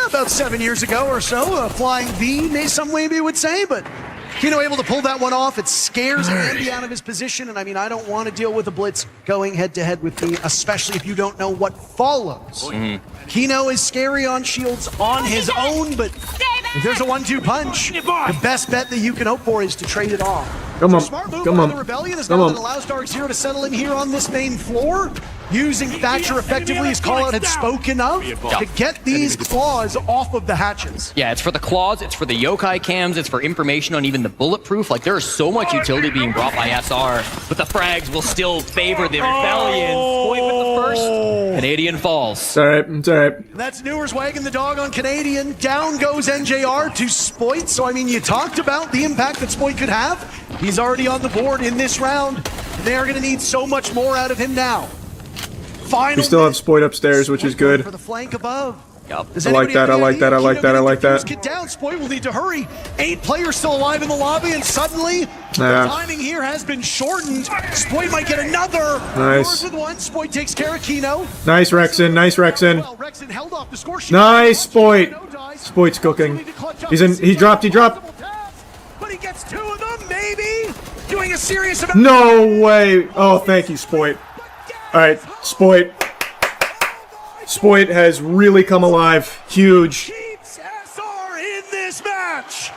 about 7 years ago or so. A flying V, some maybe would say, but Kino able to pull that one off. It scares Andy out of his position, and I mean, I don't want to deal with a blitz going head-to-head with me, especially if you don't know what follows. Kino is scary on shields on his own, but if there's a 1-2 punch, the best bet that you can hope for is to trade it off. Come on, Smart move come by on, the Rebellion is come now on. that allows Dark Zero to settle in here on this main floor, using Thatcher effectively, as Callout had spoken of, to get these claws off of the hatches. Yeah, it's for the claws, it's for the yokai cams, it's for information on even the bulletproof. Like, there is so much utility being brought by SR, but the frags will still favor the Rebellion. Spoit with the first. Canadian falls. It's alright, it's alright. That's Newers wagging the dog on Canadian. Down goes NJR to Spoit. So, I mean, you talked about the impact that Spoit could have. He's already on the board in this round. They're going to need so much more out of him now. We still have Spoit upstairs, which is good. For the flank above. I like that, I like that, I like that, I like that. Get down, Spoit will need to hurry. 8 players still alive in the lobby, and suddenly the timing here has been shortened. Spoit might get another. Nice. With one. Spoit takes care of Kino. Nice, Rexon, nice, Rexon. Well, Rexon held off the score. Nice, Spoit. Spoit's cooking. He dropped. But he gets 2 of them, maybe. Doing a serious amount. No way. Oh, thank you, Spoit. Alright, Spoit. Spoit has really come alive. Huge. Keeps SR in this match.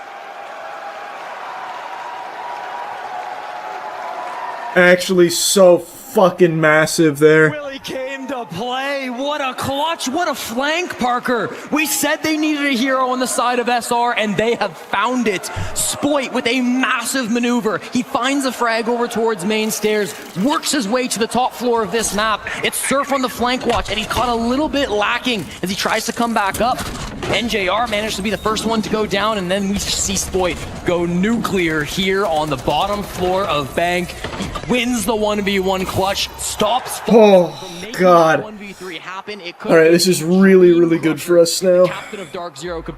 Actually, so fucking massive there. Really came to play. What a clutch. What a flank, Parker. We said they needed a hero on the side of SR, and they have found it. Spoit with a massive maneuver. He finds a frag over towards main stairs, works his way to the top floor of this map. It's Surf on the flank watch, and he's caught a little bit lacking as he tries to come back up. NJR managed to be the first one to go down, and then we see Spoit go nuclear here on the bottom floor of Bank. He wins the 1v1 clutch, stops. Oh, God. Alright, this is really good for us now.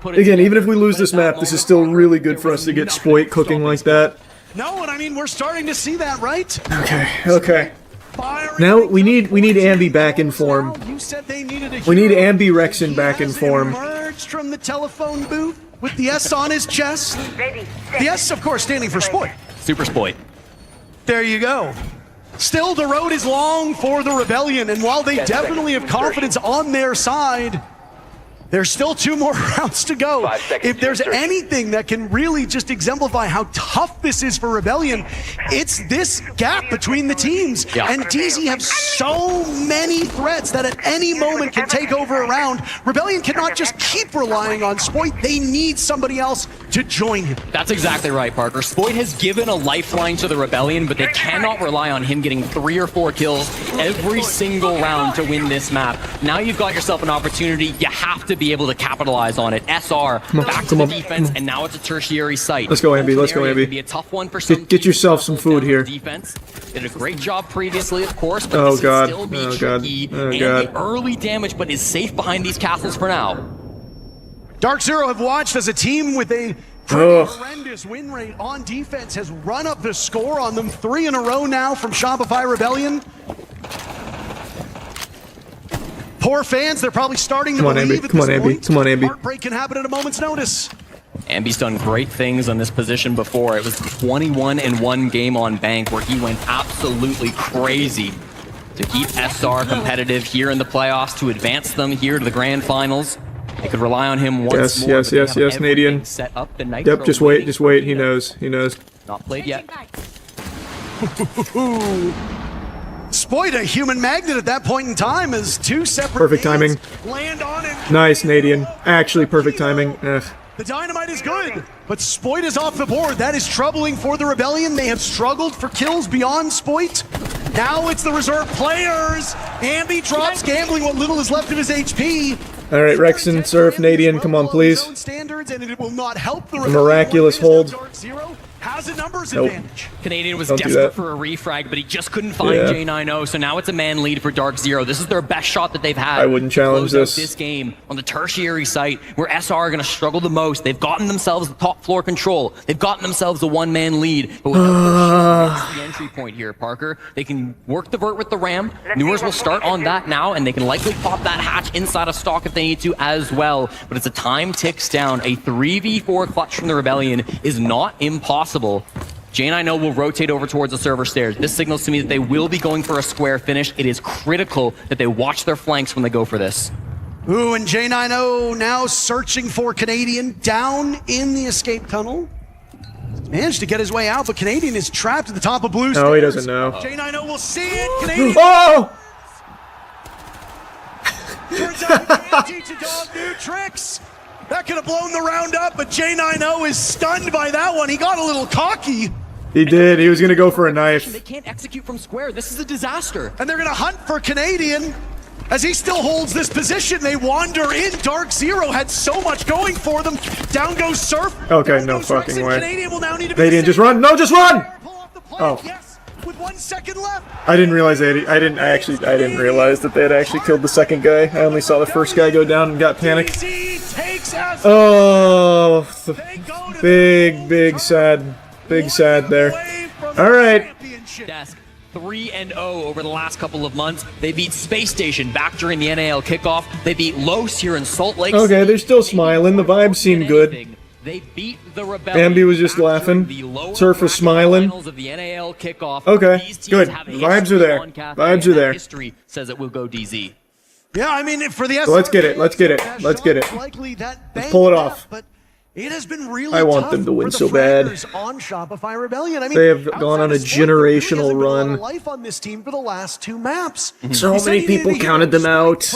Again, even if we lose this map, this is still really good for us to get Spoit cooking like that. No, and I mean, we're starting to see that, right? Okay. Now we need Ambi back in form. We need Ambi Rexon back in form. Emerged from the telephone booth with the S on his chest. The S, of course, standing for Spoit. Super Spoit. There you go. Still, the road is long for the Rebellion, and while they definitely have confidence on their side, there's still 2 more rounds to go. If there's anything that can really just exemplify how tough this is for Rebellion, it's this gap between the teams. And DZ have so many threats that at any moment can take over a round. Rebellion cannot just keep relying on Spoit. They need somebody else to join him. That's exactly right, Parker. Spoit has given a lifeline to the Rebellion, but they cannot rely on him getting 3 or 4 kills every single round to win this map. Now you've got yourself an opportunity. You have to be able to capitalize on it. SR back to the defense, and now it's a tertiary site. Let's go, Ambi. Let's go, Ambi. Be a tough one for some. Get yourself some food here. Defense did a great job previously, of course, but Oh this God. can still be Oh God. tricky. Oh and God. the early damage, but is safe behind these castles for now. Dark Zero have watched as a team with a pretty horrendous win rate on defense has run up the score on them 3 in a row now from Shopify Rebellion. Poor fans, they're probably starting to believe at this point. Come on, Ambi. Heartbreak can happen at a moment's notice. Ambi's done great things on this position before. It was 21-1 game on Bank where he went absolutely crazy to keep SR competitive here in the playoffs, to advance them here to the grand finals. They could rely on him once more. Yes, Canadian. Set up the Yep, just wait. He knows. Not played yet. Spoit a human magnet at that point in time as 2 separate Perfect timing. land on him. Nice, Canadian. Actually, perfect timing. The dynamite is good, but Spoit is off the board. That is troubling for the Rebellion. They have struggled for kills beyond Spoit. Now it's the reserve players. Ambi drops, gambling what little is left of his HP. All right, Rexon, Surf, Canadian, come on, please. Standards, and it will not help the A miraculous hold. Has a numbers advantage. Canadian was Don't do desperate that. for a refrag, but he just couldn't find Yeah. J90, so now it's a man lead for Dark Zero. This is their best shot that they've had. I wouldn't to challenge close out this. this game on the tertiary site where SR are going to struggle the most. They've gotten themselves the top floor control. They've gotten themselves a one-man lead, but without the entry point here, Parker, they can work the vert with the ram. Newers will start on that now, and they can likely pop that hatch inside of stock if they need to as well. But as the time ticks down, a 3v4 clutch from the Rebellion is not impossible. possible, J9O will rotate over towards the server stairs. This signals to me that they will be going for a square finish. It is critical that they watch their flanks when they go for this. Ooh, and J9O now searching for Canadian down in the escape tunnel. Managed to get his way out, but Canadian is trapped at the top of blue stairs. No, he doesn't know. J9O will see it. Canadian. Oh! Turns out he can't teach a dog new tricks. That could have blown the round up, but J9O is stunned by that one. He got a little cocky. He did. He was going to go for a knife. They can't execute from square. This is a disaster. And they're going to hunt for Canadian. As he still holds this position, they wander in. Dark Zero had so much going for them. Down goes Surf. Okay, no fucking way. Canadian, just run. No, just run! Oh. Yes, with 1 second left. I didn't realize I didn't realize that they had actually killed the second guy. I only saw the first guy go down and got panicked. Oh, big sad there. All right. 3-0 over the last couple of months. They beat Space Station back during the NAL kickoff. They beat Los here in Salt Lake. Okay, they're still smiling. The vibes seem good. They beat the Rebellion. Ambi was just laughing. Surf was smiling. Of the NAL kickoff. Okay, good. Vibes are there. Vibes are there. History says it will go DZ. Yeah, I mean, for the so let's get it. Let's get it. Let's get it. Let's pull it off. It has been really I want them to win so bad. On Shopify Rebellion. I mean, they have gone on a generational run. Life on this team for the last 2 maps. So many people counted them out.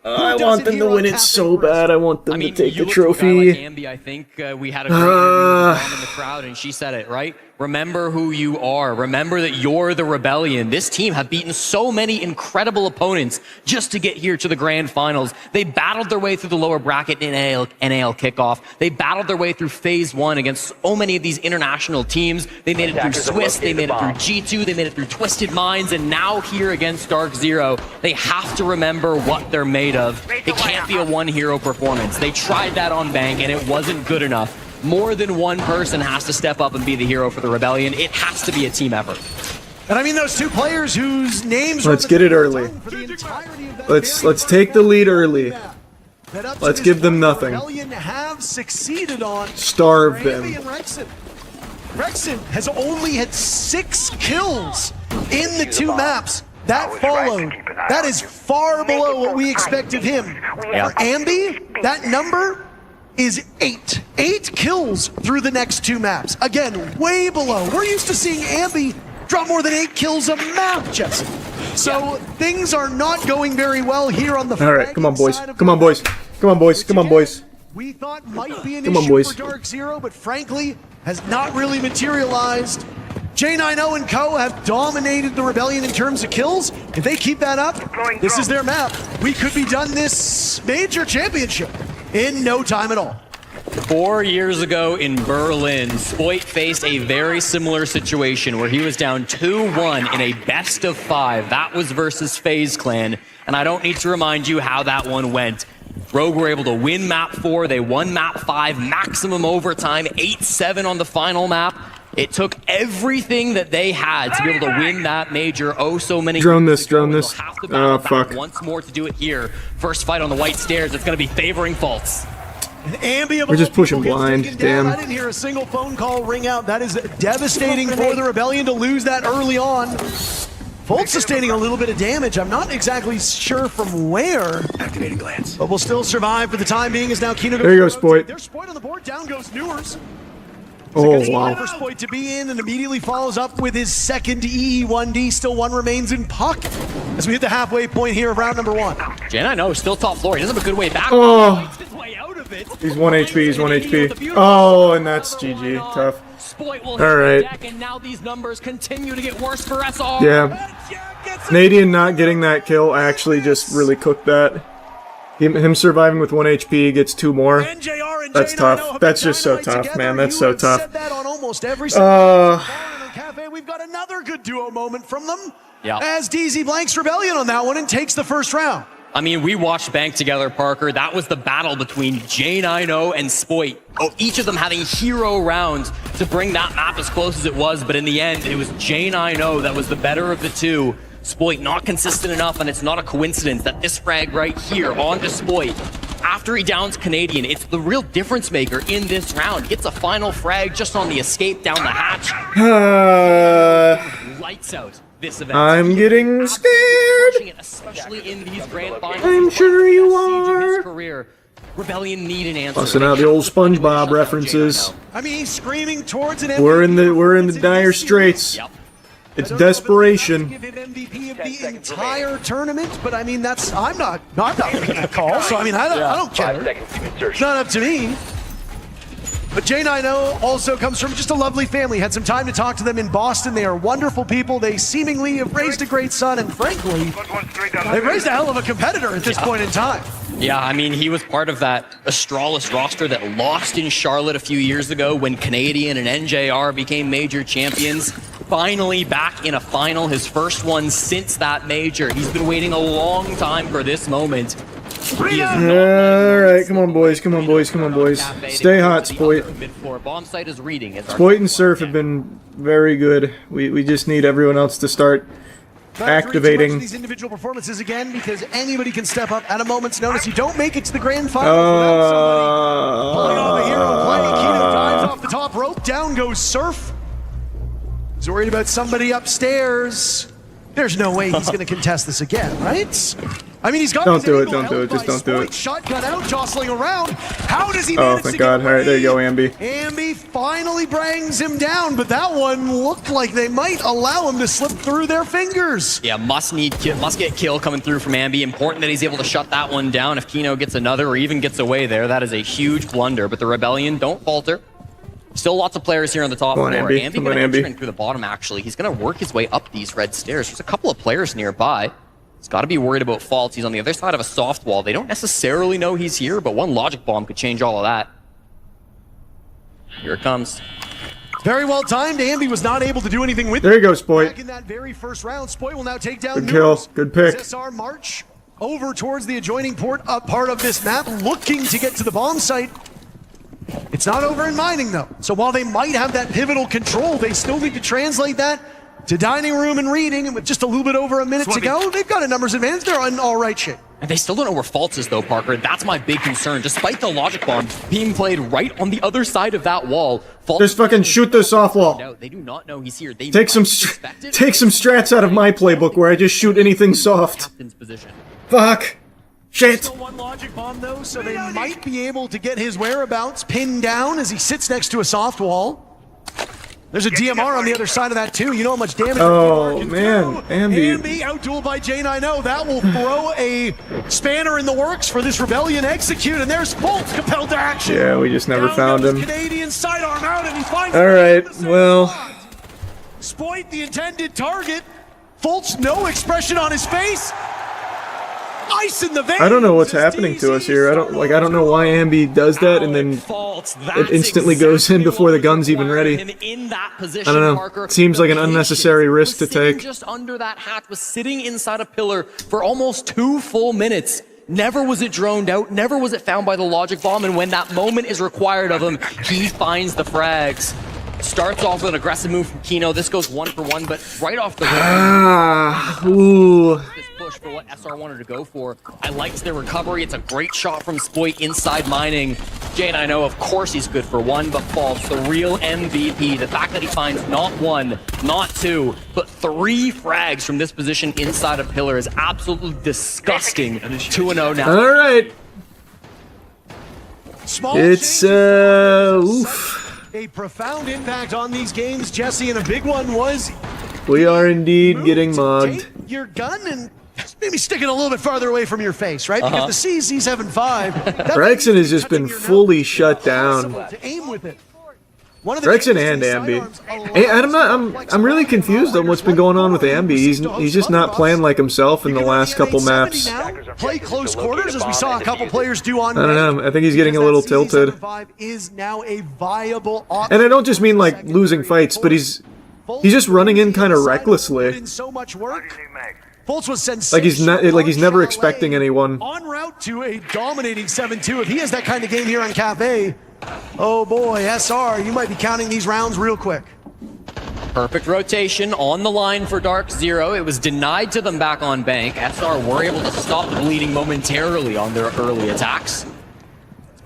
I want them to win it so bad. I want them to take the trophy. Like Ambi, I think we had a great interview in the crowd, and she said it right. Remember who you are. Remember that you're the Rebellion. This team have beaten so many incredible opponents just to get here to the grand finals. They battled their way through the lower bracket in NAL kickoff. They battled their way through phase 1 against so many of these international teams. They made it through Swiss. They made it through G2. They made it through Twisted Minds. And now here against Dark Zero, they have to remember what they're made of. It can't be a one hero performance. They tried that on Bank and it wasn't good enough. More than one person has to step up and be the hero for the Rebellion. It has to be a team effort. And I mean those 2 players whose names. Let's get it early. Let's take the lead early. Let's give them nothing. Have succeeded on starve them. Rexon has only had 6 kills in the 2 maps that followed. That is far below what we expect of him. For Ambi, that number is 8. 8 kills through the next 2 maps. Again, way below. We're used to seeing Ambi drop more than 8 kills a map, Jesse. So things are not going very well here on the. All right, come on, boys. Come on, boys. Come on, boys. Come on, boys. We thought might be an issue for Dark Zero, but frankly has not really materialized. J9O and Co have dominated the Rebellion in terms of kills. If they keep that up, this is their map. We could be done this major championship in no time at all. 4 years ago in Berlin, Spoit faced a very similar situation where he was down 2-1 in a best of 5. That was versus FaZe Clan, and I don't need to remind you how that one went. Rogue were able to win map 4, they won map 5, maximum overtime, 8-7 on the final map. It took everything that they had to be able to win that major so many. Drone this. Oh, fuck. Once more to do it here. First fight on the white stairs, it's going to be favoring Faults. We're just pushing blind, damn. I didn't hear a single phone call ring out. That is devastating for the Rebellion to lose that early on. Faults sustaining a little bit of damage. I'm not exactly sure from where. Activating glance. But will still survive for the time being as now Kino. There you go, Spoit. There's Spoit on the board. Down goes Newers. Oh, wow. For Spoit to be in and immediately follows up with his second EE1D. Still 1 remains in Puck as we hit the halfway point here of round number 1. J9O still top floor. He doesn't have a good way back. Oh. He's 1 HP. He's 1 HP. Oh, and that's GG. Tough. All right. And now these numbers continue to get worse for SR. Yeah. Canadian not getting that kill actually just really cooked that. Him surviving with 1 HP gets 2 more. That's tough. That's just so tough, man. That's so tough. We've got another good duo moment from them. Yeah. As DZ blanks Rebellion on that one and takes the first round. I mean, we watched Bank together, Parker. That was the battle between J9O and Spoit. Each of them having hero rounds to bring that map as close as it was, but in the end, it was J9O that was the better of the 2. Spoit not consistent enough, and it's not a coincidence that this frag right here onto Spoit after he downs Canadian. It's the real difference maker in this round. Gets a final frag just on the escape down the hatch. Lights out this event. I'm getting scared. Especially in these grand finals. I'm sure you are. Career. Rebellion need an answer. Busting out the old SpongeBob references. I mean, he's screaming towards an MVP. We're in the dire straits. Yep. It's desperation. Give him MVP of the entire tournament, but I mean, I'm not making that call. So I mean, I don't care. It's not up to me. But J90 also comes from just a lovely family. Had some time to talk to them in Boston. They are wonderful people. They seemingly have raised a great son, and frankly, they've raised a hell of a competitor at this point in time. Yeah, I mean, he was part of that Astralis roster that lost in Charlotte a few years ago when Canadian and NJR became major champions. Finally back in a final, his first one since that major. He's been waiting a long time for this moment. Alright, come on boys, come on boys, come on boys. Stay hot, Spoit. Spoit and Surf have been very good. We just need everyone else to start activating. These individual performances again, because anybody can step up at a moment's notice. You don't make it to the grand final pulling off a hero play. Kino dives off the top rope. Down goes Surf. He's worried about somebody upstairs. There's no way he's going to contest this again, right? I mean, he's got. Don't do it. Don't do it. Just don't do it. Shotgun out, jostling around. How does he? Oh, thank God! All right, there you go, Ambi. Ambi finally brings him down, but that one looked like they might allow him to slip through their fingers. Yeah, must get kill coming through from Ambi. Important that he's able to shut that one down. If Kino gets another or even gets away there, that is a huge blunder. But the Rebellion don't falter. Still lots of players here on the top floor. Ambi going to enter through the bottom, actually. He's going to work his way up these red stairs. There's a couple of players nearby. He's got to be worried about faults. He's on the other side of a soft wall. They don't necessarily know he's here, but one logic bomb could change all of that. Here it comes. Very well timed. Ambi was not able to do anything with it. There you go, Spoit. Back in that very first round, Spoit will now take down Good kill. Good pick. SR march over towards the adjoining part of this map, looking to get to the bomb site. It's not over in mining, though. So while they might have that pivotal control, they still need to translate that to dining room and reading. And with just a little bit over a minute to go, they've got a numbers advantage. They're in all right shape. And they still don't know where Faults is, though, Parker. That's my big concern. Despite the logic bomb being played right on the other side of that wall, Faults just fucking shoot the soft wall. They do not know he's here. They take some strats out of my playbook where I just shoot anything soft. Fuck. Shit. Still one logic bomb, though, so they might be able to get his whereabouts pinned down as he sits next to a soft wall. There's a DMR on the other side of that, too. You know how much damage oh, man. Ambi outdueled by J90. That will throw a spanner in the works for this Rebellion execute, and there's Bolt compelled to action. Yeah, we just never found him. Canadian sidearm out, and he finds all right, well. Spoit the intended target. Fultz, no expression on his face. Ice in the veins. I don't know what's happening to us here. I don't know why Ambi does that and then it instantly goes in before the gun's even ready. I don't know. It seems like an unnecessary risk to take. Just under that hatch, was sitting inside a pillar for almost 2 full minutes. Never was it droned out, never was it found by the logic bomb, and when that moment is required of him, he finds the frags. Starts off with an aggressive move from Kino. This goes 1 for 1, but right off the ooh. This push for what SR wanted to go for. I liked their recovery. It's a great shot from Spoit inside mining. J90, of course he's good for 1, but Faults, the real MVP. The fact that he finds not 1, not 2, but 3 frags from this position inside a pillar is absolutely disgusting. 2-0 now. All right. It's oof. A profound impact on these games, Jesse, and a big one was... We are indeed getting mugged. Take your gun and maybe stick it a little bit farther away from your face, right? Because the C75... Rexon has just been fully shut down. To aim with it. Rexon and Ambi. I'm really confused on what's been going on with Ambi. He's just not playing like himself in the last couple maps. Play close quarters, as we saw a couple players do on. I don't know. I think he's getting a little tilted. Is now a viable option. And I don't just mean like losing fights, but he's just running in kind of recklessly. So much work. Fultz was sensational. Like he's never expecting anyone. En route to a dominating 7-2. If he has that kind of game here on Cafe, oh boy, SR, you might be counting these rounds real quick. Perfect rotation on the line for Dark Zero. It was denied to them back on bank. SR were able to stop the bleeding momentarily on their early attacks.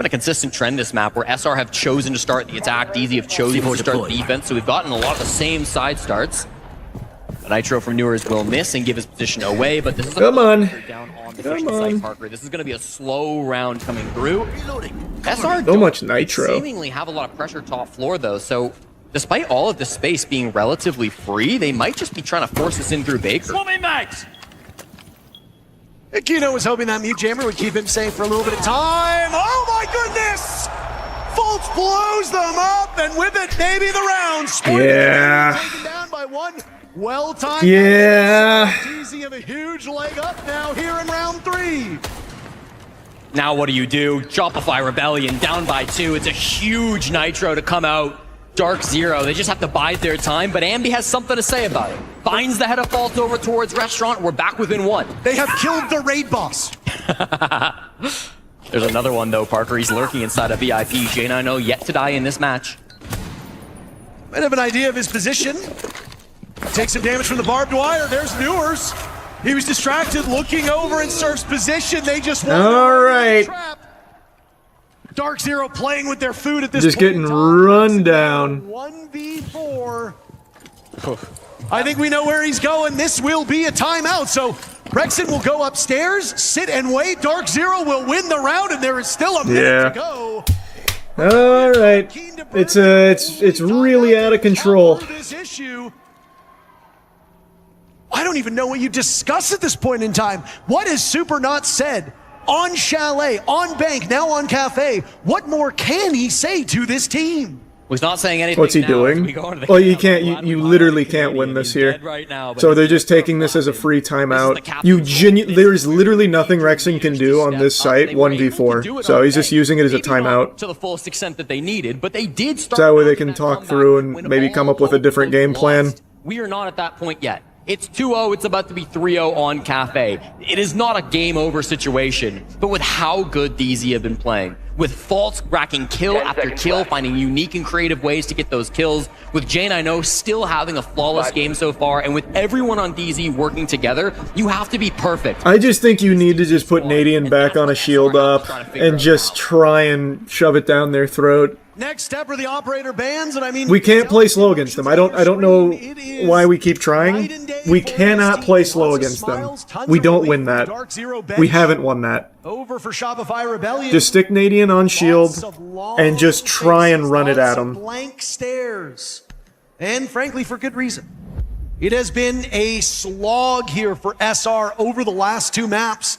been a consistent trend this map where SR have chosen to start the attack, DZ have chosen to start the defense, so we've gotten a lot of the same side starts. Nitro from Newers will miss and give his position away, but this is Come on. Down on the site, Parker. This is going to be a slow round coming through. SR So much Nitro. seemingly have a lot of pressure top floor though, so despite all of the space being relatively free, they might just be trying to force this in through Baker. Kino was hoping that mute jammer would keep him safe for a little bit of time. Oh my goodness! Fultz blows them up, and with it, maybe the round. Yeah. Taken down by one. Well timed. Yeah. Easy of a huge leg up now here in round 3. Now what do? Shopify Rebellion down by 2. It's a huge Nitro to come out. Dark Zero, they just have to bide their time, but Ambi has something to say about it. Finds the head of Fault over towards Restaurant. We're back within 1. They have killed the raid boss. There's another one though, Parker. He's lurking inside a VIP. J90 yet to die in this match. Might have an idea of his position. Takes some damage from the barbed wire. There's Newers. He was distracted, looking over in Surf's position. They just won. All right. Dark Zero playing with their food at this Just point. getting run down. 1v4. I think we know where he's going. This will be a timeout. So Rexon will go upstairs, sit and wait. Dark Zero will win the round, and there is still a minute to go. All right. It's really out of control. This issue. I don't even know what you discuss at this point in time. What has Super not said? On Chalet, on Bank, now on Cafe. What more can he say to this team? He's not saying anything. What's he doing? Well, you can't. You literally can't win this here. So they're just taking this as a free timeout. There is literally nothing Rexon can do on this site 1v4. So he's just using it as a timeout. To the fullest extent that they needed, but they did start. So that way they can talk through and maybe come up with a different game plan. We are not at that point yet. It's 2-0, it's about to be 3-0 on Cafe. It is not a game over situation, but with how good DZ have been playing, with Faults racking kill after kill, finding unique and creative ways to get those kills, with J90 still having a flawless game so far, and with everyone on DZ working together, you have to be perfect. I just think you need to just put Nadian back on a shield up and just try and shove it down their throat. Next step are the operator bans, and I mean we can't play slow against them. I don't know why we keep trying. We cannot play slow against them. We don't win that. We haven't won that. Over for Shopify Rebellion. Just stick Nadian on shield and just try and run it at them. Blank stares, and frankly, for good reason. It has been a slog here for SR over the last 2 maps.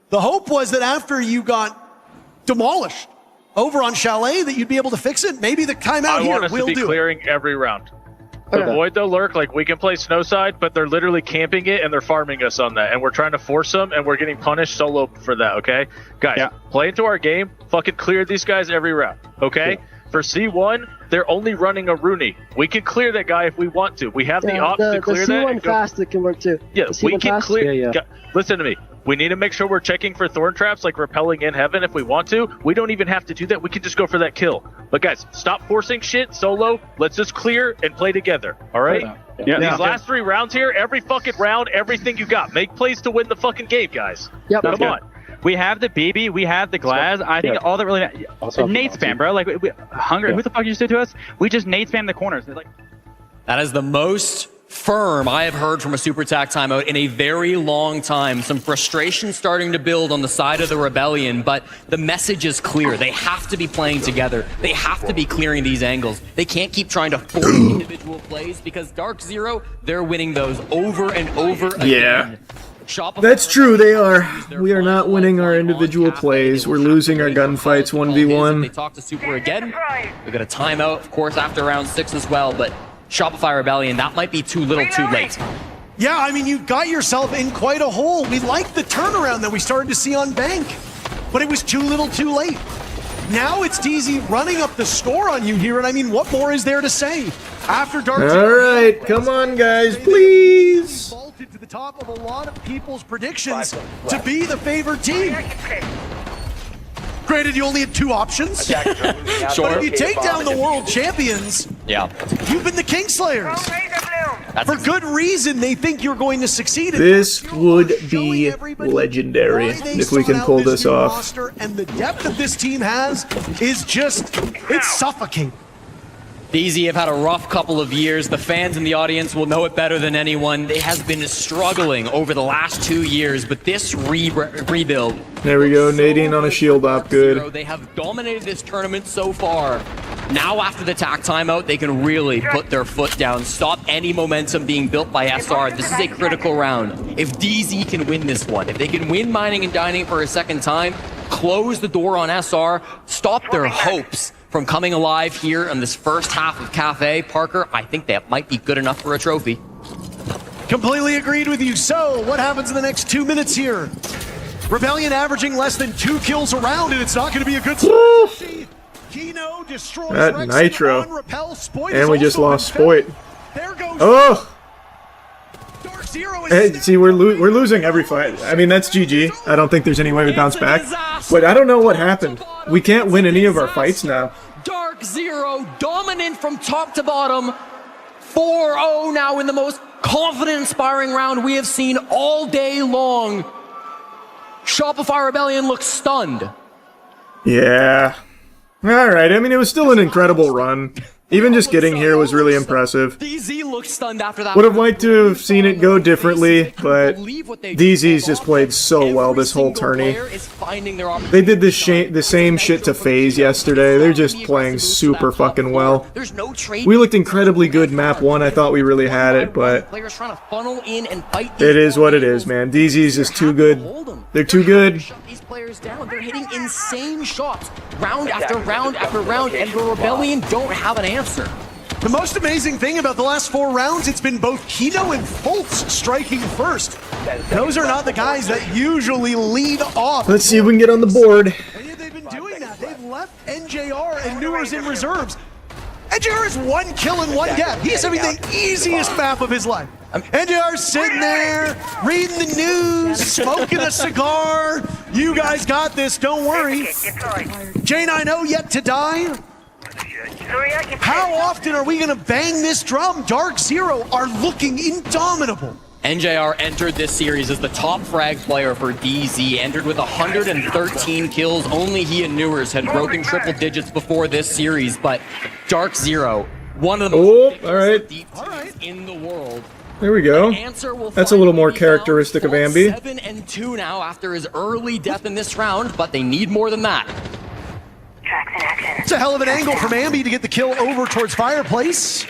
The hope was that after you got demolished over on Chalet that you'd be able to fix it. Maybe the timeout here will do it. I want us to be clearing every round. To avoid the lurk, like we can play Snowside, but they're literally camping it and they're farming us on that. And we're trying to force them and we're getting punished solo for that, okay? Guys, play into our game, fucking clear these guys every round, okay? For C1, they're only running a Rooney. We can clear that guy if we want to. We have the option to clear that. The C1 fast that can work too. Yeah, we can clear. Listen to me. We need to make sure we're checking for thorn traps, like repelling in heaven if we want to. We don't even have to do that. We can just go for that kill. But guys, stop forcing shit solo. Let's just clear and play together. All right? These last 3 rounds here, every fucking round, everything you got. Make plays to win the fucking game, guys. Come on. We have the BB, we have the Glaz. I think all that really nade spam, bro. Like Hunger, who the fuck used to do to us? We just nade spam the corners. Like that is the most firm I have heard from a super attack timeout in a very long time. Some frustration starting to build on the side of the Rebellion, but the message is clear. They have to be playing together. They have to be clearing these angles. They can't keep trying to force individual plays because Dark Zero, they're winning those over and over again. That's true, they are. We are not winning our individual plays. We're losing our gunfights 1v1. They talk to Super again. We got a timeout, of course, after round 6 as well, but Shopify Rebellion, that might be too little too late. Yeah, I mean, you got yourself in quite a hole. We liked the turnaround that we started to see on Bank, but it was too little too late. Now it's DZ running up the score on you here, and I mean, what more is there to say? After Dark All right, come on, guys, please. Vaulted to the top of a lot of people's predictions to be the favored team. Granted, you only had 2 options. But if you take down the world champions, you've been the Kingslayers. For good reason, they think you're going to succeed. This would be legendary if we can pull this off. And the depth that this team has is just, it's suffocating. DZ have had a rough couple of years. The fans in the audience will know it better than anyone. They have been struggling over the last 2 years, but this rebuild... There we go, Nadine on a shield op, good. They have dominated this tournament so far. Now after the TAC timeout, they can really put their foot down, stop any momentum being built by SR. This is a critical round. If DZ can win this one, if they can win Mining and Dining for a second time, close the door on SR, stop their hopes from coming alive here in this first half of Cafe, Parker, I think that might be good enough for a trophy. Completely agreed with you. So, what happens in the next 2 minutes here? Rebellion averaging less than 2 kills a round, and it's not going to be a good start. Kino destroys that Nitro. Repel, and we just lost Spoit. There goes Dark Zero hey, see, we're losing every fight. I mean, that's GG. I don't think there's any way we bounce back. But I don't know what happened. We can't win any of our fights now. Dark Zero dominant from top to bottom. 4-0 now in the most confident, inspiring round we have seen all day long. Shopify Rebellion looks stunned. Yeah. Alright, I mean, it was still an incredible run. Even just getting here was really impressive. DZ looked stunned after that. Would have liked to have seen it go differently, but DZ's just played so well this whole tourney. They did the same shit to FaZe yesterday. They're just playing super fucking well. We looked incredibly good map 1. I thought we really had it, but it is what it is, man. DZ's just too good. They're too good. Players down. They're hitting insane shots round after round after round, and the Rebellion don't have an answer. The most amazing thing about the last 4 rounds, it's been both Kino and Fultz striking first. Those are not the guys that usually lead off. Let's see if we can get on the board. And yet they've been doing that. They've left NJR and Newers in reserves. NJR has 1 kill and 1 death. He's having the easiest map of his life. NJR's sitting there, reading the news, smoking a cigar. You guys got this, don't worry. J90 yet to die. How often are we going to bang this drum? Dark Zero are looking indomitable. NJR entered this series as the top frag player for DZ, entered with 113 kills. Only he and Newers had broken triple digits before this series, but Dark Zero, one of the most deep teams in the world. There we go. That's a little more characteristic of Ambi. 7-2 now after his early death in this round, but they need more than that. It's a hell of an angle from Ambi to get the kill over towards Fireplace.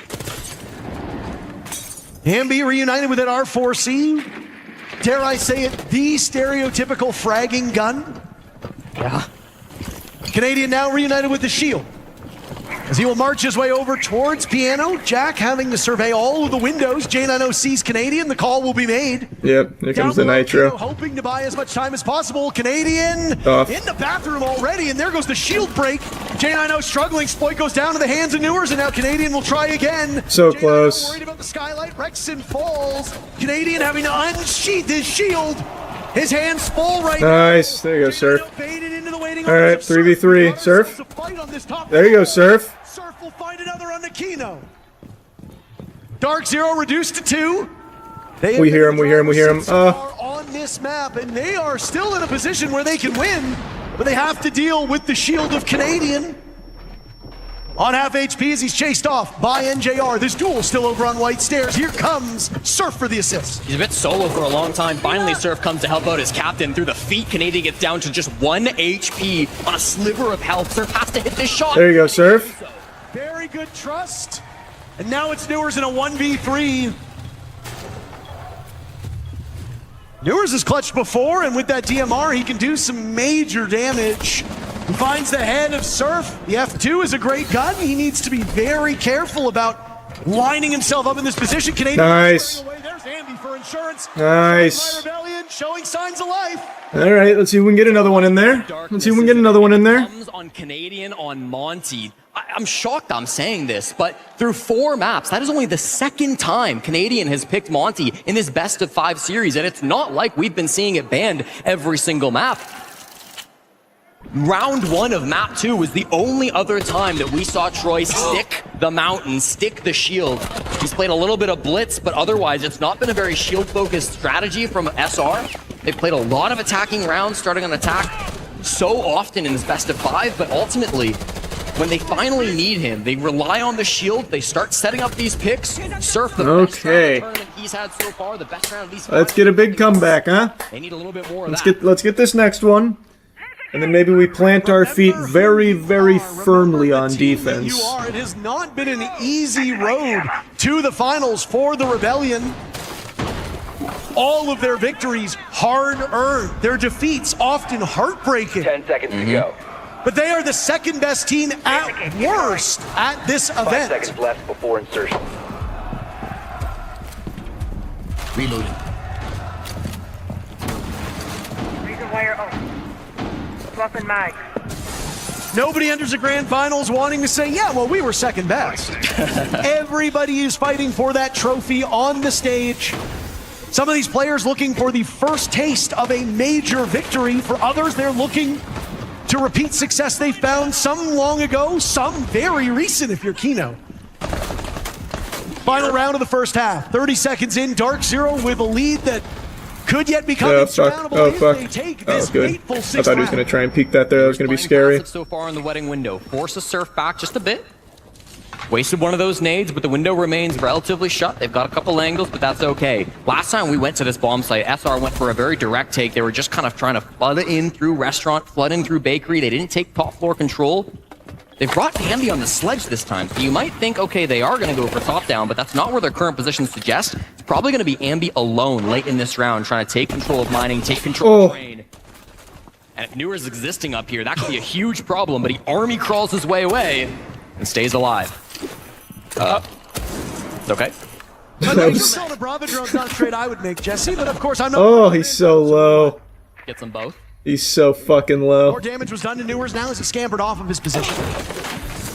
Ambi reunited with an R4C. Dare I say it, the stereotypical fragging gun. Yeah. Canadian now reunited with the shield. As he will march his way over towards Piano, Jack having to survey all of the windows. J90 sees Canadian, the call will be made. Yep, here comes the Nitro. Kino hoping to buy as much time as possible. Canadian in the bathroom already, and there goes the shield break. J90 struggling, Spoit goes down to the hands of Newers, and now Canadian will try again. So close. Worried about the skylight, Rexon falls. Canadian having to unsheath his shield. His hands full right now. Nice, there you go, Surf. Alright, 3v3, Surf. There you go, Surf. Surf will find another on the Kino. Dark Zero reduced to 2. We hear him, we hear him, we hear him. On this map, and they are still in a position where they can win, but they have to deal with the shield of Canadian. On half HP as he's chased off by NJR. This duel still over on White Stairs. Here comes Surf for the assist. He's a bit solo for a long time. Finally, Surf comes to help out his captain through the feet. Canadian gets down to just 1 HP on a sliver of health. Surf has to hit this shot. There you go, Surf. Very good trust. And now it's Newers in a 1v3. Newers has clutched before, and with that DMR, he can do some major damage. He finds the head of Surf. The F2 is a great gun. He needs to be very careful about lining himself up in this position. Canadian nice. There's Ambi for insurance. Nice. Rebellion showing signs of life. All right, let's see if we can get another one in there. Let's see if we can get another one in there. On Canadian on Monty. I'm shocked I'm saying this, but through 4 maps, that is only the second time Canadian has picked Monty in this best of 5 series, and it's not like we've been seeing it banned every single map. Round 1 of map 2 was the only other time that we saw Troy stick the mountain, stick the shield. He's played a little bit of blitz, but otherwise it's not been a very shield-focused strategy from SR. They've played a lot of attacking rounds, starting on attack so often in this best of 5, but ultimately, when they finally need him, they rely on the shield, they start setting up these picks. Surf the best round of the tournament he's had so far, the best round of these 5. Let's get a big comeback, huh? They need a little bit more of Let's get this next one. And then maybe we plant our feet very, very firmly on defense. It has not been an easy road to the finals for the Rebellion. All of their victories hard-earned. Their defeats often heartbreaking. 10 seconds to go. But they are the second best team at worst at this event. 5 seconds left before insertion. Reloading. Razor wire off. Swapping mag. Nobody enters the grand finals wanting to say, yeah, well, we were second best. Everybody is fighting for that trophy on the stage. Some of these players looking for the first taste of a major victory. For others, they're looking to repeat success they found some long ago, some very recent if you're Kino. Final round of the first half. 30 seconds in, Dark Zero with a lead that could yet become insurmountable if they take this fateful 6th I thought he was going to try and peek that there. That was going to be scary. So far in the wedding window, force the Surf back just a bit. Wasted one of those nades, but the window remains relatively shut. They've got a couple angles, but that's okay. Last time we went to this bomb site, SR went for a very direct take. They were just kind of trying to flood in through restaurant, flood in through bakery. They didn't take top floor control. They've brought Andy on the sledge this time, so you might think, okay, they are going to go for top down, but that's not where their current positions suggest. It's probably going to be Ambi alone late in this round, trying to take control of mining, take control of train. And if Newer's existing up here, that could be a huge problem, but he army crawls his way away and stays alive. It's okay. The Bravo drone's not a trade I would make, Jesse, but of course I'm not. Oh, he's so low. Gets them both. He's so fucking low. More damage was done to Newers now as he scampered off of his position.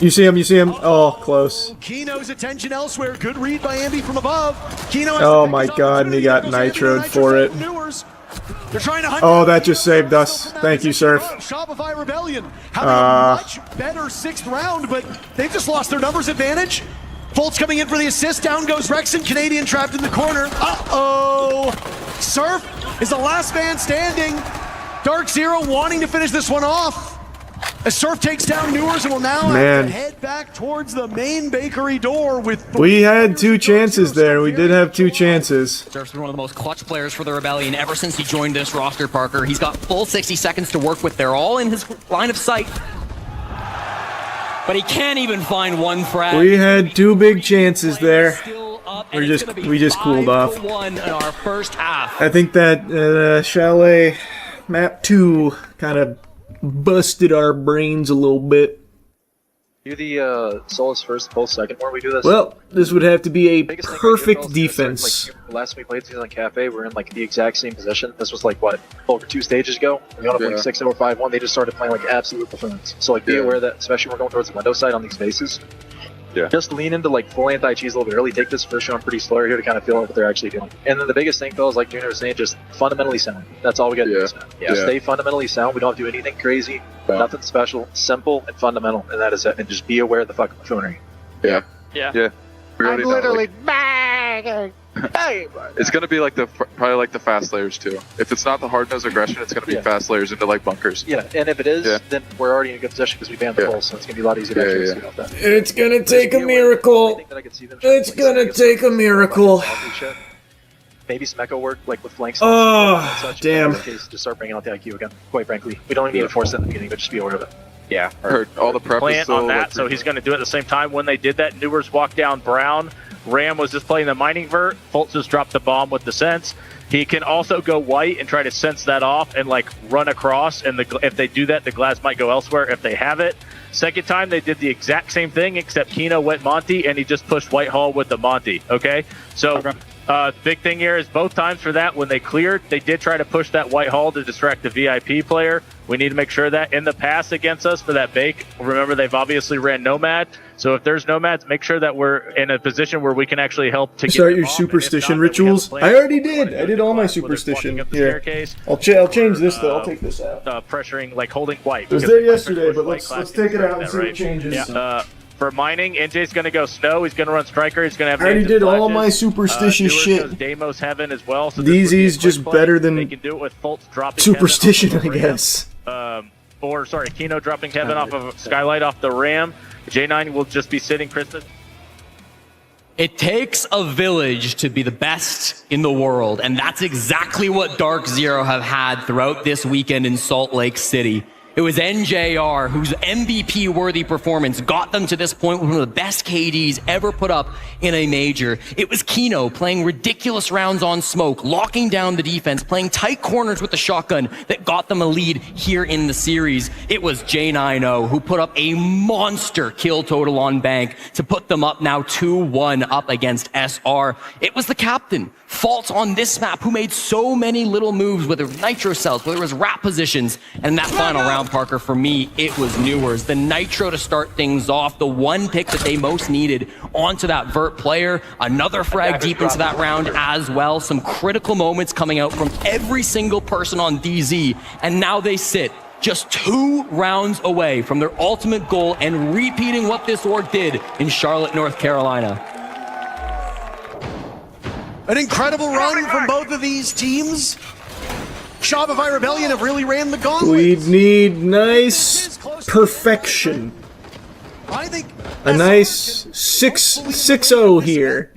You see him, Oh, close. Kino's attention elsewhere. Good read by Ambi from above. Kino has oh my god, and he got nitroed for it. They're trying to hunt. Oh, that just saved us. Thank you, Surf. Shopify Rebellion having a much better 6th round, but they've just lost their numbers advantage. Fultz coming in for the assist. Down goes Rexon. Canadian trapped in the corner. Uh-oh. Surf is the last man standing. Dark Zero wanting to finish this one off. As Surf takes down Newers and will now have to head back towards the main bakery door with... We had 2 chances there. We did have 2 chances. Surf's been one of the most clutch players for the Rebellion ever since he joined this roster, Parker. He's got full 60 seconds to work with. They're all in his line of sight. But he can't even find one frag. We had 2 big chances there. We just cooled off. In our first half. I think that Chalet map 2 kind of busted our brains a little bit. Do the Solus first, both second where we do this? Well, this would have to be a perfect defense. Last time we played season on Cafe, we were in like the exact same position. This was like what, over 2 stages ago? We got up like 6 over 5-1. They just started playing like absolute performance. So like be aware that, especially when we're going towards the window side on these bases. Yeah. Just lean into like full anti-cheese a little bit early. Take this first round pretty slow here to kind of feel out what they're actually doing. And then the biggest thing, though, is like Junior was saying, just fundamentally sound. That's all we got to do. Stay fundamentally sound. We don't have to do anything crazy, nothing special, simple and fundamental, and that is it. And just be aware of the fucking buffoonery. Yeah. I'm literally bagging. It's gonna be like probably like the fast layers too. If it's not the hard nose aggression, it's gonna be fast layers into like bunkers. Yeah, and if it is, then we're already in a good position because we banned the pulse, so it's gonna be a lot easier to actually see off that. It's gonna take a miracle. It's gonna take a miracle. Maybe some echo work, like with flanks. Oh, such, damn. Just start bringing out the IQ again. Quite frankly, we don't even need to force it in the beginning, but just be aware of it. Yeah, heard all the prep plant on that, so he's going to do it at the same time. When they did that, Newers walked down Brown. Ram was just playing the mining vert. Fultz just dropped the bomb with the sense. He can also go white and try to sense that off and like run across. And if they do that, the glass might go elsewhere if they have it. Second time they did the exact same thing, except Kino went Monty and he just pushed Whitehall with the Monty. Okay, so. Big thing here is both times for that, when they cleared, they did try to push that Whitehall to distract the VIP player. We need to make sure that in the pass against us for that bake, remember they've obviously ran Nomad, So if there's nomads, make sure that we're in a position where we can actually help to start your superstition rituals. I already did. I did all my superstition. Here, I'll change this though. I'll take this out. Pressuring, like holding white. It was there yesterday, but let's take it out and see what changes. Yeah. For mining, NJ's going to go snow. He's going to run striker. He's going to have. I already did all my superstitious shit. Deimos Heaven as well. So DZ's just better than they can do it with Fultz dropping superstition, I guess. Or sorry, Kino dropping Heaven off of Skylight off the Ram. J9 will just be sitting Christmas. It takes a village to be the best in the world, and that's exactly what Dark Zero have had throughout this weekend in Salt Lake City. It was NJR whose MVP-worthy performance got them to this point with one of the best KDs ever put up in a major. It was Kino playing ridiculous rounds on smoke, locking down the defense, playing tight corners with the shotgun that got them a lead here in the series. It was J9O who put up a monster kill total on Bank to put them up now 2-1 up against SR. It was the captain, Fault on this map, who made so many little moves, whether it was nitro cells, whether it was wrap positions, and that final round, Parker, for me, it was Newers. The nitro to start things off, the one pick that they most needed onto that vert player, another frag deep into that round as well. Some critical moments coming out from every single person on DZ, and now they sit just 2 rounds away from their ultimate goal and repeating what this org did in Charlotte, North Carolina. An incredible run from both of these teams. Shopify Rebellion have really ran the gauntlet. We need nice perfection. I think a nice 6-0 here.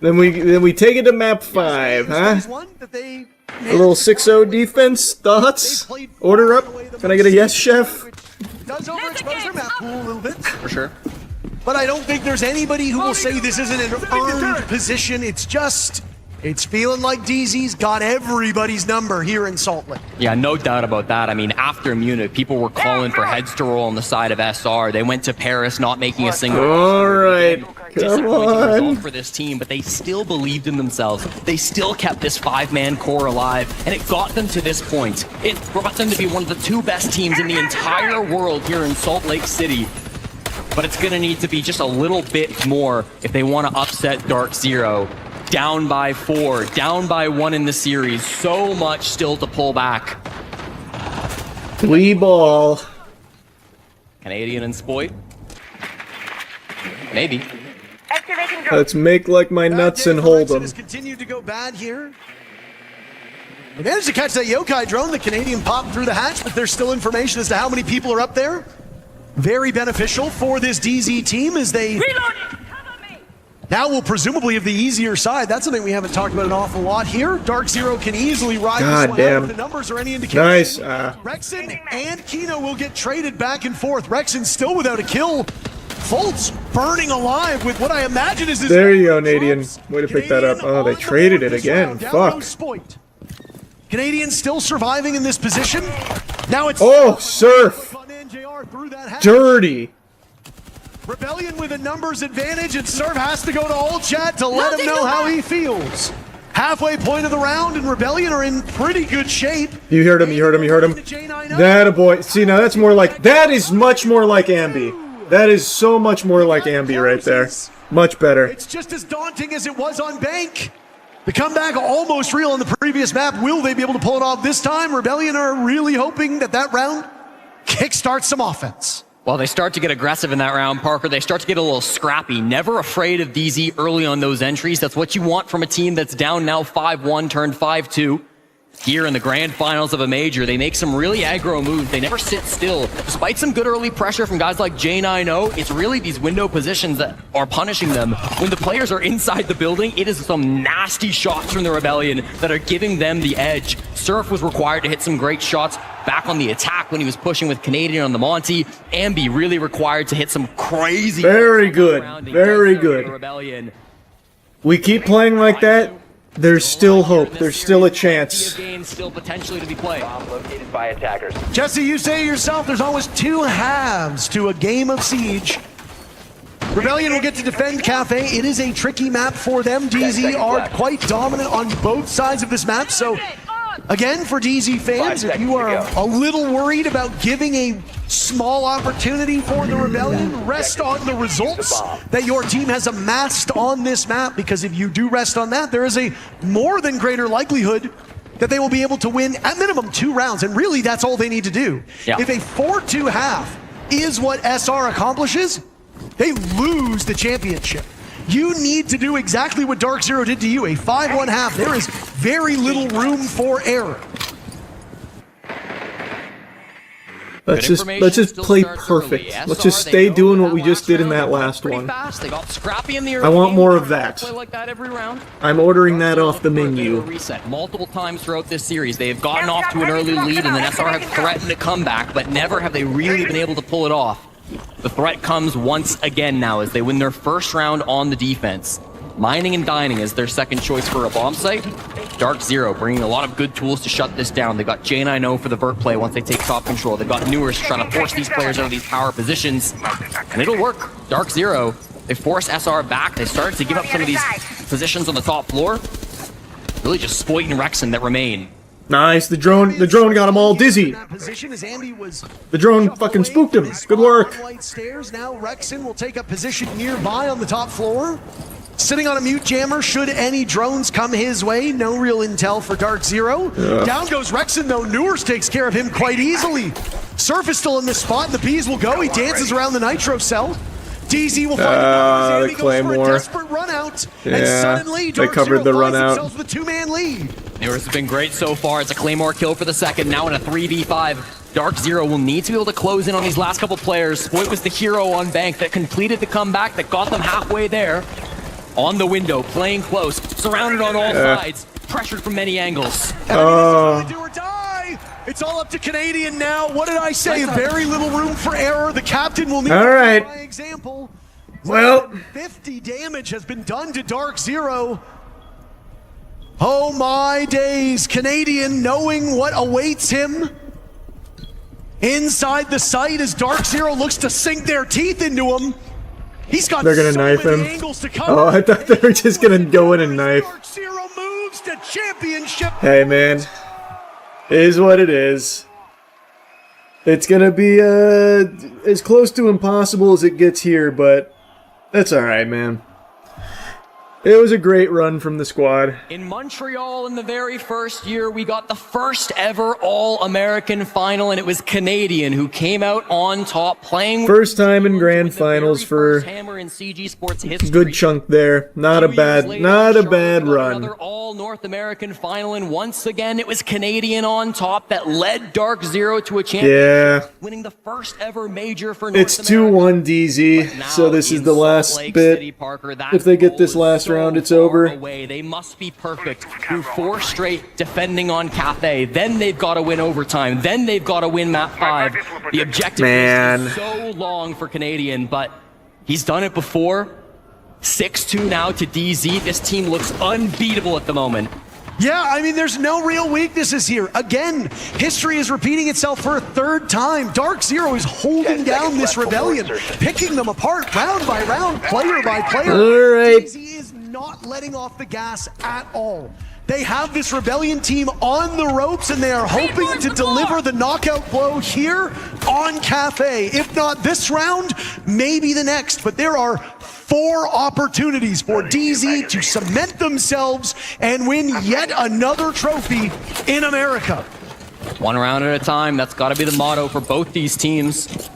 Then we take it to map 5, huh? A little 6-0 defense. Thoughts? Order up. Can I get a yes, chef? Does overexpose their map pool a little bit. For sure. But I don't think there's anybody who will say this isn't an earned position. It's feeling like DZ's got everybody's number here in Salt Lake. Yeah, no doubt about that. I mean, after Munich, people were calling for heads to roll on the side of SR. They went to Paris, not making a single. All right, come on. For this team, but they still believed in themselves. They still kept this 5-man core alive, and it got them to this point. It brought them to be one of the 2 best teams in the entire world here in Salt Lake City. But it's going to need to be just a little bit more if they want to upset Dark Zero. Down by 4, down by 1 in the series. So much still to pull back. We ball. Canadian and Spoit? Maybe. Let's make like my nuts and hold them. Has continued to go bad here. They managed to catch that yokai drone. The Canadian popped through the hatch, but there's still information as to how many people are up there. Very beneficial for this DZ team as they now will presumably have the easier side. That's something we haven't talked about an awful lot here. Dark Zero can easily ride this one out if the numbers are any indication. Nice. Rexon and Kino will get traded back and forth. Rexon still without a kill. Fultz burning alive with what I imagine is his... There you go, Canadian. Way to pick that up. Oh, they traded it again. Fuck. Canadian still surviving in this position. Now it's... Oh, Surf. Dirty. Rebellion with a numbers advantage, and Surf has to go to all chat to let him know how he feels. Halfway point of the round, and Rebellion are in pretty good shape. You heard him, you heard him, you heard him. That a boy. See, now that's more like... That is much more like Ambi. That is so much more like Ambi right there. Much better. It's just as daunting as it was on Bank. The comeback almost real on the previous map. Will they be able to pull it off this time? Rebellion are really hoping that that round kickstarts some offense. Well, they start to get aggressive in that round, Parker. They start to get a little scrappy. Never afraid of DZ early on those entries. That's what you want from a team that's down now 5-1, turned 5-2. Here in the grand finals of a major, they make some really aggro moves. They never sit still. Despite some good early pressure from guys like J9O, it's really these window positions that are punishing them. When the players are inside the building, it is some nasty shots from the Rebellion that are giving them the edge. Surf was required to hit some great shots back on the attack when he was pushing with Canadian on the Monty. Ambi really required to hit some crazy... Very good. Very good. We keep playing like that. There's still hope. There's still a chance. Still potentially to be played. Located by attackers. Jesse, you say yourself, there's always 2 halves to a game of Siege. Rebellion will get to defend Cafe. It is a tricky map for them. DZ are quite dominant on both sides of this map, so Again, for DZ fans, if you are a little worried about giving a small opportunity for the Rebellion, rest on the results that your team has amassed on this map, because if you do rest on that, there is a more than greater likelihood that they will be able to win at minimum 2 rounds, and really that's all they need to do. Yeah. If a 4-2 half is what SR accomplishes, they lose the championship. You need to do exactly what Dark Zero did to you, a 5-1 half. There is very little room for error. Let's just play perfect. Let's just stay doing what we just did in that last one. I want more of that. I'm ordering that off the menu. Reset multiple times throughout this series. They have gotten off to an early lead, and then SR have threatened to come back, but never have they really been able to pull it off. The threat comes once again now as they win their first round on the defense. Mining and dining is their second choice for a bomb site. Dark Zero bringing a lot of good tools to shut this down. They've got J9O for the vert play once they take top control. They've got Newers trying to force these players out of these power positions. And it'll work. Dark Zero, they force SR back. They started to give up some of these positions on the top floor. Really just Spoit and Rexon that remain. Nice, the drone got them all dizzy. The drone fucking spooked him. Good work. Stairs. Now Rexon will take a position nearby on the top floor. Sitting on a mute jammer should any drones come his way. No real intel for Dark Zero. Down goes Rexon though. Newers takes care of him quite easily. Surf is still in this spot. The bees will go. He dances around the nitro cell. DZ will find the Claymore. Desperate run out. Yeah, and suddenly they covered the run out. The 2-man lead. Newers has been great so far. It's a Claymore kill for the second. Now in a 3v5. Dark Zero will need to be able to close in on these last couple players. Spoit was the hero on bank that completed the comeback, that got them halfway there. On the window, playing close, surrounded on all sides, pressured from many angles. Do or die. It's all up to Canadian now. What did I say? Very little room for error. The captain will need to lead by example. Well, 50 damage has been done to Dark Zero. Oh my days. Canadian knowing what awaits him inside the site as Dark Zero looks to sink their teeth into him. He's got They're gonna knife him. Oh, I thought they were just gonna go in and knife. Dark Zero moves to championship. Hey man, it is what it is. It's gonna be as close to impossible as it gets here, but that's alright, man. It was a great run from the squad. In Montreal in the very first year, we got the first ever All-American final, and it was Canadian who came out on top playing. First time in grand finals for hammer in CG Sports history. Good chunk there. Not a bad run. Another All-North American final, and once again it was Canadian on top that led Dark Zero to a championship. Yeah. Winning the first ever major for North It's 2-1 DZ, so this is the last bit. If they get this last round, it's over. They must be perfect through 4 straight defending on Cathay. Then they've got to win overtime. Then they've got to win map 5. The objective is so long for Canadian, but he's done it before. 6-2 now to DZ. This team looks unbeatable at the moment. Yeah, I mean, there's no real weaknesses here. Again, history is repeating itself for a 3rd time. Dark Zero is holding down this rebellion, picking them apart round by round, player by player. All right. DZ is not letting off the gas at all. They have this rebellion team on the ropes, and they are hoping to deliver the knockout blow here on Cathay. If not this round, maybe the next. But there are 4 opportunities for DZ to cement themselves and win yet another trophy in America. 1 round at a time. That's got to be the motto for both these teams.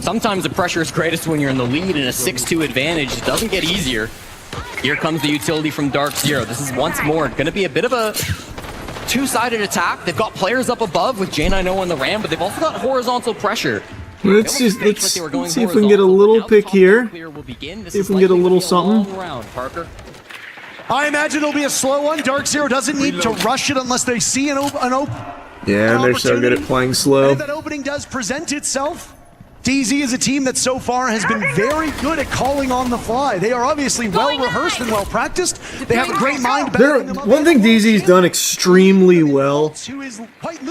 Sometimes the pressure is greatest when you're in the lead and a 6-2 advantage. It doesn't get easier. Here comes the utility from Dark Zero. This is once more going to be a bit of a 2-sided attack. They've got players up above with J9O on the ram, but they've also got horizontal pressure. Let's see if we can get a little pick here. See if we can get a little something. I imagine it'll be a slow one. Dark Zero doesn't need to rush it unless they see an open. Yeah, they're so good at playing slow. And if that opening does present itself, DZ is a team that so far has been very good at calling on the fly. They are obviously well-rehearsed and well-practiced. They have a great mind. One thing DZ's done extremely well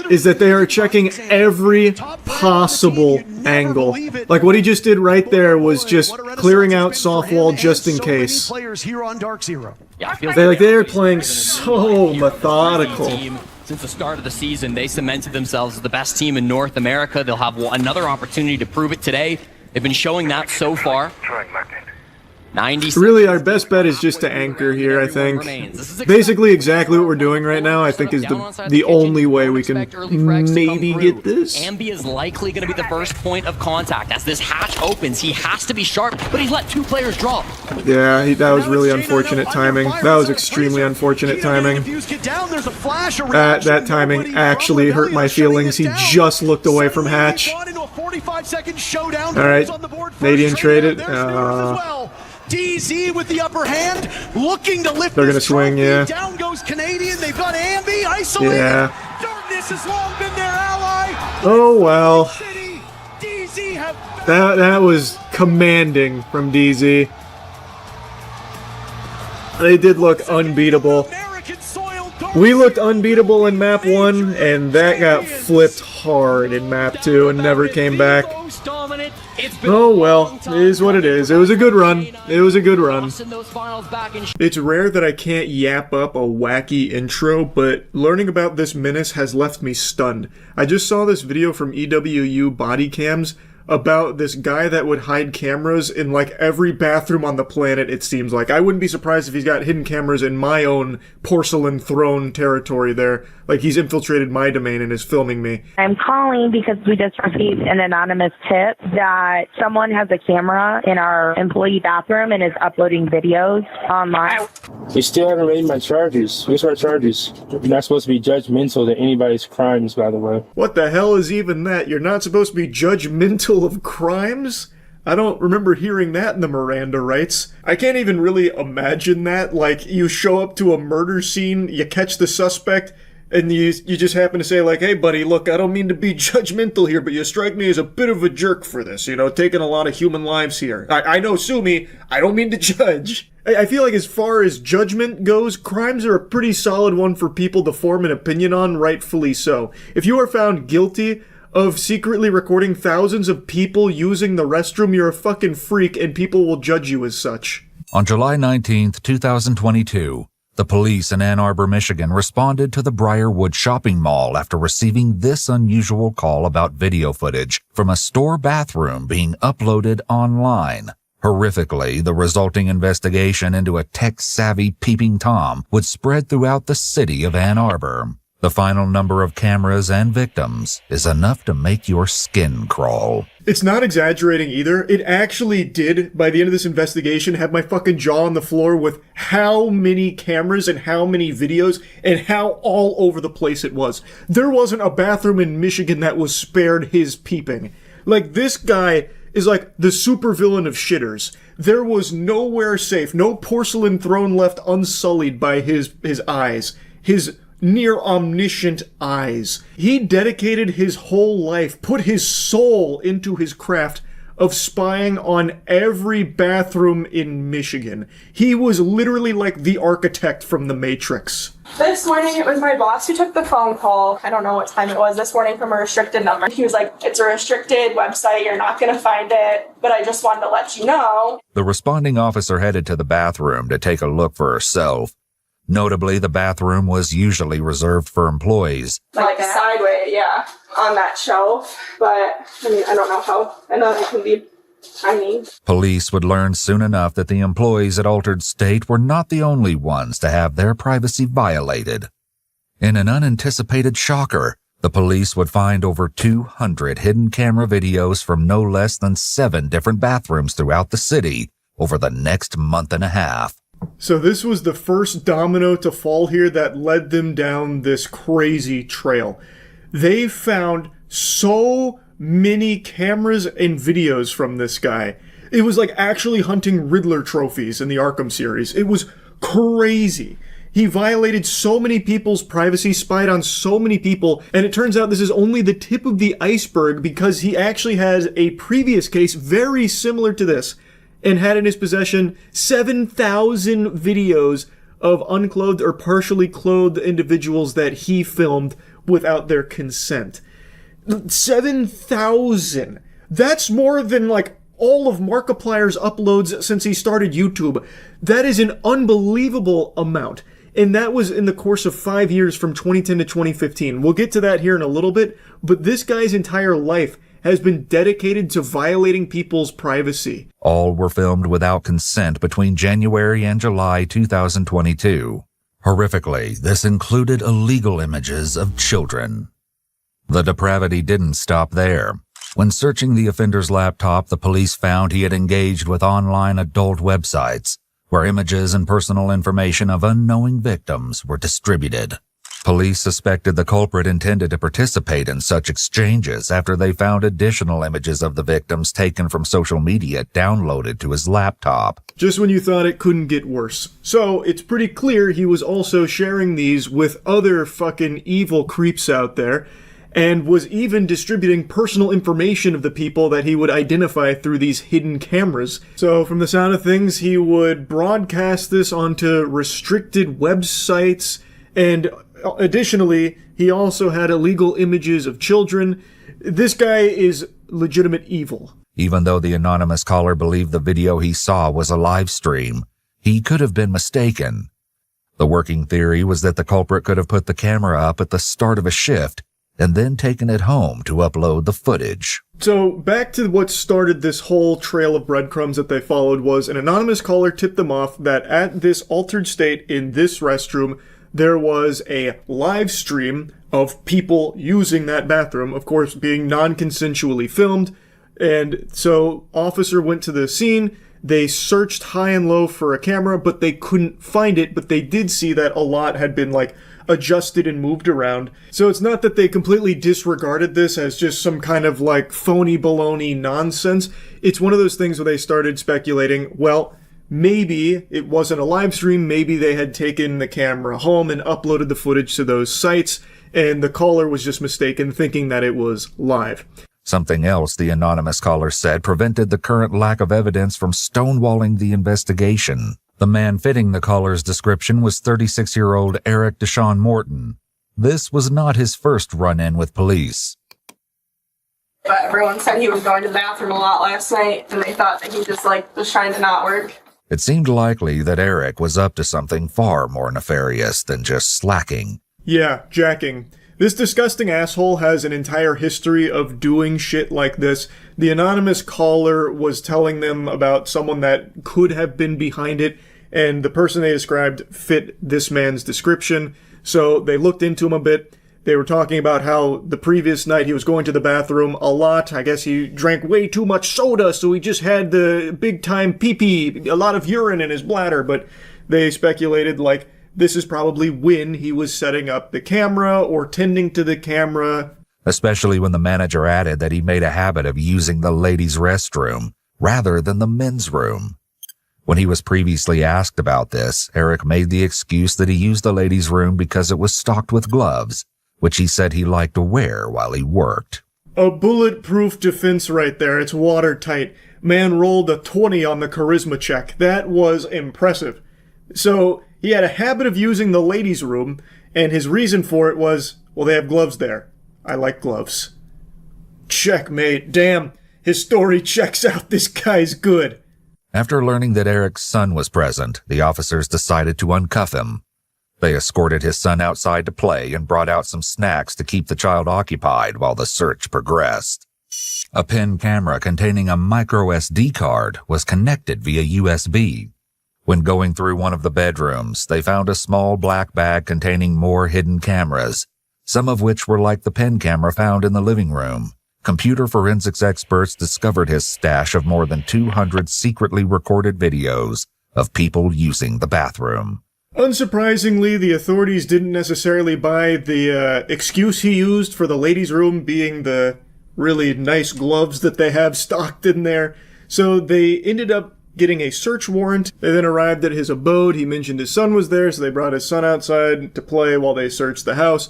is that they are checking every possible angle. Like what he just did right there was just clearing out soft wall just in case. Players here on Dark Zero. Yeah, they are playing so methodical. Since the start of the season, they cemented themselves as the best team in North America. They'll have another opportunity to prove it today. They've been showing that so far. 90. Really, our best bet is just to anchor here, I think. Basically, exactly what we're doing right now, I think, is the only way we can maybe get this. Ambi is likely going to be the first point of contact. As this hatch opens, he has to be sharp, but he's let 2 players drop. Yeah, that was really unfortunate timing. That was extremely unfortunate timing. That timing actually hurt my feelings. He just looked away from hatch. Alright, Canadian traded. DZ with the upper hand, looking to lift. They're gonna swing, yeah. Down goes Canadian. They've got Ambi isolated. Yeah. Darkness has long been their ally. Oh well. That was commanding from DZ. They did look unbeatable. We looked unbeatable in map 1, and that got flipped hard in map 2 and never came back. Oh well, it is what it is. It was a good run. It was a good run. It's rare that I can't yap up a wacky intro, but learning about this menace has left me stunned. I just saw this video from EWU Body Cams about this guy that would hide cameras in like every bathroom on the planet, it seems like. I wouldn't be surprised if he's got hidden cameras in my own porcelain throne territory there. Like he's infiltrated my domain and is filming me. I'm calling because we just received an anonymous tip that someone has a camera in our employee bathroom and is uploading videos online. They still haven't raised my charges. Where's our charges? You're not supposed to be judgmental to anybody's crimes, by the way. What the hell is even that? You're not supposed to be judgmental of crimes? I don't remember hearing that in the Miranda rights. I can't even really imagine that. Like, you show up to a murder scene, you catch the suspect, and you just happen to say, like, hey, buddy, look, I don't mean to be judgmental here, but you strike me as a bit of a jerk for this, you know, taking a lot of human lives here. I know, sue me, I don't mean to judge. I feel like as far as judgment goes, crimes are a pretty solid one for people to form an opinion on, rightfully so. If you are found guilty of secretly recording thousands of people using the restroom, you're a fucking freak, and people will judge you as such. On July 19th, 2022, the police in Ann Arbor, Michigan responded to the Briarwood shopping mall after receiving this unusual call about video footage from a store bathroom being uploaded online. Horrifically, the resulting investigation into a tech-savvy peeping Tom would spread throughout the city of Ann Arbor. The final number of cameras and victims is enough to make your skin crawl. It's not exaggerating either. It actually did, by the end of this investigation, have my fucking jaw on the floor with how many cameras and how many videos and how all over the place it was. There wasn't a bathroom in Michigan that was spared his peeping. Like, this guy is like the supervillain of shitters. There was nowhere safe, no porcelain throne left unsullied by his eyes. His near omniscient eyes. He dedicated his whole life, put his soul into his craft of spying on every bathroom in Michigan. He was literally like the architect from The Matrix. This morning it was my boss who took the phone call. I don't know what time it was this morning from a restricted number. He was like, it's a restricted website, you're not going to find it, but I just wanted to let you know. The responding officer headed to the bathroom to take a look for herself. Notably, the bathroom was usually reserved for employees. Like sideways, yeah, on that shelf. But, I mean, I don't know how. I know they can be tiny. Police would learn soon enough that the employees at Altered State were not the only ones to have their privacy violated. In an unanticipated shocker, the police would find over 200 hidden camera videos from no less than 7 different bathrooms throughout the city over the next month and a half. So this was the first domino to fall here that led them down this crazy trail. They found so many cameras and videos from this guy. It was like actually hunting Riddler trophies in the Arkham series. It was crazy. He violated so many people's privacy, spied on so many people, and it turns out this is only the tip of the iceberg because he actually has a previous case very similar to this, and had in his possession 7,000 videos of unclothed or partially clothed individuals that he filmed without their consent. 7,000! That's more than, like, all of Markiplier's uploads since he started YouTube. That is an unbelievable amount. And that was in the course of 5 years from 2010 to 2015. We'll get to that here in a little bit, but this guy's entire life has been dedicated to violating people's privacy. All were filmed without consent between January and July 2022. Horrifically, this included illegal images of children. The depravity didn't stop there. When searching the offender's laptop, the police found he had engaged with online adult websites, where images and personal information of unknowing victims were distributed. Police suspected the culprit intended to participate in such exchanges after they found additional images of the victims taken from social media downloaded to his laptop. Just when you thought it couldn't get worse. So, it's pretty clear he was also sharing these with other fucking evil creeps out there, and was even distributing personal information of the people that he would identify through these hidden cameras. So, from the sound of things, he would broadcast this onto restricted websites, and additionally, he also had illegal images of children. This guy is legitimate evil. Even though the anonymous caller believed the video he saw was a live stream, he could have been mistaken. The working theory was that the culprit could have put the camera up at the start of a shift and then taken it home to upload the footage. So, back to what started this whole trail of breadcrumbs that they followed was an anonymous caller tipped them off that at this altered state in this restroom, there was a live stream of people using that bathroom, of course being non-consensually filmed. And so, officer went to the scene, they searched high and low for a camera, but they couldn't find it, but they did see that a lot had been, adjusted and moved around. So it's not that they completely disregarded this as just some kind of, phony baloney nonsense. It's one of those things where they started speculating, well, maybe it wasn't a live stream, maybe they had taken the camera home and uploaded the footage to those sites, and the caller was just mistaken, thinking that it was live. Something else the anonymous caller said prevented the current lack of evidence from stonewalling the investigation. The man fitting the caller's description was 36-year-old Eric Deshaun Morton. This was not his first run-in with police. But everyone said he was going to the bathroom a lot last night, and they thought that he just, was trying to not work. It seemed likely that Eric was up to something far more nefarious than just slacking. Yeah, jacking. This disgusting asshole has an entire history of doing shit like this. The anonymous caller was telling them about someone that could have been behind it, and the person they described fit this man's description. So they looked into him a bit. They were talking about how the previous night he was going to the bathroom a lot. I guess he drank way too much soda, so he just had the big-time pee-pee, a lot of urine in his bladder. But they speculated, this is probably when he was setting up the camera or tending to the camera. Especially when the manager added that he made a habit of using the ladies' restroom rather than the men's room. When he was previously asked about this, Eric made the excuse that he used the ladies' room because it was stocked with gloves, which he said he liked to wear while he worked. A bulletproof defense right there. It's watertight. Man rolled a 20 on the charisma check. That was impressive. So, he had a habit of using the ladies' room, and his reason for it was, well, they have gloves there. I like gloves. Checkmate. Damn, his story checks out. This guy's good. After learning that Eric's son was present, the officers decided to uncuff him. They escorted his son outside to play and brought out some snacks to keep the child occupied while the search progressed. A pen camera containing a micro SD card was connected via USB. When going through one of the bedrooms, they found a small black bag containing more hidden cameras, some of which were like the pen camera found in the living room. Computer forensics experts discovered his stash of more than 200 secretly recorded videos of people using the bathroom. Unsurprisingly, the authorities didn't necessarily buy the excuse he used for the ladies' room being the really nice gloves that they have stocked in there, so they ended up getting a search warrant. They then arrived at his abode. He mentioned his son was there, so they brought his son outside to play while they searched the house.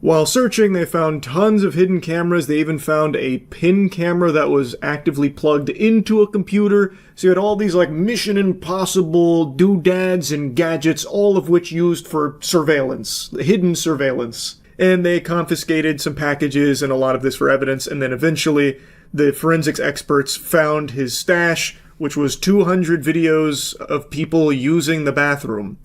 While searching, they found tons of hidden cameras. They even found a pin camera that was actively plugged into a computer. So you had all these Mission Impossible doodads and gadgets, all of which used for surveillance, hidden surveillance. And they confiscated some packages and a lot of this for evidence. And then eventually, the forensics experts found his stash, which was 200 videos of people using the bathroom.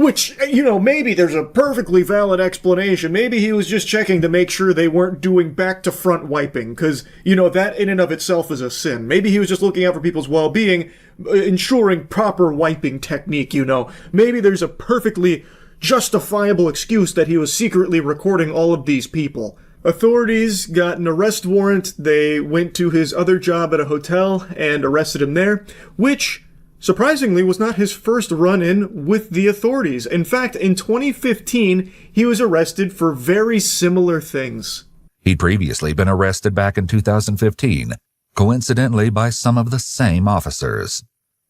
Which, you know, maybe there's a perfectly valid explanation. Maybe he was just checking to make sure they weren't doing back-to-front wiping, because, you know, that in and of itself is a sin. Maybe he was just looking out for people's well-being, ensuring proper wiping technique, you know. Maybe there's a perfectly justifiable excuse that he was secretly recording all of these people. Authorities got an arrest warrant. They went to his other job at a hotel and arrested him there, which, surprisingly, was not his first run-in with the authorities. In fact, in 2015, he was arrested for very similar things. He'd previously been arrested back in 2015, coincidentally by some of the same officers.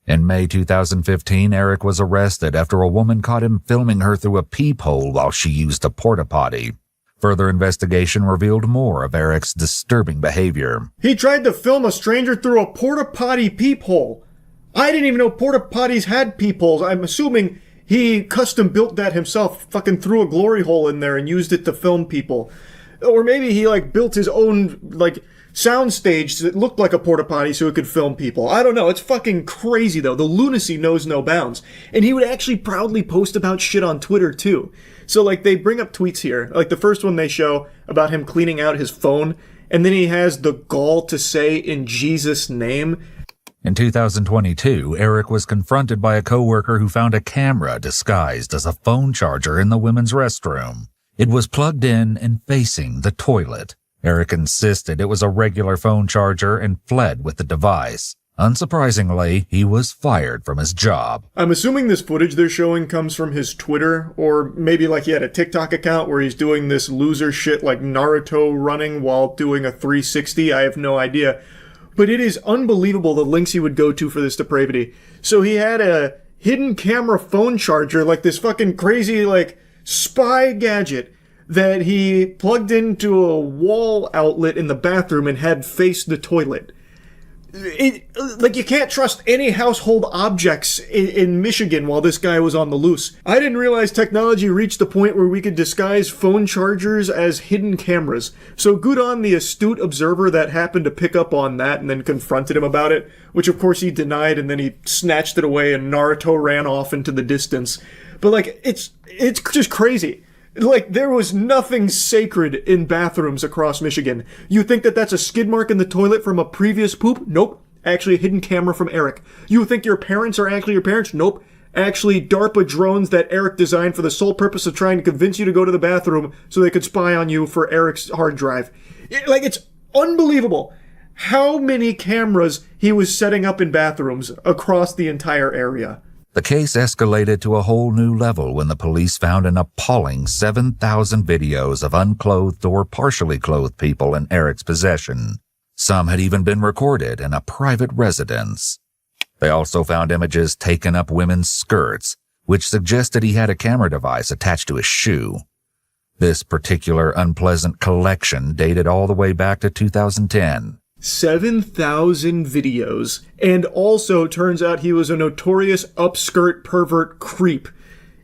In May 2015, Eric was arrested after a woman caught him filming her through a peephole while she used a porta-potty. Further investigation revealed more of Eric's disturbing behavior. He tried to film a stranger through a porta-potty peephole. I didn't even know porta-potties had peepholes. I'm assuming he custom-built that himself, fucking threw a glory hole in there and used it to film people. Or maybe he, built his own, sound stage that looked like a porta-potty so it could film people. I don't know. It's fucking crazy, though. The lunacy knows no bounds. And he would actually proudly post about shit on Twitter, too. So, they bring up tweets here. The first one they show about him cleaning out his phone, and then he has the gall to say, "In Jesus' name." In 2022, Eric was confronted by a coworker who found a camera disguised as a phone charger in the women's restroom. It was plugged in and facing the toilet. Eric insisted it was a regular phone charger and fled with the device. Unsurprisingly, he was fired from his job. I'm assuming this footage they're showing comes from his Twitter, or maybe he had a TikTok account where he's doing this loser shit like Naruto running while doing a 360. I have no idea. But it is unbelievable the links he would go to for this depravity. So he had a hidden camera phone charger, this fucking crazy, spy gadget that he plugged into a wall outlet in the bathroom and had face the toilet. You can't trust any household objects in Michigan while this guy was on the loose. I didn't realize technology reached the point where we could disguise phone chargers as hidden cameras. So good on the astute observer that happened to pick up on that and then confronted him about it, which of course he denied, and then he snatched it away and Naruto ran off into the distance. But it's just crazy. There was nothing sacred in bathrooms across Michigan. You think that that's a skid mark in the toilet from a previous poop? Nope. Actually a hidden camera from Eric. You think your parents are actually your parents? Nope. Actually DARPA drones that Eric designed for the sole purpose of trying to convince you to go to the bathroom so they could spy on you for Eric's hard drive. It's unbelievable how many cameras he was setting up in bathrooms across the entire area. The case escalated to a whole new level when the police found an appalling 7,000 videos of unclothed or partially clothed people in Eric's possession. Some had even been recorded in a private residence. They also found images taken up women's skirts, which suggested he had a camera device attached to his shoe. This particular unpleasant collection dated all the way back to 2010. 7,000 videos, and also turns out he was a notorious upskirt pervert creep.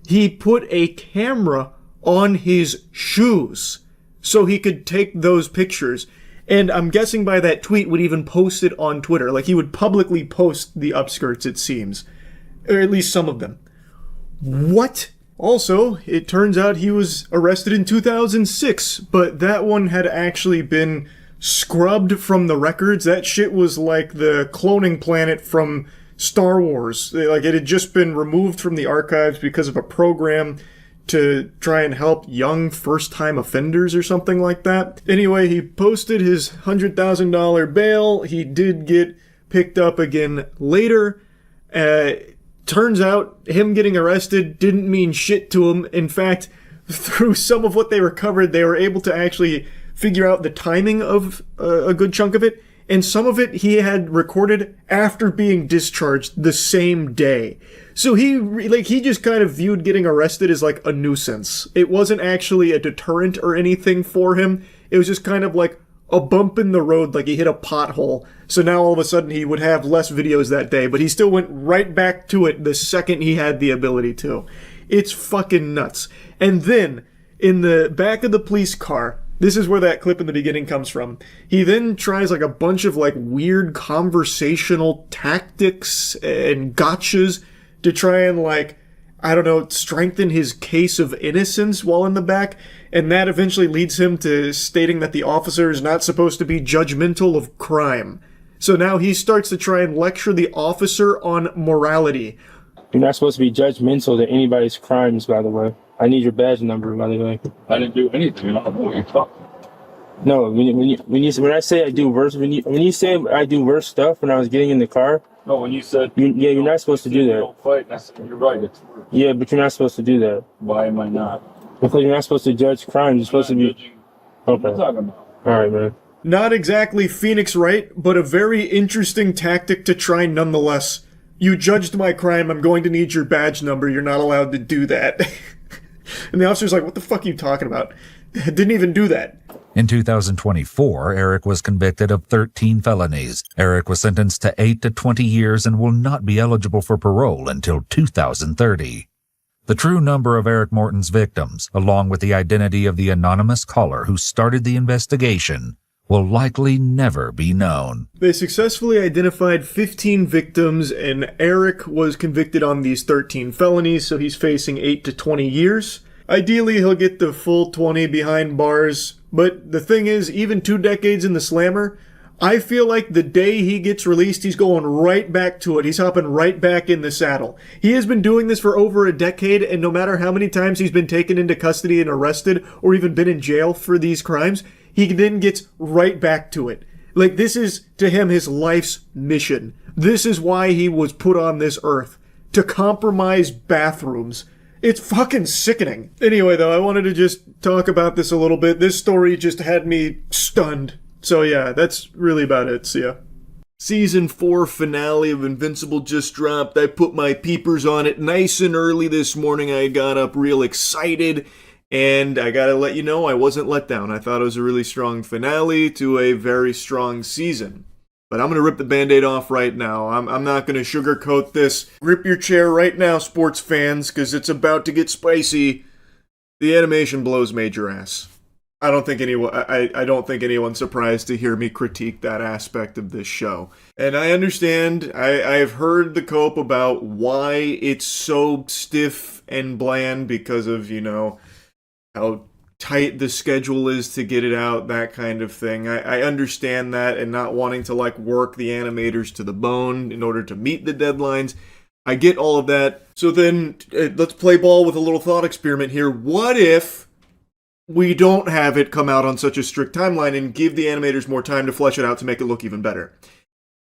He put a camera on his shoes so he could take those pictures, and I'm guessing by that tweet would even post it on Twitter. He would publicly post the upskirts, it seems, or at least some of them. What? Also, it turns out he was arrested in 2006, but that one had actually been scrubbed from the records. That shit was like the cloning planet from Star Wars. It had just been removed from the archives because of a program to try and help young first-time offenders or something like that. Anyway, he posted his $100,000 bail. He did get picked up again later. Turns out him getting arrested didn't mean shit to him. In fact, through some of what they recovered, they were able to actually figure out the timing of a good chunk of it, and some of it he had recorded after being discharged the same day. So he just kind of viewed getting arrested as a nuisance. It wasn't actually a deterrent or anything for him. It was just kind of a bump in the road, he hit a pothole. So now all of a sudden he would have less videos that day, but he still went right back to it the second he had the ability to. It's fucking nuts. And then, in the back of the police car, this is where that clip in the beginning comes from. He then tries a bunch of weird conversational tactics and gotchas to try and I don't know, strengthen his case of innocence while in the back, and that eventually leads him to stating that the officer is not supposed to be judgmental of crime. So now he starts to try and lecture the officer on morality. You're not supposed to be judgmental to anybody's crimes, by the way. I need your badge number, by the way. I didn't do anything. I don't know what you're talking. No, when I say I do worse, when you say I do worse stuff when I was getting in the car. No, when you said you're not supposed to do that. Don't fight. I said, you're right. It's worse. Yeah, but you're not supposed to do that. Why am I not? Because you're not supposed to judge crimes. You're supposed to be. Okay. What are you talking about? All right, man. Not exactly Phoenix Wright, but a very interesting tactic to try nonetheless. You judged my crime. I'm going to need your badge number. You're not allowed to do that. And the officer's like, what the fuck are you talking about? I didn't even do that. In 2024, Eric was convicted of 13 felonies. Eric was sentenced to 8 to 20 years and will not be eligible for parole until 2030. The true number of Eric Morton's victims, along with the identity of the anonymous caller who started the investigation, will likely never be known. They successfully identified 15 victims, and Eric was convicted on these 13 felonies, so he's facing 8 to 20 years. Ideally, he'll get the full 20 behind bars, but the thing is, even 2 decades in the slammer, I feel like the day he gets released, he's going right back to it. He's hopping right back in the saddle. He has been doing this for over a decade, and no matter how many times he's been taken into custody and arrested, or even been in jail for these crimes, he then gets right back to it. Like, this is, to him, his life's mission. This is why he was put on this earth. To compromise bathrooms. It's fucking sickening. Anyway, though, I wanted to just talk about this a little bit. This story just had me stunned. So yeah, that's really about it. See ya. Season 4 finale of Invincible just dropped. I put my peepers on it nice and early this morning. I got up real excited. And I gotta let you know, I wasn't let down. I thought it was a really strong finale to a very strong season. But I'm gonna rip the Band-Aid off right now. I'm not gonna sugarcoat this. Grip your chair right now, sports fans, because it's about to get spicy. The animation blows major ass. I don't think anyone's surprised to hear me critique that aspect of this show. And I understand, I've heard the cope about why it's so stiff and bland because of, you know, how tight the schedule is to get it out, that kind of thing. I understand that, and not wanting to like work the animators to the bone in order to meet the deadlines. I get all of that. So then let's play ball with a little thought experiment here. What if we don't have it come out on such a strict timeline and give the animators more time to flesh it out to make it look even better?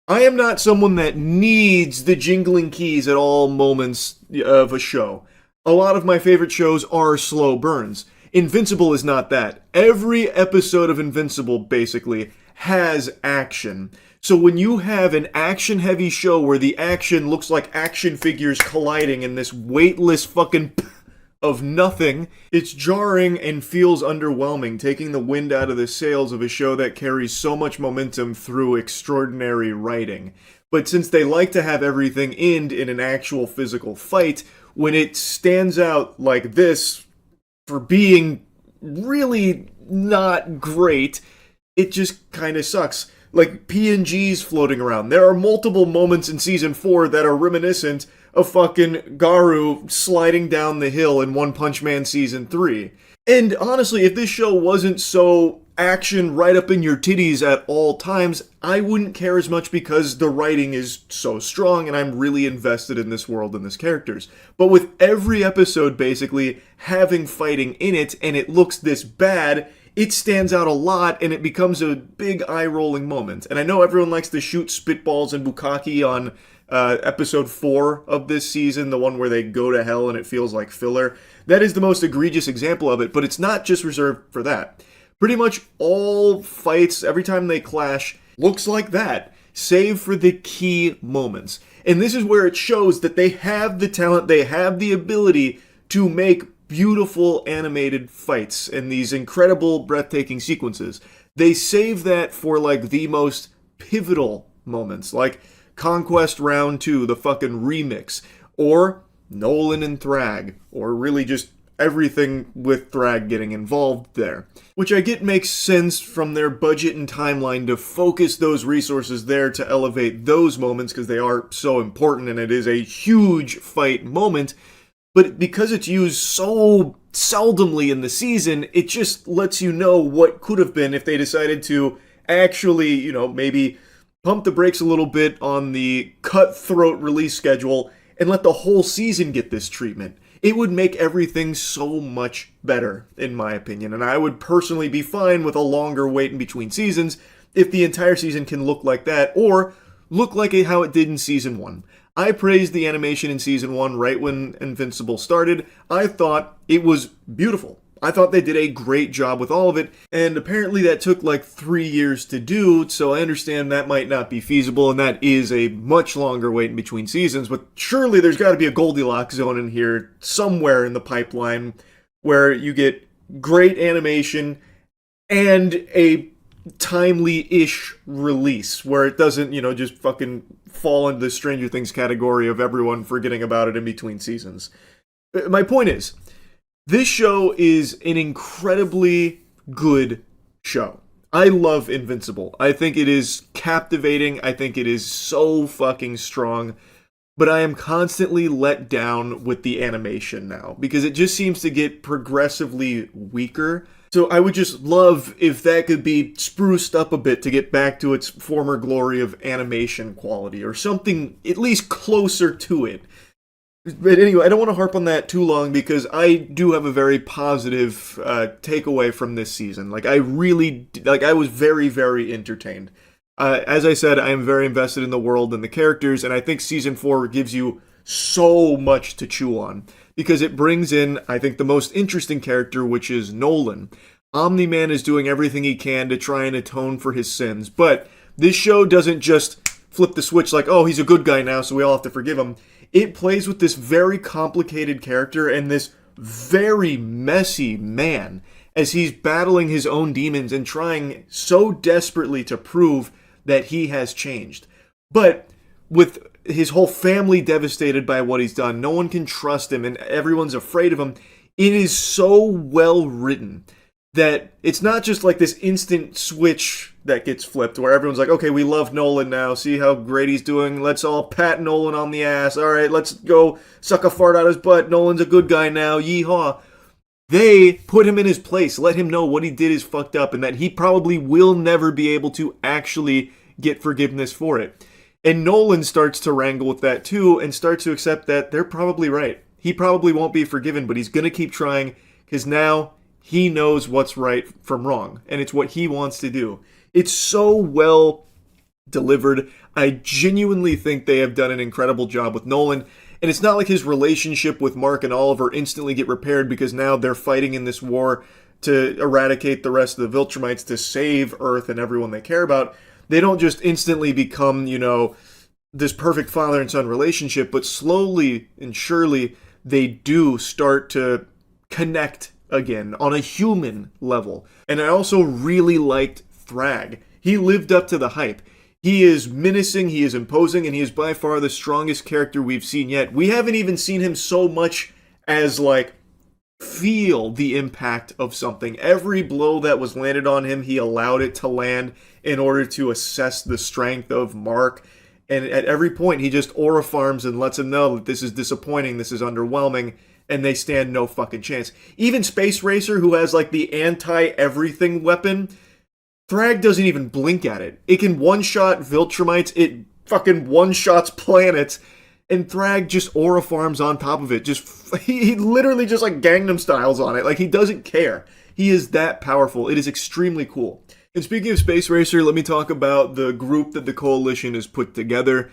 I am not someone that needs the jingling keys at all moments of a show. A lot of my favorite shows are slow burns. Invincible is not that. Every episode of Invincible, basically, has action. So when you have an action-heavy show where the action looks like action figures colliding in this weightless fucking of nothing, it's jarring and feels underwhelming, taking the wind out of the sails of a show that carries so much momentum through extraordinary writing. But since they like to have everything end in an actual physical fight, when it stands out like this, for being really not great, it just kind of sucks. Like PNGs floating around. There are multiple moments in Season 4 that are reminiscent of fucking Garu sliding down the hill in One Punch Man Season 3. And honestly, if this show wasn't so action right up in your titties at all times, I wouldn't care as much because the writing is so strong and I'm really invested in this world and this characters. But with every episode basically having fighting in it and it looks this bad, it stands out a lot and it becomes a big eye-rolling moment. And I know everyone likes to shoot spitballs and bukkake on episode 4 of this season, the one where they go to hell and it feels like filler. That is the most egregious example of it, but it's not just reserved for that. Pretty much all fights, every time they clash, looks like that, save for the key moments. And this is where it shows that they have the talent, they have the ability to make beautiful animated fights and these incredible, breathtaking sequences. They save that for like the most pivotal moments, like Conquest Round 2, the fucking remix, or Nolan and Thrag, or really just everything with Thrag getting involved there. Which I get makes sense from their budget and timeline to focus those resources there to elevate those moments because they are so important and it is a huge fight moment. but because it's used so seldomly in the season, it just lets you know what could have been if they decided to actually, you know, maybe pump the brakes a little bit on the cutthroat release schedule and let the whole season get this treatment. It would make everything so much better, in my opinion, and I would personally be fine with a longer wait in between seasons if the entire season can look like that, or look like how it did in Season 1. I praised the animation in Season 1 right when Invincible started. I thought it was beautiful. I thought they did a great job with all of it, and apparently that took like 3 years to do, so I understand that might not be feasible, and that is a much longer wait in between seasons, but surely there's got to be a Goldilocks zone in here somewhere in the pipeline where you get great animation and a timely-ish release where it doesn't, you know, just fucking fall into the Stranger Things category of everyone forgetting about it in between seasons. My point is, this show is an incredibly good show. I love Invincible. I think it is captivating. I think it is so fucking strong. But I am constantly let down with the animation now because it just seems to get progressively weaker. So I would just love if that could be spruced up a bit to get back to its former glory of animation quality or something at least closer to it. But anyway, I don't want to harp on that too long because I do have a very positive takeaway from this season. Like I was very, very entertained. As I said, I am very invested in the world and the characters, and I think Season 4 gives you so much to chew on. Because it brings in, I think, the most interesting character, which is Nolan. Omni-Man is doing everything he can to try and atone for his sins, but this show doesn't just flip the switch like, oh, he's a good guy now, so we all have to forgive him. It plays with this very complicated character and this very messy man as he's battling his own demons and trying so desperately to prove that he has changed. But with his whole family devastated by what he's done, no one can trust him and everyone's afraid of him. It is so well written that it's not just like this instant switch that gets flipped where everyone's like, okay, we love Nolan now, see how great he's doing, let's all pat Nolan on the ass, alright, let's go suck a fart out his butt, Nolan's a good guy now, yeehaw. They put him in his place, let him know what he did is fucked up and that he probably will never be able to actually get forgiveness for it. And Nolan starts to wrangle with that too and starts to accept that they're probably right. He probably won't be forgiven, but he's going to keep trying because now he knows what's right from wrong and it's what he wants to do. It's so well delivered. I genuinely think they have done an incredible job with Nolan. And it's not like his relationship with Mark and Oliver instantly get repaired because now they're fighting in this war to eradicate the rest of the Viltrumites to save Earth and everyone they care about. They don't just instantly become, you know, this perfect father and son relationship, but slowly and surely they do start to connect again on a human level. And I also really liked Thrag. He lived up to the hype. He is menacing, he is imposing, and he is by far the strongest character we've seen yet. We haven't even seen him so much as, like, feel the impact of something. Every blow that was landed on him, he allowed it to land in order to assess the strength of Mark. And at every point, he just aura farms and lets him know that this is disappointing, this is underwhelming, and they stand no fucking chance. Even Space Racer, who has, like, the anti-everything weapon, Thrag doesn't even blink at it. It can one-shot Viltrumites, it fucking one-shots planets, and Thrag just aura farms on top of it. He literally just like Gangnam Styles on it. Like, he doesn't care. He is that powerful. It is extremely cool. And speaking of Space Racer, let me talk about the group that the Coalition has put together.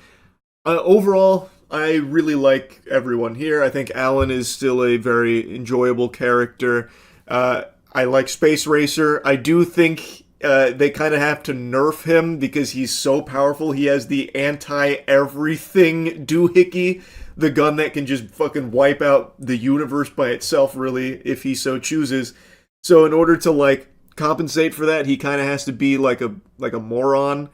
Overall, I really like everyone here. I think Alan is still a very enjoyable character. I like Space Racer. I do think they kind of have to nerf him because he's so powerful. He has the anti-everything doohickey, the gun that can just fucking wipe out the universe by itself, really, if he so chooses. So in order to, like, compensate for that, he kind of has to be like a moron.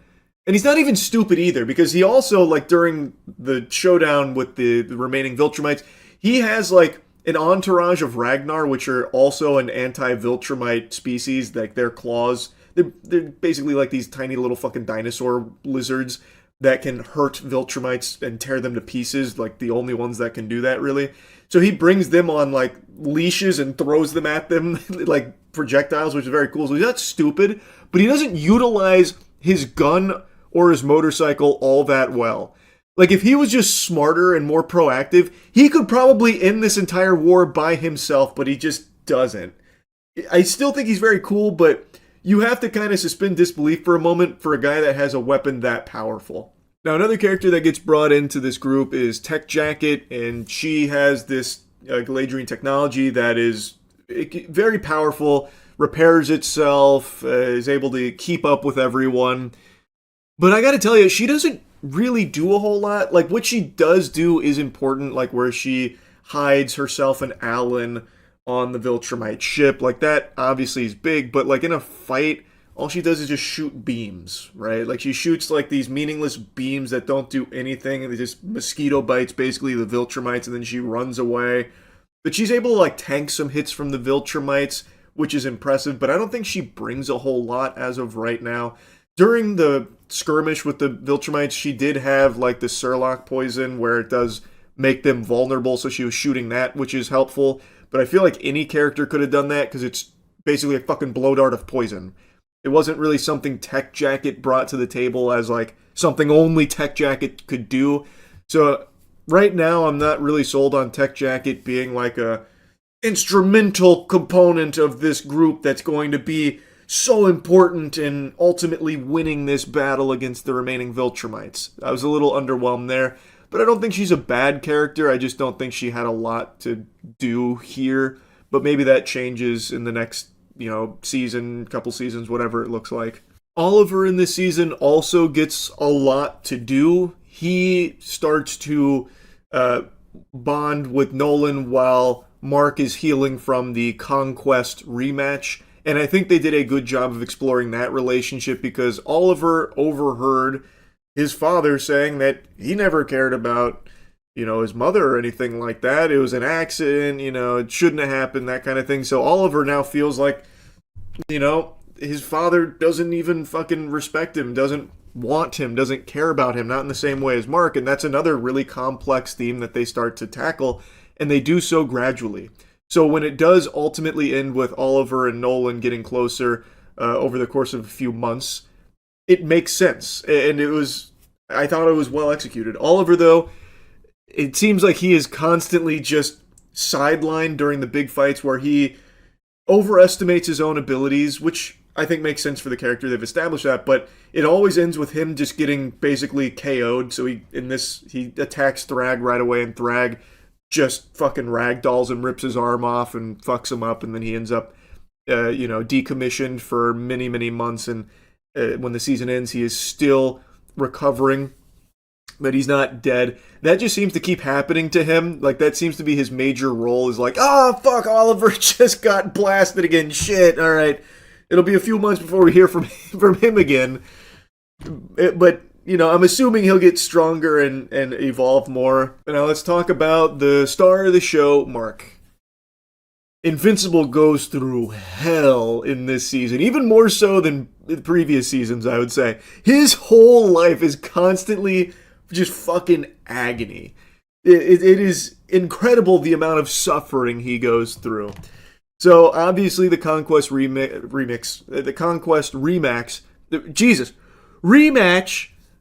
And he's not even stupid either, because he also, like, during the showdown with the remaining Viltrumites, he has, like, an entourage of Ragnar, which are also an anti-Viltrumite species, like their claws. They're basically like these tiny little fucking dinosaur lizards that can hurt Viltrumites and tear them to pieces, like the only ones that can do that, really. So he brings them on like leashes and throws them at them like projectiles, which is very cool. So he's not stupid, but he doesn't utilize his gun or his motorcycle all that well. Like, if he was just smarter and more proactive, he could probably end this entire war by himself, but he just doesn't. I still think he's very cool, but you have to kind of suspend disbelief for a moment for a guy that has a weapon that powerful. Now, another character that gets brought into this group is Tech Jacket, and she has this Galadrian technology that is very powerful, repairs itself, is able to keep up with everyone. But I gotta tell you, she doesn't really do a whole lot. Like, what she does do is important, like where she hides herself and Alan on the Viltrumite ship. Like, that obviously is big, but like in a fight, all she does is just shoot beams, right? Like, she shoots like these meaningless beams that don't do anything, and they just mosquito bites basically the Viltrumites, and then she runs away. But she's able to like tank some hits from the Viltrumites, which is impressive, but I don't think she brings a whole lot as of right now. During the skirmish with the Viltrumites, she did have like the Surlock poison where it does make them vulnerable, so she was shooting that, which is helpful. But I feel like any character could have done that because it's basically a fucking blow dart of poison. It wasn't really something Tech Jacket brought to the table as like something only Tech Jacket could do. So right now I'm not really sold on Tech Jacket being like a instrumental component of this group that's going to be so important in ultimately winning this battle against the remaining Viltrumites. I was a little underwhelmed there, but I don't think she's a bad character. I just don't think she had a lot to do here, but maybe that changes in the next, season, couple seasons, whatever it looks like. Oliver in this season also gets a lot to do. He starts to bond with Nolan while Mark is healing from the Conquest rematch. And I think they did a good job of exploring that relationship because Oliver overheard his father saying that he never cared about, his mother or anything like that. It was an accident, it shouldn't have happened, that kind of thing. So Oliver now feels like, his father doesn't even fucking respect him, doesn't want him, doesn't care about him, not in the same way as Mark. And that's another really complex theme that they start to tackle, and they do so gradually. So when it does ultimately end with Oliver and Nolan getting closer over the course of a few months, it makes sense. And I thought it was well executed. Oliver, though, it seems like he is constantly just sidelined during the big fights where he overestimates his own abilities, which I think makes sense for the character. They've established that, but it always ends with him just getting basically KO'd. So he attacks Thrag right away, and Thrag just fucking ragdolls him, rips his arm off, and fucks him up, and then he ends up, decommissioned for many, many months, and when the season ends, he is still recovering, but he's not dead. That just seems to keep happening to him. Like, that seems to be his major role, is like, fuck, Oliver just got blasted again, shit, alright. It'll be a few months before we hear from him again, but I'm assuming he'll get stronger and evolve more. But now let's talk about the star of the show, Mark. Invincible goes through hell in this season, even more so than the previous seasons, I would say. His whole life is constantly just fucking agony. It is incredible the amount of suffering he goes through. So obviously the Conquest rematch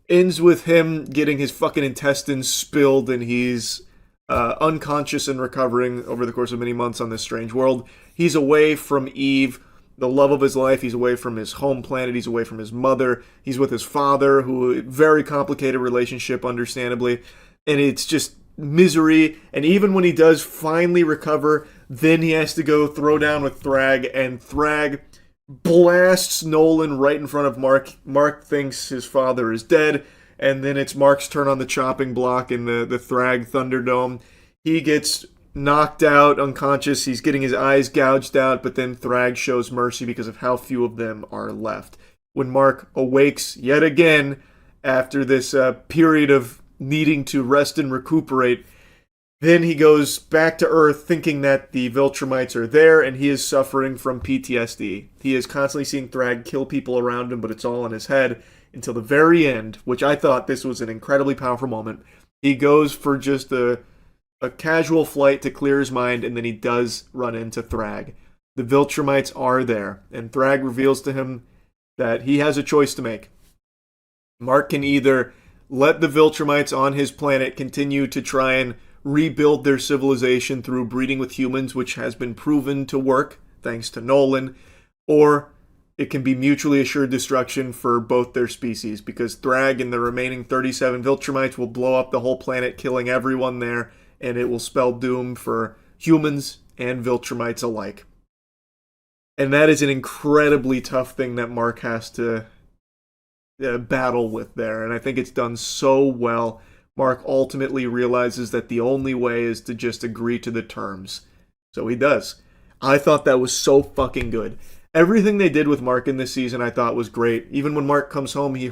ends with him getting his fucking intestines spilled, and he's unconscious and recovering over the course of many months on this strange world. He's away from Eve, the love of his life. He's away from his home planet. He's away from his mother. He's with his father, who very complicated relationship, understandably. And it's just misery. And even when he does finally recover, then he has to go throw down with Thrag, and Thrag blasts Nolan right in front of Mark. Mark thinks his father is dead, and then it's Mark's turn on the chopping block in the Thrag Thunderdome. He gets knocked out, unconscious. He's getting his eyes gouged out, but then Thrag shows mercy because of how few of them are left. When Mark awakes yet again after this period of needing to rest and recuperate, then he goes back to Earth thinking that the Viltrumites are there, and he is suffering from PTSD. He is constantly seeing Thrag kill people around him, but it's all in his head until the very end, which I thought this was an incredibly powerful moment. He goes for just a a casual flight to clear his mind, and then he does run into Thrag. The Viltrumites are there, and Thrag reveals to him that he has a choice to make. Mark can either let the Viltrumites on his planet continue to try and rebuild their civilization through breeding with humans, which has been proven to work, thanks to Nolan, or it can be mutually assured destruction for both their species, because Thrag and the remaining 37 Viltrumites will blow up the whole planet, killing everyone there, and it will spell doom for humans and Viltrumites alike. And that is an incredibly tough thing that Mark has to battle with there, and I think it's done so well. Mark ultimately realizes that the only way is to just agree to the terms. So he does. I thought that was so fucking good. Everything they did with Mark in this season I thought was great. Even when Mark comes home, he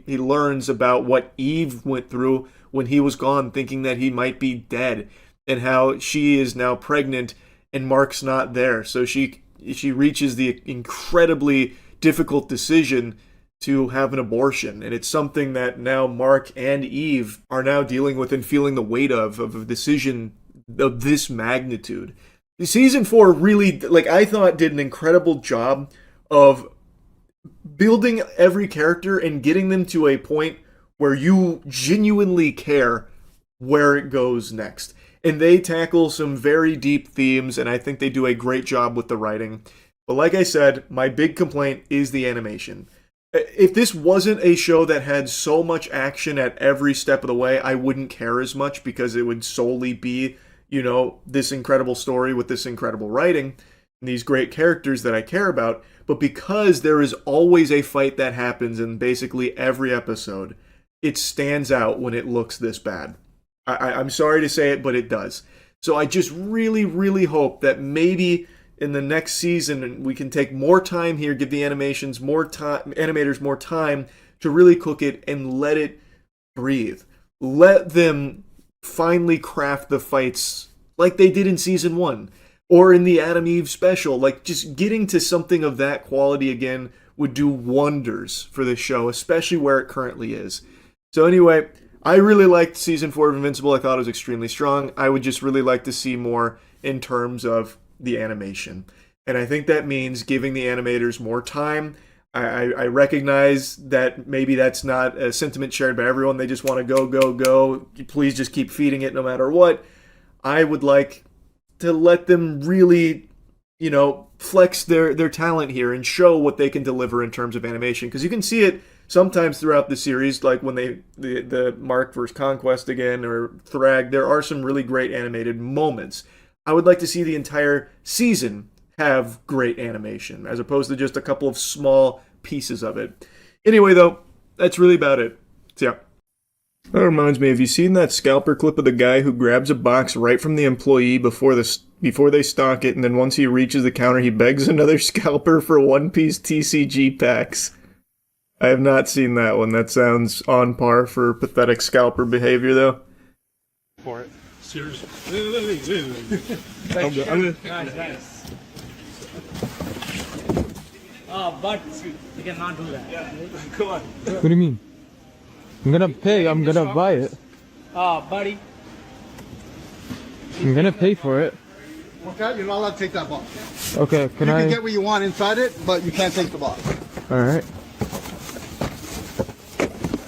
learns about what Eve went through when he was gone, thinking that he might be dead, and how she is now pregnant and Mark's not there. So she reaches the incredibly difficult decision to have an abortion, and it's something that now Mark and Eve are now dealing with and feeling the weight of a decision of this magnitude. Season 4 really, I thought, did an incredible job of building every character and getting them to a point where you genuinely care where it goes next. And they tackle some very deep themes, and I think they do a great job with the writing. But like I said, my big complaint is the animation. If this wasn't a show that had so much action at every step of the way, I wouldn't care as much, because it would solely be, this incredible story with this incredible writing and these great characters that I care about. But because there is always a fight that happens in basically every episode, it stands out when it looks this bad. I'm sorry to say it, but it does. So I just really, really hope that maybe in the next season we can take more time here, give the animators more time to really cook it and let it breathe. Let them finally craft the fights like they did in season 1 or in the Adam Eve special. Just getting to something of that quality again would do wonders for the show, especially where it currently is. So anyway, I really liked season 4 of Invincible. I thought it was extremely strong. I would just really like to see more in terms of the animation. And I think that means giving the animators more time. I recognize that maybe that's not a sentiment shared by everyone. They just want to go, go, go. Please just keep feeding it no matter what. I would like to let them really, flex their talent here and show what they can deliver in terms of animation. Because you can see it sometimes throughout the series, like when the Mark vs. Conquest again, or Thrag, there are some really great animated moments. I would like to see the entire season have great animation, as opposed to just a couple of small pieces of it. Anyway, though, that's really about it. So, yeah. That reminds me, have you seen that scalper clip of the guy who grabs a box right from the employee before they stock it, and then once he reaches the counter, he begs another scalper for one-piece TCG packs? I have not seen that one. That sounds on par for pathetic scalper behavior, though. For it. Seriously. Nice. Oh, but you cannot do that. Come on. What do you mean? I'm gonna pay. I'm gonna buy it. Oh, buddy. I'm gonna pay for it. Okay, you're not allowed to take that box. Okay, you can get what you want inside it, but you can't take the box. Alright.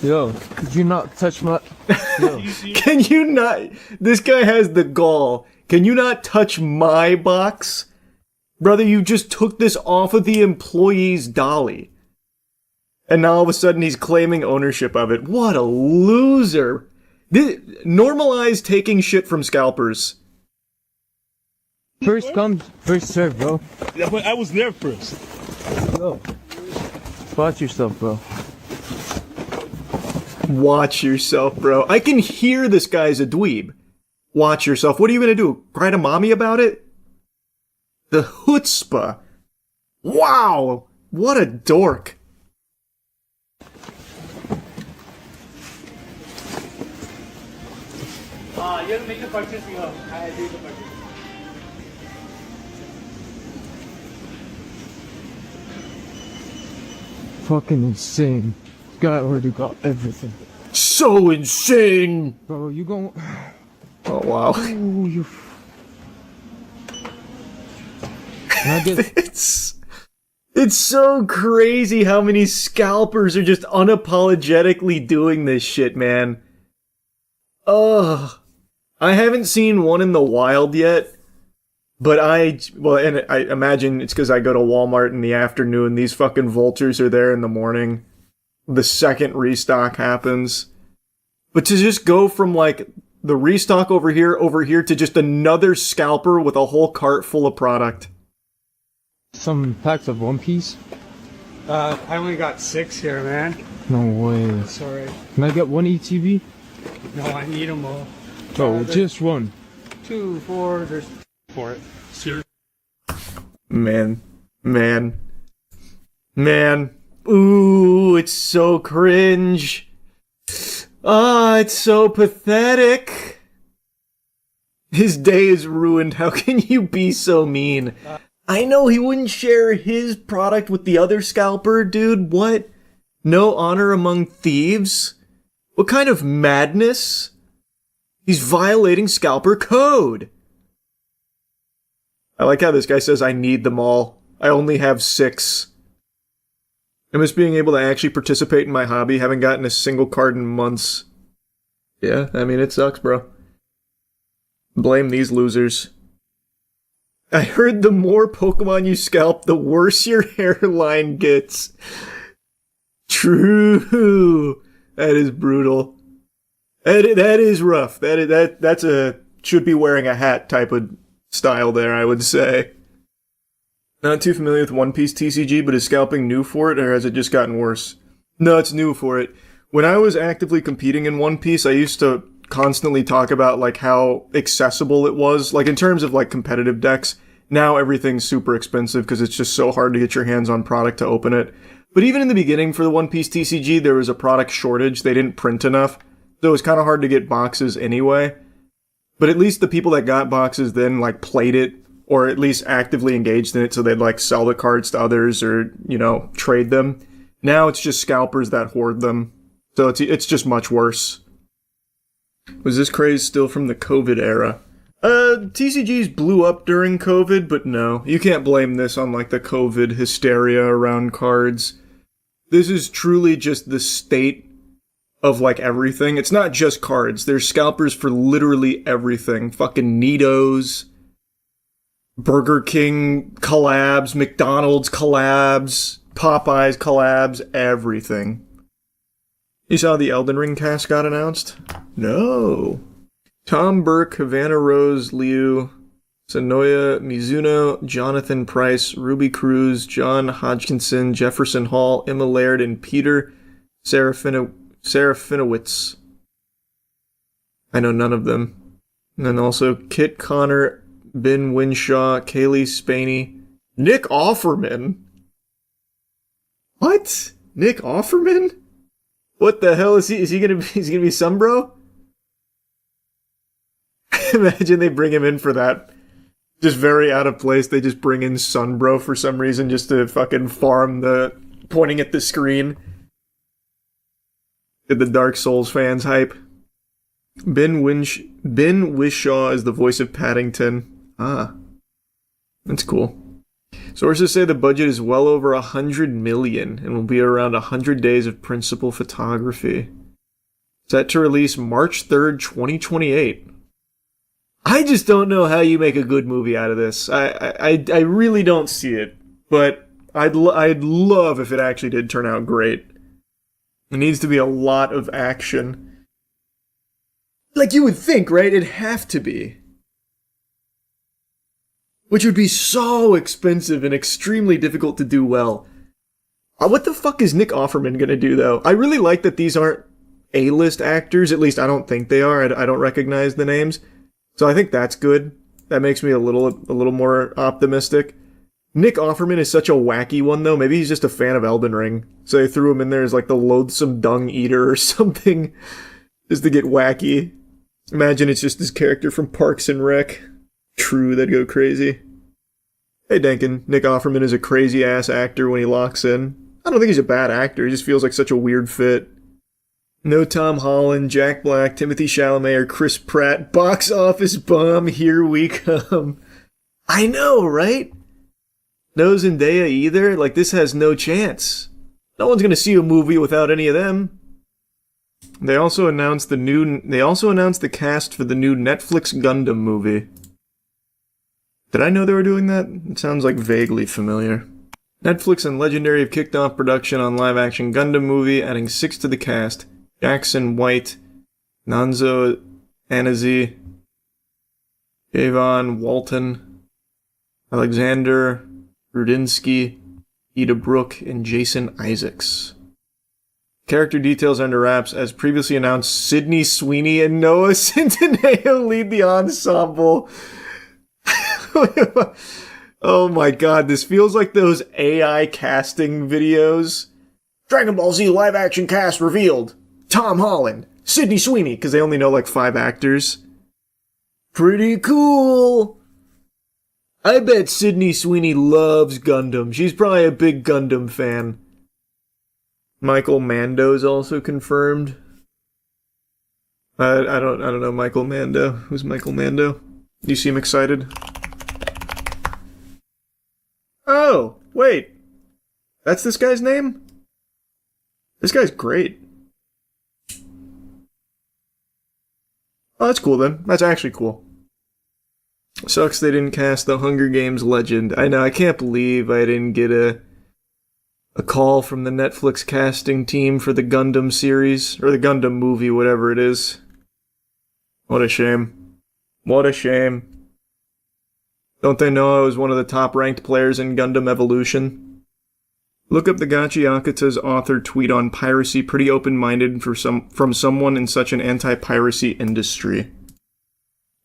Yo, could you not touch my... Yo. Can you not... This guy has the gall. Can you not touch my box? Brother, you just took this off of the employee's dolly. And now all of a sudden he's claiming ownership of it. What a loser. Normalize taking shit from scalpers. First come, first serve, bro. Yeah, but I was there first. Yo. Watch yourself, bro. Watch yourself, bro. I can hear this guy's a dweeb. Watch yourself. What are you gonna do? Cry to mommy about it? The chutzpah. Wow. What a dork. You have to make the purchase. I do the purchase. Fucking insane. Guy already got everything. So insane. Bro, you gon'... Oh, wow. Ooh, you... It's so crazy how many scalpers are just unapologetically doing this shit, man. Ugh. I haven't seen one in the wild yet, but I imagine it's because I go to Walmart in the afternoon. These fucking vultures are there in the morning. The second restock happens. But to just go from, like, the restock over here to just another scalper with a whole cart full of product. Some packs of One Piece? I only got 6 here, man. No way. Sorry. Can I get one ETB? No, I need them all. Oh, just one. 2, 4, there's 4. Seriously. Man. Ooh, it's so cringe. Ah, it's so pathetic. His day is ruined. How can you be so mean? I know he wouldn't share his product with the other scalper, dude. What? No honor among thieves? What kind of madness? He's violating scalper code. I like how this guy says, I need them all. I only have 6. I miss being able to actually participate in my hobby. Haven't gotten a single card in months. Yeah, I mean, it sucks, bro. Blame these losers. I heard the more Pokemon you scalp, the worse your hairline gets. True. That is brutal. That is rough. That's a should be wearing a hat type of style there, I would say. Not too familiar with One Piece TCG, but is scalping new for it, or has it just gotten worse? No, it's new for it. When I was actively competing in One Piece, I used to constantly talk about, like, how accessible it was, like, in terms of, like, competitive decks. Now everything's super expensive because it's just so hard to get your hands on product to open it. But even in the beginning for the One Piece TCG, there was a product shortage. They didn't print enough, so it was kind of hard to get boxes anyway. But at least the people that got boxes then, like, played it, or at least actively engaged in it, so they'd, like, sell the cards to others or, you know, trade them. Now it's just scalpers that hoard them. So it's just much worse. Was this craze still from the COVID era? TCGs blew up during COVID, but no. You can't blame this on, like, the COVID hysteria around cards. This is truly just the state of, like, everything. It's not just cards. There's scalpers for literally everything. Fucking Nitos, Burger King collabs, McDonald's collabs, Popeyes collabs, everything. You saw the Elden Ring cast got announced? No. Tom Burke, Havana Rose, Liu, Sonoya Mizuno, Jonathan Price, Ruby Cruz, John Hodgkinson, Jefferson Hall, Emma Laird, and Peter Serafinowicz. I know none of them. And then also Kit Connor, Ben Winshaw, Kaylee Spaney, Nick Offerman. What? Nick Offerman? What the hell is he? Is he gonna be Sunbro? Imagine they bring him in for that. Just very out of place. They just bring in Sunbro for some reason just to fucking farm the pointing at the screen. Did the Dark Souls fans hype? Ben Wishaw is the voice of Paddington. Ah. That's cool. Sources say the budget is well over $100 million and will be around 100 days of principal photography. Set to release March 3rd, 2028. I just don't know how you make a good movie out of this. I really don't see it, but I'd love if it actually did turn out great. It needs to be a lot of action. Like you would think, right? It'd have to be. Which would be so expensive and extremely difficult to do well. What the fuck is Nick Offerman gonna do, though? I really like that these aren't A-list actors. At least I don't think they are. I don't recognize the names. So I think that's good. That makes me a little more optimistic. Nick Offerman is such a wacky one, though. Maybe he's just a fan of Elden Ring. So they threw him in there as like the loathsome dung eater or something. Just to get wacky. Imagine it's just his character from Parks and Rec. True, that'd go crazy. Hey Denkin, Nick Offerman is a crazy-ass actor when he locks in. I don't think he's a bad actor, he just feels like such a weird fit. No Tom Holland, Jack Black, Timothy Chalamet, or Chris Pratt. Box office bomb, here we come. I know, right? No Zendaya either? Like, this has no chance. No one's gonna see a movie without any of them. They also announced the cast for the new Netflix Gundam movie. Did I know they were doing that? It sounds like vaguely familiar. Netflix and Legendary have kicked off production on live-action Gundam movie, adding 6 to the cast. Jackson White, Nanzo Anazi, Javon Walton, Alexander Rudinsky, Ida Brooke, and Jason Isaacs. Character details under wraps. As previously announced, Sydney Sweeney and Noah Centineo lead the ensemble. Oh my god, this feels like those AI casting videos. Dragon Ball Z live-action cast revealed. Tom Holland, Sydney Sweeney, because they only know like 5 actors. Pretty cool. I bet Sydney Sweeney loves Gundam. She's probably a big Gundam fan. Michael Mando's also confirmed. I don't know Michael Mando. Who's Michael Mando? Do you seem excited? Oh, wait. That's this guy's name? This guy's great. Oh, that's cool then. That's actually cool. Sucks they didn't cast the Hunger Games legend. I know, I can't believe I didn't get a call from the Netflix casting team for the Gundam series, or the Gundam movie, whatever it is. What a shame. What a shame. Don't they know I was one of the top-ranked players in Gundam Evolution? Look up the Gachi Akata's author tweet on piracy, pretty open-minded from someone in such an anti-piracy industry.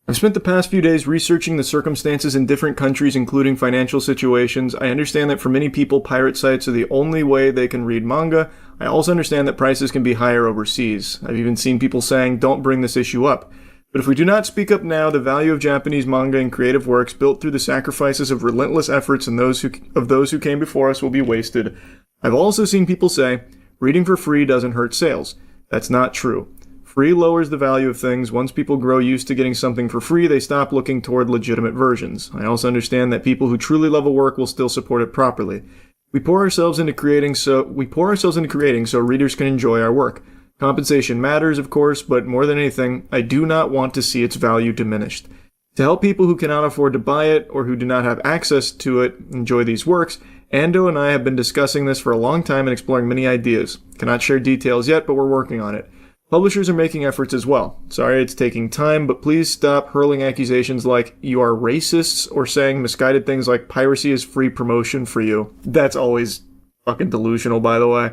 I've spent the past few days researching the circumstances in different countries, including financial situations. I understand that for many people, pirate sites are the only way they can read manga. I also understand that prices can be higher overseas. I've even seen people saying, don't bring this issue up. But if we do not speak up now, the value of Japanese manga and creative works built through the sacrifices of relentless efforts and those who came before us will be wasted. I've also seen people say, reading for free doesn't hurt sales. That's not true. Free lowers the value of things. Once people grow used to getting something for free, they stop looking toward legitimate versions. I also understand that people who truly love a work will still support it properly. We pour ourselves into creating so readers can enjoy our work. Compensation matters, of course, but more than anything, I do not want to see its value diminished. To help people who cannot afford to buy it or who do not have access to it enjoy these works, Ando and I have been discussing this for a long time and exploring many ideas. Cannot share details yet, but we're working on it. Publishers are making efforts as well. Sorry it's taking time, but please stop hurling accusations like you are racists or saying misguided things like piracy is free promotion for you. That's always fucking delusional, by the way.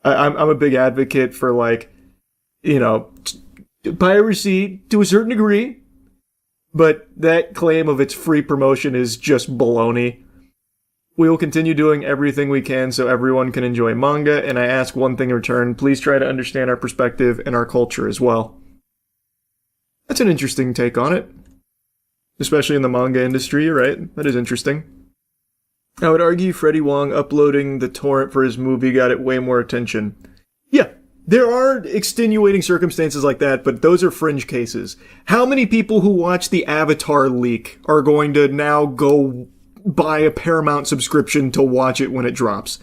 I'm a big advocate for, like, you know, piracy to a certain degree, but that claim of it's free promotion is just baloney. We will continue doing everything we can so everyone can enjoy manga, and I ask one thing in return, please try to understand our perspective and our culture as well. That's an interesting take on it. Especially in the manga industry, right? That is interesting. I would argue Freddie Wong uploading the torrent for his movie got it way more attention. Yeah, there are extenuating circumstances like that, but those are fringe cases. How many people who watch the Avatar leak are going to now go buy a Paramount subscription to watch it when it drops?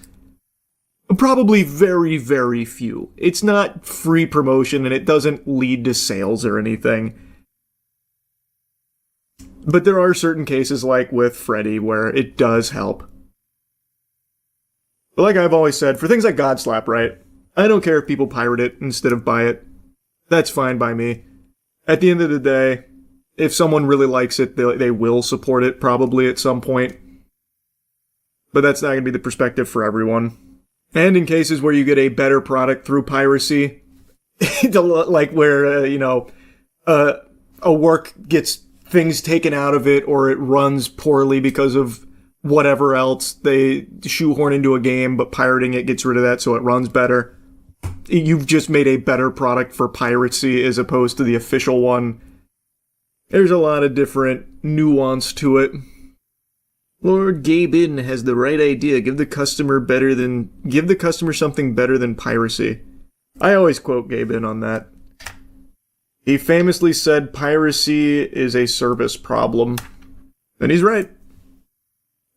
Probably very, very few. It's not free promotion and it doesn't lead to sales or anything. But there are certain cases, like with Freddy, where it does help. But like I've always said, for things like Godslap, right? I don't care if people pirate it instead of buy it. That's fine by me. At the end of the day, if someone really likes it, they will support it probably at some point. But that's not going to be the perspective for everyone. And in cases where you get a better product through piracy, like where, a work gets things taken out of it or it runs poorly because of whatever else, they shoehorn into a game, but pirating it gets rid of that so it runs better. You've just made a better product for piracy as opposed to the official one. There's a lot of different nuance to it. Lord Gabin has the right idea. Give the customer something better than piracy. I always quote Gabe in on that. He famously said piracy is a service problem. And he's right.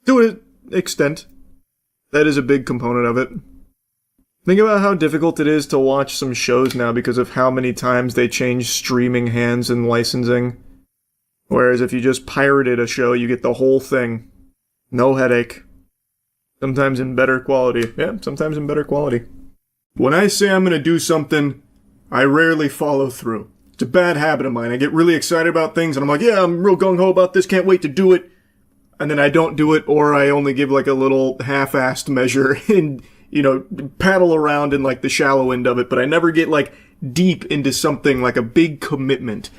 To an extent. That is a big component of it. Think about how difficult it is to watch some shows now because of how many times they change streaming hands and licensing. Whereas if you just pirated a show, you get the whole thing. No headache. Sometimes in better quality. Yeah, sometimes in better quality. When I say I'm going to do something, I rarely follow through. It's a bad habit of mine. I get really excited about things and I'm like, yeah, I'm real gung-ho about this, can't wait to do it. And then I don't do it, or I only give like a little half-assed measure and, you know, paddle around in like the shallow end of it, but I never get like deep into something like a big commitment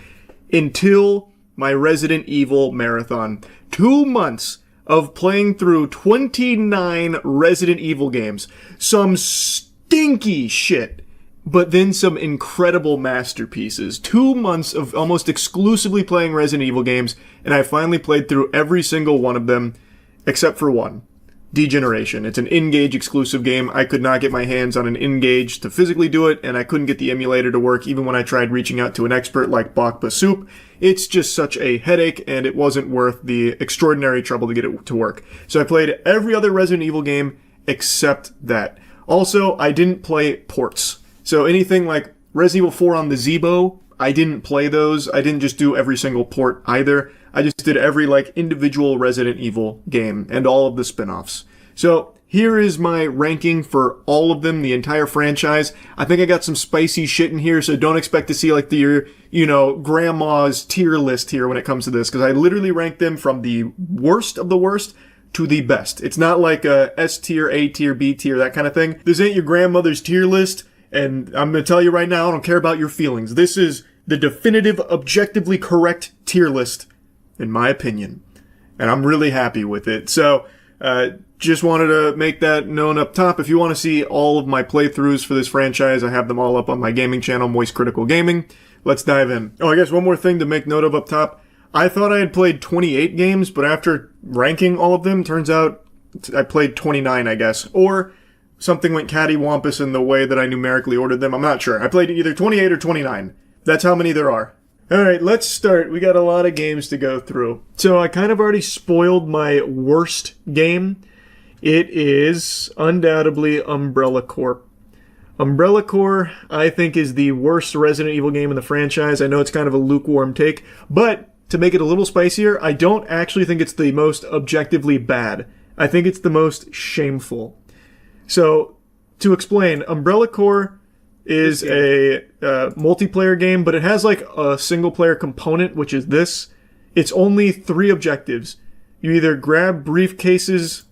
until my Resident Evil marathon. 2 months of playing through 29 Resident Evil games. Some stinky shit, but then some incredible masterpieces. 2 months of almost exclusively playing Resident Evil games, and I finally played through every single one of them, except for one. Degeneration. It's an N-Gage exclusive game. I could not get my hands on an N-Gage to physically do it, and I couldn't get the emulator to work even when I tried reaching out to an expert like Bakba Soup. It's just such a headache, and it wasn't worth the extraordinary trouble to get it to work. So I played every other Resident Evil game except that. Also, I didn't play ports. So anything like Resident Evil 4 on the Zeebo, I didn't play those. I didn't just do every single port either. I just did every like individual Resident Evil game and all of the spin-offs. So here is my ranking for all of them, the entire franchise. I think I got some spicy shit in here, so don't expect to see like the, you know, grandma's tier list here when it comes to this, because I literally rank them from the worst of the worst to the best. It's not like a S tier, A tier, B tier, that kind of thing. This ain't your grandmother's tier list, and I'm going to tell you right now, I don't care about your feelings. This is the definitive, objectively correct tier list, in my opinion. And I'm really happy with it. So, just wanted to make that known up top. If you want to see all of my playthroughs for this franchise, I have them all up on my gaming channel, Moist Critical Gaming. Let's dive in. Oh, I guess one more thing to make note of up top. I thought I had played 28 games, but after ranking all of them, turns out I played 29, I guess. Or something went cattywampus in the way that I numerically ordered them. I'm not sure. I played either 28 or 29. That's how many there are. Alright, let's start. We got a lot of games to go through. So I kind of already spoiled my worst game. It is undoubtedly Umbrella Corp. Umbrella Corp, I think, is the worst Resident Evil game in the franchise. I know it's kind of a lukewarm take, but to make it a little spicier, I don't actually think it's the most objectively bad. I think it's the most shameful. So, to explain, Umbrella Corp is a multiplayer game, but it has like a single player component, which is this. It's only 3 objectives. You either grab briefcases,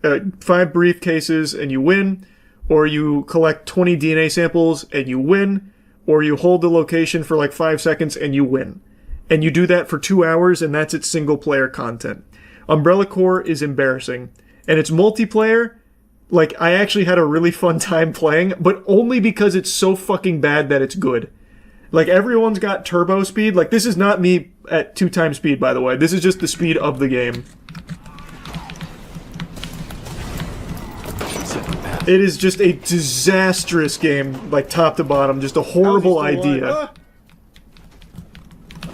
5 briefcases and you win, or you collect 20 DNA samples and you win, or you hold the location for like 5 seconds and you win. And you do that for 2 hours, and that's its single player content. Umbrella Corp is embarrassing. And it's multiplayer. Like, I actually had a really fun time playing, but only because it's so fucking bad that it's good. Like, everyone's got turbo speed. Like, this is not me at 2 times speed, by the way. This is just the speed of the game. It is just a disastrous game, like, top to bottom. Just a horrible idea.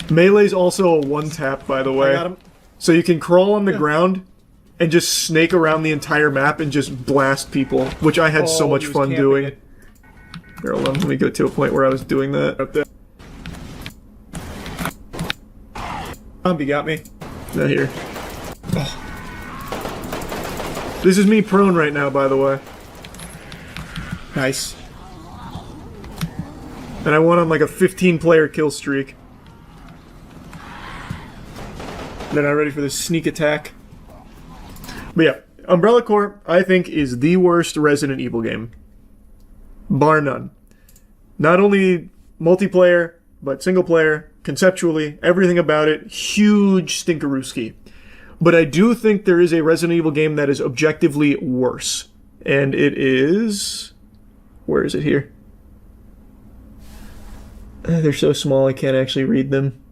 Melee's also a one-tap, by the way. I got him. So you can crawl on the ground and just snake around the entire map and just blast people, which I had so much fun doing. Here, hold on, let me go to a point where I was doing that. Up there. Zombie got me. Not here. Oh. This is me prone right now, by the way. Nice. And I won on like a 15-player kill streak. They're not ready for this sneak attack. But yeah, Umbrella Corp, I think, is the worst Resident Evil game. Bar none. Not only multiplayer, but single player, conceptually, everything about it, huge stinkerooski. But I do think there is a Resident Evil game that is objectively worse. And it is... Where is it here? They're so small I can't actually read them.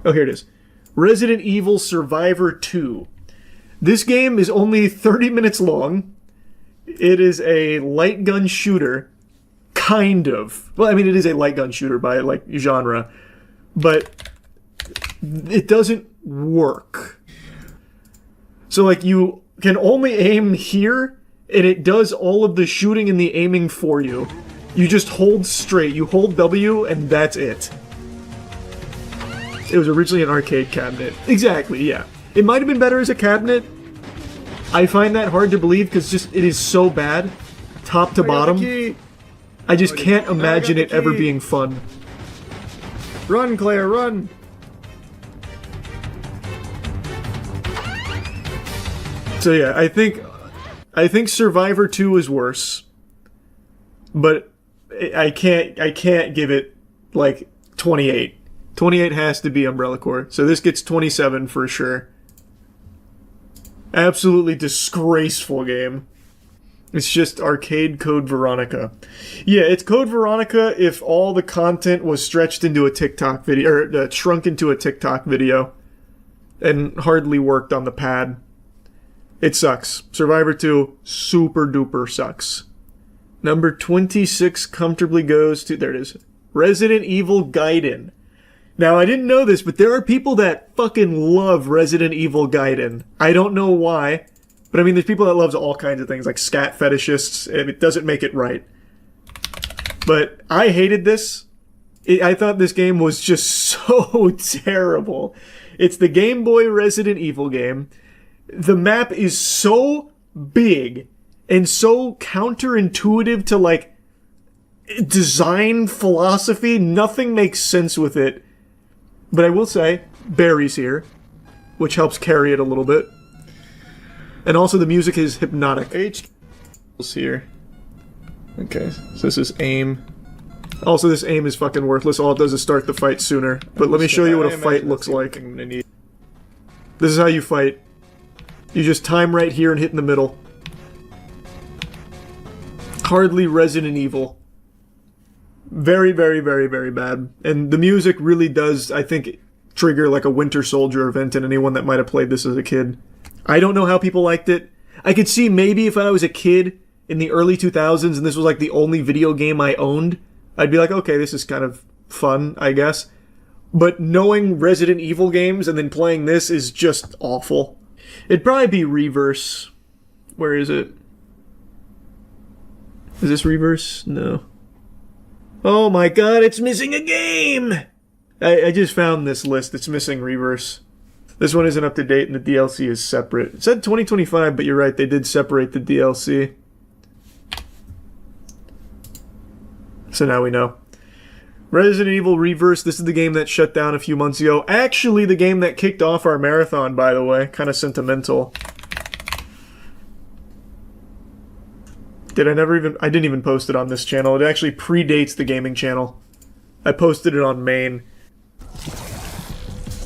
Oh, here it is. Resident Evil Survivor 2. This game is only 30 minutes long. It is a light gun shooter, kind of. Well, I mean, it is a light gun shooter by, like, genre, but it doesn't work. So, like, you can only aim here, and it does all of the shooting and the aiming for you. You just hold straight. You hold W, and that's it. It was originally an arcade cabinet. Exactly, yeah. It might have been better as a cabinet. I find that hard to believe because just it is so bad, top to bottom. I just can't imagine it ever being fun. Run, Claire, run! So yeah, I think Survivor 2 is worse, but I can't give it like 28. 28 has to be Umbrella Corps, so this gets 27 for sure. Absolutely disgraceful game. It's just arcade Code Veronica. Yeah, it's Code Veronica if all the content was stretched into a TikTok video, or shrunk into a TikTok video, and hardly worked on the pad. It sucks. Survivor 2, super duper sucks. Number 26 comfortably goes to, there it is, Resident Evil Gaiden. Now, I didn't know this, but there are people that fucking love Resident Evil Gaiden. I don't know why, but I mean, there's people that loves all kinds of things, like scat fetishists, and it doesn't make it right. But I hated this. I thought this game was just so terrible. It's the Game Boy Resident Evil game. The map is so big and so counterintuitive to, like, design philosophy. Nothing makes sense with it. But I will say, Barry's here, which helps carry it a little bit. And also the music is hypnotic. H here. Okay, so this is aim. Also, this aim is fucking worthless. All it does is start the fight sooner. But let me show you what a fight looks like. This is how you fight. You just time right here and hit in the middle. Hardly Resident Evil. Very, very, very, very bad. And the music really does, I think, trigger like a Winter Soldier event in anyone that might have played this as a kid. I don't know how people liked it. I could see maybe if I was a kid in the early 2000s and this was like the only video game I owned, I'd be like, okay, this is kind of fun, I guess. But knowing Resident Evil games and then playing this is just awful. It'd probably be Reverse. Where is it? Is this Reverse? No. Oh my god, it's missing a game! I just found this list. It's missing Reverse. This one isn't up to date and the DLC is separate. It said 2025, but you're right, they did separate the DLC. So now we know. Resident Evil Reverse, this is the game that shut down a few months ago. Actually, the game that kicked off our marathon, by the way. Kind of sentimental. I didn't even post it on this channel. It actually predates the gaming channel. I posted it on main.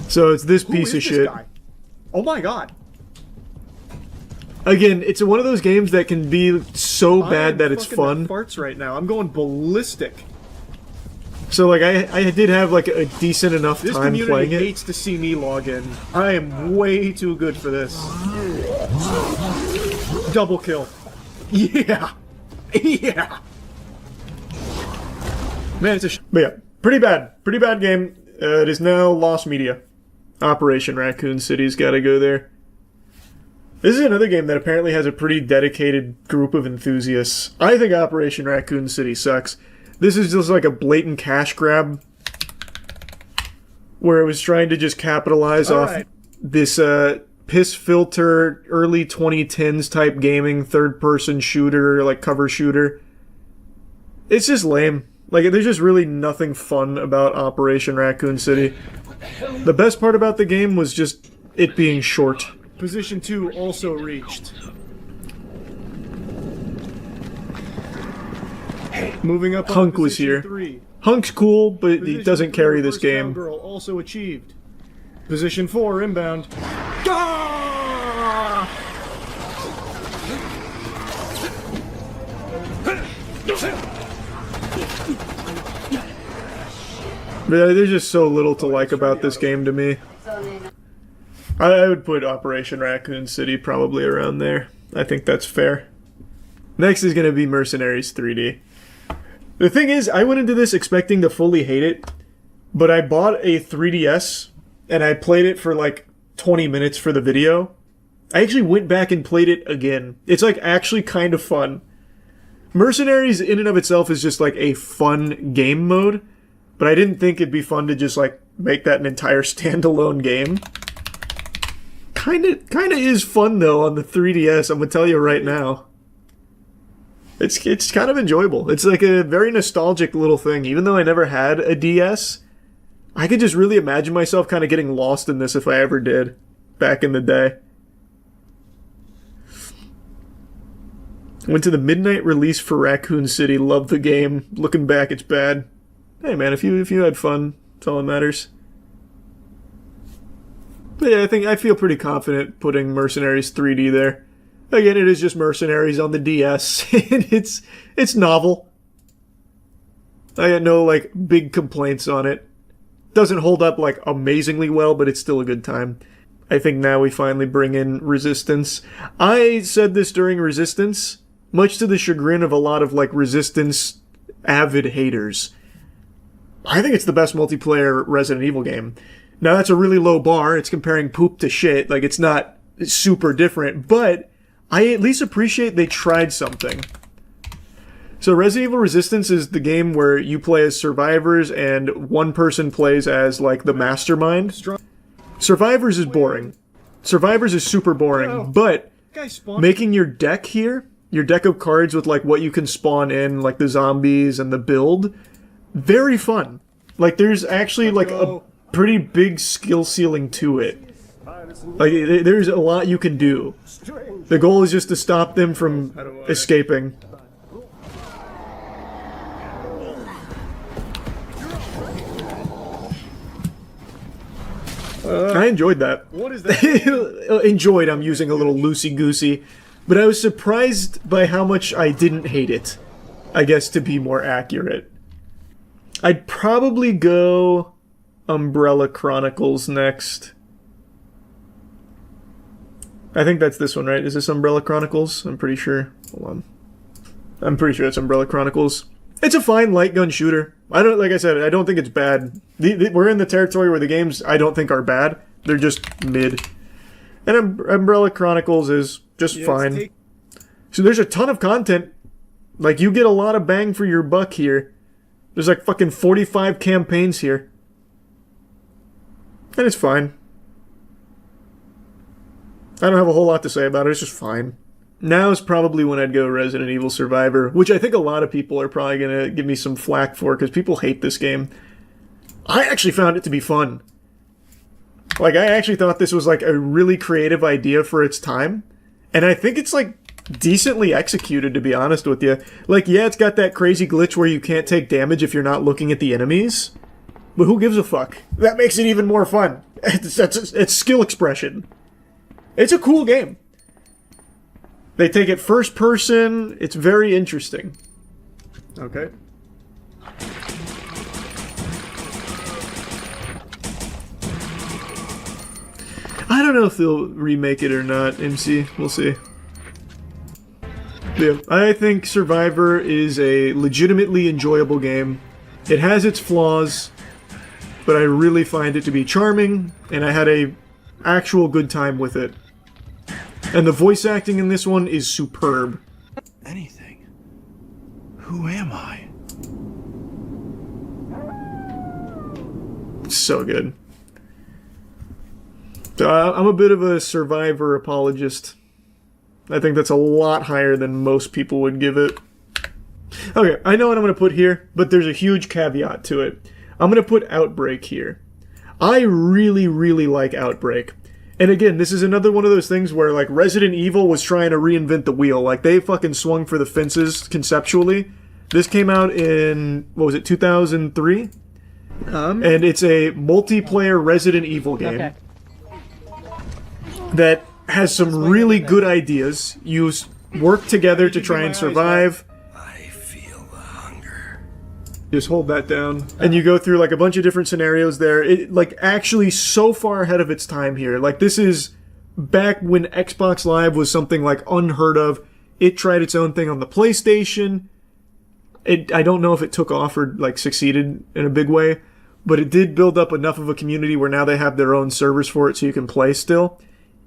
So it's this piece of shit. Guy? Oh my god. Again, it's one of those games that can be so bad that it's fun. Farts right now. I'm going ballistic. So like I did have like a decent enough time playing it. This community hates to see me log in. I am way too good for this. Double kill. Yeah. Yeah. Man, it's a but yeah, pretty bad game. It is now lost media. Operation Raccoon City's gotta go there. This is another game that apparently has a pretty dedicated group of enthusiasts. I think Operation Raccoon City sucks. This is just like a blatant cash grab, where it was trying to just capitalize off this piss filter, early 2010s type gaming, third-person shooter, like cover shooter. It's just lame. Like, there's just really nothing fun about Operation Raccoon City. The best part about the game was just it being short. Position 2 also reached. Moving up. Hunk was here. 3. Hunk's cool, but he doesn't carry this game. Girl also achieved. Position 4 inbound. Ah! There's just so little to like about this game to me. I would put Operation Raccoon City probably around there. I think that's fair. Next is going to be Mercenaries 3D. The thing is, I went into this expecting to fully hate it, but I bought a 3DS, and I played it for like 20 minutes for the video. I actually went back and played it again. It's like actually kind of fun. Mercenaries in and of itself is just like a fun game mode, but I didn't think it'd be fun to just like make that an entire standalone game. Kinda is fun though on the 3DS, I'm gonna tell you right now. It's kind of enjoyable. It's like a very nostalgic little thing. Even though I never had a DS, I could just really imagine myself kind of getting lost in this if I ever did, back in the day. Went to the midnight release for Raccoon City, loved the game. Looking back, it's bad. Hey man, if you had fun, that's all that matters. But yeah, I feel pretty confident putting Mercenaries 3D there. Again, it is just Mercenaries on the DS, and it's novel. I got no, like, big complaints on it. Doesn't hold up, like, amazingly well, but it's still a good time. I think now we finally bring in Resistance. I said this during Resistance, much to the chagrin of a lot of, like, Resistance avid haters. I think it's the best multiplayer Resident Evil game. Now, that's a really low bar. It's comparing poop to shit. Like, it's not super different, but I at least appreciate they tried something. So Resident Evil Resistance is the game where you play as survivors and one person plays as, like, the mastermind. Survivors is boring. Survivors is super boring, but making your deck here, your deck of cards with, like, what you can spawn in, like the zombies and the build, very fun. Like, there's actually, like, a pretty big skill ceiling to it. Like, there's a lot you can do. The goal is just to stop them from escaping. I enjoyed that. What is that? Enjoyed, I'm using a little loosey-goosey. But I was surprised by how much I didn't hate it. I guess, to be more accurate. I'd probably go Umbrella Chronicles next. I think that's this one, right? Is this Umbrella Chronicles? I'm pretty sure. Hold on. I'm pretty sure it's Umbrella Chronicles. It's a fine light gun shooter. Like I said, I don't think it's bad. We're in the territory where the games I don't think are bad. They're just mid. And Umbrella Chronicles is just fine. So there's a ton of content. Like, you get a lot of bang for your buck here. There's like fucking 45 campaigns here. And it's fine. I don't have a whole lot to say about it, it's just fine. Now is probably when I'd go Resident Evil Survivor, which I think a lot of people are probably going to give me some flack for, because people hate this game. I actually found it to be fun. Like, I actually thought this was like a really creative idea for its time, and I think it's like decently executed, to be honest with you. Like, yeah, it's got that crazy glitch where you can't take damage if you're not looking at the enemies, but who gives a fuck? That makes it even more fun. It's skill expression. It's a cool game. They take it first person. It's very interesting. Okay. I don't know if they'll remake it or not, MC. We'll see. Yeah, I think Survivor is a legitimately enjoyable game. It has its flaws, but I really find it to be charming, and I had a actual good time with it. And the voice acting in this one is superb. Anything. Who am I? So good. So I'm a bit of a Survivor apologist. I think that's a lot higher than most people would give it. Okay, I know what I'm going to put here, but there's a huge caveat to it. I'm going to put Outbreak here. I really, really like Outbreak. And again, this is another one of those things where, like, Resident Evil was trying to reinvent the wheel. Like, they fucking swung for the fences conceptually. This came out in, what was it, 2003? And it's a multiplayer Resident Evil game that has some really good ideas. You work together to try and survive. Just hold that down. And you go through, like, a bunch of different scenarios there. It, like, actually so far ahead of its time here. Like, this is back when Xbox Live was something, like, unheard of. It tried its own thing on the PlayStation. I don't know if it took off or like succeeded in a big way, but it did build up enough of a community where now they have their own servers for it so you can play still.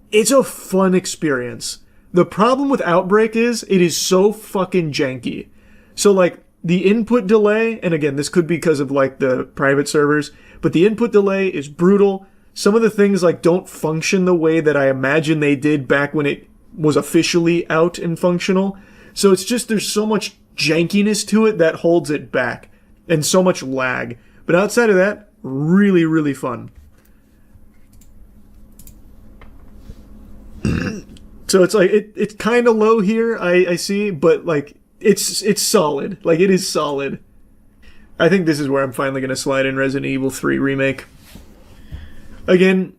It's a fun experience. The problem with Outbreak is it is so fucking janky. So like the input delay, and again, this could be because of like the private servers, but the input delay is brutal. Some of the things like don't function the way that I imagine they did back when it was officially out and functional. So it's just, there's so much jankiness to it that holds it back, and so much lag. But outside of that, really, really fun. So it's like, it's kind of low here, I see, but like, it's solid. Like, it is solid. I think this is where I'm finally going to slide in Resident Evil 3 Remake. Again,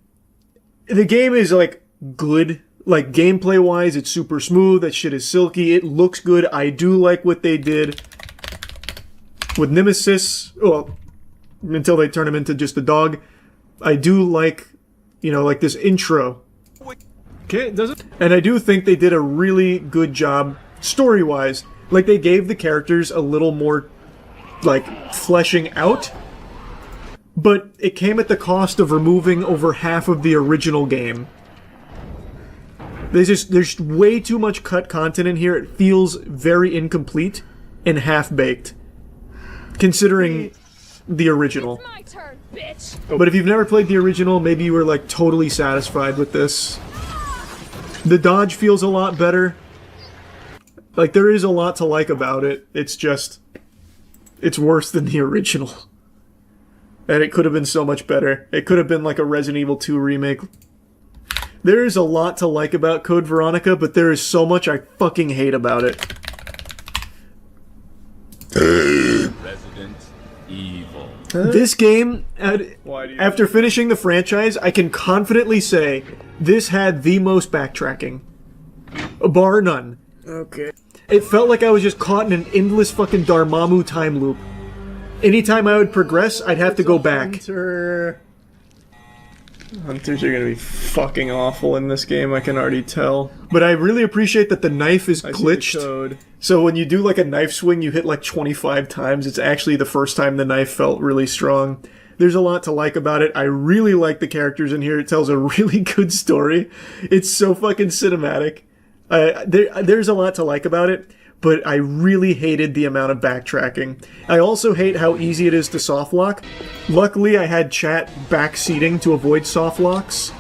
the game is like good. Like, gameplay-wise, it's super smooth. That shit is silky. It looks good. I do like what they did with Nemesis. Well, until they turn him into just a dog. I do like, you know, like this intro. Okay, does it? And I do think they did a really good job story-wise. Like, they gave the characters a little more, like, fleshing out. But it came at the cost of removing over half of the original game. There's way too much cut content in here. It feels very incomplete and half-baked, considering the original. My turn, bitch. But if you've never played the original, maybe you were like totally satisfied with this. The dodge feels a lot better. Like, there is a lot to like about it. It's just, it's worse than the original. And it could have been so much better. It could have been like a Resident Evil 2 remake. There is a lot to like about Code Veronica, but there is so much I fucking hate about it. Resident Evil. This game, after finishing the franchise, I can confidently say this had the most backtracking. Bar none. Okay. It felt like I was just caught in an endless fucking Dormammu time loop. Anytime I would progress, I'd have to go back. Hunters are gonna be fucking awful in this game, I can already tell. But I really appreciate that the knife is glitched. So when you do like a knife swing, you hit like 25 times. It's actually the first time the knife felt really strong. There's a lot to like about it. I really like the characters in here. It tells a really good story. It's so fucking cinematic. There's a lot to like about it, but I really hated the amount of backtracking. I also hate how easy it is to softlock. Luckily, I had chat backseating to avoid softlocks,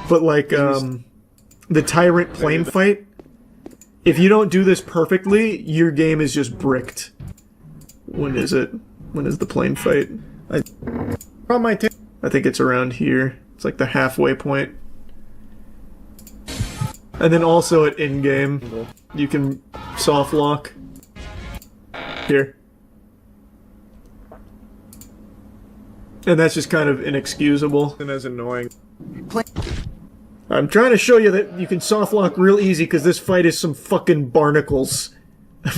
but like, the Tyrant plane fight, if you don't do this perfectly, your game is just bricked. When is it? When is the plane fight? I think it's around here. It's like the halfway point. And then also at in-game, you can soft lock. Here. And that's just kind of inexcusable and as annoying. I'm trying to show you that you can soft lock real easy because this fight is some fucking barnacles.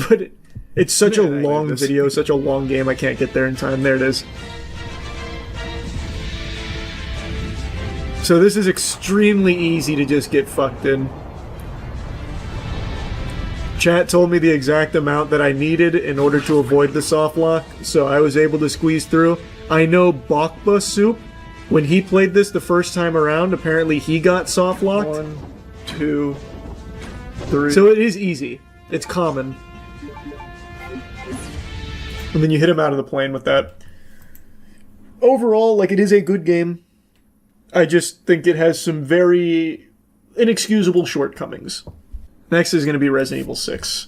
But it's such a long video, such a long game, I can't get there in time. There it is. So this is extremely easy to just get fucked in. Chat told me the exact amount that I needed in order to avoid the soft lock, so I was able to squeeze through. I know Bakba Soup, when he played this the first time around, apparently he got soft locked. 1, 2, 3. So it is easy. It's common. And then you hit him out of the plane with that. Overall, like, it is a good game. I just think it has some very inexcusable shortcomings. Next is going to be Resident Evil 6.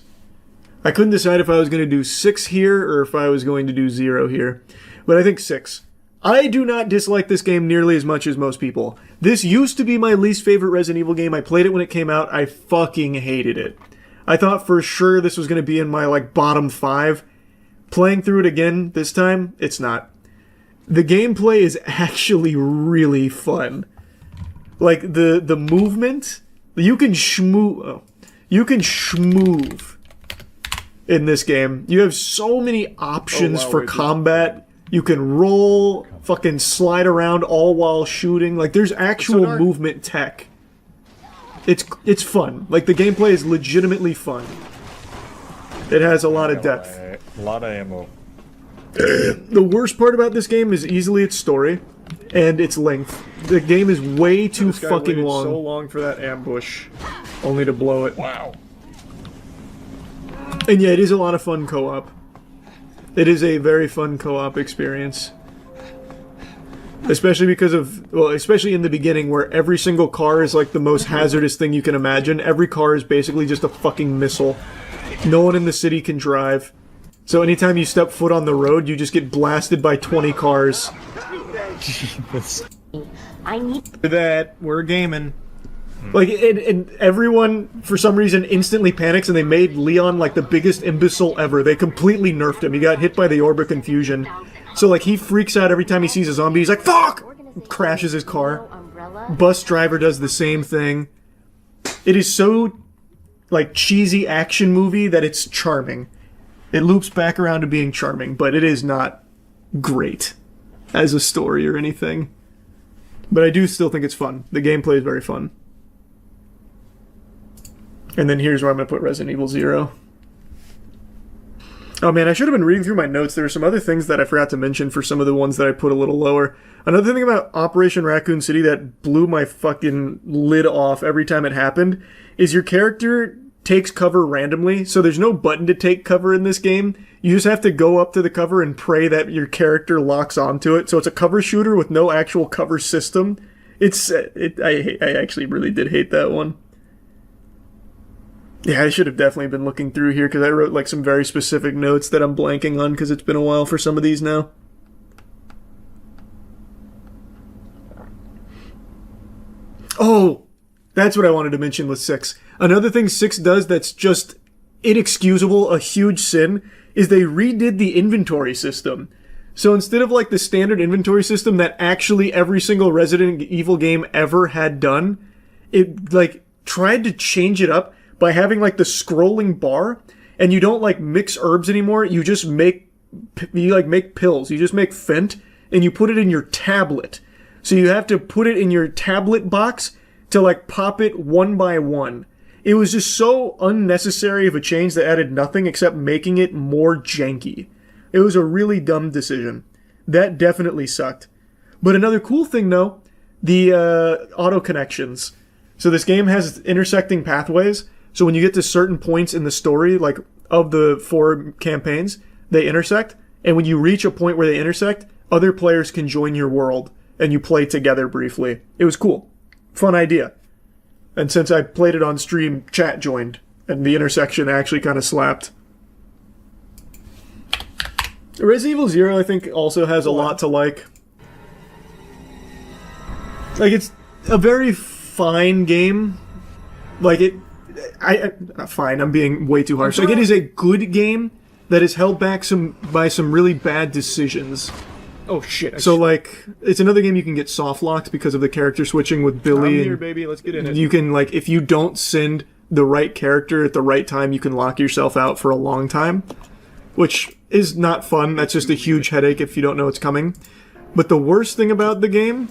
I couldn't decide if I was going to do 6 here or if I was going to do 0 here. But I think 6. I do not dislike this game nearly as much as most people. This used to be my least favorite Resident Evil game. I played it when it came out. I fucking hated it. I thought for sure this was going to be in my like bottom 5. Playing through it again this time, it's not. The gameplay is actually really fun. Like the movement, you can schmoo in this game. You have so many options for combat. You can roll, fucking slide around all while shooting. Like, there's actual movement tech. It's fun. Like, the gameplay is legitimately fun. It has a lot of depth. A lot of ammo. The worst part about this game is easily its story and its length. The game is way too fucking long. So long for that ambush, only to blow it. Wow. And yeah, it is a lot of fun co-op. It is a very fun co-op experience. Especially because of, well, especially in the beginning where every single car is like the most hazardous thing you can imagine. Every car is basically just a fucking missile. No one in the city can drive. So anytime you step foot on the road, you just get blasted by 20 cars. I need that. We're gaming. Like, and everyone, for some reason, instantly panics, and they made Leon, like, the biggest imbecile ever. They completely nerfed him. He got hit by the Orb of Confusion. So, like, he freaks out every time he sees a zombie. He's like, fuck! Crashes his car. Bus driver does the same thing. It is so, like, cheesy action movie that it's charming. It loops back around to being charming, but it is not great as a story or anything. But I do still think it's fun. The gameplay is very fun. And then here's where I'm going to put Resident Evil 0. Oh man, I should have been reading through my notes. There were some other things that I forgot to mention for some of the ones that I put a little lower. Another thing about Operation Raccoon City that blew my fucking lid off every time it happened is your character takes cover randomly, so there's no button to take cover in this game. You just have to go up to the cover and pray that your character locks onto it. So it's a cover shooter with no actual cover system. I actually really did hate that one. Yeah, I should have definitely been looking through here because I wrote like some very specific notes that I'm blanking on because it's been a while for some of these now. Oh, that's what I wanted to mention with 6. Another thing 6 does that's just inexcusable, a huge sin, is they redid the inventory system. So instead of like the standard inventory system that actually every single Resident Evil game ever had done, it like tried to change it up by having like the scrolling bar, and you don't like mix herbs anymore. You just make pills. You just make Fent, and you put it in your tablet. So you have to put it in your tablet box to like pop it one by one. It was just so unnecessary of a change that added nothing except making it more janky. It was a really dumb decision. That definitely sucked. But another cool thing though, the auto connections. So this game has intersecting pathways. So when you get to certain points in the story, like of the 4 campaigns, they intersect. And when you reach a point where they intersect, other players can join your world and you play together briefly. It was cool. Fun idea. And since I played it on stream, chat joined, and the intersection actually kind of slapped. Resident Evil 0, I think, also has a lot to like. Like, it's a very fine game. Like, not fine, I'm being way too harsh. Like, it is a good game that is held back by some really bad decisions. Oh shit. So like, it's another game you can get soft locked because of the character switching with Billy. I'm here, baby. Let's get in it. You can, like, if you don't send the right character at the right time, you can lock yourself out for a long time. Which is not fun. That's just a huge headache if you don't know it's coming. But the worst thing about the game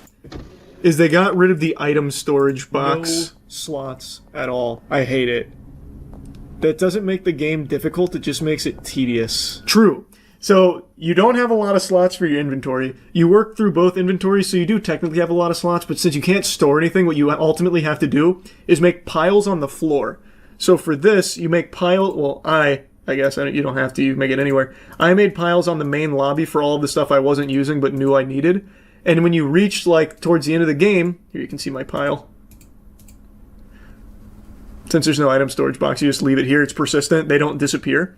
is they got rid of the item storage box. No slots at all. I hate it. That doesn't make the game difficult, it just makes it tedious. True. So, you don't have a lot of slots for your inventory. You work through both inventories, so you do technically have a lot of slots, but since you can't store anything, what you ultimately have to do is make piles on the floor. So for this, you make I guess you don't have to, you make it anywhere. I made piles on the main lobby for all of the stuff I wasn't using but knew I needed. And when you reach, like, towards the end of the game, here you can see my pile. Since there's no item storage box, you just leave it here. It's persistent. They don't disappear.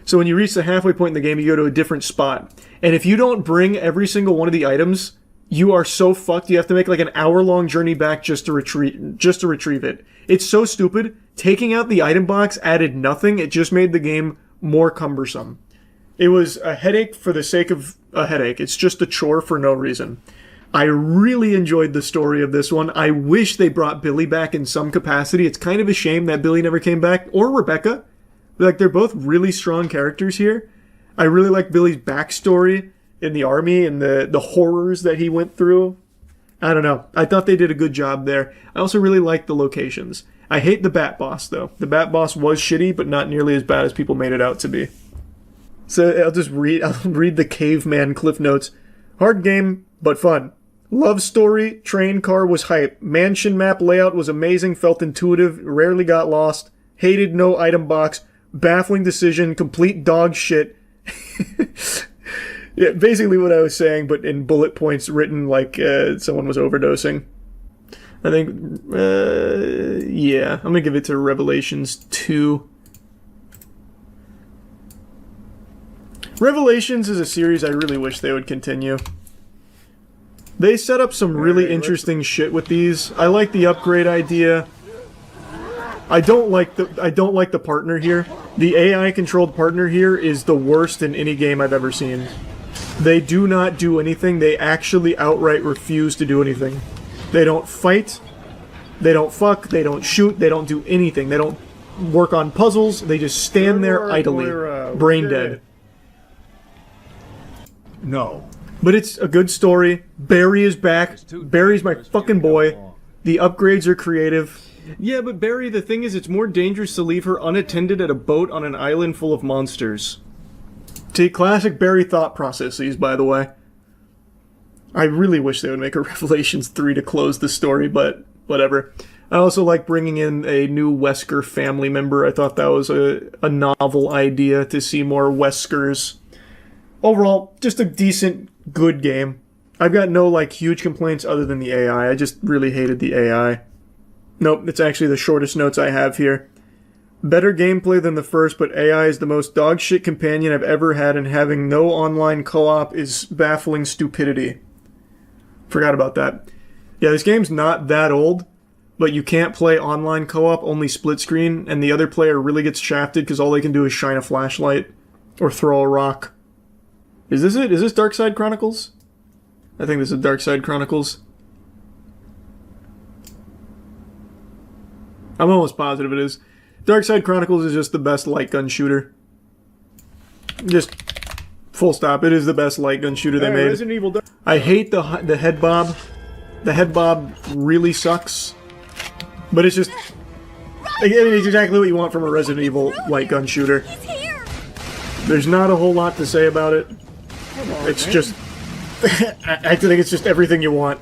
So when you reach the halfway point in the game, you go to a different spot. And if you don't bring every single one of the items, you are so fucked. You have to make like an hour-long journey back just to retrieve it. It's so stupid. Taking out the item box added nothing. It just made the game more cumbersome. It was a headache for the sake of a headache. It's just a chore for no reason. I really enjoyed the story of this one. I wish they brought Billy back in some capacity. It's kind of a shame that Billy never came back. Or Rebecca. Like, they're both really strong characters here. I really like Billy's backstory in the army and the horrors that he went through. I don't know. I thought they did a good job there. I also really liked the locations. I hate the Bat Boss, though. The Bat Boss was shitty, but not nearly as bad as people made it out to be. So I'll read the Caveman Cliff Notes. Hard game, but fun. Love story, train car was hype. Mansion map layout was amazing, felt intuitive, rarely got lost. Hated no item box. Baffling decision, complete dog shit. Yeah, basically what I was saying, but in bullet points written like someone was overdosing. I think, yeah, I'm gonna give it to Revelations 2. Revelations is a series I really wish they would continue. They set up some really interesting shit with these. I like the upgrade idea. I don't like the partner here. The AI controlled partner here is the worst in any game I've ever seen. They do not do anything. They actually outright refuse to do anything. They don't fight. They don't fuck. They don't shoot. They don't do anything. They don't work on puzzles. They just stand there idly, brain dead. No. But it's a good story. Barry is back. Barry's my fucking boy. The upgrades are creative. Yeah, but Barry, the thing is, it's more dangerous to leave her unattended at a boat on an island full of monsters. See, classic Barry thought processes, by the way. I really wish they would make a Revelations 3 to close the story, but whatever. I also like bringing in a new Wesker family member. I thought that was a novel idea to see more Weskers. Overall, just a decent, good game. I've got no, like, huge complaints other than the AI. I just really hated the AI. Nope, it's actually the shortest notes I have here. Better gameplay than the first, but AI is the most dogshit companion I've ever had, and having no online co-op is baffling stupidity. Forgot about that. Yeah, this game's not that old, but you can't play online co-op, only split screen, and the other player really gets shafted because all they can do is shine a flashlight or throw a rock. Is this it? Is this Darkside Chronicles? I think this is Darkside Chronicles. I'm almost positive it is. Darkside Chronicles is just the best light gun shooter. Just full stop. It is the best light gun shooter they made. Resident Evil. I hate the head bob. The head bob really sucks. But it's just... I mean, it's exactly what you want from a Resident Evil light gun shooter. There's not a whole lot to say about it. It's just... I think it's just everything you want.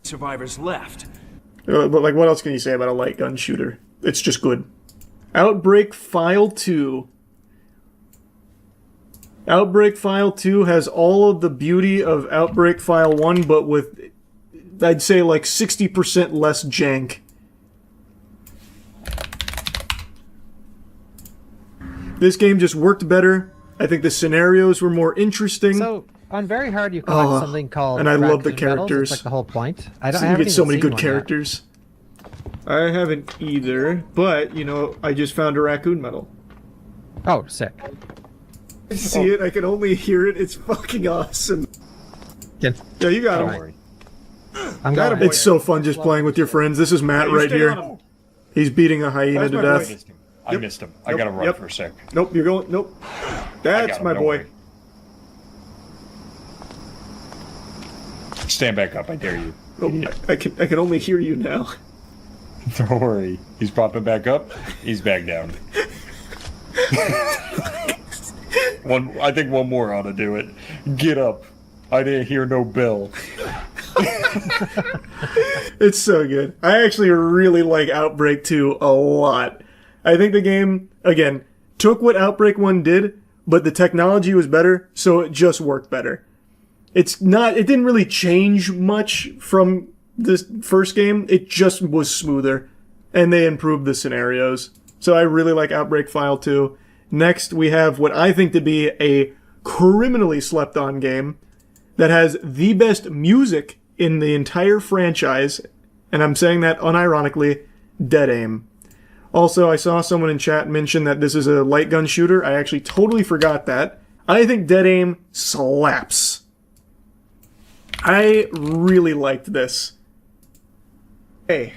Survivors left. But, like, what else can you say about a light gun shooter? It's just good. Outbreak File 2. Outbreak File 2 has all of the beauty of Outbreak File 1, but with, I'd say, like, 60% less jank. This game just worked better. I think the scenarios were more interesting. So, on very hard, you collect something called. And I love the Raccoon characters. Medals. It's like the whole point. I You get so many good yet. characters. I haven't either, but, you know, I just found a raccoon medal. Oh, sick. I see it, I can only hear it, it's fucking awesome. Yeah, you got him. It's so fun just playing with your friends. This is Matt right here. He's beating a hyena to death. I missed him. I gotta run for a sec. Nope, you're going. Nope. That's my boy. Stand back up, I dare you. Nope, I can only hear you now. Don't worry. He's popping back up. He's back down. I think one more ought to do it. Get up. I didn't hear no bell. It's so good. I actually really like Outbreak 2 a lot. I think the game, again, took what Outbreak 1 did, but the technology was better, so it just worked better. It didn't really change much from this first game, it just was smoother, and they improved the scenarios. So I really like Outbreak File 2. Next, we have what I think to be a criminally slept-on game that has the best music in the entire franchise, and I'm saying that unironically, Dead Aim. Also, I saw someone in chat mention that this is a light gun shooter. I actually totally forgot that. I think Dead Aim slaps. I really liked this. Hey,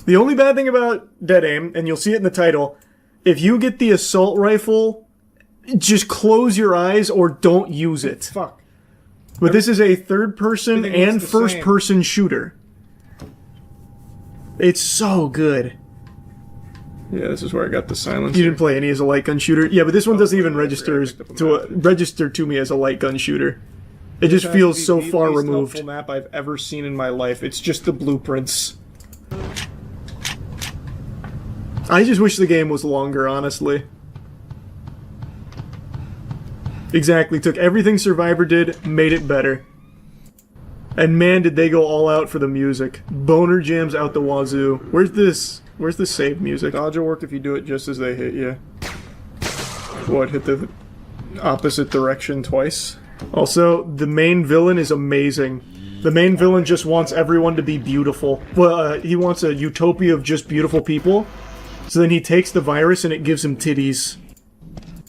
the only bad thing about Dead Aim, and you'll see it in the title, if you get the assault rifle, just close your eyes or don't use it. Fuck. But this is a third-person and first-person shooter. It's so good. Yeah, this is where I got the silence. You didn't play any as a light gun shooter? Yeah, but this one doesn't even register to me as a light gun shooter. It just feels so far removed. Helpful map I've ever seen in my life. It's just the blueprints. I just wish the game was longer, honestly. Exactly, took everything Survivor did, made it better. And man, did they go all out for the music. Boner jams out the wazoo. Where's the save music? Dodge will work if you do it just as they hit you. What, hit the opposite direction twice? Also, the main villain is amazing. The main villain just wants everyone to be beautiful. Well, he wants a utopia of just beautiful people. So then he takes the virus and it gives him titties.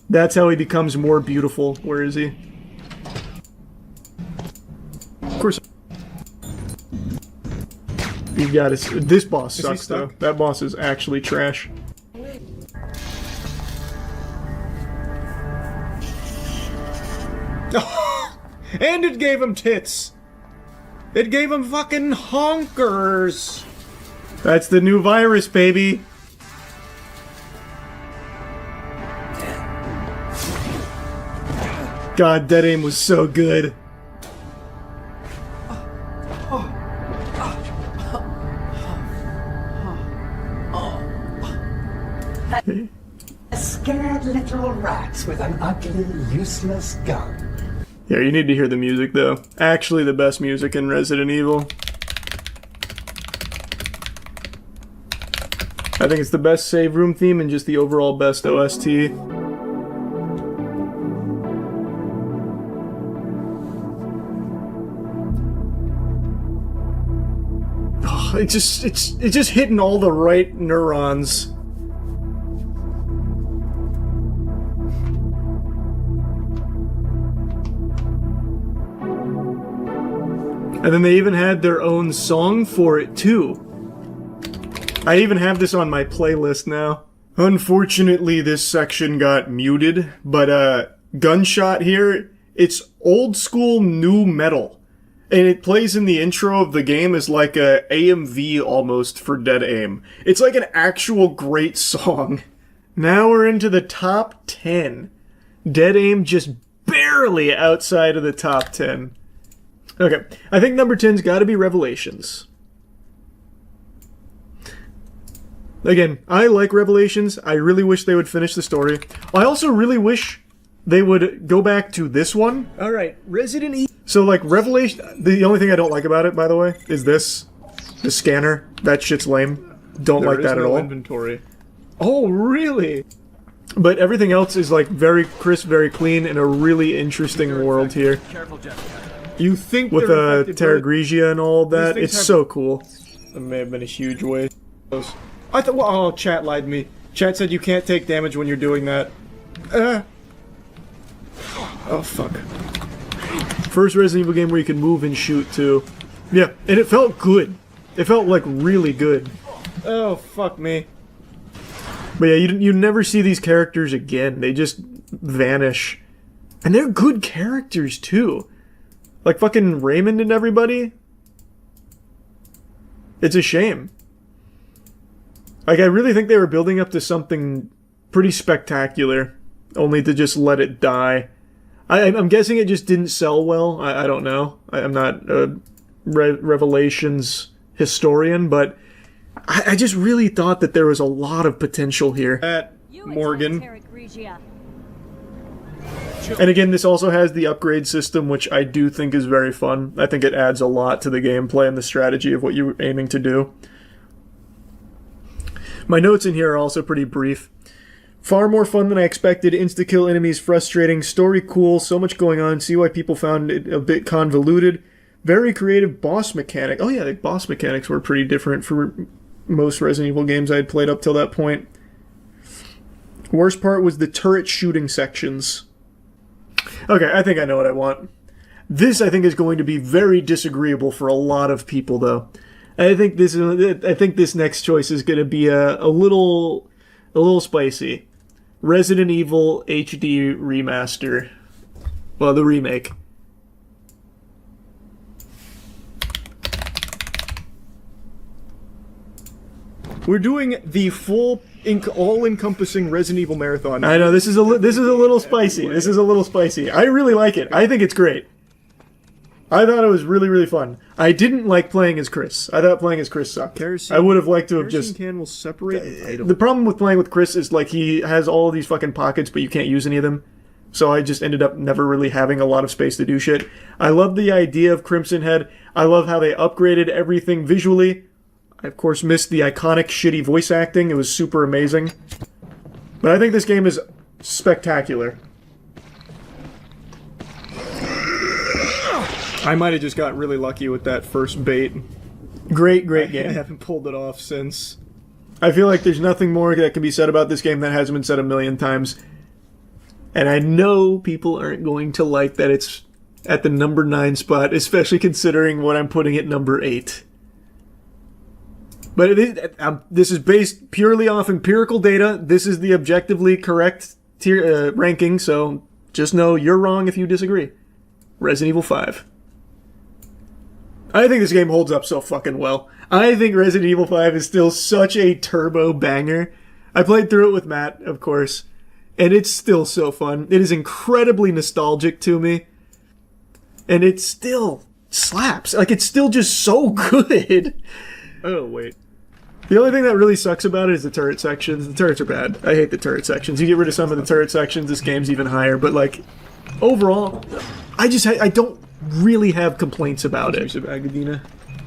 That's how he becomes more beautiful. Where is he? Of course. You got it. This boss sucks though. That boss is actually trash. And it gave him tits! It gave him fucking honkers! That's the new virus, baby! God, Dead Aim was so good. Scared little rats with an ugly, useless gun. Yeah, you need to hear the music, though. Actually, the best music in Resident Evil. I think it's the best save room theme and just the overall best OST. Oh, it's just hitting all the right neurons. And then they even had their own song for it, too. I even have this on my playlist now. Unfortunately, this section got muted, but, Gunshot here, it's old school new metal. And it plays in the intro of the game as like a AMV almost for Dead Aim. It's like an actual great song. Now we're into the top 10. Dead Aim just barely outside of the top 10. Okay, I think number 10's gotta be Revelations. Again, I like Revelations. I really wish they would finish the story. I also really wish they would go back to this one. Alright, Resident Evil. So, like, Revelation... The only thing I don't like about it, by the way, is this. The scanner. That shit's lame. Don't like that at all. Inventory. Oh, really? But everything else is, like, very crisp, very clean, and a really interesting world here. You think with Terra Grigia and all that, it's so cool. It may have been a huge waste. I thought, well, oh, chat lied to me. Chat said you can't take damage when you're doing that. Oh, fuck. First Resident Evil game where you can move and shoot, too. Yeah, and it felt good. It felt, like, really good. Oh, fuck me. But yeah, you never see these characters again. They just vanish. And they're good characters, too. Like fucking Raymond and everybody. It's a shame. Like, I really think they were building up to something pretty spectacular, only to just let it die. I'm guessing it just didn't sell well. I don't know. I'm not a Revelations historian, but I just really thought that there was a lot of potential here. Morgan. And again, this also has the upgrade system, which I do think is very fun. I think it adds a lot to the gameplay and the strategy of what you're aiming to do. My notes in here are also pretty brief. Far more fun than I expected. Insta-kill enemies frustrating. Story cool. So much going on. See why people found it a bit convoluted. Very creative boss mechanic. Oh yeah, the boss mechanics were pretty different for most Resident Evil games I had played up till that point. Worst part was the turret shooting sections. Okay, I think I know what I want. This, I think, is going to be very disagreeable for a lot of people, though. I think this next choice is going to be a little spicy. Resident Evil HD Remaster. Well, the remake. We're doing the full all-encompassing Resident Evil marathon. I know this is a little spicy. This is a little spicy. I really like it. I think it's great. I thought it was really, really fun. I didn't like playing as Chris. I thought playing as Chris sucked. I would have liked to have just... can will separate an item. The problem with playing with Chris is, like, he has all these fucking pockets, but you can't use any of them. So I just ended up never really having a lot of space to do shit. I love the idea of Crimson Head. I love how they upgraded everything visually. I, of course, missed the iconic shitty voice acting. It was super amazing. But I think this game is spectacular. I might have just got really lucky with that first bait. Great game. I haven't pulled it off since. I feel like there's nothing more that can be said about this game that hasn't been said a million times. And I know people aren't going to like that it's at the number 9 spot, especially considering what I'm putting at number 8. But this is based purely off empirical data. This is the objectively correct ranking, so just know you're wrong if you disagree. Resident Evil 5. I think this game holds up so fucking well. I think Resident Evil 5 is still such a turbo banger. I played through it with Matt, of course, and it's still so fun. It is incredibly nostalgic to me, and it still slaps. Like, it's still just so good. Oh, wait. The only thing that really sucks about it is the turret sections. The turrets are bad. I hate the turret sections. You get rid of some of the turret sections, this game's even higher, but, like, overall, I don't really have complaints about it. Agadina.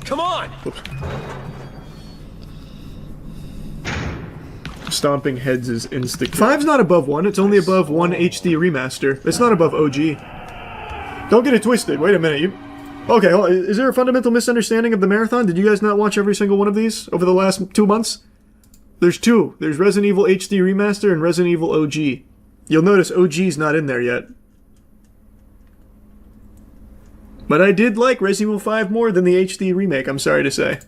Come on! Oops. Stomping heads is instant. 5's not above 1, it's only above 1 HD remaster. It's not above OG. Don't get it twisted, wait a minute. Okay, is there a fundamental misunderstanding of the marathon? Did you guys not watch every single one of these over the last 2 months? There's 2. There's Resident Evil HD Remaster and Resident Evil OG. You'll notice OG's not in there yet. But I did like Resident Evil 5 more than the HD remake, I'm sorry to say.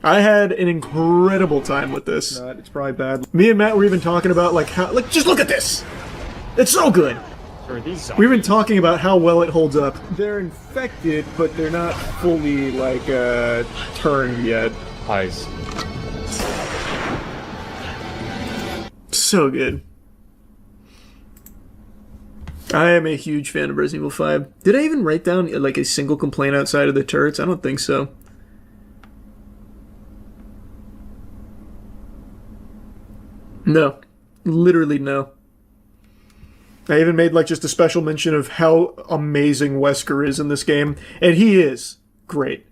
I had an incredible time with this. It's probably bad. Me and Matt were even talking about, like, how... Like, just look at this! It's so good! We've been talking about how well it holds up. They're infected, but they're not fully, like, turned yet. Eyes. So good. I am a huge fan of Resident Evil 5. Did I even write down, like, a single complaint outside of the turrets? I don't think so. No. Literally no. I even made, like, just a special mention of how amazing Wesker is in this game. And he is great.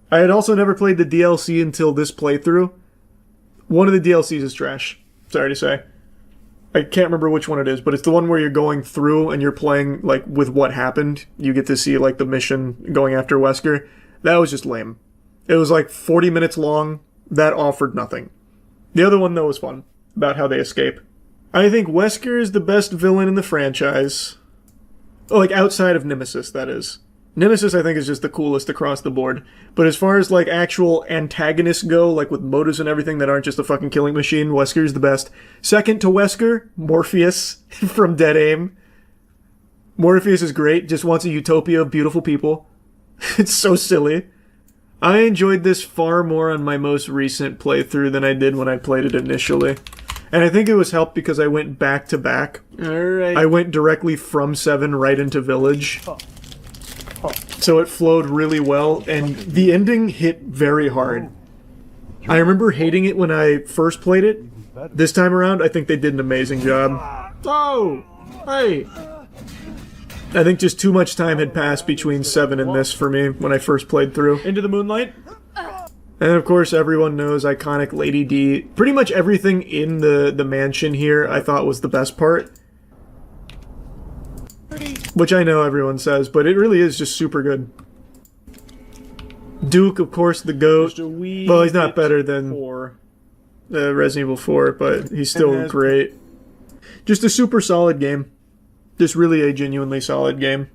I had also never played the DLC until this playthrough. One of the DLCs is trash. Sorry to say. I can't remember which one it is, but it's the one where you're going through and you're playing, like, with what happened. You get to see, like, the mission going after Wesker. That was just lame. It was, like, 40 minutes long. That offered nothing. The other one, though, was fun. About how they escape. I think Wesker is the best villain in the franchise. Oh, like, outside of Nemesis, that is. Nemesis, I think, is just the coolest across the board. But as far as, like, actual antagonists go, like, with motives and everything that aren't just a fucking killing machine, Wesker is the best. Second to Wesker, Morpheus from Dead Aim. Morpheus is great, just wants a utopia of beautiful people. It's so silly. I enjoyed this far more on my most recent playthrough than I did when I played it initially. And I think it was helped because I went back to back. Alright. I went directly from 7 right into Village. So it flowed really well, and the ending hit very hard. I remember hating it when I first played it. This time around, I think they did an amazing job. Oh! Hey! I think just too much time had passed between 7 and this for me when I first played through. Into the Moonlight? And of course, everyone knows iconic Lady D. Pretty much everything in the mansion here I thought was the best part. Which I know everyone says, but it really is just super good. Duke, of course, the GOAT. Well, he's not better than Resident Evil 4, but he's still great. Just a super solid game. Just really a genuinely solid game.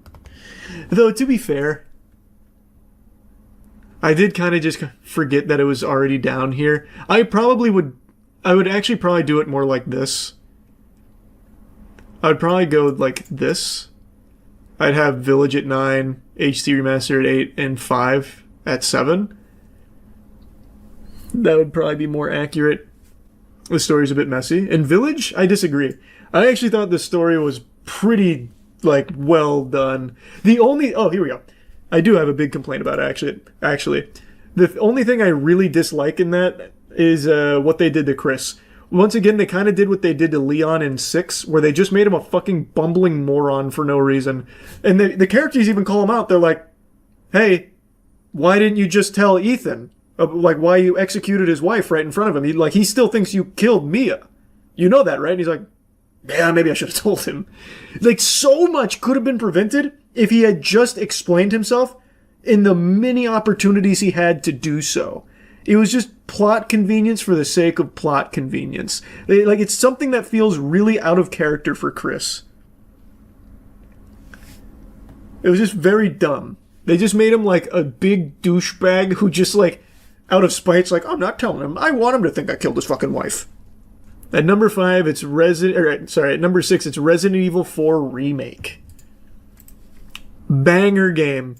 Though, to be fair, I did kind of just forget that it was already down here. I would actually probably do it more like this. I would probably go like this. I'd have Village at 9, HD Remastered at 8, and 5 at 7. That would probably be more accurate. The story's a bit messy. And Village, I disagree. I actually thought the story was pretty, like, well done. The only... Oh, here we go. I do have a big complaint about it, actually. The only thing I really dislike in that is what they did to Chris. Once again, they kind of did what they did to Leon in 6, where they just made him a fucking bumbling moron for no reason. And the characters even call him out. They're like, hey, why didn't you just tell Ethan? Like, why you executed his wife right in front of him? He still thinks you killed Mia. You know that, right? And he's like, yeah, maybe I should have told him. Like, so much could have been prevented if he had just explained himself in the many opportunities he had to do so. It was just plot convenience for the sake of plot convenience. Like, it's something that feels really out of character for Chris. It was just very dumb. They just made him like a big douchebag who just like, out of spite's like, I'm not telling him. I want him to think I killed his fucking wife. At number 5, it's at number 6, it's Resident Evil 4 Remake. Banger game.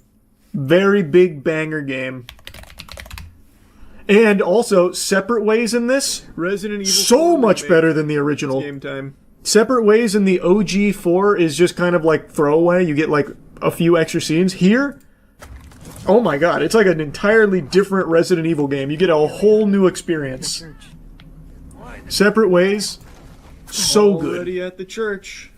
Very big banger game. And also, Separate Ways in this, Resident Evil so much Remake. Better than the original. Game time. Separate Ways in the OG 4 is just kind of like throwaway. You get like a few extra scenes. Here, oh my god, it's like an entirely different Resident Evil game. You get a whole new experience. Separate Ways, so good. Already at the church.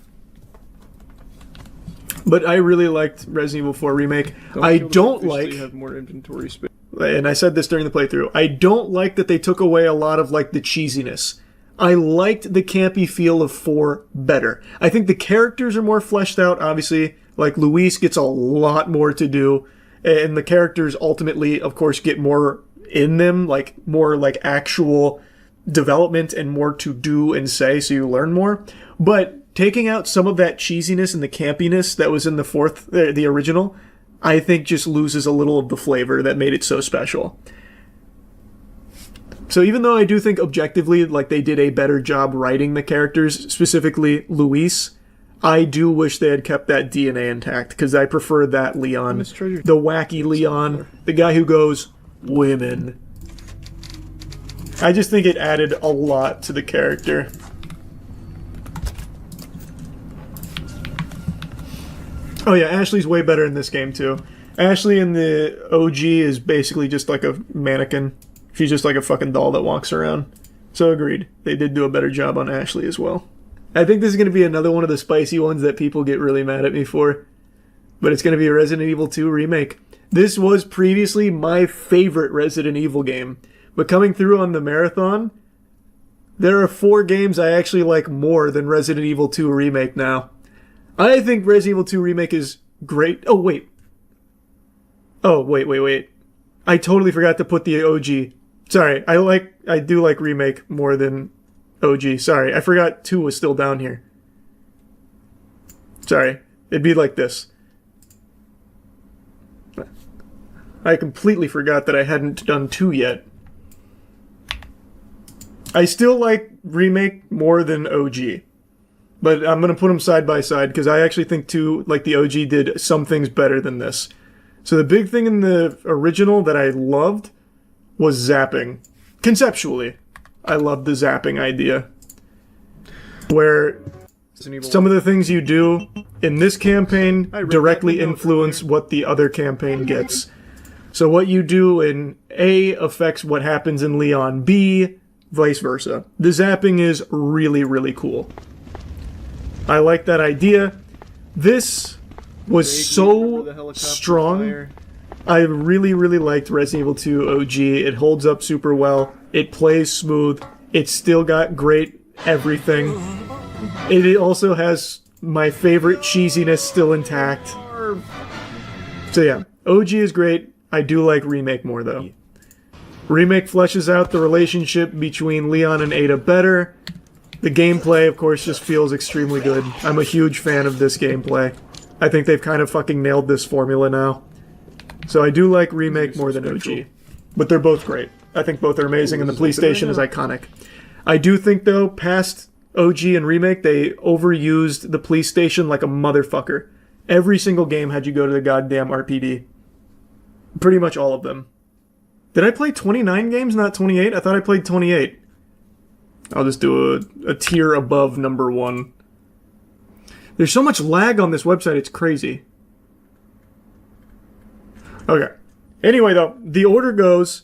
But I really liked Resident Evil 4 Remake. I don't like... have more inventory space. And I said this during the playthrough. I don't like that they took away a lot of like the cheesiness. I liked the campy feel of 4 better. I think the characters are more fleshed out, obviously. Like, Luis gets a lot more to do. And the characters ultimately, of course, get more in them. Like, more like actual development and more to do and say, so you learn more. But taking out some of that cheesiness and the campiness that was in the original, I think just loses a little of the flavor that made it so special. So even though I do think objectively, like, they did a better job writing the characters, specifically Luis, I do wish they had kept that DNA intact, because I prefer that Leon. The wacky Leon, the guy who goes, women. I just think it added a lot to the character. Oh yeah, Ashley's way better in this game too. Ashley in the OG is basically just like a mannequin. She's just like a fucking doll that walks around. So agreed. They did do a better job on Ashley as well. I think this is going to be another one of the spicy ones that people get really mad at me for. But it's going to be a Resident Evil 2 remake. This was previously my favorite Resident Evil game. But coming through on the marathon, there are 4 games I actually like more than Resident Evil 2 Remake now. I think Resident Evil 2 Remake is great. Oh, wait. I totally forgot to put the OG. Sorry, I do like Remake more than OG. Sorry, I forgot 2 was still down here. Sorry, it'd be like this. I completely forgot that I hadn't done 2 yet. I still like Remake more than OG. But I'm going to put them side by side because I actually think 2, like the OG, did some things better than this. So the big thing in the original that I loved was zapping. Conceptually, I loved the zapping idea. Where some of the things you do in this campaign directly influence what the other campaign gets. So what you do in A affects what happens in Leon B, vice versa. The zapping is really, really cool. I like that idea. This was so strong. I really, really liked Resident Evil 2 OG. It holds up super well. It plays smooth. It's still got great everything. It also has my favorite cheesiness still intact. So yeah, OG is great. I do like Remake more though. Remake fleshes out the relationship between Leon and Ada better. The gameplay, of course, just feels extremely good. I'm a huge fan of this gameplay. I think they've kind of fucking nailed this formula now. So I do like Remake more than OG. But they're both great. I think both are amazing, and the police station is iconic. I do think, though, past OG and Remake, they overused the police station like a motherfucker. Every single game had you go to the goddamn RPD. Pretty much all of them. Did I play 29 games, not 28? I thought I played 28. I'll just do a tier above number 1. There's so much lag on this website, it's crazy. Okay. Anyway, though, the order goes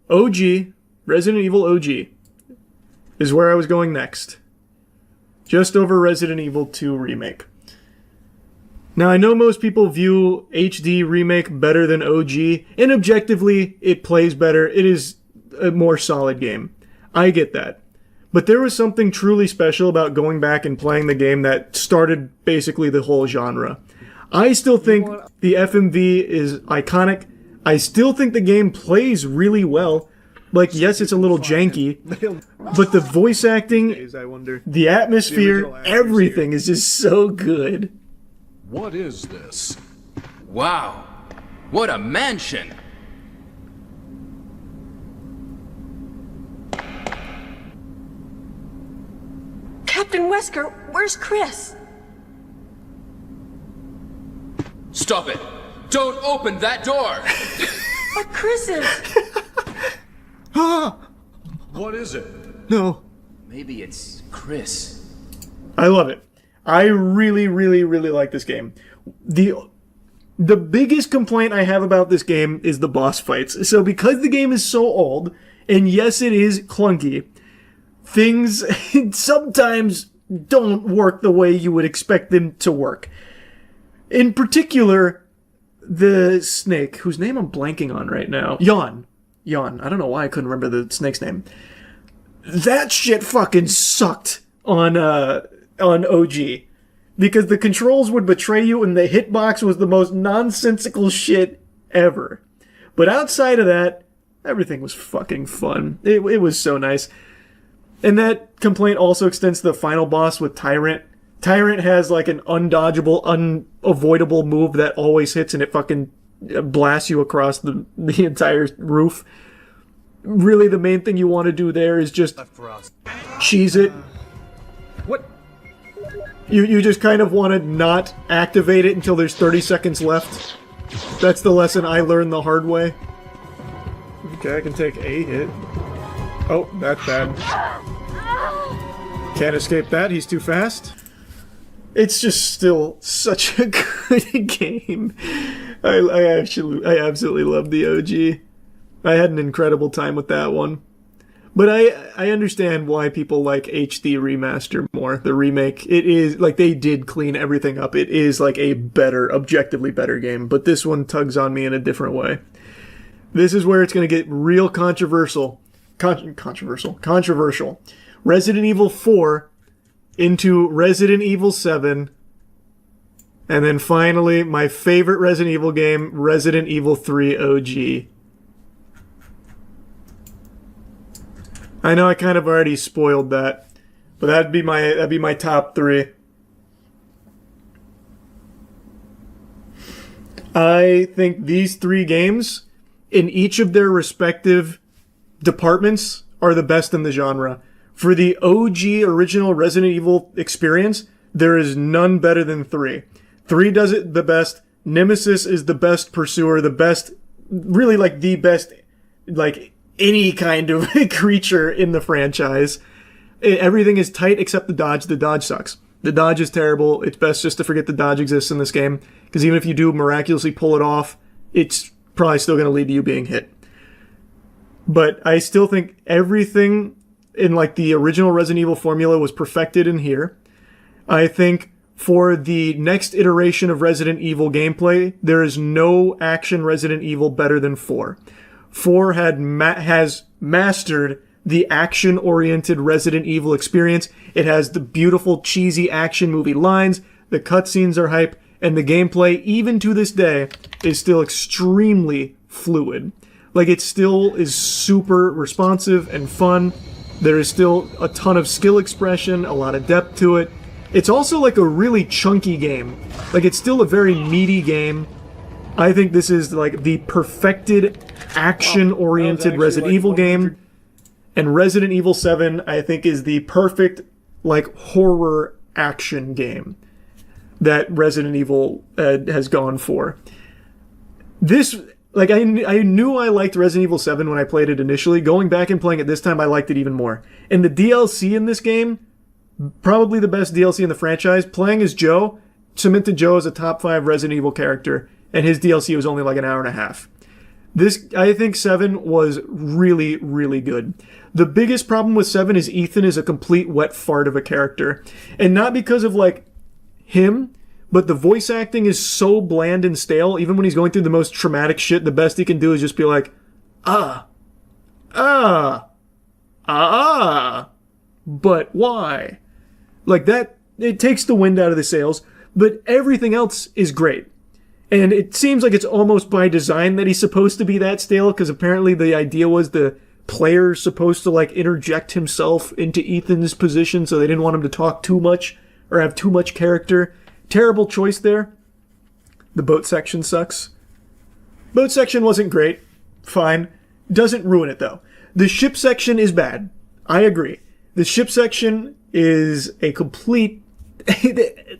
OG, Resident Evil OG, is where I was going next. Just over Resident Evil 2 Remake. Now, I know most people view HD Remake better than OG, and objectively, it plays better. It is a more solid game. I get that. But there was something truly special about going back and playing the game that started basically the whole genre. I still think the FMV is iconic. I still think the game plays really well. Like, yes, it's a little janky, but the voice acting, the atmosphere, everything is just so good. What is this? Wow, what a mansion! Captain Wesker, where's Chris? Stop it! Don't open that door! But Chris is... Ah! What is it? No. Maybe it's Chris. I love it. I really, really, really like this game. The biggest complaint I have about this game is the boss fights. So because the game is so old, and yes, it is clunky, things sometimes don't work the way you would expect them to work. In particular, the snake, whose name I'm blanking on right now. Yawn. I don't know why I couldn't remember the snake's name. That shit fucking sucked on OG. Because the controls would betray you and the hitbox was the most nonsensical shit ever. But outside of that, everything was fucking fun. It was so nice. And that complaint also extends to the final boss with Tyrant. Tyrant has like an undodgeable, unavoidable move that always hits and it fucking blasts you across the entire roof. Really, the main thing you want to do there is just cheese it. What? You just kind of want to not activate it until there's 30 seconds left. That's the lesson I learned the hard way. Okay, I can take a hit. Oh, that's bad. Can't escape that, he's too fast. It's just still such a good game. I absolutely love the OG. I had an incredible time with that one. But I understand why people like HD Remaster more. The remake, it is, like, they did clean everything up. It is, like, a better, objectively better game. But this one tugs on me in a different way. This is where it's going to get real controversial. Controversial. Resident Evil 4 into Resident Evil 7. And then finally, my favorite Resident Evil game, Resident Evil 3 OG. I know I kind of already spoiled that, but that'd be my top 3. I think these 3 games, in each of their respective departments, are the best in the genre. For the OG original Resident Evil experience, there is none better than 3. 3 does it the best. Nemesis is the best pursuer, the best, really like the best, like any kind of creature in the franchise. Everything is tight except the dodge. The dodge sucks. The dodge is terrible. It's best just to forget the dodge exists in this game, because even if you do miraculously pull it off, it's probably still going to lead to you being hit. But I still think everything in like the original Resident Evil formula was perfected in here. I think for the next iteration of Resident Evil gameplay, there is no action Resident Evil better than 4. 4 has mastered the action-oriented Resident Evil experience. It has the beautiful, cheesy action movie lines, the cutscenes are hype, and the gameplay, even to this day, is still extremely fluid. Like, it still is super responsive and fun. There is still a ton of skill expression, a lot of depth to it. It's also like a really chunky game. Like, it's still a very meaty game. I think this is like the perfected action-oriented Resident Evil game. And Resident Evil 7, I think, is the perfect, like, horror action game that Resident Evil has gone for. This Like, I knew I liked Resident Evil 7 when I played it initially. Going back and playing it this time, I liked it even more. And the DLC in this game, probably the best DLC in the franchise. Playing as Joe cemented Joe as a top 5 Resident Evil character, and his DLC was only like an hour and a half. I think 7 was really, really good. The biggest problem with 7 is Ethan is a complete wet fart of a character. And not because of, like, him, but the voice acting is so bland and stale. Even when he's going through the most traumatic shit, the best he can do is just be like, but why? Like that, it takes the wind out of the sails, but everything else is great. And it seems like it's almost by design that he's supposed to be that stale, because apparently the idea was the player's supposed to like interject himself into Ethan's position, so they didn't want him to talk too much or have too much character. Terrible choice there. The boat section sucks. Boat section wasn't great. Fine. Doesn't ruin it though. The ship section is bad. I agree. The ship section is a complete...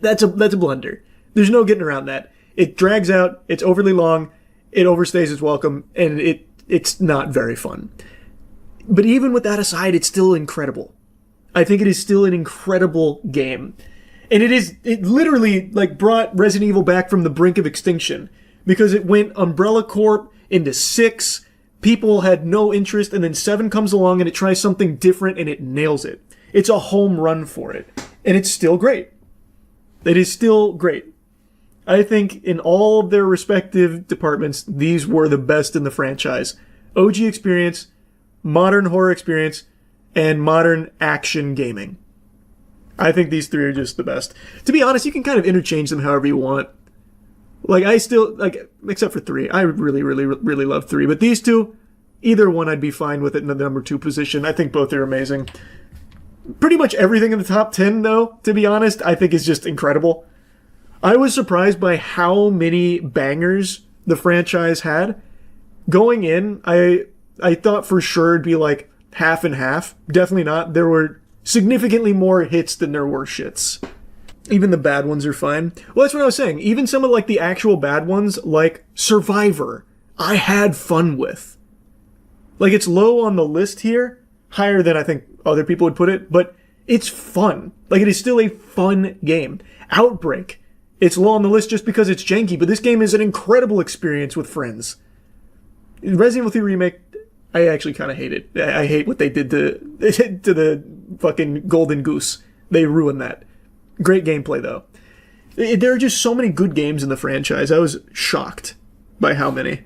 that's a blunder. There's no getting around that. It drags out, it's overly long, it overstays its welcome, and it's not very fun. But even with that aside, it's still incredible. I think it is still an incredible game. And it literally like brought Resident Evil back from the brink of extinction, because it went Umbrella Corp into 6, people had no interest, and then 7 comes along and it tries something different and it nails it. It's a home run for it. And it's still great. It is still great. I think in all of their respective departments, these were the best in the franchise. OG experience, modern horror experience, and modern action gaming. I think these 3 are just the best. To be honest, you can kind of interchange them however you want. Like, I still, like, except for 3. I really, really, really love 3. But these 2, either one I'd be fine with it in the number 2 position. I think both are amazing. Pretty much everything in the top 10, though, to be honest, I think is just incredible. I was surprised by how many bangers the franchise had. Going in, I thought for sure it'd be like half and half. Definitely not. There were significantly more hits than there were shits. Even the bad ones are fine. Well, that's what I was saying. Even some of like the actual bad ones, like Survivor, I had fun with. Like, it's low on the list here, higher than I think other people would put it, but it's fun. Like, it is still a fun game. Outbreak, it's low on the list just because it's janky, but this game is an incredible experience with friends. Resident Evil 3 Remake, I actually kind of hate it. I hate what they did to the fucking Golden Goose. They ruined that. Great gameplay, though. There are just so many good games in the franchise. I was shocked by how many.